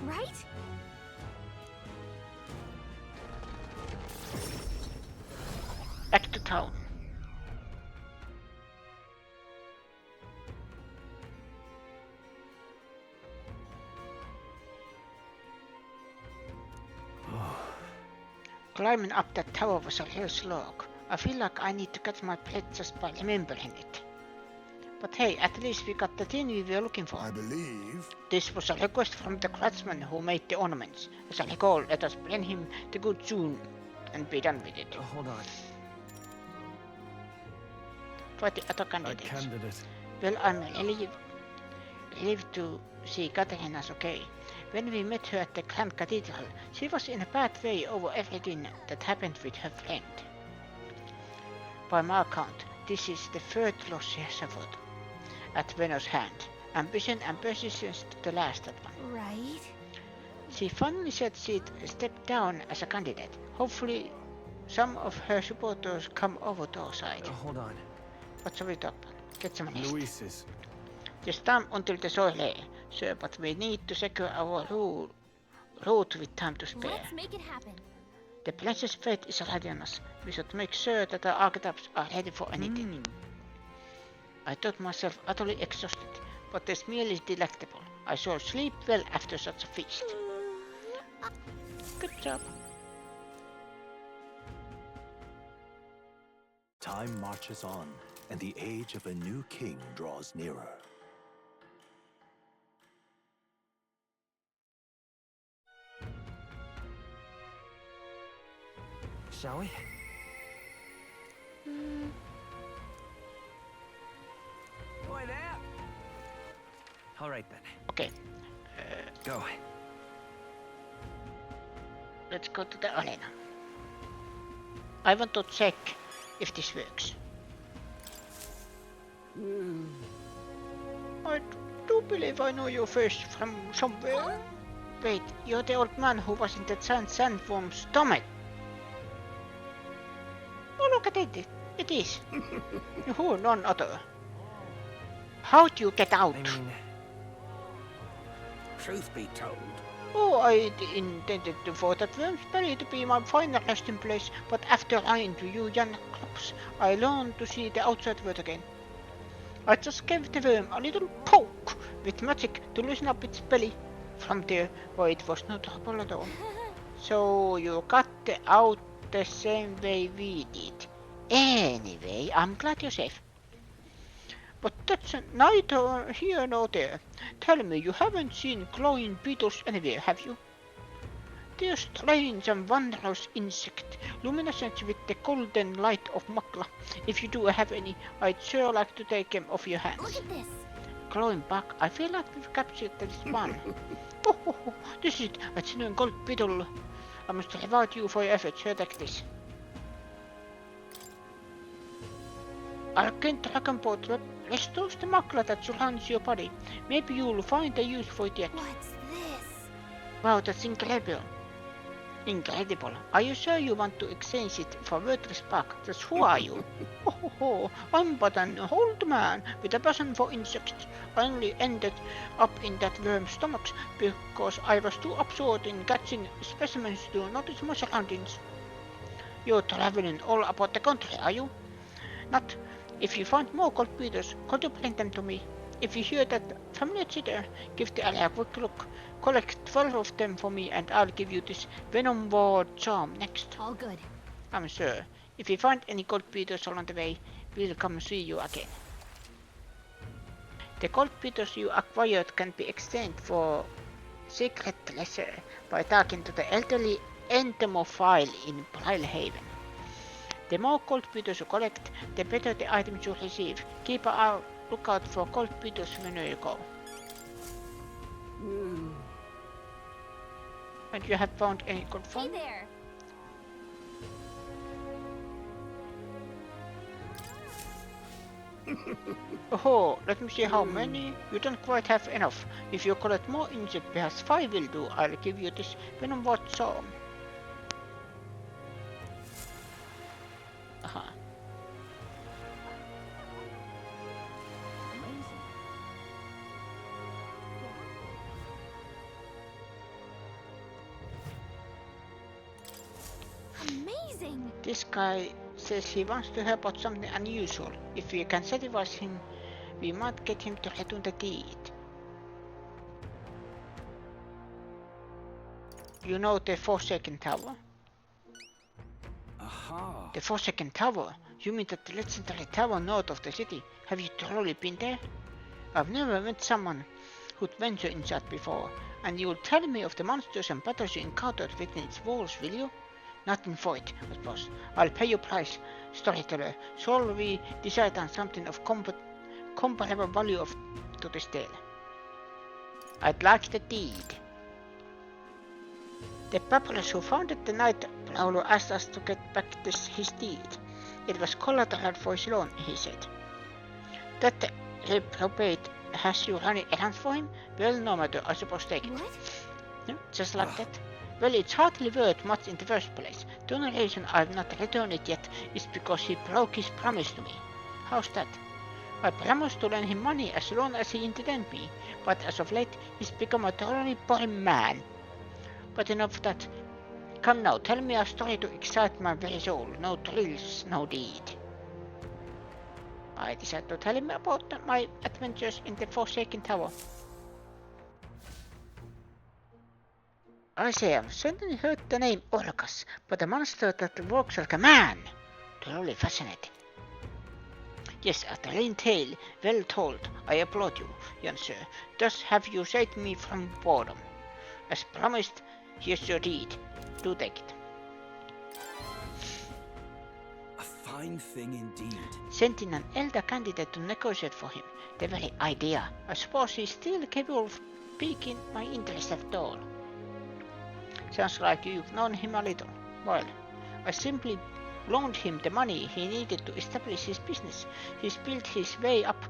Right? Back to town. Climbing up that tower was a real slog. I feel like I need to catch my breath just by remembering it. But hey, at least we got the thing we were looking for. I believe. This was a request from the craftsman who made the ornaments. As I recall, let us bring him the good soon and be done with it. Hold on. For the other candidates. Candidate. Well, I'm relieved to see Katerina's okay. When we met her at the Grand Cathedral, she was in a bad way over everything that happened with her friend. By my account, this is the third loss she has suffered at Venus' hand. Ambition and persistence to the last that one. Right. She finally said she'd step down as a candidate. Hopefully, some of her supporters come over to our side. Hold on. What shall we talk about? Get some rest. Luis's. There's time until the soiree, sir, but we need to secure our route with time to spare. Let's make it happen. The princess' fate is already on us. We should make sure that our archetypes are ready for anything. I thought myself utterly exhausted, but this meal is delectable. I shall sleep well after such a feast. Good job. Time marches on, and the age of a new king draws nearer. Shall we? Boy there! All right then. Okay. Go. Let's go to the arena. I want to check if this works. I do believe I know your face from somewhere. Wait, you're the old man who was in the giant sandworm's stomach. Oh, look at it. It is. Who, none other. How'd you get out? I mean, Truth be told, Oh, I intended for that worm's belly to be my final resting place, but after lying to you young clubs, I learned to see the outside world again. I just gave the worm a little poke with magic to loosen up its belly. From there, it was no trouble at all. So you got out the same way we did. Anyway, I'm glad you're safe. But that's neither here nor there. Tell me, you haven't seen glowing beetles anywhere, have you? They're strange and wondrous insect, luminescent with the golden light of Makla. If you do have any, I'd sure like to take them off your hands. Look at this. Glowing back, I feel like we've captured this one. This is a genuine gold beetle. I must reward you for your efforts. Here, take this. Arcane Dragon Portrait restores the Makla that surrounds your body. Maybe you'll find a use for it yet. What's this? Wow, that's incredible. Incredible. Are you sure you want to exchange it for worthless back? Just who are you? I'm but an old man with a passion for insects. I only ended up in that worm's stomach because I was too absorbed in catching specimens to notice my surroundings. You're traveling all about the country, are you? Not. If you find more gold beetles, could you bring them to me? If you hear that familiar chitter, give the area a quick look. Collect 12 of them for me and I'll give you this Venom Ward charm next. All good. I'm sure. If you find any gold beetles along the way, we'll come see you again. The gold beetles you acquired can be exchanged for secret treasure by talking to the elderly entomophile in Brilhaven. The more gold beetles you collect, the better the items you receive. Keep a lookout for gold beetles whenever you go. And you have found any gold Hey fun? there. Oh, let me see how many. You don't quite have enough. If you collect more insects, perhaps 5 will do. I'll give you this Venom Ward charm. Amazing. This guy says he wants to help out something unusual. If we can satisfy him, we might get him to return the deed. You know the Forsaken Tower? aha. The Forsaken Tower? You mean that legendary tower north of the city? Have you truly been there? I've never met someone who'd venture inside before, and you'll tell me of the monsters and battles you encountered within its walls, will you? Nothing for it, I suppose. I'll pay you price, storyteller. Shall we decide on something of comparable value to this tale? I'd like the deed. The papyrus who founded the Night Prowler asked us to get back his deed. It was collateral for his loan, he said. That reprobate has you running errands for him? Well, no matter, I suppose take it. What? Yeah, just like that. Well, it's hardly worth much in the first place. The only reason I've not returned it yet is because he broke his promise to me. How's that? I promised to lend him money as long as he entertained me, but as of late he's become a thoroughly boring man. But enough of that. Come now, tell me a story to excite my very soul. No thrills, no deed. I decided to tell him about my adventures in the Forsaken Tower. I say, I've certainly heard the name Orcus, but a monster that walks like a man. Truly fascinating. Yes, a thrilling tale, well told. I applaud you, young sir. Thus have you saved me from boredom. As promised, here's your deed. Do take it. a fine thing indeed. Sending an elder candidate to negotiate for him. The very idea. I suppose he's still capable of piquing my interest at all. Sounds like you've known him a little. Well, I simply loaned him the money he needed to establish his business. He's built his way up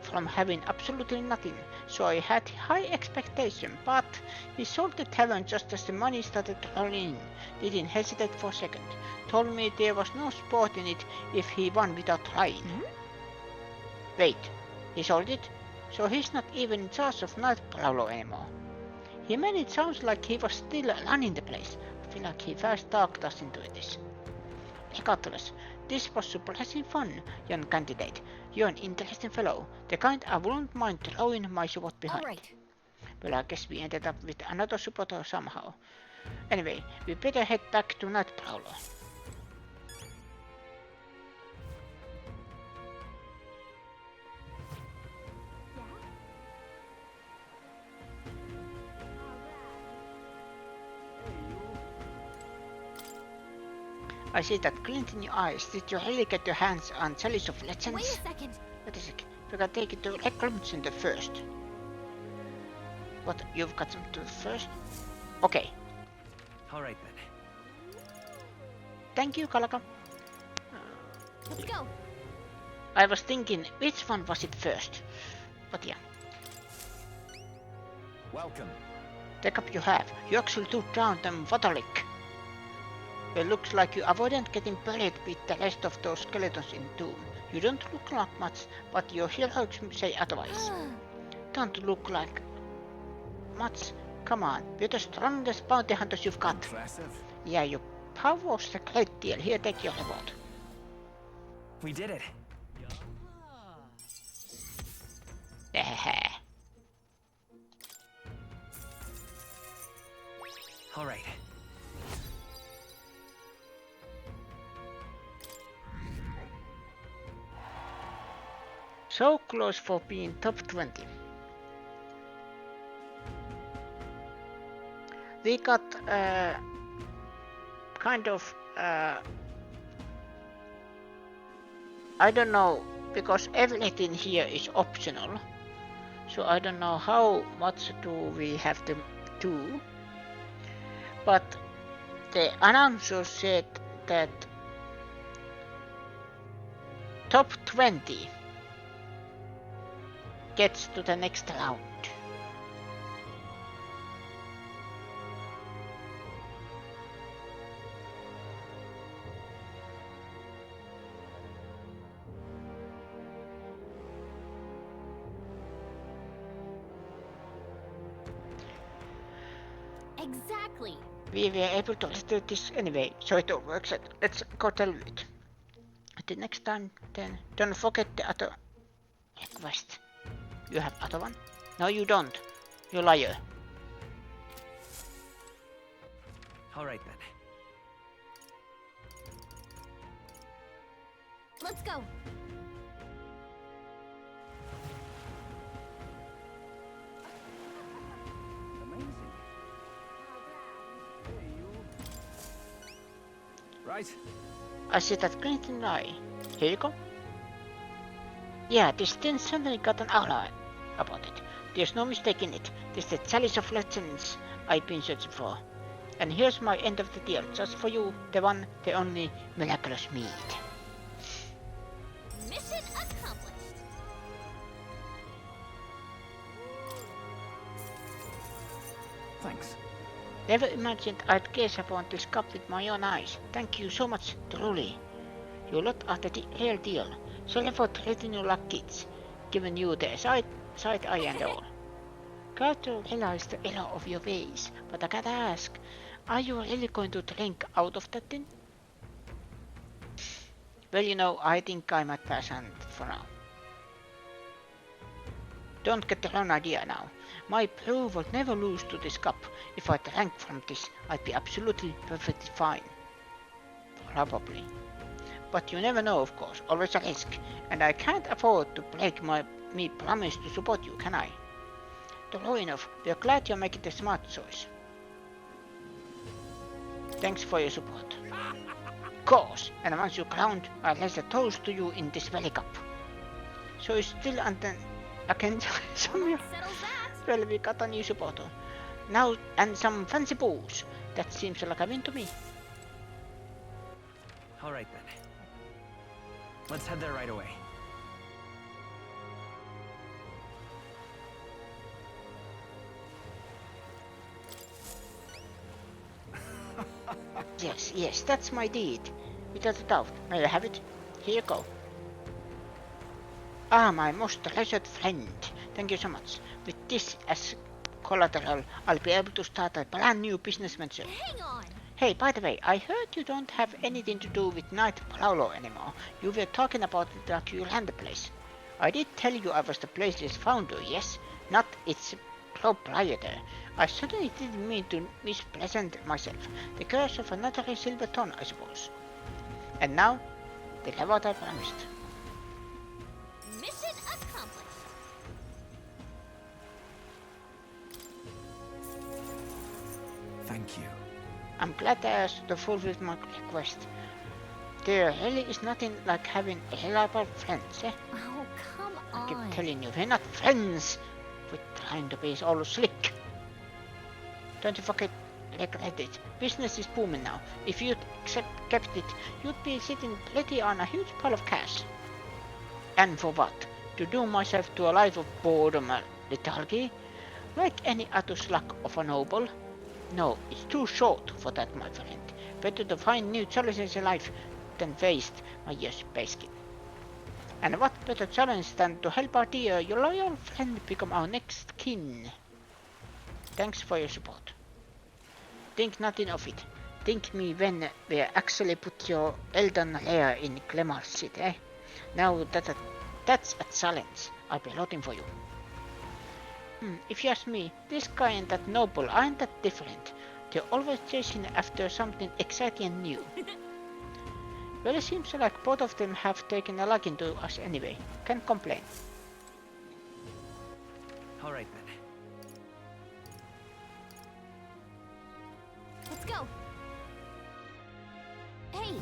from having absolutely nothing, so I had high expectation, but he sold the tavern just as the money started rolling in. Didn't hesitate for a second. Told me there was no sport in it if he won without trying. Wait, he sold it? So he's not even in charge of Night Prowler anymore. He made it sound like he was still running the place. I feel like he fast talked us into this. Regardless, this was surprisingly fun, young candidate. You're an interesting fellow, the kind I wouldn't mind throwing my support behind. All right. Well, I guess we ended up with another supporter somehow. Anyway, we better head back to Night Prowler. I see that glint in your eyes. Did you really get your hands on Chalice of Legends? Wait a second. Wait a sec. We gotta take it to Reclaim Center first. What? You've got them to first? Okay. Alright then. Thank you, Kalaka. Let's go. I was thinking, which one was it first? But yeah. Welcome. Take up you have. You actually took down them Vatalik. It looks like you avoided getting buried with the rest of those skeletons in Doom. You don't look like much, but your heroics say otherwise. Don't look like much. Come on, we're the strongest bounty hunters you've got. Impressive. Yeah, your power's a great deal. Here, take your reward. We did it. Alright. So close for being top 20. We got kind of I don't know, because everything here is optional, so I don't know how much do we have to do, but the announcer said that top 20 gets to the next round. Exactly. We were able to do this anyway, so it all works out. Let's go tell it. The next time then, don't forget the other request. You have other one? No, you don't. You liar. Alright then. Let's go. Amazing. Hey, you. Right. I see that glinting eye. Here you go. Yeah, this thing certainly got an aura about it. There's no mistaking it. This is the Chalice of Legends I've been searching for. And here's my end of the deal, just for you, the one, the only miraculous mead. Mission accomplished. Thanks. Never imagined I'd gaze upon this cup with my own eyes. Thank you so much, truly. You lot are the real deal. Sorry for treating you like kids, giving you the side eye and all. Glad to realize the error of your ways, but I gotta ask, are you really going to drink out of that thing? Well, you know, I think I might pass on it for now. Don't get the wrong idea now. My brew would never lose to this cup. If I drank from this, I'd be absolutely perfectly fine. Probably. But you never know, of course, always a risk, and I can't afford to break me promise to support you, can I? True enough, we're glad you're making the smart choice. Thanks for your support. course. And once you're crowned, I'll raise a toast to you in this valley cup. So it's still until again some Settles that. well, we got a new supporter. Now, and some fancy booze. That seems like a win to me. All right then. Let's head there right away. Yes, that's my deed. Without a doubt. May I have it? Here you go. Ah, my most treasured friend. Thank you so much. With this as collateral, I'll be able to start a brand new business venture. Hang on. Hey, by the way, I heard you don't have anything to do with Knight Paolo anymore. You were talking about it like you ran the place. I did tell you I was the place's founder, yes? Not its proprietor. I certainly didn't mean to mispresent myself. The curse of another silver tongue, I suppose. And now, deliver what I promised. Mission accomplished. Thank you. I'm glad I asked to fulfill my request. There really is nothing like having reliable friends, eh? Oh, come I keep on. telling you, we're not friends. We're trying to be all slick. Don't you forget, regret it. Business is booming now. If you'd kept it, you'd be sitting pretty on a huge pile of cash. And for what? To doom myself to a life of boredom and lethargy? Like any other slack of a noble? No, it's too short for that, my friend. Better to find new challenges in life than waste my years basking. And what better challenge than to help our dear, your loyal friend become our next kin? Thanks for your support. Think nothing of it. Think me when we actually put your Elden lair in Glemar City, eh? Now that's a challenge. I'll be rooting for you. If you ask me, this guy and that noble aren't that different. They're always chasing after something exciting and new. Well, it seems like both of them have taken a liking to us anyway. Can't complain. All right then. Let's go. Hey.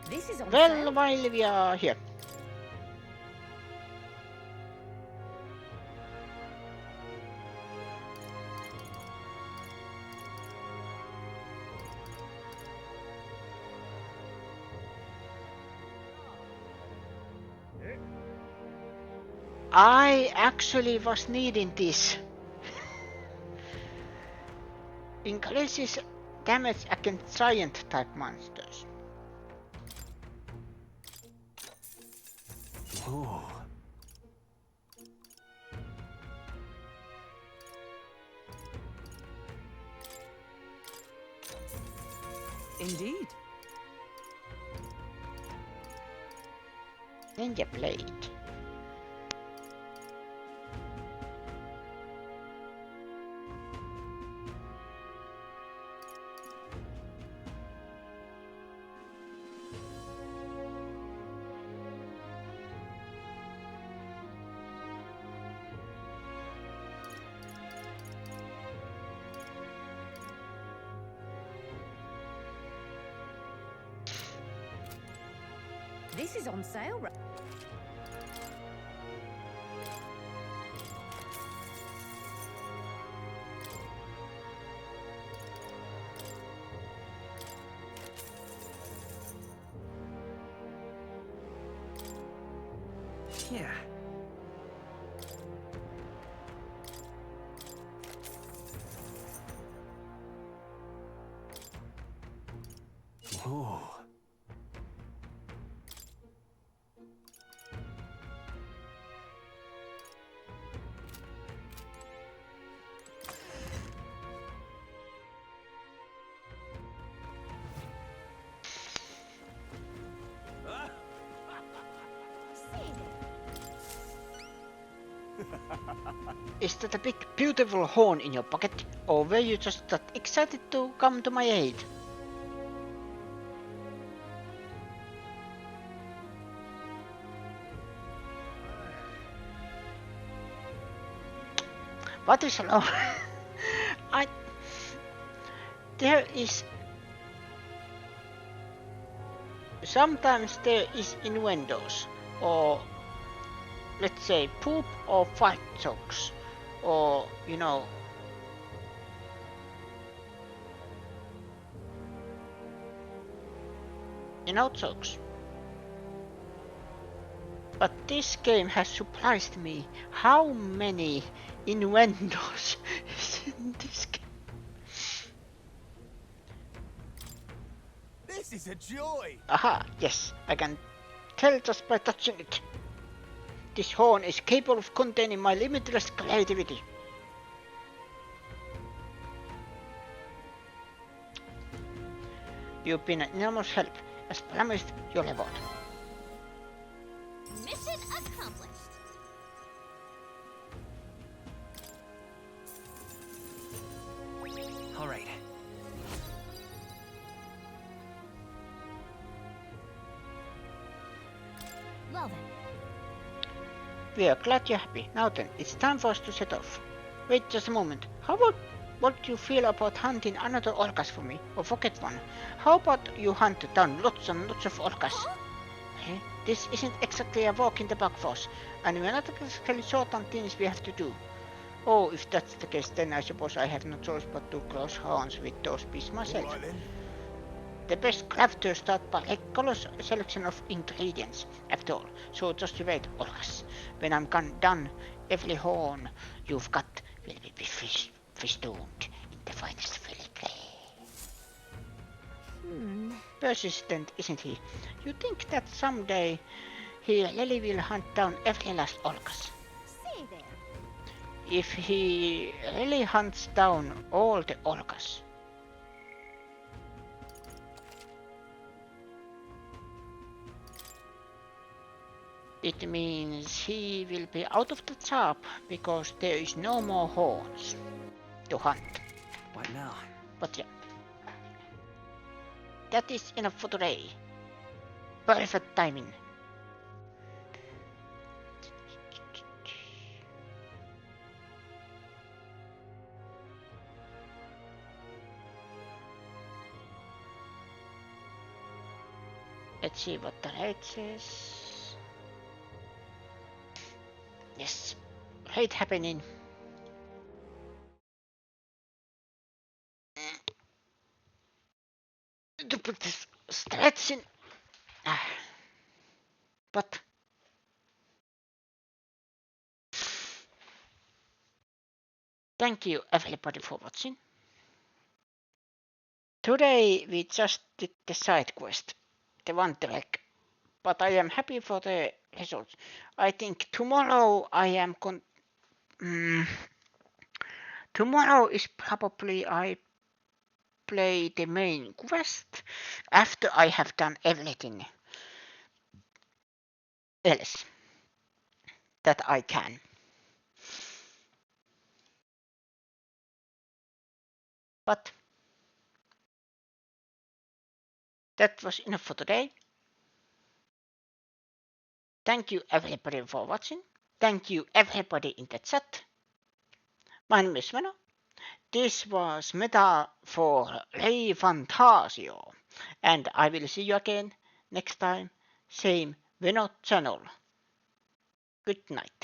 This is on Well, sale. while we are here. I actually was needing this. Increases damage against giant type monsters. Ooh. Indeed. Ninja blade. This is on sale. Yeah. Ooh. Is that a big beautiful horn in your pocket, or were you just that excited to come to my aid? What is wrong? there is sometimes there is innuendos or let's say poop or fight jokes or jokes. But this game has surprised me how many innuendos is in this game. This is a joy! Aha, yes, I can tell just by touching it. This horn is capable of containing my limitless creativity. You've been an enormous help. As promised, your reward. Mission accomplished. All right. Well then. We are glad you're happy. Now then, it's time for us to set off. Wait just a moment. How about what do you feel about hunting another orcas for me? Or forget one. How about you hunt down lots and lots of orcas? Eh? This isn't exactly a walk in the park for us, and we're not exactly short on things we have to do. Oh, if that's the case, then I suppose I have no choice but to close hands with those beasts myself. All right, then. The best crafters start by a close selection of ingredients, after all. So just you wait, orcas. When I'm done, every horn you've got will be festooned in the finest filigree. Persistent, isn't he? You think that someday he really will hunt down every last orcas? Say there. If he really hunts down all the orcas, it means he will be out of the job because there is no more horns to hunt. What now? But yeah, that is enough for today. Perfect timing. Let's see what the rate says. Yes, raid happening. To put this stretching. But thank you everybody for watching. Today we just did the side quest, the one track, but I am happy for the results. I think tomorrow I am tomorrow is probably I play the main quest after I have done everything else that I can. But that was enough for today. Thank you everybody for watching. Thank you everybody in the chat. My name is Meno. This was Meta for ReFantazio, and I will see you again next time, same Meno channel. Good night.